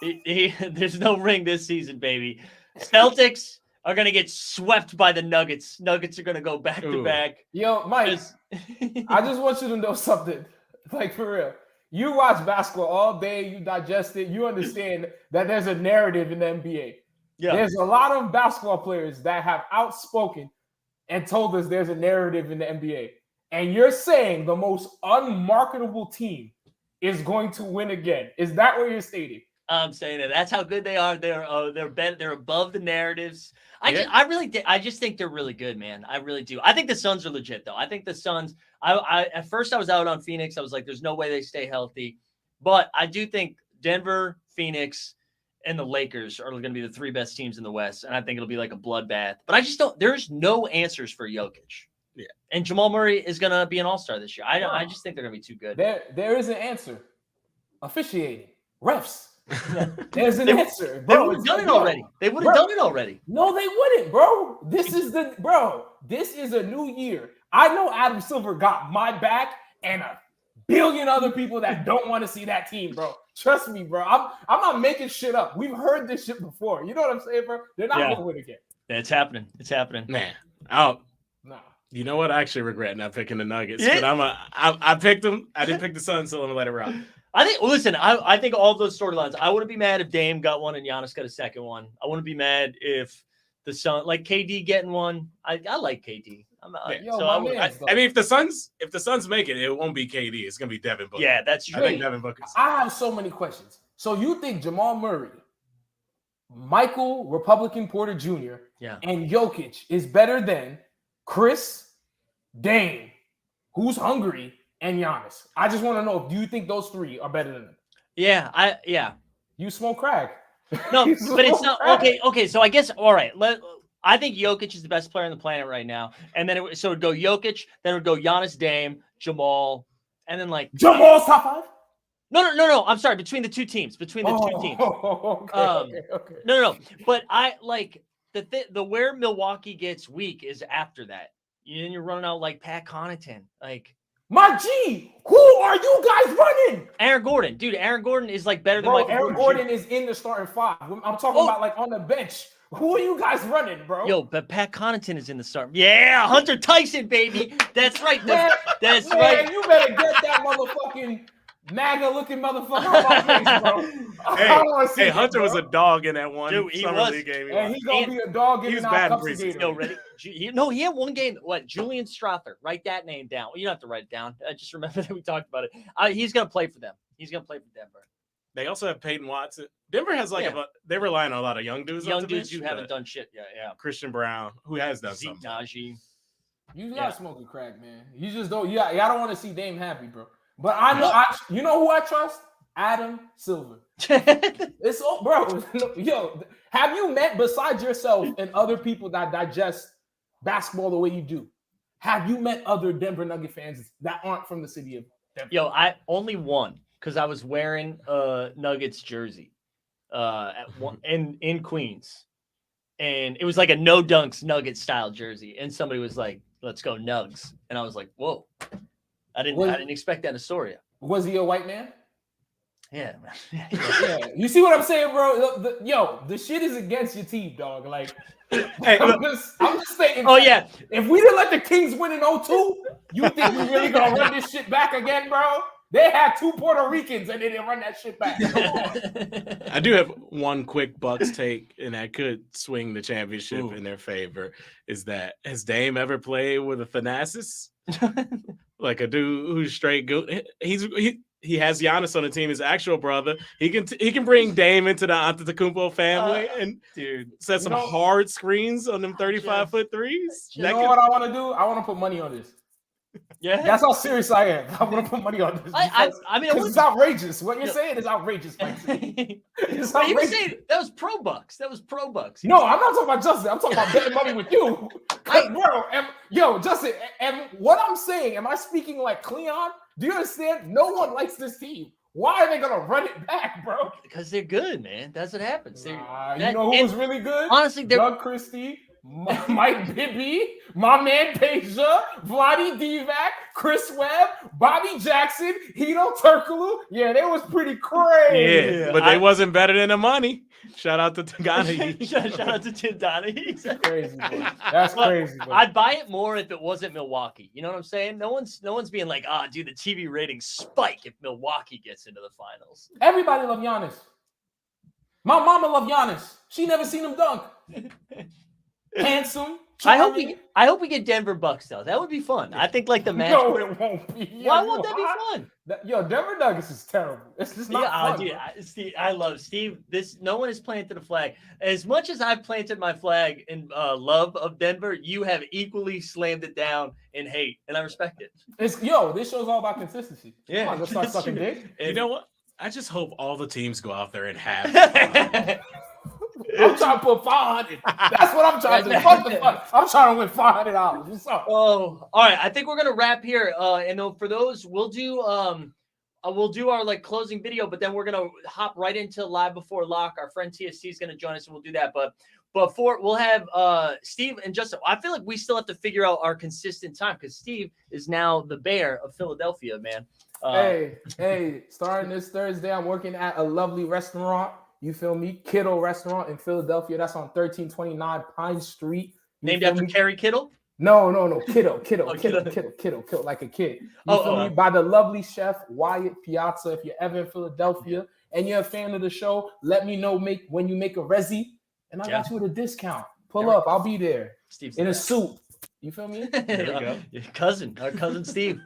there's no ring this season, baby. Celtics are gonna get swept by the Nuggets. Nuggets are gonna go back to back. Yo, Mike, I just want you to know something. Like, for real. You watch basketball all day, you digest it, you understand that there's a narrative in the NBA. Yeah. There's a lot of basketball players that have outspoken and told us there's a narrative in the NBA. And you're saying the most unmarketable team is going to win again. Is that what you're stating? I'm saying that. That's how good they are. They're above the narratives. I just think they're really good, man. I really do. I think the Suns are legit, though. I think the Suns. At first I was out on Phoenix. I was like, there's no way they stay healthy, but I do think Denver, Phoenix, and the Lakers are going to be the 3 best teams in the West, and I think it'll be like a bloodbath. But I just don't. There's no answers for Jokic. Yeah, and Jamal Murray is going to be an all-star this year. I just think they're going to be too good. There is an answer. Officiating, refs. There's an answer. Bro. They would have done it already. They would have done it already. No, they wouldn't, bro. This is a new year. I know Adam Silver got my back and a billion other people that don't want to see that team, bro. Trust me, bro. I'm not making shit up. We've heard this shit before. You know what I'm saying, bro? They're not gonna win again. It's happening. It's happening. Man, Nah. You know what? I actually regret not picking the Nuggets. But I picked them. I didn't pick the Suns, so I'm gonna let it rock. I think. Listen, I think all of those storylines. I wouldn't be mad if Dame got one and Giannis got a second one. I wouldn't be mad if the Sun, like KD getting one. I like KD. I mean, if the Suns make it, it won't be KD. It's gonna be Devin Booker. Yeah, that's true. I think Devin Booker. I have so many questions. So you think Jamal Murray, Michael Republican Porter Jr., and Jokic is better than Chris, Dame, who's hungry, and Giannis? I just want to know, do you think those three are better than them? Yeah. You smoke crack. No, but it's not okay. So I guess all right. I think Jokic is the best player on the planet right now, and then it would go Jokic, then it would go Giannis, Dame, Jamal, and then like Jamal's top 5. No. I'm sorry. Between the two teams. Okay. No. But I like the where Milwaukee gets weak is after that. Then you're running out like Pat Connaughton, like. My G, who are you guys running? Aaron Gordon. Dude, Aaron Gordon is like better than Bro, Michael Aaron Gordon is in the starting 5. I'm talking about like on the bench. Who are you guys running, bro? Yo, but Pat Connaughton is in the start. Yeah, Hunter Tyson, baby. That's right. That's right. You better get that motherfucking MAGA-looking motherfucker on my face, bro. Hey, Hunter was a dog in that one summer league game. And he's going to be a dog in the bad Cup preseason. Yo, ready? He had one game. What? Julian Strother. Write that name down. You don't have to write it down. I just remember that we talked about it. He's going to play for them. He's going to play for Denver. They also have Peyton Watson. Denver has they rely on a lot of young dudes. Young dudes who haven't done shit yet. Yeah. Christian Brown, who has done something. Najee. You got smoking crack, man. You just don't. I don't want to see Dame happy, bro. But I know. You know who I trust? Adam Silver. It's all, bro. Yo, have you met besides yourself and other people that digest basketball the way you do? Have you met other Denver Nugget fans that aren't from the city of Denver? Yo, I only one because I was wearing a Nuggets jersey in Queens, and it was like a no dunks Nuggets style jersey, and somebody was like, "Let's go Nugs," and I was like, "Whoa." I didn't expect that in Astoria. Was he a white man? Yeah, man. Yeah. You see what I'm saying, bro? The shit is against your team, dog. Like, I'm just saying. Oh yeah. If we didn't let the Kings win in 02, you think we really gonna run this shit back again, bro? They had 2 Puerto Ricans and they didn't run that shit back. I do have one quick Bucks take, and that could swing the championship in their favor. Is that has Dame ever played with a Thanasis? Like a dude who's straight good. He has Giannis on the team, his actual brother. He can bring Dame into the Antetokounmpo family and set some hard screens on them 35-foot threes. You know what I want to do? I want to put money on this. Yeah, that's how serious I am. I want to put money on this. I mean, it's outrageous. What you're saying is outrageous. It's outrageous. You were saying that was pro bucks. No, I'm not talking about Justin. I'm talking about betting money with you, Justin. And what I'm saying, am I speaking like Cleon? Do you understand? No one likes this team. Why are they gonna run it back, bro? Because they're good, man. That's what happens. You know who was really good? Honestly, Doug Christie. Mike Bibby, my man Peja, Vlade Divac, Chris Webb, Bobby Jackson, Hedo Turkoglu. Yeah, they was pretty crazy. Yeah, but they wasn't better than the money. Shout out to Tagani. Shout out to Tim Donaghy. That's crazy. Bro. That's crazy. Bro. I'd buy it more if it wasn't Milwaukee. You know what I'm saying? No one's being like, dude, the TV ratings spike if Milwaukee gets into the finals. Everybody love Giannis. My mama love Giannis. She never seen him dunk. Handsome. I hope we get Denver Bucks though. That would be fun. I think like the match. No, it won't be. Why won't that be fun? Denver Nuggets is terrible. It's just not fun. Dude, I love Steve. No one has planted a flag. As much as I've planted my flag in love of Denver, you have equally slammed it down in hate, and I respect it. This show's all about consistency. Yeah, come on, let's start sucking dick. You know what? I just hope all the teams go out there and have. I'm trying to put 500. That's what I'm trying to do. Fuck the fuck. I'm trying to win $500. What's up? Oh, all right. I think we're gonna wrap here. And for those, we'll do our like closing video, but then we're gonna hop right into live before lock. Our friend TST is gonna join us, and we'll do that. But before we'll have Steve and Justin. I feel like we still have to figure out our consistent time because Steve is now the Bear of Philadelphia, man. Hey, starting this Thursday, I'm working at a lovely restaurant. You feel me? Kiddo Restaurant in Philadelphia. That's on 1329 Pine Street. Named after Kerry Kittle? No. Kiddo, Oh, kiddo, like a kid. You feel me? By the lovely chef Wyatt Piazza. If you're ever in Philadelphia and you're a fan of the show, let me know when you make a resi, and I got you with a discount. Pull up, I'll be there. Steve's in a suit. You feel me? There we go. Our cousin Steve.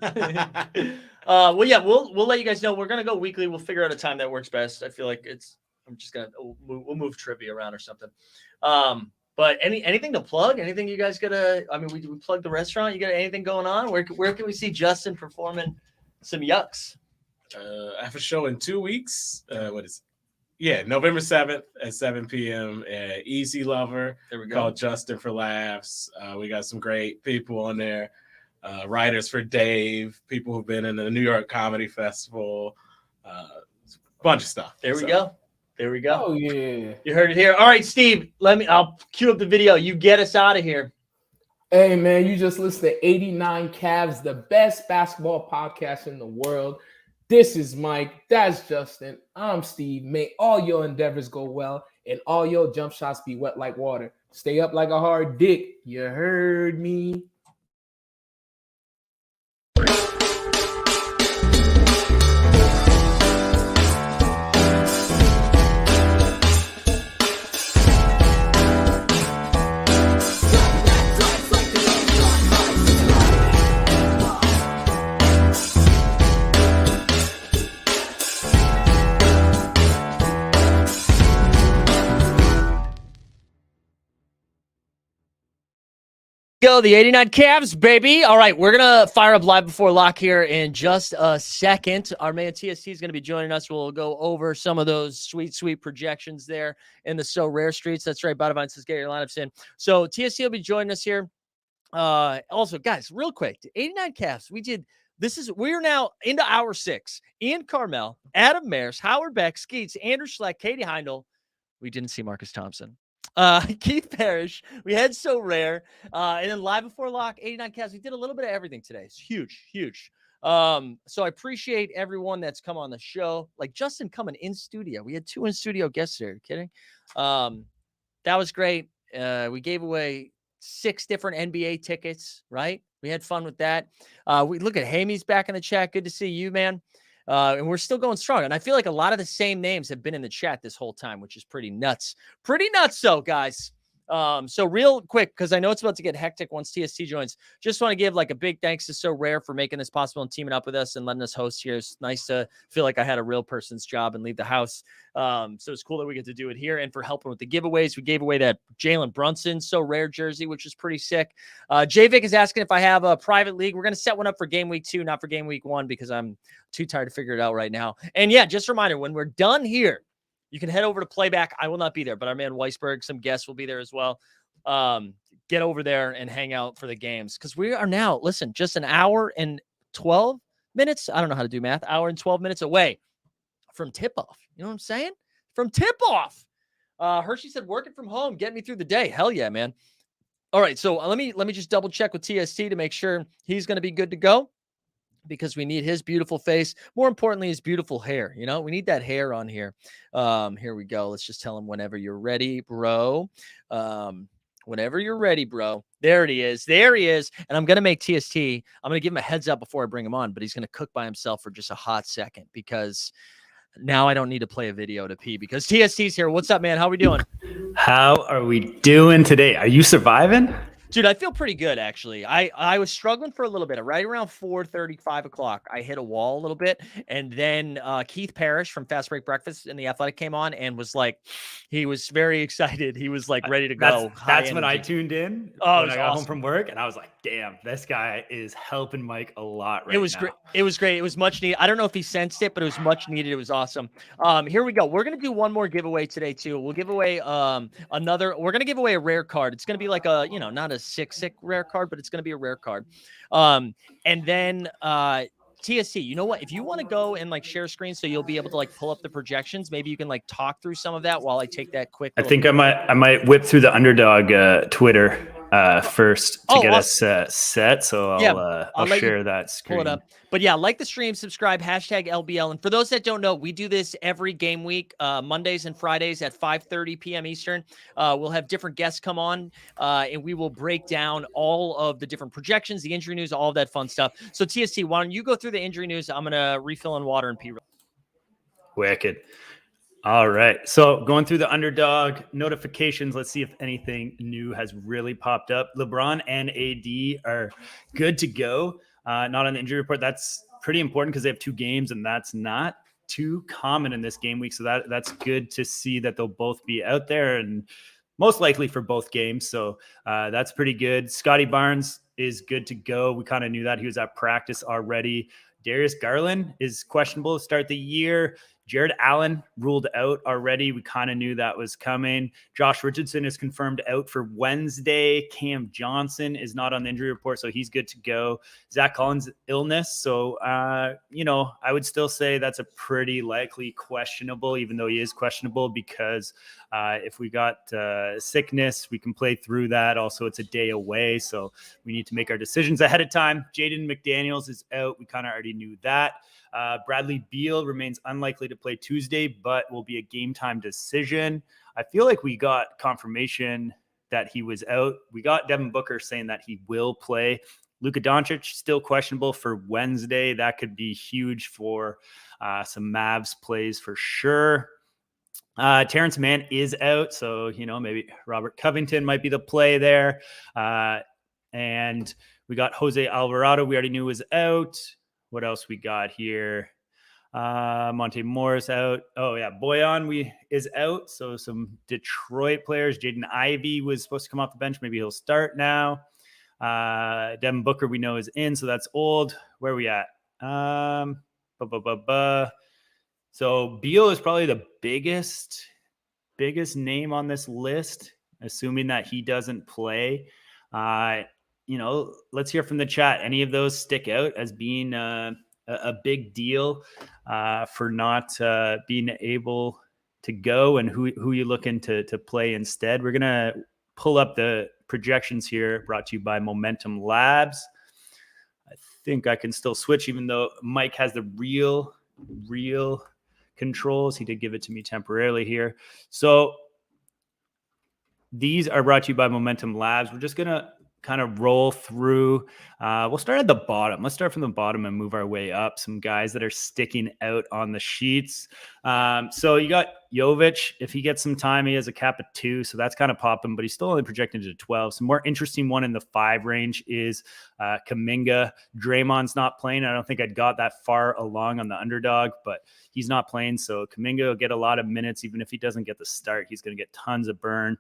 Well, yeah, we'll let you guys know. We're gonna go weekly. We'll figure out a time that works best. I feel like I'm just gonna we'll move trivia around or something. But anything to plug? Anything you guys gotta? I mean, we plug the restaurant. You got anything going on? Where can we see Justin performing some yucks? I have a show in 2 weeks. What is it? Yeah, November 7th at 7 p.m. at Easy Lover. There we go. Called Justin for Laughs. We got some great people on there. Writers for Dave, people who've been in the New York Comedy Festival, bunch of stuff. There we go. Oh yeah. You heard it here. All right, Steve, I'll cue up the video. You get us out of here. Hey man, you just listened to 89 Cavs, the best basketball podcast in the world. This is Mike. That's Justin. I'm Steve. May all your endeavors go well and all your jump shots be wet like water. Stay up like a hard dick. You heard me. Go the 89 Cavs, baby. All right, we're gonna fire up live before lock here in just a second. Our man TST is gonna be joining us. We'll go over some of those sweet projections there in the Sorare streets. That's right. Bottom line says get your lineups in. So TST will be joining us here. Also, guys, real quick, 89 Cavs. We're now into hour 6. Ian Karmel, Adam Mares, Howard Beck, Skeets, Andrew Schlect, Katie Heindl. We didn't see Marcus Thompson. Keith Parish, we had Sorare, and then live before lock, 89 Cavs. We did a little bit of everything today. It's huge. So I appreciate everyone that's come on the show. Like Justin coming in studio. We had 2 in studio guests there. Kidding? That was great. We gave away 6 different NBA tickets, right? We had fun with that. We look at Hamy's back in the chat. Good to see you, man. And we're still going strong. And I feel like a lot of the same names have been in the chat this whole time, which is pretty nuts. So, guys. So real quick, because I know it's about to get hectic once TST joins, just want to give like a big thanks to Sorare for making this possible and teaming up with us and letting us host here. It's nice to feel like I had a real person's job and leave the house. So it's cool that we get to do it here, and for helping with the giveaways. We gave away that Jalen Brunson Sorare jersey, which is pretty sick. JVic is asking if I have a private league. We're going to set one up for game week 2, not for game week 1, because I'm too tired to figure it out right now. And yeah, just a reminder, when we're done here, you can head over to Playback. I will not be there, but our man Weisberg, some guests will be there as well. Get over there and hang out for the games, because we are now, listen, just an hour and 12 minutes. I don't know how to do math. Hour and 12 minutes away from tip-off. You know what I'm saying? From tip-off. Hershey said, working from home, get me through the day. Hell yeah, man. All right, so let me just double check with TST to make sure he's going to be good to go, because we need his beautiful face. More importantly, his beautiful hair. You know, we need that hair on here. Here we go. Let's just tell him whenever you're ready, bro. Whenever you're ready, bro. There he is. And I'm going to make TST. I'm going to give him a heads up before I bring him on, but he's going to cook by himself for just a hot second, because now I don't need to play a video to pee, because TST's here. What's up, man? How are we doing? How are we doing today? Are you surviving? Dude, I feel pretty good, actually. I was struggling for a little bit. Right around 4:30, 5 o'clock, I hit a wall a little bit. And then Keith Parish from Fastbreak Breakfast in The Athletic came on and was like, he was very excited. He was like ready to go. That's when I tuned in. Oh, when I got home from work, and I was like, damn, this guy is helping Mike a lot right now. It was great. It was great. It was much needed. I don't know if he sensed it, but it was much needed. It was awesome. Here we go. We're going to do one more giveaway today, too. We'll give away we're going to give away a rare card. It's going to be like a, not a sick rare card, but it's going to be a rare card. And then TSC, you know what? If you want to go and like share screen so you'll be able to like pull up the projections, maybe you can like talk through some of that while I take that quick. I think I might whip through the Underdog Twitter first to get awesome. us set. So I'll share that screen. Pull it up. But yeah, like the stream, subscribe, hashtag LBL. And for those that don't know, we do this every game week, Mondays and Fridays at 5:30 p.m. Eastern. We'll have different guests come on, and we will break down all of the different projections, the injury news, all of that fun stuff. So TST, why don't you go through the injury news? I'm going to refill in water and pee. Wicked. All right. So going through the underdog notifications, let's see if anything new has really popped up. LeBron and AD are good to go. Not on the injury report. That's pretty important because they have 2 games, and that's not too common in this game week. So that's good to see that they'll both be out there and most likely for both games. So that's pretty good. Scotty Barnes is good to go. We kind of knew that. He was at practice already. Darius Garland is questionable to start the year. Jared Allen ruled out already. We kind of knew that was coming. Josh Richardson is confirmed out for Wednesday. Cam Johnson is not on the injury report, so he's good to go. Zach Collins' illness. So, I would still say that's a pretty likely questionable, even though he is questionable, because if we got sickness, we can play through that. Also, it's a day away, so we need to make our decisions ahead of time. Jaden McDaniels is out. We kind of already knew that. Bradley Beal remains unlikely to play Tuesday, but will be a game time decision. I feel like we got confirmation that he was out. We got Devin Booker saying that he will play. Luka Doncic still questionable for Wednesday. That could be huge for some Mavs plays for sure. Terrence Mann is out, so maybe Robert Covington might be the play there. And we got Jose Alvarado. We already knew was out. What else we got here? Monte Morris out. Oh yeah, Boyan is out. So some Detroit players. Jaden Ivey was supposed to come off the bench. Maybe he'll start now. Devin Booker we know is in, so that's old. Where are we at? So Beal is probably the biggest name on this list, assuming that he doesn't play. Let's hear from the chat. Any of those stick out as being a big deal for not being able to go, and who you looking to play instead? We're going to pull up the projections here, brought to you by Momentum Labs. I think I can still switch, even though Mike has the real controls. He did give it to me temporarily here. So these are brought to you by Momentum Labs. We're just going to kind of roll through. We'll start at the bottom. Let's start from the bottom and move our way up. Some guys that are sticking out on the sheets. So you got Jovic. If he gets some time, he has a cap of 2, so that's kind of popping, but he's still only projected to 12. Some more interesting one in the 5 range is Kuminga. Draymond's not playing. I don't think I'd got that far along on the underdog, but he's not playing. So Kuminga will get a lot of minutes. Even if he doesn't get the start, he's going to get tons of burn.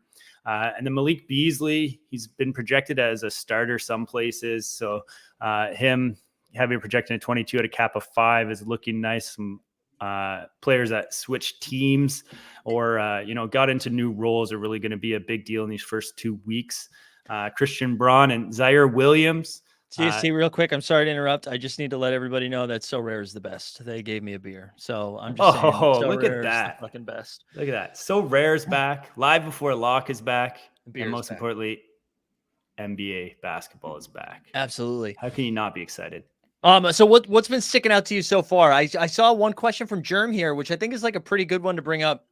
And then Malik Beasley, he's been projected as a starter some places. So him having projected at 22 at a cap of 5 is looking nice. Some players that switch teams or, got into new roles are really going to be a big deal in these first 2 weeks. Christian Braun and Zaire Williams. TST, real quick. I'm sorry to interrupt. I just need to let everybody know that Sorare is the best. They gave me a beer, so I'm just saying. Look at that! The fucking best. Look at that. Sorare back live before Locke is back, and most back. importantly, NBA basketball is back. Absolutely. How can you not be excited? So what's been sticking out to you so far? I saw one question from Germ here, which I think is like a pretty good one to bring up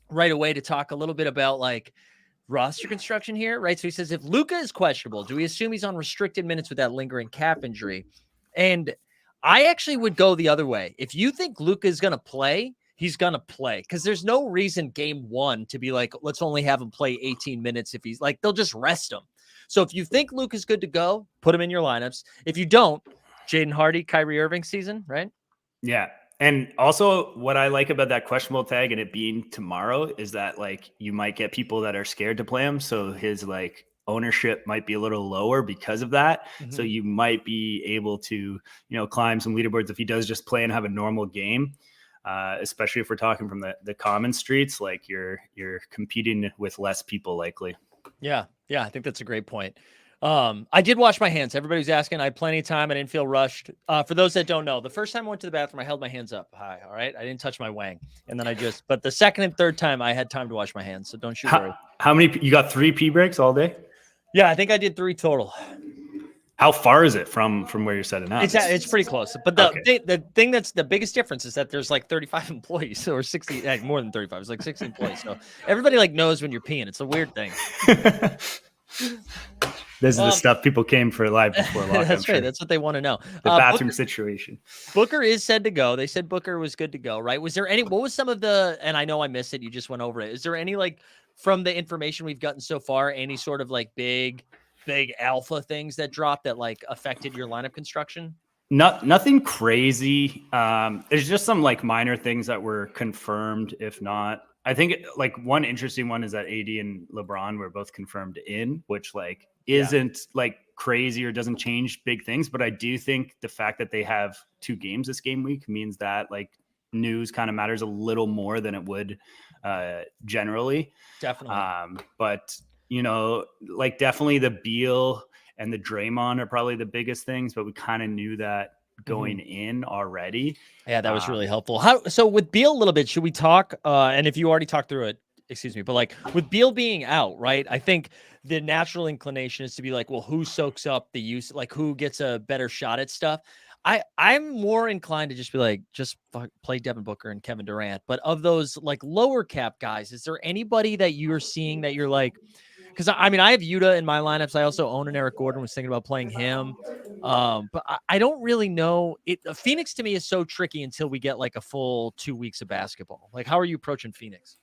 right away to talk a little bit about like roster construction here, right? So he says, if Luka is questionable, do we assume he's on restricted minutes with that lingering calf injury? And I actually would go the other way. If you think Luka is going to play, he's going to play, because there's no reason game 1 to be like, let's only have him play 18 minutes. If he's like, they'll just rest him. So if you think Luka is good to go, put him in your lineups. If you don't, Jaden Hardy, Kyrie Irving season, right? Yeah. And also what I like about that questionable tag and it being tomorrow is that like you might get people that are scared to play him. So his like ownership might be a little lower because of that. Mm-hmm. So you might be able to, climb some leaderboards if he does just play and have a normal game. Especially if we're talking from the common streets, like you're competing with less people likely. Yeah. I think that's a great point. I did wash my hands. Everybody's asking. I had plenty of time. I didn't feel rushed. For those that don't know, the first time I went to the bathroom, I held my hands up high. All right. I didn't touch my wang. And then but the second and third time I had time to wash my hands. So don't you worry. How many, you got 3 pee breaks all day? Yeah, I think I did 3 total. How far is it from where you're setting up? It's pretty close. But the thing that's the biggest difference is that there's like 35 employees or 60, more than 35. It's like 60 employees. So everybody like knows when you're peeing. It's a weird thing. This is the stuff people came for live before lock. That's right. That's what they want to know. The bathroom Booker, situation. Booker is said to go. They said Booker was good to go, right? Was there any, what was some of the, and I know I missed it, you just went over it. Is there any, like, from the information we've gotten so far, any sort of like big alpha things that dropped that like affected your lineup construction? Nothing crazy. There's just some like minor things that were confirmed, if not. I think like one interesting one is that AD and LeBron were both confirmed in, which like isn't like crazy or doesn't change big things. But I do think the fact that they have 2 games this game week means that like news kind of matters a little more than it would generally. Definitely. But you know, like definitely the Beal and the Draymond are probably the biggest things, but we kind of knew that going in already. Yeah, that was really helpful. So with Beal a little bit, should we talk? And if you already talked through it, excuse me, but like with Beal being out, right? I think the natural inclination is to be like, well, who soaks up the use? Like who gets a better shot at stuff? I'm more inclined to just be like, just play Devin Booker and Kevin Durant. But of those like lower cap guys, is there anybody that you're seeing that you're like, because I mean, I have Yuta in my lineups. I also own an Eric Gordon, was thinking about playing him. But I don't really know. Phoenix to me is so tricky until we get like a full 2 weeks of basketball. Like, how are you approaching Phoenix?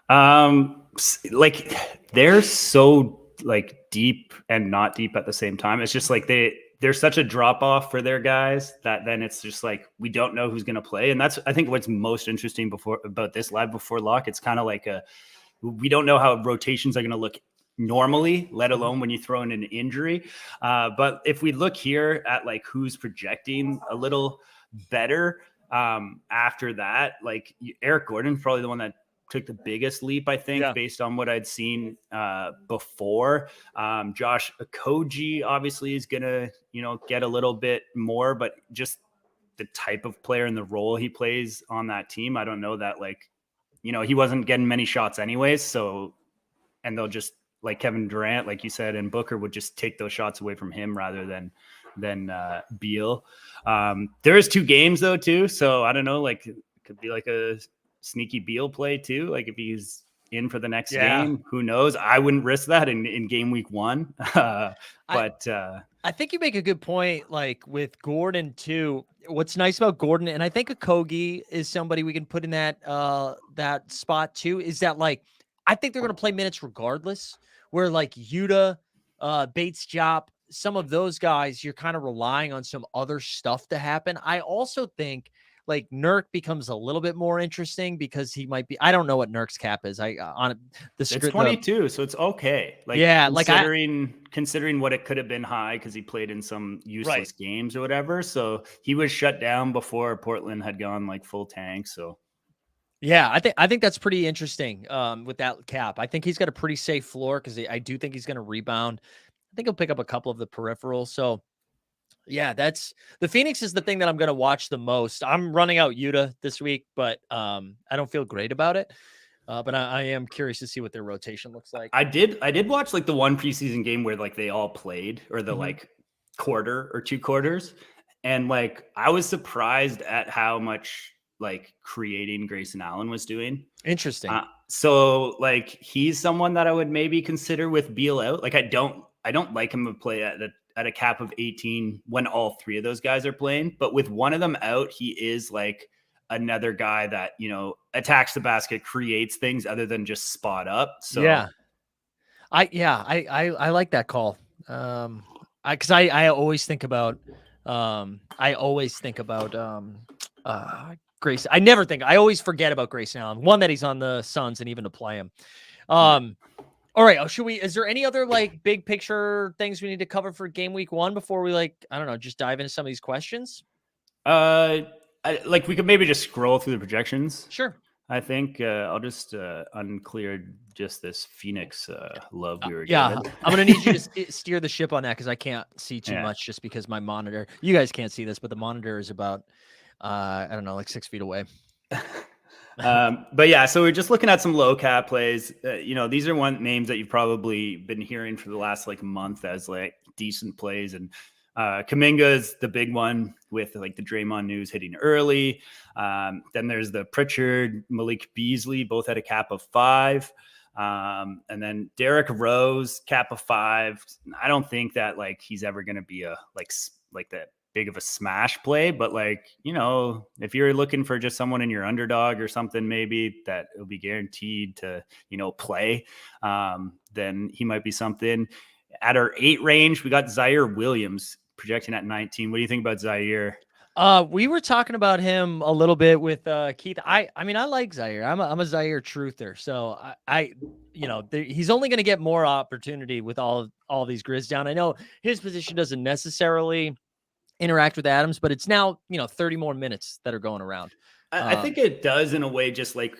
Like they're so like deep and not deep at the same time. It's just like there's such a drop off for their guys that then it's just like we don't know who's going to play. And that's, I think, what's most interesting about this live before lock. It's kind of like we don't know how rotations are going to look normally, let alone when you throw in an injury. But if we look here at like who's projecting a little better after that, like Eric Gordon's probably the one that took the biggest leap, I think, based on what I'd seen before. Josh Okogie obviously is going to, get a little bit more, but just the type of player and the role he plays on that team, I don't know that like, he wasn't getting many shots anyways. So, and they'll just like Kevin Durant, like you said, and Booker would just take those shots away from him rather than Beal. There is 2 games though too. So I don't know, like it could be like a sneaky Beal play too. Like if he's in for the next game, who knows? I wouldn't risk that in game week 1. But I think you make a good point. Like with Gordon too, what's nice about Gordon, and I think Okogie is somebody we can put in that spot too, is that like, I think they're going to play minutes regardless, where like Yuta, Bates, Jop, some of those guys, you're kind of relying on some other stuff to happen. I also think like Nurk becomes a little bit more interesting because he might be, I don't know what Nurk's cap is. It's 22, so it's okay. Like considering what it could have been high because he played in some useless games or whatever. So he was shut down before Portland had gone like full tank. So yeah, I think that's pretty interesting with that cap. I think he's got a pretty safe floor because I do think he's going to rebound. I think he'll pick up a couple of the peripherals. So yeah, that's the Phoenix is the thing that I'm going to watch the most. I'm running out Yuta this week, but I don't feel great about it. But I am curious to see what their rotation looks like. I did watch like the one preseason game where like they all played, or the like quarter or 2 quarters. And like, I was surprised at how much like creating Grayson Allen was doing. Interesting. So like, he's someone that I would maybe consider with Beal out. Like I don't like him to play at a cap of 18 when all 3 of those guys are playing, but with one of them out, he is like another guy that, attacks the basket, creates things other than just spot up. So I like that call. Cause I always think about, Grace. I always forget about Grayson Allen. One, that he's on the Suns and even to play him. All right. Is there any other like big picture things we need to cover for game week 1 before we just dive into some of these questions? We could maybe just scroll through the projections. Sure. I think I'll just unclear just this Phoenix love we were getting. I'm going to need you to steer the ship on that because I can't see too much just because my monitor, you guys can't see this, but the monitor is about, I don't know, like 6 feet away. But yeah, so we're just looking at some low cap plays. These are names that you've probably been hearing for the last like month as like decent plays. And Kuminga is the big one with like the Draymond news hitting early. Then there's the Pritchard, Malik Beasley, both at a cap of 5. And then Derrick Rose, cap of 5. I don't think that like he's ever going to be a like that big of a smash play, but like, if you're looking for just someone in your underdog or something, maybe that will be guaranteed to, play, then he might be something. At our 8 range, we got Zaire Williams projecting at 19. What do you think about Zaire? We were talking about him a little bit with Keith. I mean, I like Zaire. I'm a Zaire truther. So he's only going to get more opportunity with all these Grizz down. I know his position doesn't necessarily interact with Adams, but it's now 30 more minutes that are going around. I think it does in a way, just like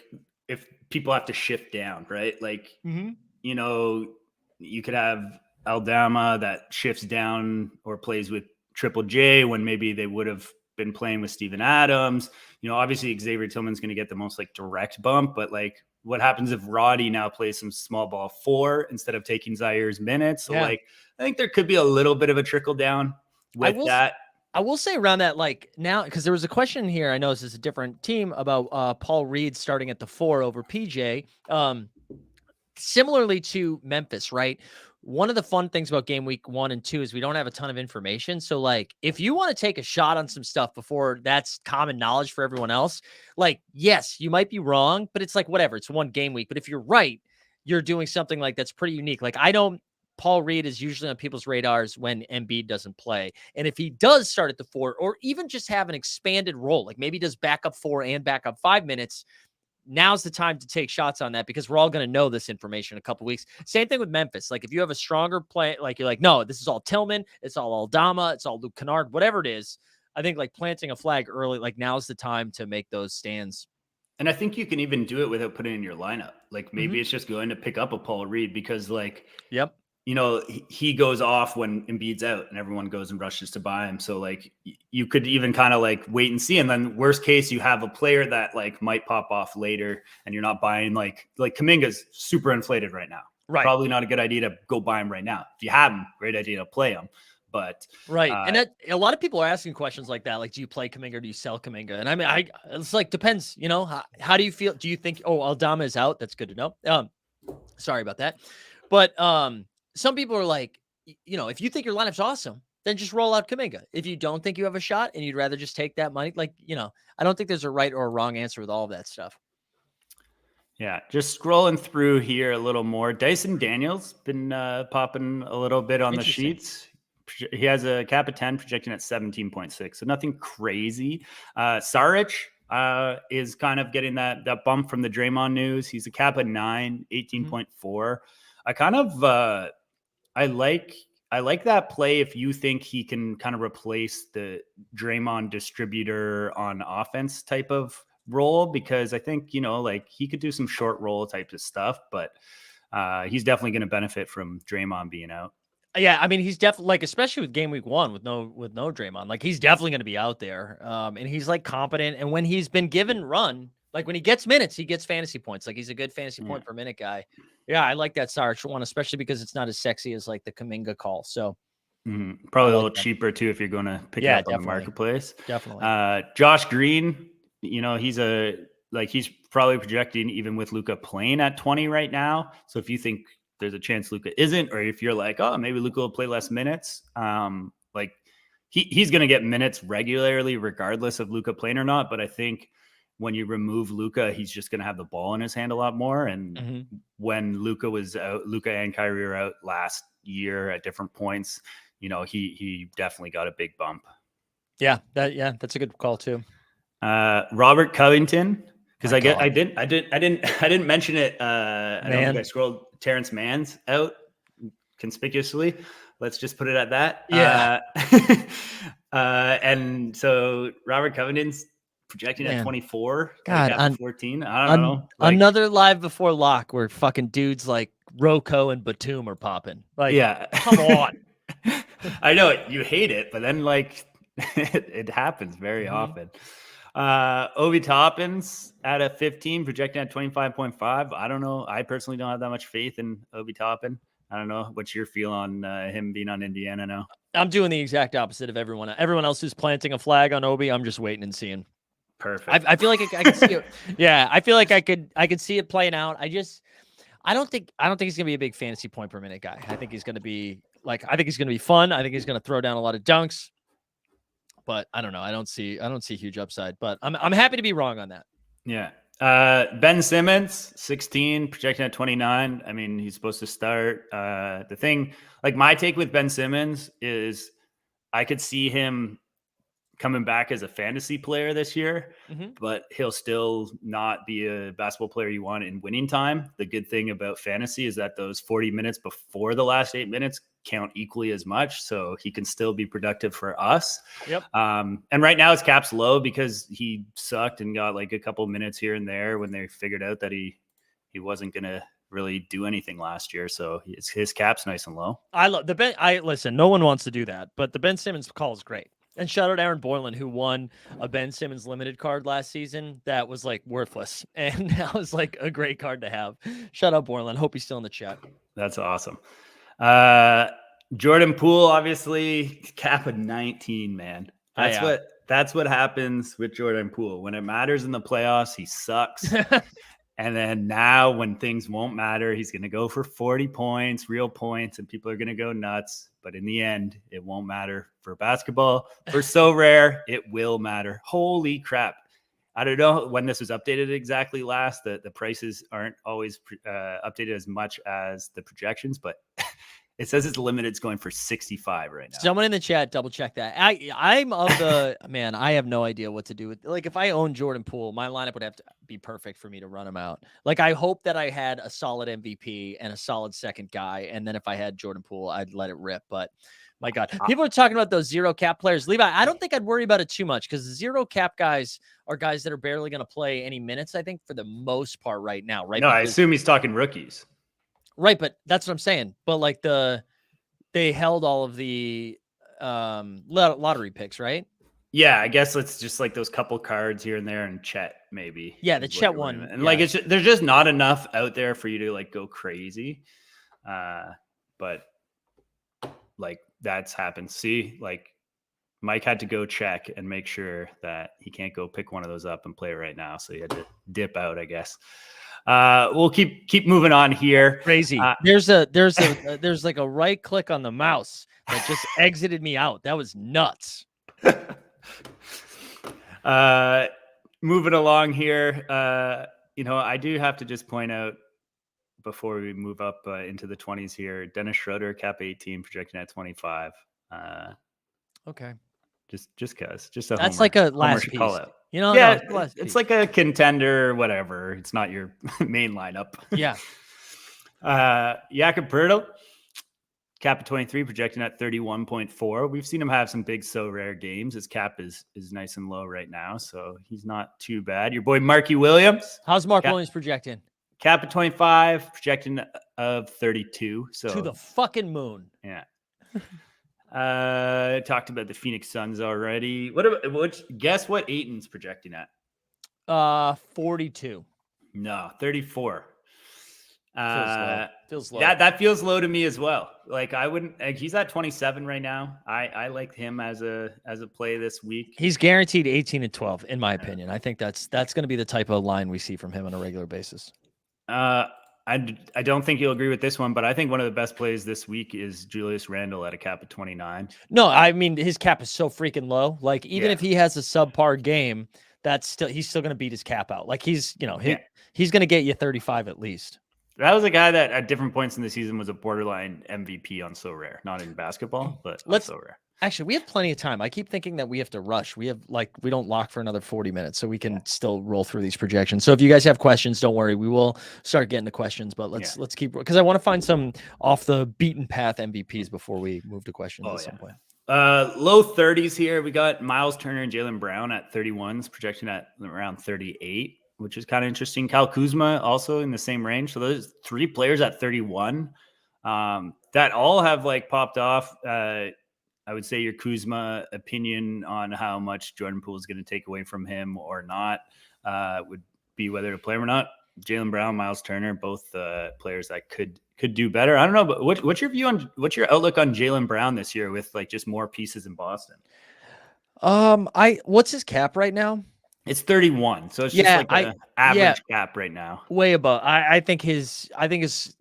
if people have to shift down, right? Like you could have Aldama that shifts down or plays with Triple J when maybe they would have been playing with Steven Adams. Obviously Xavier Tillman's going to get the most like direct bump, but like what happens if Roddy now plays some small ball 4 instead of taking Zaire's minutes? So like I think there could be a little bit of a trickle down with that. I will say around that, like now, because there was a question here. I know this is a different team about Paul Reed starting at the 4 over PJ. Similarly to Memphis, right? One of the fun things about game week 1 and 2 is we don't have a ton of information. So like, if you want to take a shot on some stuff before that's common knowledge for everyone else, like, yes, you might be wrong, but it's like, whatever, it's one game week. But if you're right, you're doing something like that's pretty unique. Like Paul Reed is usually on people's radars when Embiid doesn't play. And if he does start at the 4 or even just have an expanded role, like maybe does backup 4 and backup 5 minutes, now's the time to take shots on that because we're all going to know this information in a couple weeks. Same thing with Memphis. Like if you have a stronger play, like you're like, no, this is all Tillman, it's all Aldama, it's all Luke Kennard, whatever it is. I think like planting a flag early, like now's the time to make those stands. And I think you can even do it without putting in your lineup. Like maybe it's just going to pick up a Paul Reed because like, he goes off when Embiid's out and everyone goes and rushes to buy him. So like you could even kind of like wait and see. And then worst case, you have a player that like might pop off later and you're not buying like Kuminga's super inflated right now. Right. Probably not a good idea to go buy him right now. If you have him, great idea to play him. But and a lot of people are asking questions like that. Like, do you play Kuminga or do you sell Kuminga? And I mean, it's like, depends, how do you feel? Do you think, Aldama is out? That's good to know. Sorry about that. But, some people are like, if you think your lineup's awesome, then just roll out Kuminga. If you don't think you have a shot and you'd rather just take that money, like, I don't think there's a right or a wrong answer with all of that stuff. Yeah, just scrolling through here a little more. Dyson Daniels been popping a little bit on the sheets. He has a cap of 10 projecting at 17.6, so nothing crazy. Saric is kind of getting that bump from the Draymond news. He's a cap of 9, 18.4. I kind of I like that play if you think he can kind of replace the Draymond distributor on offense type of role, because I think, like he could do some short roll types of stuff, but he's definitely going to benefit from Draymond being out. Yeah, I mean, he's definitely like, especially with game week 1 with no Draymond, like he's definitely going to be out there. And he's like competent. And when he's been given run, like when he gets minutes, he gets fantasy points. Like he's a good fantasy point per minute guy. Yeah, I like that Saric one, especially because it's not as sexy as like the Kuminga call. So probably a little cheaper too if you're going to pick it up on the marketplace. Definitely. Josh Green, he's probably projecting even with Luka playing at 20 right now. So if you think there's a chance Luka isn't, or if you're like, oh, maybe Luka will play less minutes, like he's going to get minutes regularly regardless of Luka playing or not. But I think when you remove Luka, he's just going to have the ball in his hand a lot more. And when Luka was out, Luka and Kyrie were out last year at different points, he definitely got a big bump. Yeah, that's a good call too. Robert Covington, because I didn't mention it. I don't think I scrolled. Terrence Mann's out conspicuously. Let's just put it at that. Yeah. And so Robert Covington's projecting at 24. God, on 14. I don't know. Another live before lock where fucking dudes like Rocco and Batum are popping. Like, come on. I know you hate it, but then like it happens very often. Obi Toppins at a 15, projecting at 25.5. I don't know. I personally don't have that much faith in Obi Toppin. I don't know. What's your feel on him being on Indiana now? I'm doing the exact opposite of everyone. Everyone else who's planting a flag on Obi, I'm just waiting and seeing. Perfect. I feel like I could see it. Yeah, I feel like I could see it playing out. I don't think he's gonna be a big fantasy point per minute guy. I think he's gonna be fun. I think he's gonna throw down a lot of dunks. But I don't know. I don't see huge upside. But I'm happy to be wrong on that. Yeah. Ben Simmons, 16, projecting at 29. I mean, he's supposed to start. The thing, like my take with Ben Simmons is I could see him coming back as a fantasy player this year, but he'll still not be a basketball player you want in winning time. The good thing about fantasy is that those 40 minutes before the last 8 minutes count equally as much. So he can still be productive for us. Yep. And right now his cap's low because he sucked and got like a couple minutes here and there when they figured out that he wasn't going to really do anything last year. So his cap's nice and low. I love the Ben. Listen, no one wants to do that, but the Ben Simmons call is great. And shout out Aaron Boylan, who won a Ben Simmons limited card last season that was like worthless. And that was like a great card to have. Shout out Boylan. Hope he's still in the chat. That's awesome. Jordan Poole, obviously, cap of 19, man. That's what happens with Jordan Poole. When it matters in the playoffs, he sucks. And then now when things won't matter, he's going to go for 40 points, real points, and people are going to go nuts. But in the end, it won't matter for basketball. For So Rare, it will matter. Holy crap. I don't know when this was updated exactly last. The prices aren't always updated as much as the projections, but it says it's limited. It's going for 65 right now. Someone in the chat, double check that. I'm of the man. I have no idea what to do with. Like, if I own Jordan Poole, my lineup would have to be perfect for me to run him out. Like, I hope that I had a solid MVP and a solid second guy, and then if I had Jordan Poole, I'd let it rip. But my God, people are talking about those zero cap players. Levi, I don't think I'd worry about it too much because zero cap guys are guys that are barely going to play any minutes. I think for the most part right now, right? No, I assume he's talking rookies. Right, but that's what I'm saying. But like they held all of the lottery picks, right? Yeah, I guess it's just like those couple cards here and there, and Chet maybe. Yeah, the Chet one, and like there's just not enough out there for you to like go crazy. But like that's happened. See, like Mike had to go check and make sure that he can't go pick one of those up and play right now, so he had to dip out, I guess. We'll keep moving on here. Crazy. There's like a right click on the mouse that just exited me out. That was nuts. Moving along here. I do have to just point out before we move up into the 20s here, Dennis Schroeder, cap 18, projecting at 25. Okay. Just cause. That's like a last piece. Call out. Yeah, it's like a contender or whatever. It's not your main lineup. Yeah. Jakob Poeltl, cap of 23, projecting at 31.4. We've seen him have some big So Rare games. His cap is nice and low right now, so he's not too bad. Your boy Marky Williams. How's Mark Williams projecting? Cap of 25, projecting of 32. So to the fucking moon. Yeah. Talked about the Phoenix Suns already. Guess what Aiton's projecting at? 42. No, 34. Feels low. That feels low to me as well. Like I wouldn't. Like, he's at 27 right now. I like him as a play this week. He's guaranteed 18 and 12, in my opinion. I think that's going to be the type of line we see from him on a regular basis. I don't think you'll agree with this one, but I think one of the best plays this week is Julius Randle at a cap of 29. No, I mean his cap is so freaking low. Like even if he has a subpar game, he's still going to beat his cap out. Like he's going to get you 35 at least. That was a guy that at different points in the season was a borderline MVP on So Rare, not in basketball, but on So Rare. Actually, we have plenty of time. I keep thinking that we have to rush. We don't lock for another 40 minutes, so we can still roll through these projections. So if you guys have questions, don't worry. We will start getting the questions, but let's keep, because I want to find some off the beaten path MVPs before we move to questions at some point. Low 30s here. We got Miles Turner and Jaylen Brown at 31s, projection at around 38, which is kind of interesting. Kyle Kuzma also in the same range. So those three players at 31 that all have like popped off. I would say your Kuzma opinion on how much Jordan Poole is going to take away from him or not would be whether to play him or not. Jaylen Brown, Miles Turner, both players that could do better. I don't know, but what's your view on what's your outlook on Jaylen Brown this year with like just more pieces in Boston? What's his cap right now? It's 31, so it's just like an average cap right now. Way above. I think his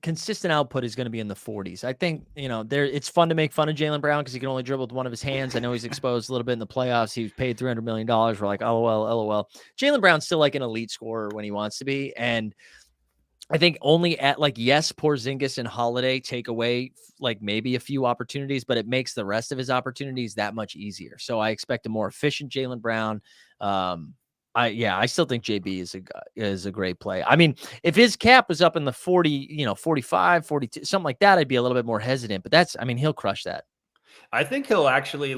consistent output is going to be in the 40s. I think it's fun to make fun of Jaylen Brown because he can only dribble with one of his hands. I know he's exposed a little bit in the playoffs. He was paid $300 million. We're like, lol. Jaylen Brown's still like an elite scorer when he wants to be, and I think only at Porzingis and Holiday take away like maybe a few opportunities, but it makes the rest of his opportunities that much easier. So I expect a more efficient Jaylen Brown. I still think JB is a great play. I mean, if his cap was up in the 40, 45, 42, something like that, I'd be a little bit more hesitant, but he'll crush that. I think he'll actually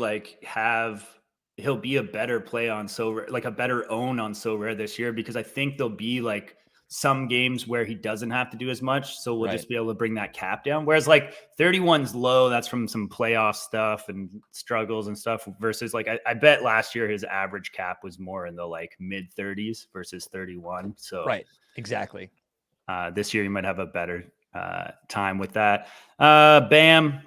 he'll be a better play on a better own on Sorare this year, because I think there'll be like some games where he doesn't have to do as much. So we'll just be able to bring that cap down. Whereas like 31's low, that's from some playoff stuff and struggles and stuff versus like, I bet last year his average cap was more in the like mid 30s versus 31. So right. Exactly. This year you might have a better time with that. Bam,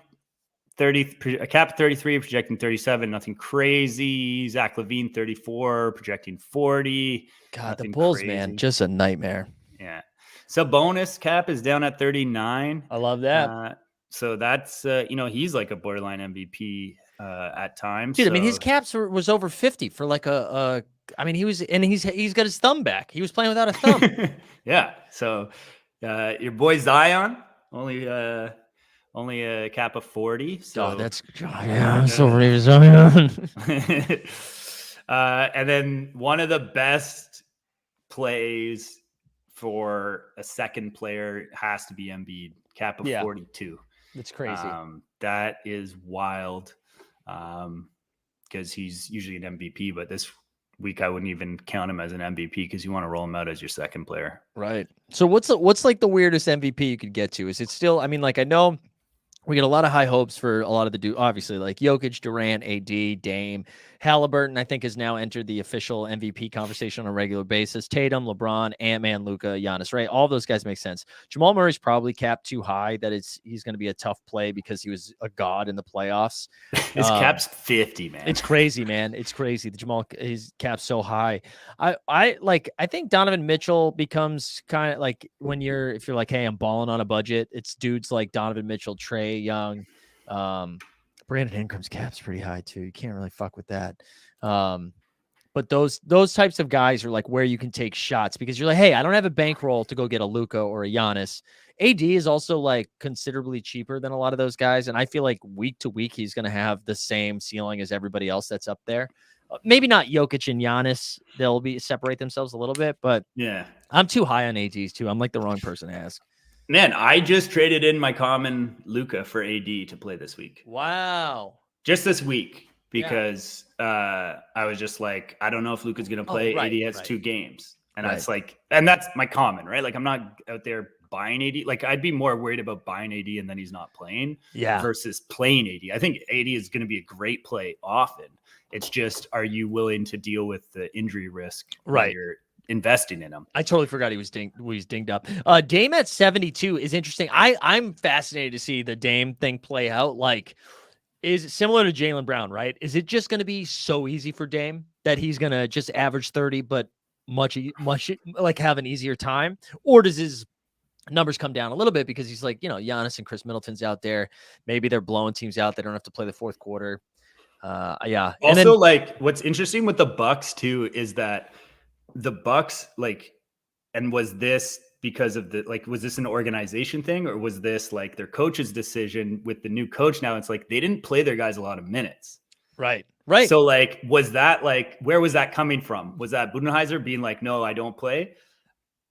30, a cap 33, projecting 37, nothing crazy. Zach LaVine, 34, projecting 40. God, the Bulls, crazy. Man, just a nightmare. Yeah. So bonus cap is down at 39. I love that. So that's, he's like a borderline MVP at times. Dude, I mean, his caps was over 50 for like he's got his thumb back. He was playing without a thumb. Yeah. So your boy Zion, only a cap of 40. So that's so ready Zion. And then one of the best plays for a second player has to be Embiid, cap of 42. That's crazy. That is wild because he's usually an MVP, but this week I wouldn't even count him as an MVP because you want to roll him out as your second player. Right. So what's like the weirdest MVP you could get to? Is it still, I mean, like I know we get a lot of high hopes for a lot of the obviously like Jokic, Durant, AD, Dame, Halliburton, I think has now entered the official MVP conversation on a regular basis. Tatum, LeBron, Ant-Man, Luka, Giannis, right? All those guys make sense. Jamal Murray's probably capped too high that he's going to be a tough play because he was a god in the playoffs. His cap's 50, man. It's crazy, man. It's crazy. His cap's so high. I think Donovan Mitchell becomes kind of like if you're like, hey, I'm balling on a budget, it's dudes like Donovan Mitchell, Trae Young, Brandon Ingram's cap's pretty high too. You can't really fuck with that. But those types of guys are like where you can take shots because you're like, hey, I don't have a bankroll to go get a Luka or a Giannis. AD is also like considerably cheaper than a lot of those guys. And I feel like week to week, he's going to have the same ceiling as everybody else that's up there. Maybe not Jokic and Giannis. They'll separate themselves a little bit, but yeah, I'm too high on ADs too. I'm like the wrong person to ask. Man, I just traded in my common Luka for AD to play this week. Wow. Just this week because I was just like, I don't know if Luka's going to play. AD has 2 games. And it's like, and that's my common, right? Like I'm not out there buying AD. Like I'd be more worried about buying AD and then he's not playing versus playing AD. I think AD is going to be a great play often. It's just, are you willing to deal with the injury risk when you're investing in him? I totally forgot he was dinged up. Dame at 72 is interesting. I'm fascinated to see the Dame thing play out. Like, is it similar to Jaylen Brown, right? Is it just going to be so easy for Dame that he's going to just average 30, but much like have an easier time? Or does his numbers come down a little bit because he's like, Giannis and Chris Middleton's out there. Maybe they're blowing teams out. They don't have to play the fourth quarter. Also, like what's interesting with the Bucks too is that the Bucks and was this because of was this an organization thing or was this like their coach's decision with the new coach? Now it's like they didn't play their guys a lot of minutes. Right. So was that where was that coming from? Was that Budenholzer being like, no, I don't play?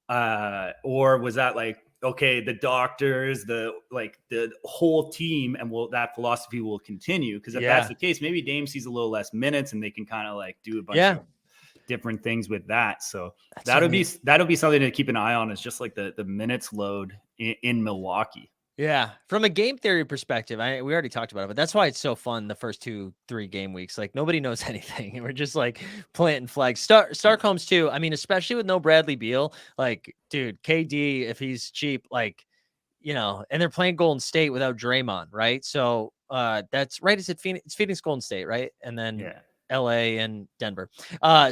Or was that okay, the doctors, the whole team, and that philosophy will continue? Because if that's the case, maybe Dame sees a little less minutes and they can kind of do a bunch of different things with that. So that'll be something to keep an eye on. Is just like the minutes load in Milwaukee. Yeah, from a game theory perspective, we already talked about it, but that's why it's so fun the first 2-3 game weeks. Like nobody knows anything. We're just like planting flags. Starcombs too. I mean, especially with no Bradley Beal. Like, dude, KD, if he's cheap, like, and they're playing Golden State without Draymond, right? So that's right. Is it Phoenix? It's Phoenix, Golden State, right? And then LA and Denver.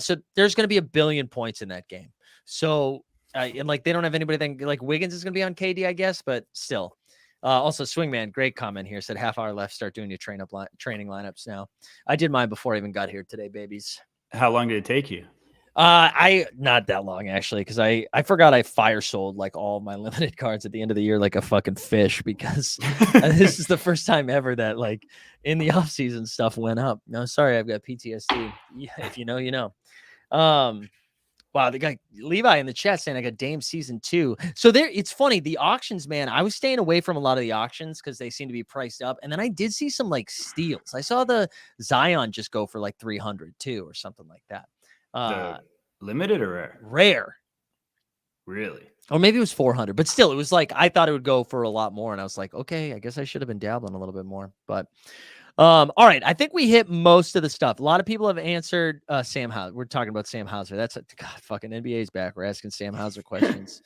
So there's going to be 1 billion points in that game. So and like they don't have anybody then like Wiggins is going to be on KD, I guess, but still. Also, Swingman, great comment here. Said half hour left. Start doing your training lineups now. I did mine before I even got here today, babies. How long did it take you? I not that long actually, because I forgot I fire sold like all my limited cards at the end of the year like a fucking fish because this is the first time ever that like in the off season stuff went up. No, sorry, I've got PTSD. Yeah, if you know, you know. Wow, the guy Levi in the chat saying I got Dame season 2. So there, it's funny. The auctions, man. I was staying away from a lot of the auctions because they seem to be priced up. And then I did see some like steals. I saw the Zion just go for like 300 too, or something like that. Limited or rare? Rare. Really? Or maybe it was 400, but still, it was like I thought it would go for a lot more, and I was like, okay, I guess I should have been dabbling a little bit more. But all right, I think we hit most of the stuff. A lot of people have answered Sam Hauser. We're talking about Sam Hauser. That's God, fucking NBA's back. We're asking Sam Hauser questions.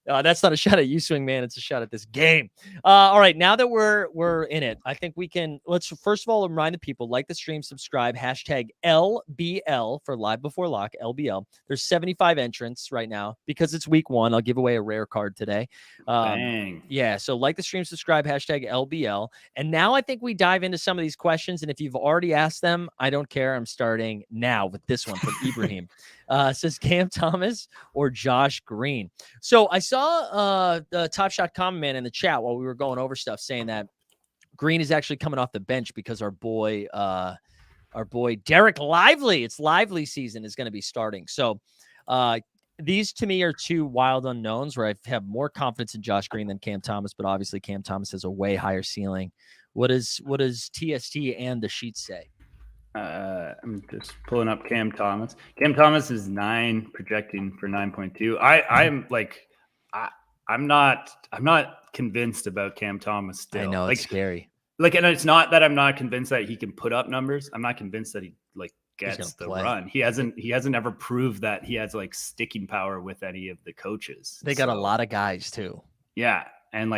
That's not a shot at you, Swing Man. It's a shot at this game. All right, now that we're in it, I think we can. Let's first of all remind the people, like the stream, subscribe, hashtag LBL for Live Before Lock, LBL. There's 75 entrants right now because it's week 1. I'll give away a rare card today. Dang. Yeah, so like the stream, subscribe, hashtag LBL. And now I think we dive into some of these questions. And if you've already asked them, I don't care. I'm starting now with this one from Ibrahim. Says Cam Thomas or Josh Green. So I saw the Top Shot comment man in the chat while we were going over stuff saying that Green is actually coming off the bench because our boy Derek Lively, it's Lively season, is going to be starting. So these to me are 2 wild unknowns where I have more confidence in Josh Green than Cam Thomas, but obviously Cam Thomas has a way higher ceiling. What does TST and the sheet say? I'm just pulling up Cam Thomas. Cam Thomas is 9, projecting for 9.2. I'm not convinced about Cam Thomas still. I know, like, it's scary. Like, and it's not that I'm not convinced that he can put up numbers. I'm not convinced that he like gets the run. He hasn't ever proved that he has like sticking power with any of the coaches. They got a lot of guys too. Yeah, and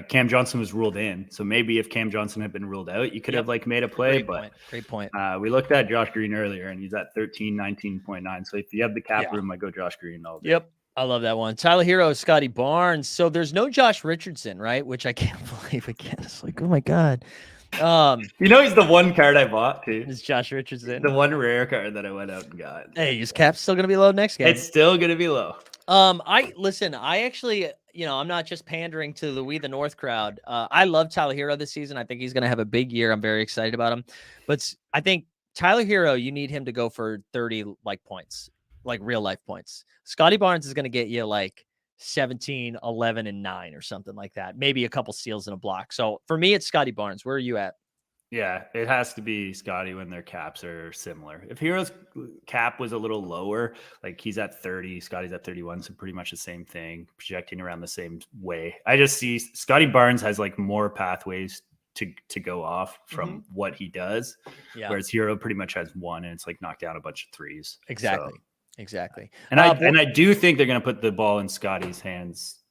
Cam Johnson was ruled in, so maybe if Cam Johnson had been ruled out, you could have like made a play. Great point. We looked at Josh Green earlier, and he's at 19.9. So if you have the cap room, I go Josh Green all day. Yep, I love that one. Tyler Hero, Scotty Barnes. So there's no Josh Richardson, right? Which I can't believe again. It's like, oh my god. He's the one card I bought too. Is Josh Richardson the one rare card that I went out and got? Hey, his cap's still gonna be low next game. It's still gonna be low. I actually, I'm not just pandering to the We the North crowd. I love Tyler Hero this season. I think he's going to have a big year. I'm very excited about him. But I think Tyler Hero, you need him to go for 30 points, like real life points. Scotty Barnes is going to get you like 17, 11, and 9 or something like that. Maybe a couple steals and a block. So for me, it's Scotty Barnes. Where are you at? Yeah, it has to be Scotty when their caps are similar. If Hero's cap was a little lower, like he's at 30, Scotty's at 31, so pretty much the same thing, projecting around the same way. I just see Scotty Barnes has like more pathways to go off from what he does, whereas Hero pretty much has one, and it's like knock down a bunch of threes. Exactly. And I do think they're going to put the ball in Scotty's hands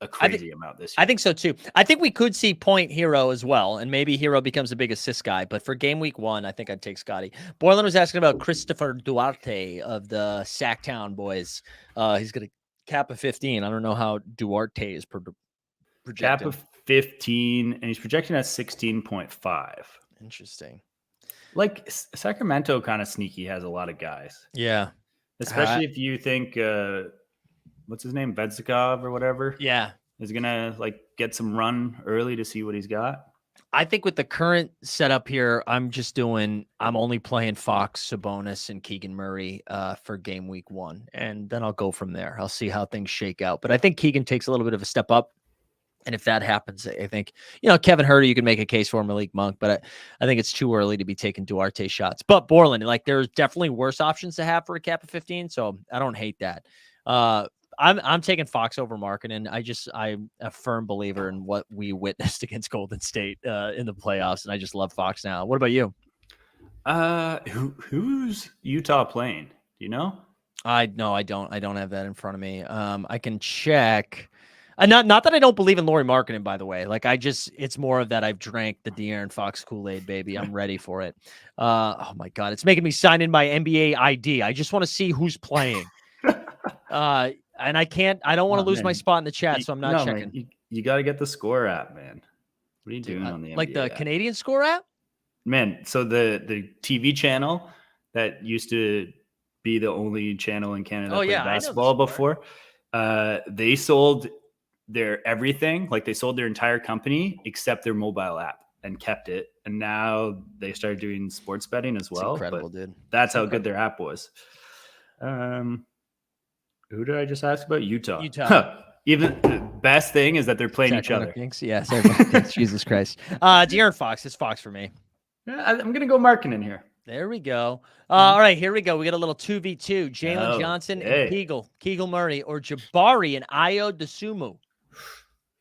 a crazy amount this year. I think so too. I think we could see point Hero as well, and maybe Hero becomes a big assist guy. But for game week 1, I think I'd take Scotty. Borland was asking about Christopher Duarte of the Sacktown boys. He's going to cap of 15. I don't know how Duarte is projecting. Cap of 15, and he's projecting at 16.5. Interesting. Like Sacramento, kind of sneaky, has a lot of guys. Yeah, especially if you think. What's his name? Bedzikov or whatever. Yeah. Is going to like get some run early to see what he's got. I think with the current setup here, I'm only playing Fox, Sabonis, and Keegan Murray for game week 1. And then I'll go from there. I'll see how things shake out. But I think Keegan takes a little bit of a step up. And if that happens, I think, Kevin Huerter, you can make a case for Malik Monk, but I think it's too early to be taking Duarte shots. But Borland, like there's definitely worse options to have for a cap of 15. So I don't hate that. I'm taking Fox over Markkanen. I'm a firm believer in what we witnessed against Golden State in the playoffs, and I just love Fox now. What about you? Who's Utah playing? Do you know? No, I don't. I don't have that in front of me. I can check. Not that I don't believe in Lauri Markkanen, by the way. Like it's more of that I've drank the De'Aaron Fox Kool-Aid, baby. I'm ready for it. Oh my God, it's making me sign in my NBA ID. I just want to see who's playing. And I don't want to lose my spot in the chat, so I'm not checking. Man, you got to get the score app, man. What are you doing on the like NBA the app? Canadian score app? Man, so the TV channel that used to be the only channel in Canada that played basketball before, they sold their everything. Like they sold their entire company except their mobile app and kept it. And now they started doing sports betting as well. It's incredible, dude. That's how good their app was. Who did I just ask about? Utah. Even the best thing is that they're playing each other. Yeah, Jesus Christ. De'Aaron Fox. It's Fox for me. I'm going to go Markkanen here. There we go. All right, here we go. We got a little 2v2. Jalen Johnson and Keegan Murray, or Jabari and Ayo Dosunmu.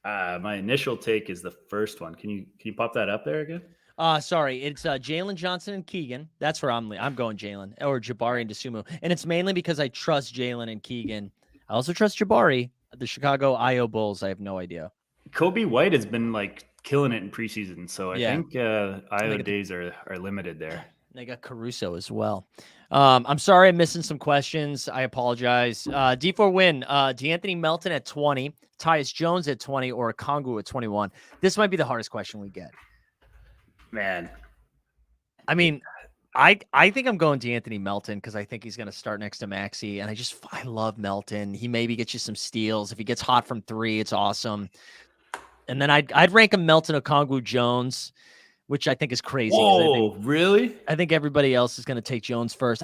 My initial take is the first one. Can you pop that up there again? Sorry, it's Jalen Johnson and Keegan. That's where I'm going Jalen, or Jabari and Dosunmu. And it's mainly because I trust Jalen and Keegan. I also trust Jabari. The Chicago Ayo Bulls, I have no idea. Kobe White has been like killing it in preseason, so I think Ayo days are limited there. They got Caruso as well. I'm sorry I'm missing some questions. I apologize. D4 win. DeAnthony Melton at 20, Tyus Jones at 20, or Okongwu at 21. This might be the hardest question we get. Man. I mean, I think I'm going DeAnthony Melton because I think he's going to start next to Maxey, and I love Melton. He maybe gets you some steals. If he gets hot from 3, it's awesome. And then I'd rank him Melton, Okongwu, Jones, which I think is crazy. Whoa, really? I think everybody else is going to take Jones first.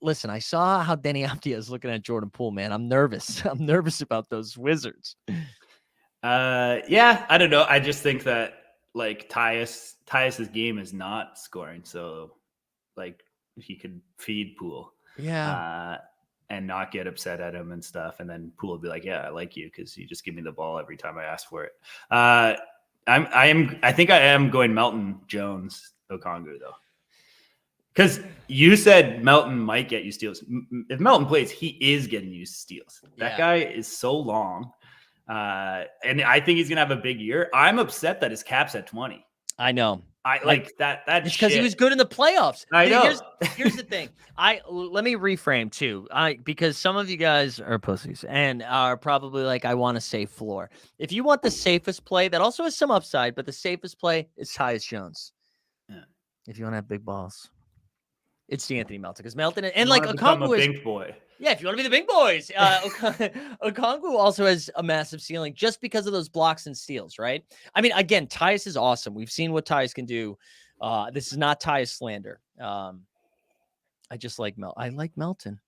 Listen, I saw how Denny Avdia is looking at Jordan Poole, man. I'm nervous. I'm nervous about those Wizards. Yeah, I don't know. I just think that like Tyus's game is not scoring. So like he could feed Poole. Yeah. And not get upset at him and stuff. And then Poole will be like, yeah, I like you because you just give me the ball every time I ask for it. I think I am going Melton, Jones, Okongwu though. Because you said Melton might get you steals. If Melton plays, he is getting you steals. That guy is so long. And I think he's going to have a big year. I'm upset that his cap's at 20. I know. I like that. That's because he was good in the playoffs. I know. Here's the thing. Let me reframe too. Because some of you guys are pussies and are probably like, I want a safe floor. If you want the safest play that also has some upside, but the safest play is Tyus Jones. Yeah. If you want to have big balls, it's DeAnthony Melton because Melton and like Okongwu is big boy. Yeah, if you want to be the big boys, Okongwu also has a massive ceiling just because of those blocks and steals, right? I mean, again, Tyus is awesome. We've seen what Tyus can do. This is not Tyus slander. I just like I like Melton.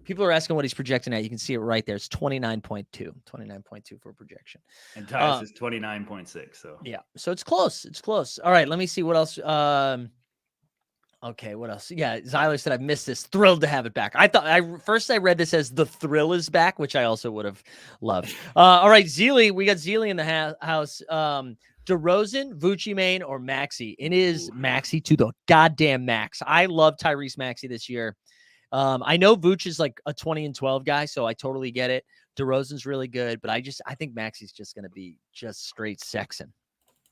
People are asking what he's projecting at. You can see it right there. It's 29.2 for projection. And Tyus is 29.6. So yeah, so it's close. It's close. All right, let me see what else. Okay, what else? Yeah, Zyler said, I've missed this. Thrilled to have it back. I read this as the thrill is back, which I also would have loved. All right, Zealy. We got Zealy in the house. DeRozan, Vucci Main, or Maxey? It is Maxey to the goddamn max. I love Tyrese Maxey this year. I know Vooch is like a 20-12 guy, so I totally get it. DeRozan's really good, but I think Maxey's just going to be just straight sexing.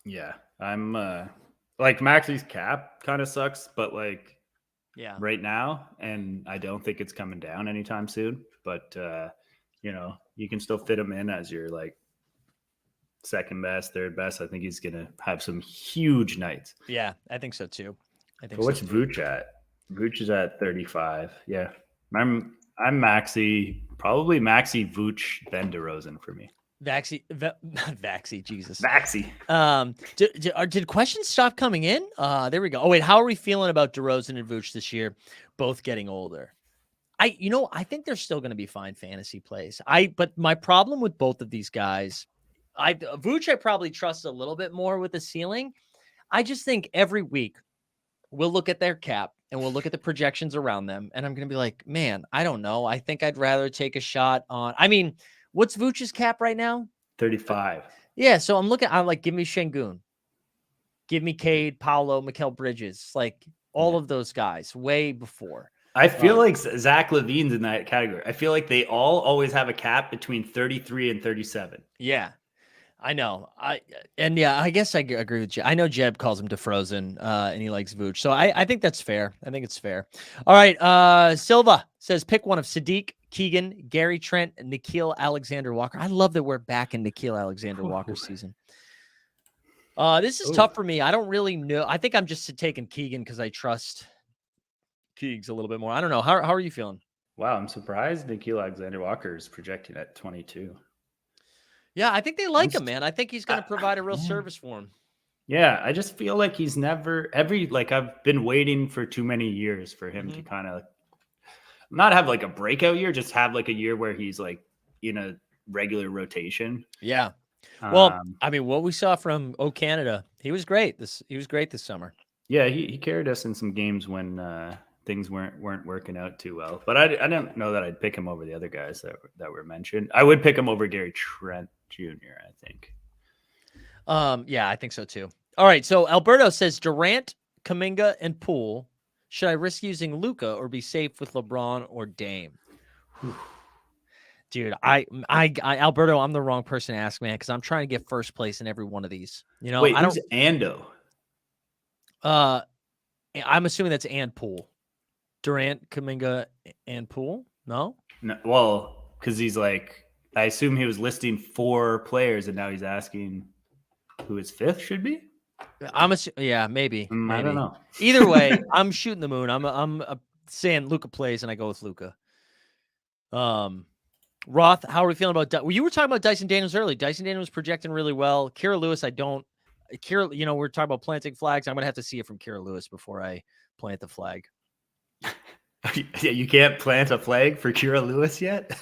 Yeah, I'm like Maxey's cap kind of sucks, but like right now, and I don't think it's coming down anytime soon, but you can still fit him in as your like second best, third best. I think he's going to have some huge nights. Yeah, I think so too. What's Vooch at? Vooch is at 35. Yeah. I'm Maxey, probably Maxey, Vooch, then DeRozan for me. Vaxie, Jesus. Vaxie. Did questions stop coming in? There we go. Oh, wait, how are we feeling about DeRozan and Vooch this year? Both getting older. I think they're still going to be fine fantasy plays. But my problem with both of these guys, Vooch I probably trust a little bit more with the ceiling. I just think every week we'll look at their cap and we'll look at the projections around them, and I'm going to be like, man, I don't know. I think I'd rather take a shot on. I mean, what's Vooch's cap right now? 35. Yeah, so I'm like, give me Şengün, give me Cade, Paolo, Mikal Bridges, like all of those guys way before. I feel like Zach LaVine's in that category. I feel like they all always have a cap between 33 and 37. Yeah, I know. I guess I agree with Jeb. I know Jeb calls him DeFrozen, and he likes Vooch. So I think that's fair. I think it's fair. All right. Silva says pick one of Sadiq, Keegan, Gary Trent, and Nickeil Alexander-Walker. I love that we're back in Nickeil Alexander-Walker season. This is tough for me. I don't really know. I think I'm just taking Keegan because I trust Keegs a little bit more. I don't know. How are you feeling? Wow, I'm surprised Nickeil Alexander-Walker is projected at 22. Yeah, I think they like him, man. I think he's going to provide a real service for him. Yeah, I just feel like he's never I've been waiting for too many years for him to kind of not have like a breakout year, just have like a year where he's like in a regular rotation. Yeah. Well, I mean, what we saw from Canada, he was great. He was great this summer. Yeah, he carried us in some games when things weren't working out too well. But I don't know that I'd pick him over the other guys that were mentioned. I would pick him over Gary Trent Jr., I think. Yeah, I think so too. All right, so Alberto says Durant, Kuminga, and Poole. Should I risk using Luka or be safe with LeBron or Dame? Dude, I Alberto, I'm the wrong person to ask, man, because I'm trying to get first place in every one of these. You know, wait, who's Ando? I'm assuming that's and Poole. Durant, Kuminga, and Poole. No, well, because he's like, I assume he was listing 4 players, and now he's asking who his 5th should be. Yeah, maybe. I don't know. Either way, I'm shooting the moon. I'm saying Luka plays, and I go with Luka. Roth, how are we feeling about? Well, you were talking about Dyson Daniels early. Dyson Daniels was projecting really well. Kira Lewis, I don't. Kira, we're talking about planting flags. I'm gonna have to see it from Kira Lewis before I plant the flag. Yeah, you can't plant a flag for Kira Lewis yet.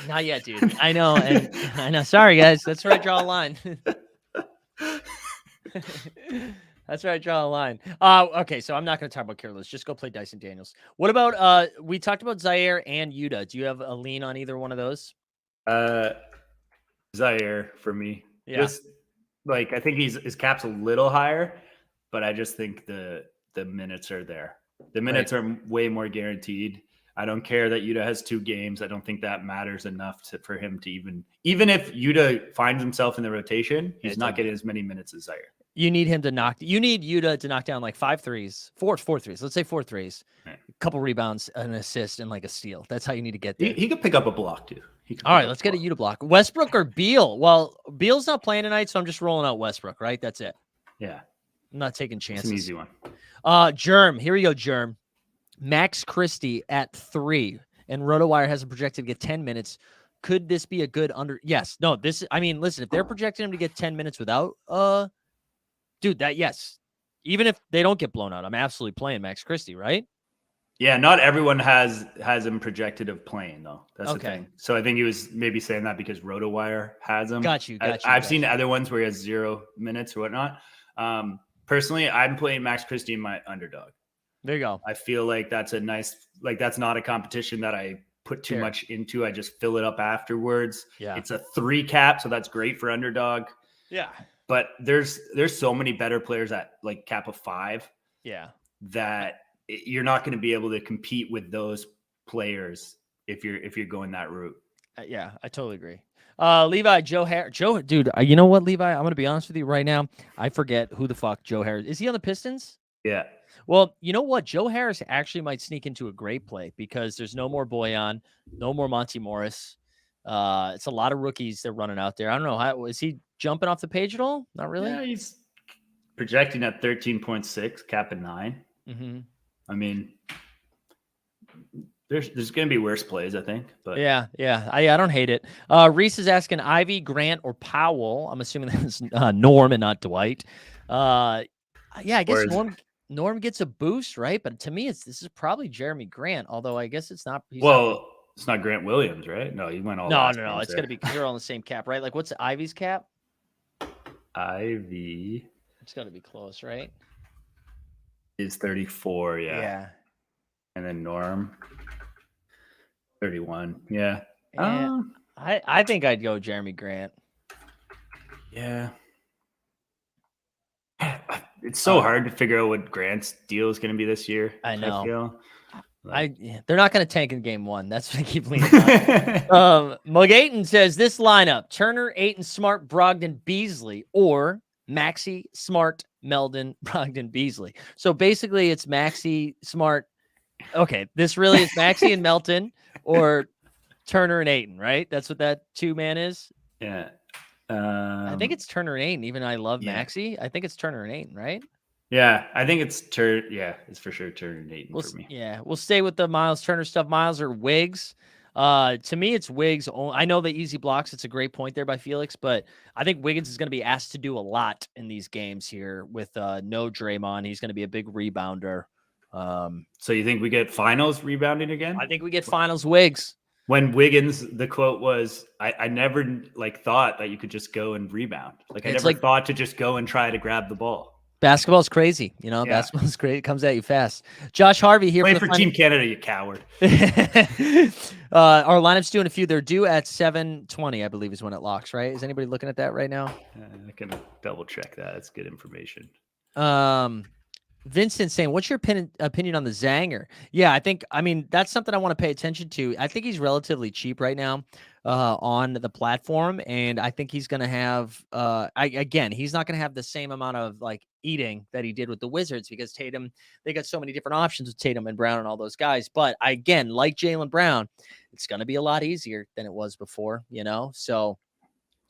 Not yet, dude. I know, and I know. Sorry, guys. That's where I draw a line. That's where I draw a line. Okay, so I'm not going to talk about Kira Lewis. Just go play Dyson Daniels. What about we talked about Zaire and Yuta. Do you have a lean on either one of those? Zaire for me. Yeah. Just like I think his cap's a little higher, but I just think the minutes are there. The minutes are way more guaranteed. I don't care that Yuta has 2 games. I don't think that matters enough for him to even if Yuta finds himself in the rotation, he's not getting as many minutes as Zaire. You need him to you need Yuta to knock down like 5 threes, 4 threes. Let's say 4 threes, a couple rebounds, an assist, and like a steal. That's how you need to get there. He could pick up a block too. All right, let's get a Yuta block. Westbrook or Beal? Well, Beal's not playing tonight, so I'm just rolling out Westbrook, right? That's it. Yeah. I'm not taking chances. It's an easy one. Germ. Here we go, Germ. Max Christie at 3, and RotoWire has him projected to get 10 minutes. Could this be a good under? Yes. No, listen, if they're projecting him to get 10 minutes without, dude, yes. Even if they don't get blown out, I'm absolutely playing Max Christie, right? Yeah, not everyone has him projected of playing though. That's the thing. So I think he was maybe saying that because RotoWire has him. Got you. I've seen other ones where he has 0 minutes or whatnot. Personally, I'm playing Max Christie in my underdog. There you go. I feel like that's a nice, that's not a competition that I put too much into. I just fill it up afterwards. Yeah. It's a 3 cap, so that's great for underdog. Yeah. But there's so many better players at like cap of 5. Yeah. That you're not going to be able to compete with those players if you're going that route. Yeah, I totally agree. Levi, Joe Harris. Dude, you know what, Levi? I'm going to be honest with you right now. I forget who the fuck Joe Harris is. He on the Pistons? Yeah. Well, you know what? Joe Harris actually might sneak into a great play because there's no more Boyan, no more Monty Morris. It's a lot of rookies they're running out there. I don't know. Is he jumping off the page at all? Not really. Yeah, he's projecting at 13.6, cap at 9. Mm-hmm. I mean, there's going to be worse plays, I think. But yeah, I don't hate it. Reese is asking Ivy, Grant, or Powell. I'm assuming that's Norm and not Dwight. Yeah, I guess Norm gets a boost, right? But to me, this is probably Jeremy Grant. Although I guess it's not. It's not Grant Williams, right? No, he went all. No. It's going to be you're on the same cap, right? Like, what's Ivy's cap? Ivy. It's got to be close, right? is 34. Yeah. And then Norm 31. Yeah. And I think I'd go Jeremy Grant. Yeah. It's so hard to figure out what Grant's deal is going to be this year. I know. feel. They're not going to tank in game one. That's what I keep leaning on. Mugayton says this lineup: Turner, Ayton, Smart, Brogdon, Beasley, or Maxey, Smart, Meldon, Brogdon, Beasley. So basically, it's Maxey, Smart. Okay, this really is Maxey and Melton, or Turner and Ayton, right? That's what that 2-man is. Yeah. I think it's Turner and Ayton. Even I love Maxey. I think it's Turner and Ayton, right? Yeah, I think it's it's for sure Turner and Ayton for me. Yeah, we'll stay with the Miles Turner stuff. Miles or Wiggs. To me, it's Wiggs. I know the easy blocks. It's a great point there by Felix, but I think Wiggins is going to be asked to do a lot in these games here with no Draymond. He's going to be a big rebounder. So you think we get finals rebounding again? I think we get finals Wiggs. When Wiggins, the quote was, I never thought that you could just go and rebound. I never thought to just go and try to grab the ball. Basketball's crazy, Basketball's great. It comes at you fast. Josh Harvey here. Play for Team Canada, you coward. Our lineup's doing a few. They're due at 7:20, I believe, is when it locks. Right? Is anybody looking at that right now? I can double check that. That's good information. Vincent saying, what's your opinion on the Zanger? Yeah, I mean, that's something I want to pay attention to. I think he's relatively cheap right now on the platform. And I think he's going to have, he's not going to have the same amount of eating that he did with the Wizards because Tatum, they got so many different options with Tatum and Brown and all those guys. But again, like Jaylen Brown, it's going to be a lot easier than it was before, So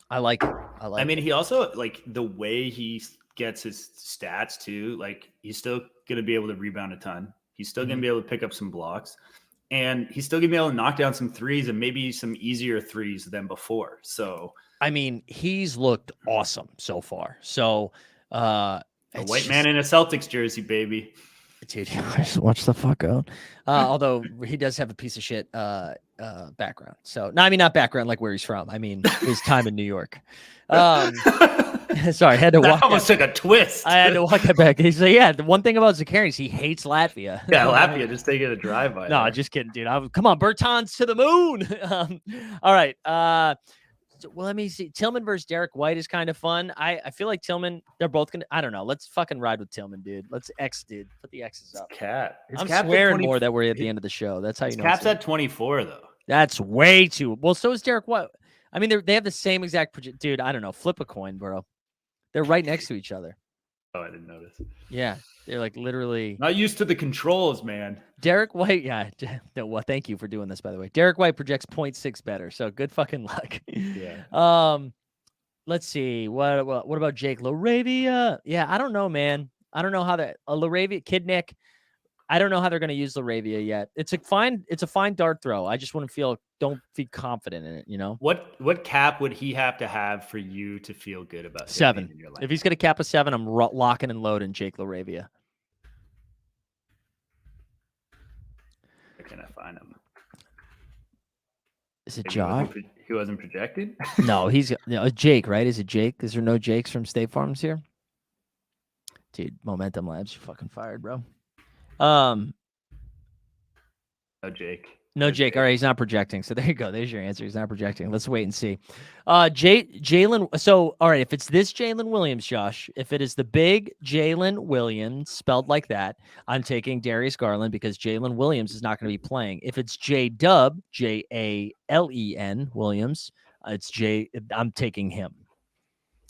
I like it. I mean, he also, the way he gets his stats too, he's still going to be able to rebound a ton. He's still going to be able to pick up some blocks, and he's still going to be able to knock down some threes and maybe some easier threes than before. So, I mean, he's looked awesome so far. So, a white man in a Celtics jersey, baby. Dude, watch the fuck out. Although he does have a piece of shit background. So, no, I mean, not background like where he's from. I mean, his time in New York. Sorry, I had to walk. That almost took a twist. I had to walk that back. He's like, yeah, the one thing about Zakarian, he hates Latvia. Yeah, Latvia, just taking a drive-by. No, just kidding, dude. Come on, Bertans to the moon. All right. Well, let me see. Tillman versus Derek White is kind of fun. I feel like Tillman, they're both going to, I don't know. Let's fucking ride with Tillman, dude. Let's dude. Put the X's up. I'm swearing more that we're at the end of the show. That's how you know. Cap's at 24, though. That's way too. Well, so is Derek White. I mean, they have the same exact dude. I don't know. Flip a coin, bro. They're right next to each other. Oh, I didn't notice. Yeah, they're literally not used to the controls, man. Derek White, yeah. Well, thank you for doing this, by the way. Derek White projects 0.6 better, so good fucking luck. Yeah. Let's see. What about Jake LaRavia? Yeah, I don't know, man. I don't know how that LaRavia Kid Nick. I don't know how they're going to use LaRavia yet. It's a fine dart throw. I just don't feel confident in it, What cap would he have to have for you to feel good about 7? If he's going to cap a 7, I'm locking and loading Jake LaRavia. Where can I find him? Is it Josh? He wasn't projected? No, Jake, right? Is it Jake? Is there no Jakes from State Farms here? Dude, Momentum Labs, you fucking fired, bro. No Jake. No Jake. All right, he's not projecting. So there you go. There's your answer. He's not projecting. Let's wait and see. Jalen. So, all right, if it's this Jalen Williams, Josh, if it is the big Jalen Williams spelled like that, I'm taking Darius Garland because Jalen Williams is not going to be playing. If it's J-Dub, Jalen Williams, I'm taking him.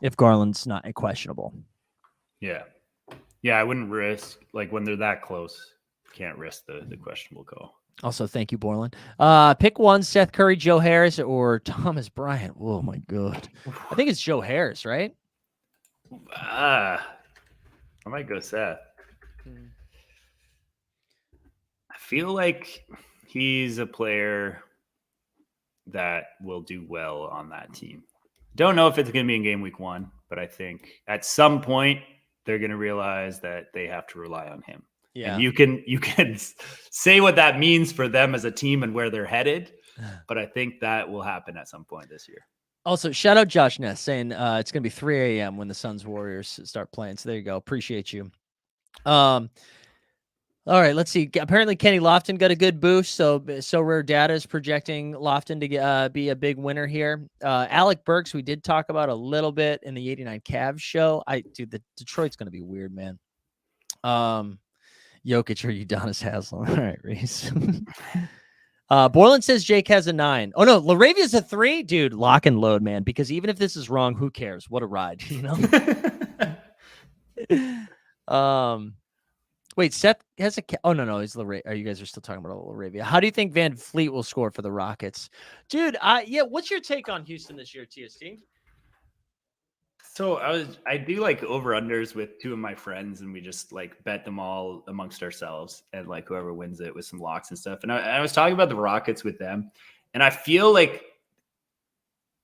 If Garland's not questionable. Yeah. Yeah, I wouldn't risk, when they're that close, can't risk the questionable call. Also, thank you, Borland. Pick one, Seth Curry, Joe Harris, or Thomas Bryant. Oh, my God. I think it's Joe Harris, right? I might go Seth. I feel like he's a player that will do well on that team. Don't know if it's going to be in game week 1, but I think at some point, they're going to realize that they have to rely on him. Yeah. And you can say what that means for them as a team and where they're headed, but I think that will happen at some point this year. Also, shout out Josh Ness saying it's going to be 3 a.m. when the Suns Warriors start playing. So there you go. Appreciate you. All right, let's see. Apparently, Kenny Lofton got a good boost. So Rare Data is projecting Lofton to be a big winner here. Alec Burks, we did talk about a little bit in the 89 Cavs show. The Detroit's going to be weird, man. Jokic or Udonis Haslem. All right, Reese. Borland says Jake has a 9. Oh, no, Laravia's a 3? Dude, lock and load, man, because even if this is wrong, who cares? What a ride, you know? Wait, Seth has a... Oh, no, he's Laravia. You guys are still talking about Laravia. How do you think Van Fleet will score for the Rockets? Dude, what's your take on Houston this year, TST? So I do like over-unders with two of my friends, and we just like bet them all amongst ourselves, and like whoever wins it with some locks and stuff. And I was talking about the Rockets with them, and I feel like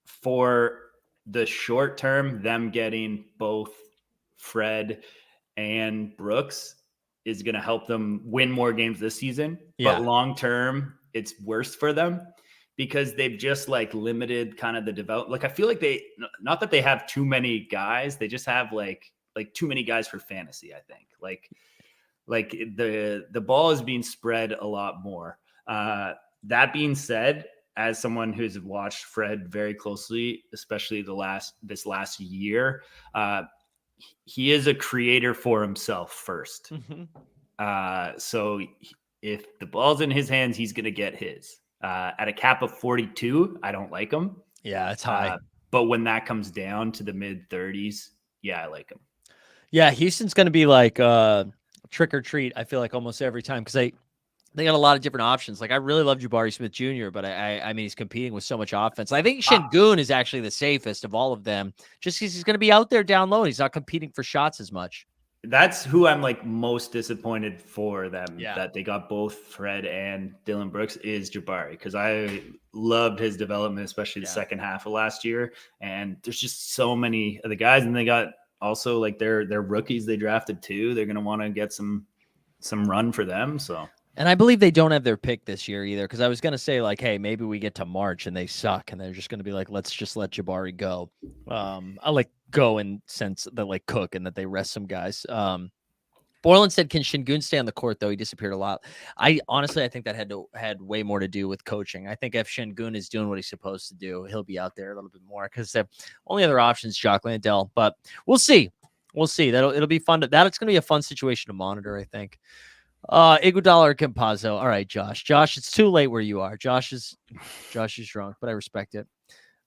for the short term, them getting both Fred and Brooks is going to help them win more games this season. Yeah. But long term, it's worse for them because they've just like limited kind of the development. Like I feel like not that they have too many guys, they just have like too many guys for fantasy. I think like the ball is being spread a lot more. That being said, as someone who's watched Fred very closely, especially this last year, he is a creator for himself first. Mm-hmm. So if the ball's in his hands, he's going to get his. At a cap of 42, I don't like him. Yeah, it's high. But when that comes down to the mid 30s, yeah, I like him. Yeah, Houston's going to be like trick or treat, I feel like almost every time because they got a lot of different options. Like I really love Jabari Smith Jr., but I mean, he's competing with so much offense. I think Şengün is actually the safest of all of them just because he's going to be out there down low. He's not competing for shots as much. That's who I'm like most disappointed for them Yeah. that they got both Fred and Dylan Brooks is Jabari because I loved his development, especially the second half of last year. And there's just so many of the guys, and they got also like their rookies they drafted too. They're going to want to get some run for them. So. And I believe they don't have their pick this year either because I was going to say like, hey, maybe we get to March and they suck and they're just going to be like, let's just let Jabari go. I like go in sense that like Cook and that they rest some guys. Borland said, can Şengün stay on the court though? He disappeared a lot. I think that had way more to do with coaching. I think if Şengün is doing what he's supposed to do, he'll be out there a little bit more because the only other option is Jock Landale, but we'll see. It'll be fun. It's going to be a fun situation to monitor, I think. Iguodala or Campazzo. All right, Josh, it's too late where you are. Josh is drunk, but I respect it.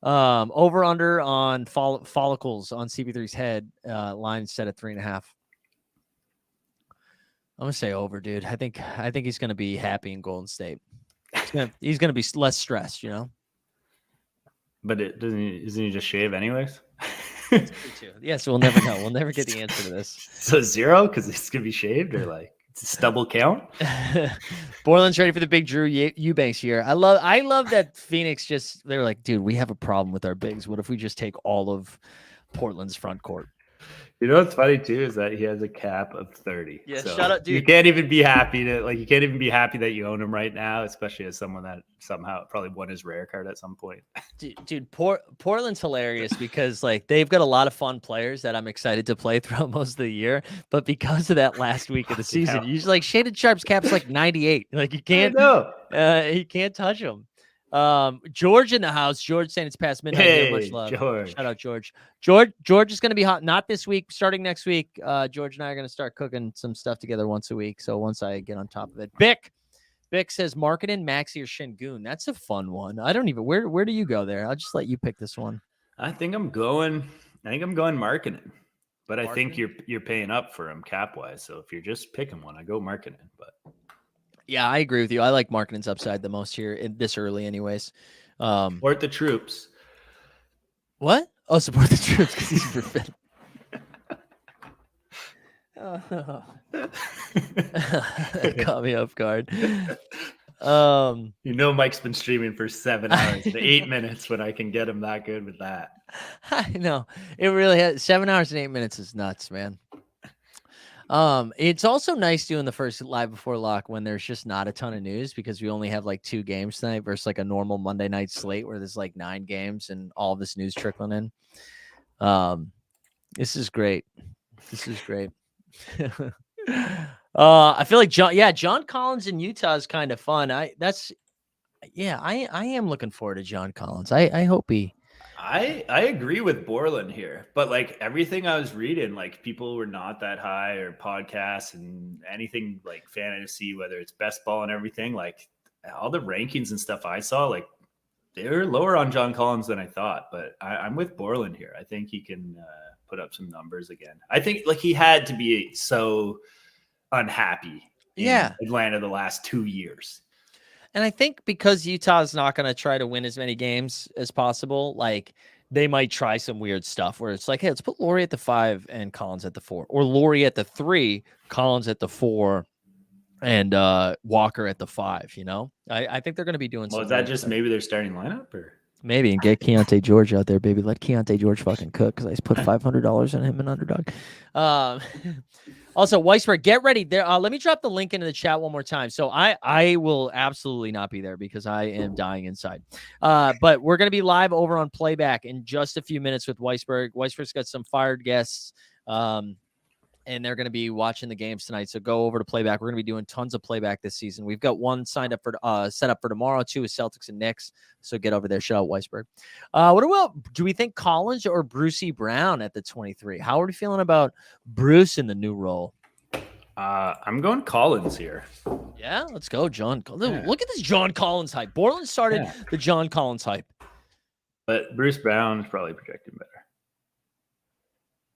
Over under on follicles on CP3's head, line set at 3.5. I'm gonna say over, dude. I think he's gonna be happy in Golden State. He's gonna be less stressed, you know. But isn't he just shave anyways? Yeah, so we'll never know. We'll never get the answer to this. So 0 because it's gonna be shaved, or like stubble count. Borland's ready for the big Drew Eubanks here. I love that Phoenix they're like, dude, we have a problem with our bigs. What if we just take all of Portland's front court? You know what's funny too is that he has a cap of 30. Yeah, so shut up, dude. You can't even be happy that you own him right now, especially as someone that somehow probably won his rare card at some point. Dude, Portland's hilarious because like they've got a lot of fun players that I'm excited to play throughout most of the year. But because of that last week of the season, you just like Shaded Sharp's cap's like 98. Like you can't he can't touch him. George in the house. George saying it's past midnight. Hey, much love. George. Shout out George. George is going to be hot. Not this week. Starting next week. George and I are going to start cooking some stuff together once a week. So once I get on top of it, Beck says Markkanen, Maxey, or Şengün. That's a fun one. I don't even. Where do you go there? I'll just let you pick this one. I think I'm going Markkanen, but I think you're paying up for him cap wise. So if you're just picking one, I go Markkanen. But yeah, I agree with you. I like Markkanen's upside the most here this early, anyways. Support the troops. What? Oh, support the troops because he's forbidden. Caught me off guard. Mike's been streaming for 7 hours and 8 minutes when I can get him that good with that. I know it really has 7 hours and 8 minutes is nuts, man. It's also nice doing the first live before lock when there's just not a ton of news because we only have like 2 games tonight versus like a normal Monday night slate where there's like 9 games and all this news trickling in. This is great. I feel like John Collins in Utah is kind of fun. I am looking forward to John Collins. I hope he. I agree with Borland here, but like everything I was reading, like people were not that high, or podcasts and anything like fantasy, whether it's best ball and everything, like all the rankings and stuff I saw, like they're lower on John Collins than I thought. But I'm with Borland here. I think he can put up some numbers again. I think like he had to be so unhappy in Atlanta the last 2 years. And I think because Utah is not going to try to win as many games as possible, like they might try some weird stuff where it's like, hey, let's put Laurie at the 5 and Collins at the 4, or Laurie at the 3, Collins at the 4, and Walker at the 5. You know, I think they're going to be doing. Well, is that just maybe their starting lineup, or maybe, and get Keontae George out there, baby? Let Keontae George fucking cook, because I just put $500 on him in underdog. Also, Weisberg, get ready. There. Let me drop the link into the chat one more time. So I will absolutely not be there because I am dying inside. But we're going to be live over on Playback in just a few minutes with Weisberg. Weisberg's got some fired guests, and they're going to be watching the games tonight. So go over to Playback. We're going to be doing tons of Playback this season. We've got one signed up for set up for tomorrow too, with Celtics and Knicks. So get over there. Shout out Weisberg. Do we think Collins or Brucey Brown at the 23? How are we feeling about Bruce in the new role? I'm going Collins here. Yeah, let's go, John. Look at this John Collins hype. Borland started the John Collins hype. But Bruce Brown is probably projecting better.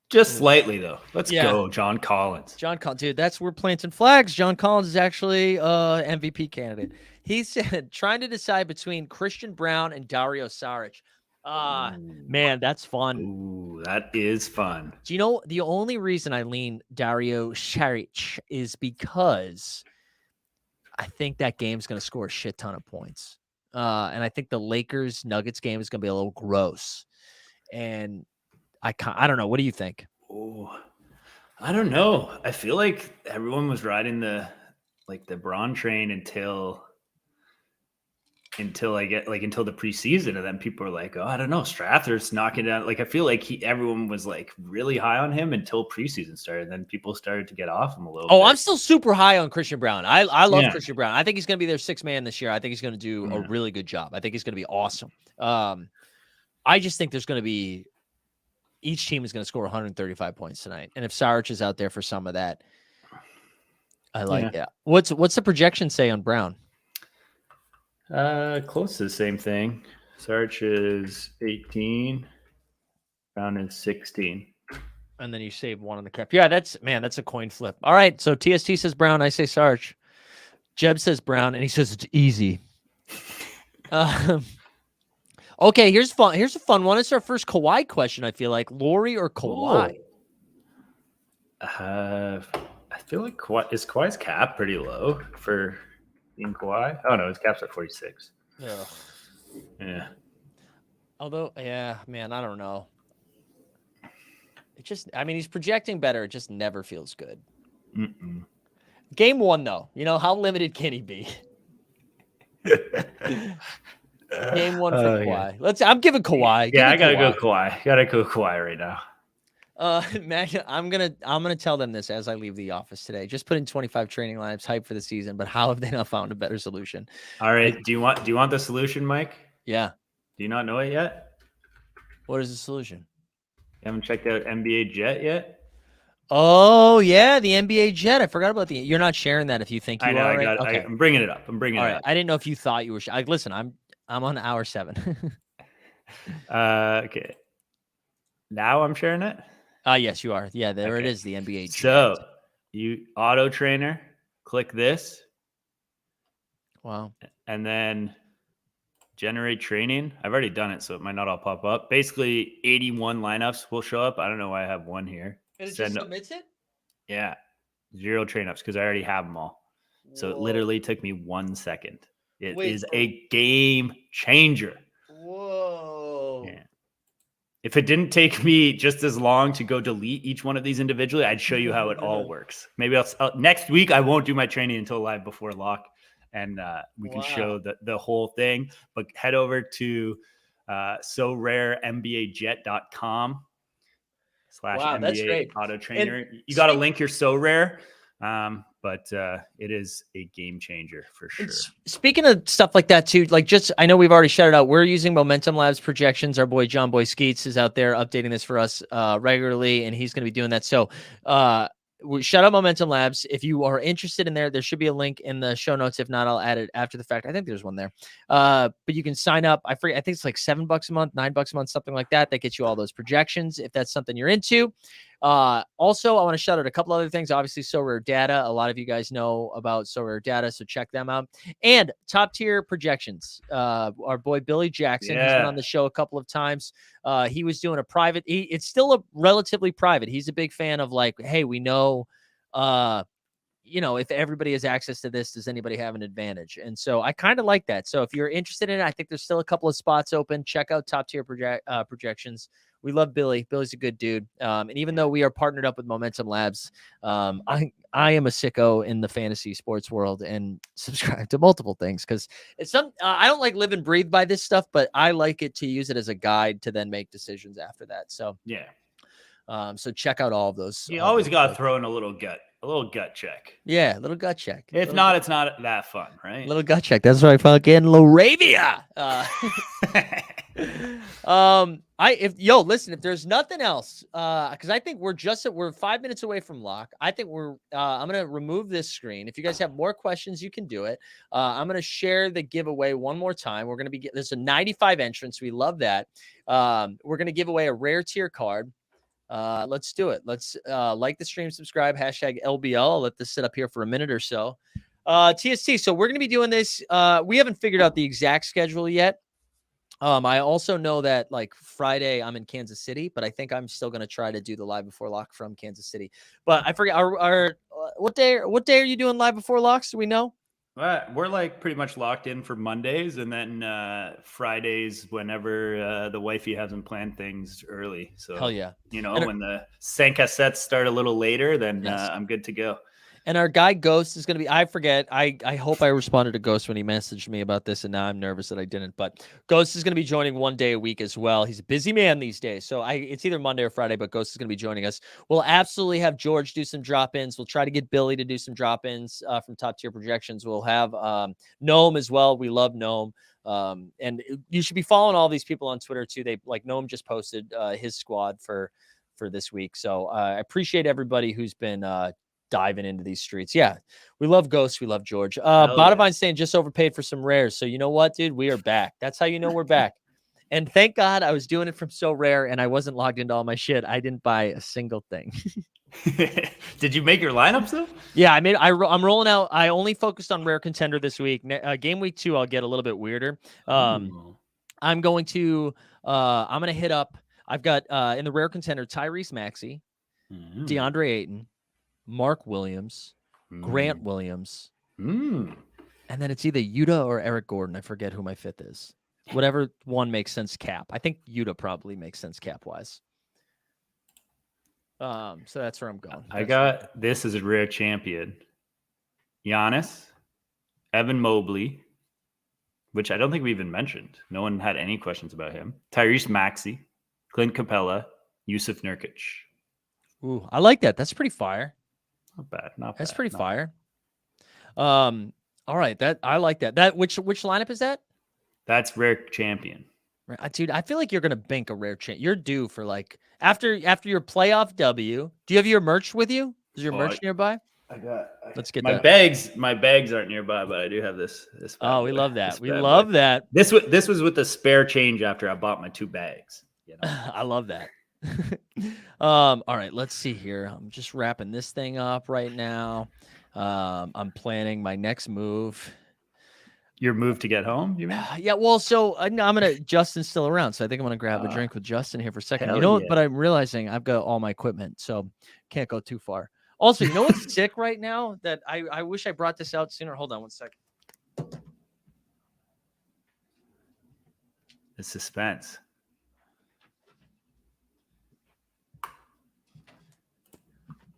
Just slightly, though. Let's go, John Collins. John Collins, dude, we're planting flags. John Collins is actually MVP candidate. He said trying to decide between Christian Brown and Dario Saric. Man, that's fun. Ooh, that is fun. Do you know the only reason I lean Dario Saric is because I think that game's going to score a shit ton of points. And I think the Lakers Nuggets game is going to be a little gross. And I don't know. What do you think? Oh, I don't know. I feel like everyone was riding the Bron train until the preseason, and then people were like, "Oh, I don't know, Strathers knocking down." Like I feel like everyone was like really high on him until preseason started. And then people started to get off him a little. Oh, bit. I'm still super high on Christian Brown. I love Christian Brown. I think he's going to be their 6th man this year. I think he's going to do a really good job. I think he's going to be awesome. I just think there's going to be. Each team is going to score 135 points tonight. And if Saric is out there for some of that, I like it. What's the projection say on Brown? Close to the same thing. Saric is 18. Brown is 16. And then you save one on the cap. Yeah, that's a coin flip. All right. So TST says Brown. I say Saric. Jeb says Brown, and he says it's easy. Okay, here's a fun one. It's our first Kawhi question, I feel like. Laurie or Kawhi? I feel like Kawhi's cap pretty low for being Kawhi? Oh, no, his cap's at 46. Yeah. Although, man, I don't know. He's projecting better. It just never feels good. Mm-mm. Game 1, though. You know, how limited can he be? Game 1 for Kawhi. Yeah. I'm giving Kawhi. Yeah, I gotta go Kawhi. Gotta go Kawhi right now. Man, I'm gonna tell them this as I leave the office today. Just put in 25 training lineups, hype for the season. But how have they not found a better solution? All right. Do you want the solution, Mike? Yeah. Do you not know it yet? What is the solution? You haven't checked out NBA Jet yet? Oh yeah, the NBA Jet. I forgot about You're not sharing that if you think you are. Right? Okay. I'm bringing it up. I'm bringing it up. I didn't know if you thought you were. Listen, I'm on hour 7. Okay. Now I'm sharing it. Yes, you are. Yeah, there it is. The NBA Jet. So you auto trainer, click this. Wow. And then generate training. I've already done it, so it might not all pop up. Basically, 81 lineups will show up. I don't know why I have one here. And it just submits it? Yeah. 0 train ups because I already have them all. So it literally took me 1 second. It is a game changer. Whoa. Yeah. If it didn't take me just as long to go delete each one of these individually, I'd show you how it all works. Maybe I'll next week, I won't do my training until live before lock, and we can show the whole thing. But head over to sorarembAjet.com/NBA that's great. auto trainer. You got to link your So Rare But it is a game changer for sure. Speaking of stuff like that too, like I know we've already shouted out, we're using Momentum Labs projections. Our boy John Boy Skeets is out there updating this for us regularly, and he's going to be doing that. So we shout out Momentum Labs. If you are interested in there should be a link in the show notes. If not, I'll add it after the fact. I think there's one there. But you can sign up. I think it's like $7 a month, $9 a month, something like that. That gets you all those projections if that's something you're into. Also, I want to shout out a couple other things. Obviously, Sorare Data. A lot of you guys know about Sorare Data, so check them out. And top tier projections. Our boy Billy Jackson, he's been on the show a couple of times. He was doing a private. It's still a relatively private. He's a big fan of like, hey, we know, if everybody has access to this, does anybody have an advantage? And so I kind of like that. So if you're interested in it, I think there's still a couple of spots open. Check out top tier projections. We love Billy. Billy's a good dude. And even though we are partnered up with Momentum Labs, I am a sicko in the fantasy sports world and subscribe to multiple things because it's I don't like live and breathe by this stuff, but I like it to use it as a guide to then make decisions after that. So yeah. So check out all of those. You always got to throw in a little gut check. Yeah, a little gut check. If not, it's not that fun, right? Little gut check. That's right, fucking Laravia. Listen, if there's nothing else, because I think we're 5 minutes away from lock. I think I'm gonna remove this screen. If you guys have more questions, you can do it. I'm gonna share the giveaway one more time. There's a 95 entrance. We love that. We're gonna give away a rare tier card. Let's do it. Let's like the stream, subscribe, hashtag LBL. I'll let this sit up here for a minute or so. TST. So we're going to be doing this. We haven't figured out the exact schedule yet. I also know that like Friday I'm in Kansas City, but I think I'm still going to try to do the live before lock from Kansas City. But I forget what day are you doing live before locks? Do we know? We're like pretty much locked in for Mondays and then Fridays whenever the wifey hasn't planned things early. So hell yeah. When the Sanka sets start a little later, then I'm good to go. And our guy Ghost is going to be, I forget. I hope I responded to Ghost when he messaged me about this, and now I'm nervous that I didn't. But Ghost is going to be joining one day a week as well. He's a busy man these days. So it's either Monday or Friday, but Ghost is going to be joining us. We'll absolutely have George do some drop-ins. We'll try to get Billy to do some drop-ins from Top Tier Projections. We'll have Gnome as well. We love Gnome. And you should be following all these people on Twitter too. Gnome just posted his squad for this week. So I appreciate everybody who's been diving into these streets. Yeah, we love Ghosts. We love George. Botavine saying just overpaid for some rares. So you know what, dude? We are back. That's how you know we're back. And thank God I was doing it from So Rare and I wasn't logged into all my shit. I didn't buy a single thing. Did you make your lineups though? Yeah, I'm rolling out. I only focused on Rare Contender this week. Game week 2, I'll get a little bit weirder. I'm going to hit up. I've got in the Rare Contender Tyrese Maxey, DeAndre Ayton, Mark Williams, Grant Williams, and then it's either Yuta or Eric Gordon. I forget who my fifth is. Whatever one makes sense cap. I think Yuta probably makes sense cap wise. So that's where I'm going. I got this as a rare champion. Giannis, Evan Mobley, which I don't think we even mentioned. No one had any questions about him. Tyrese Maxey, Clint Capella, Yusuf Nurkic. Ooh, I like that. That's pretty fire. Not bad. That's pretty fire. All right. I like that. Which lineup is that? That's rare champion. Dude, I feel like you're gonna bank a rare champ. You're due for like after your playoff W. Do you have your merch with you? Is your merch nearby? Let's get my that. bags. My bags aren't nearby, but I do have this. Oh, we love that. We love that. This was with the spare change after I bought my 2 bags. I love that. All right, let's see here. I'm just wrapping this thing up right now. I'm planning my next move. Your move to get home, you mean? Yeah, well, so Justin's still around, so I think I'm gonna grab a drink with Justin here for a second. But I'm realizing I've got all my equipment, so can't go too far. Also, you know what's sick right now that I wish I brought this out sooner. Hold on one second. The suspense.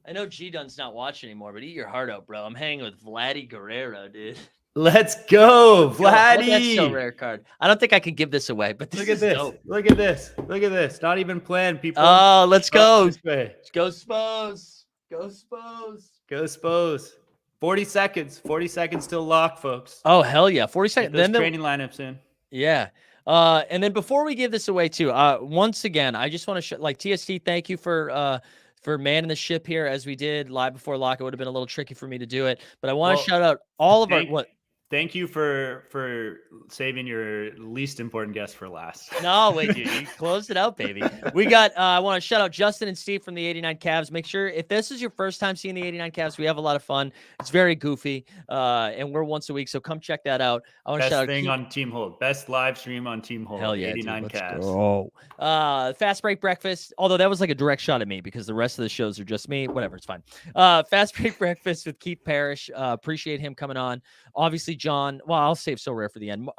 I know G-Dun's not watching anymore, but eat your heart out, bro. I'm hanging with Vladdy Guerrero, dude. Let's go, Vladdy. That's so rare card. I don't think I could give this away, but look at this. Dope. Look at this. Look at this. Not even planned, people. Oh, let's go. Go Go Spos. Go Spos. Go Spos. 40 seconds. 40 seconds till lock, folks. Oh, hell yeah. 40 Get seconds. those Then training lineups in. Yeah. And then before we give this away too, once again, I just want to TST, thank you for manning the ship here as we did live before lock. It would have been a little tricky for me to do it, but I want to shout out all of our Thank you for saving your least important guest for last. No, wait, dude, you closed it out, baby. We got, I want to shout out Justin and Steve from the 89 Cavs. Make sure if this is your first time seeing the 89 Cavs, we have a lot of fun. It's very goofy, and we're once a week, so come check that out. I want to shout out thing on Team Hold. Best live stream on Team Hold. Hell yeah, 89 dude, Cavs. go. Fast Break Breakfast, although that was like a direct shot at me because the rest of the shows are just me. Whatever, it's fine. Fast Break Breakfast with Keith Parish. Appreciate him coming on. Obviously, John. Well, I'll save So Rare for the end.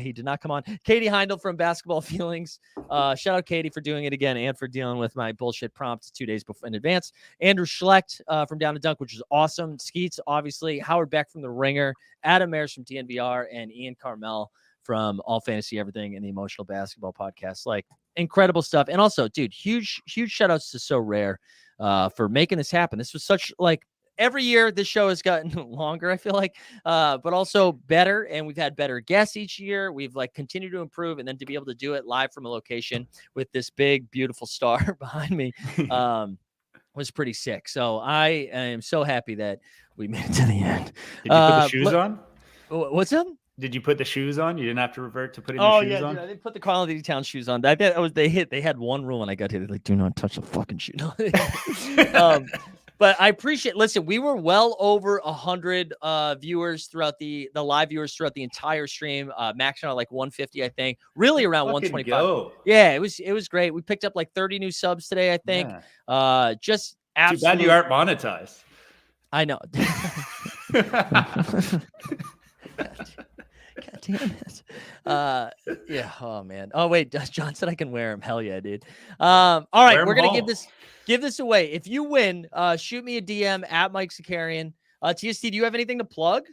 He did not come on. Katie Heindl from Basketball Feelings. Shout out Katie for doing it again and for dealing with my bullshit prompts 2 days before in advance. Andrew Schlect from Down to Dunk, which is awesome. Skeets, obviously. Howard Beck from The Ringer. Adam Ayers from DNVR and Ian Karmel from All Fantasy Everything and the Emotional Basketball Podcast. Like, incredible stuff. And also, dude, huge shout outs to So Rare for making this happen. This was such like every year this show has gotten longer, I feel like, but also better. And we've had better guests each year. We've like continued to improve, and then to be able to do it live from a location with this big, beautiful star behind me was pretty sick. So I am so happy that we made it to the end. Did you put the shoes on? What's up? Did you put the shoes on? You didn't have to revert to putting the shoes on? Dude, I didn't put the Quality Town shoes on. They had one rule when I got here. They're like, do not touch the fucking shoe. But I appreciate. Listen, we were well over 100 viewers throughout the live viewers throughout the entire stream. Maxing out like 150, I think. Really around 125. Go. Yeah, it was great. We picked up like 30 new subs today, I think. Yeah. Just absolutely. Too bad you aren't monetized. I know. God damn it. Yeah. Oh man. Oh wait, John said I can wear them. Hell yeah, dude. All right, we're gonna give this away. If you win, shoot me a DM at Mike Zakarian. TST, do you have anything to plug?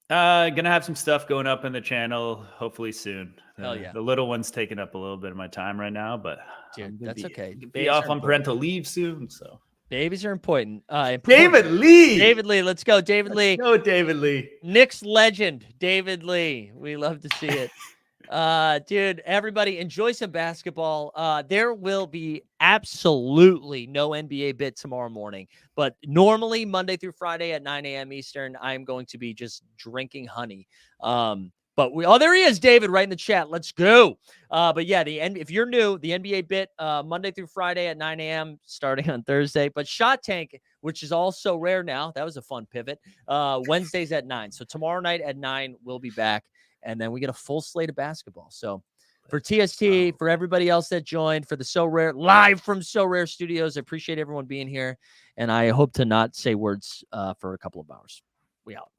Gonna have some stuff going up in the channel hopefully soon. Hell yeah. The little one's taking up a little bit of my time right now, but dude, that's okay. Be off on parental leave soon, so. Babies are important. David Lee. David Lee. Let's go, David Lee. Go, David Lee. Knicks legend, David Lee. We love to see it. Dude, everybody enjoy some basketball. There will be absolutely no NBA bit tomorrow morning, but normally Monday through Friday at 9 a.m. Eastern, I'm going to be just drinking honey. But there he is, David, right in the chat. Let's go. But yeah, if you're new, the NBA bit Monday through Friday at 9 a.m. starting on Thursday. But Shot Tank, which is also rare now, that was a fun pivot. Wednesdays at 9. So tomorrow night at 9, we'll be back. And then we get a full slate of basketball. So for TST, for everybody else that joined, for the So Rare, live from So Rare Studios, I appreciate everyone being here. And I hope to not say words for a couple of hours. We out.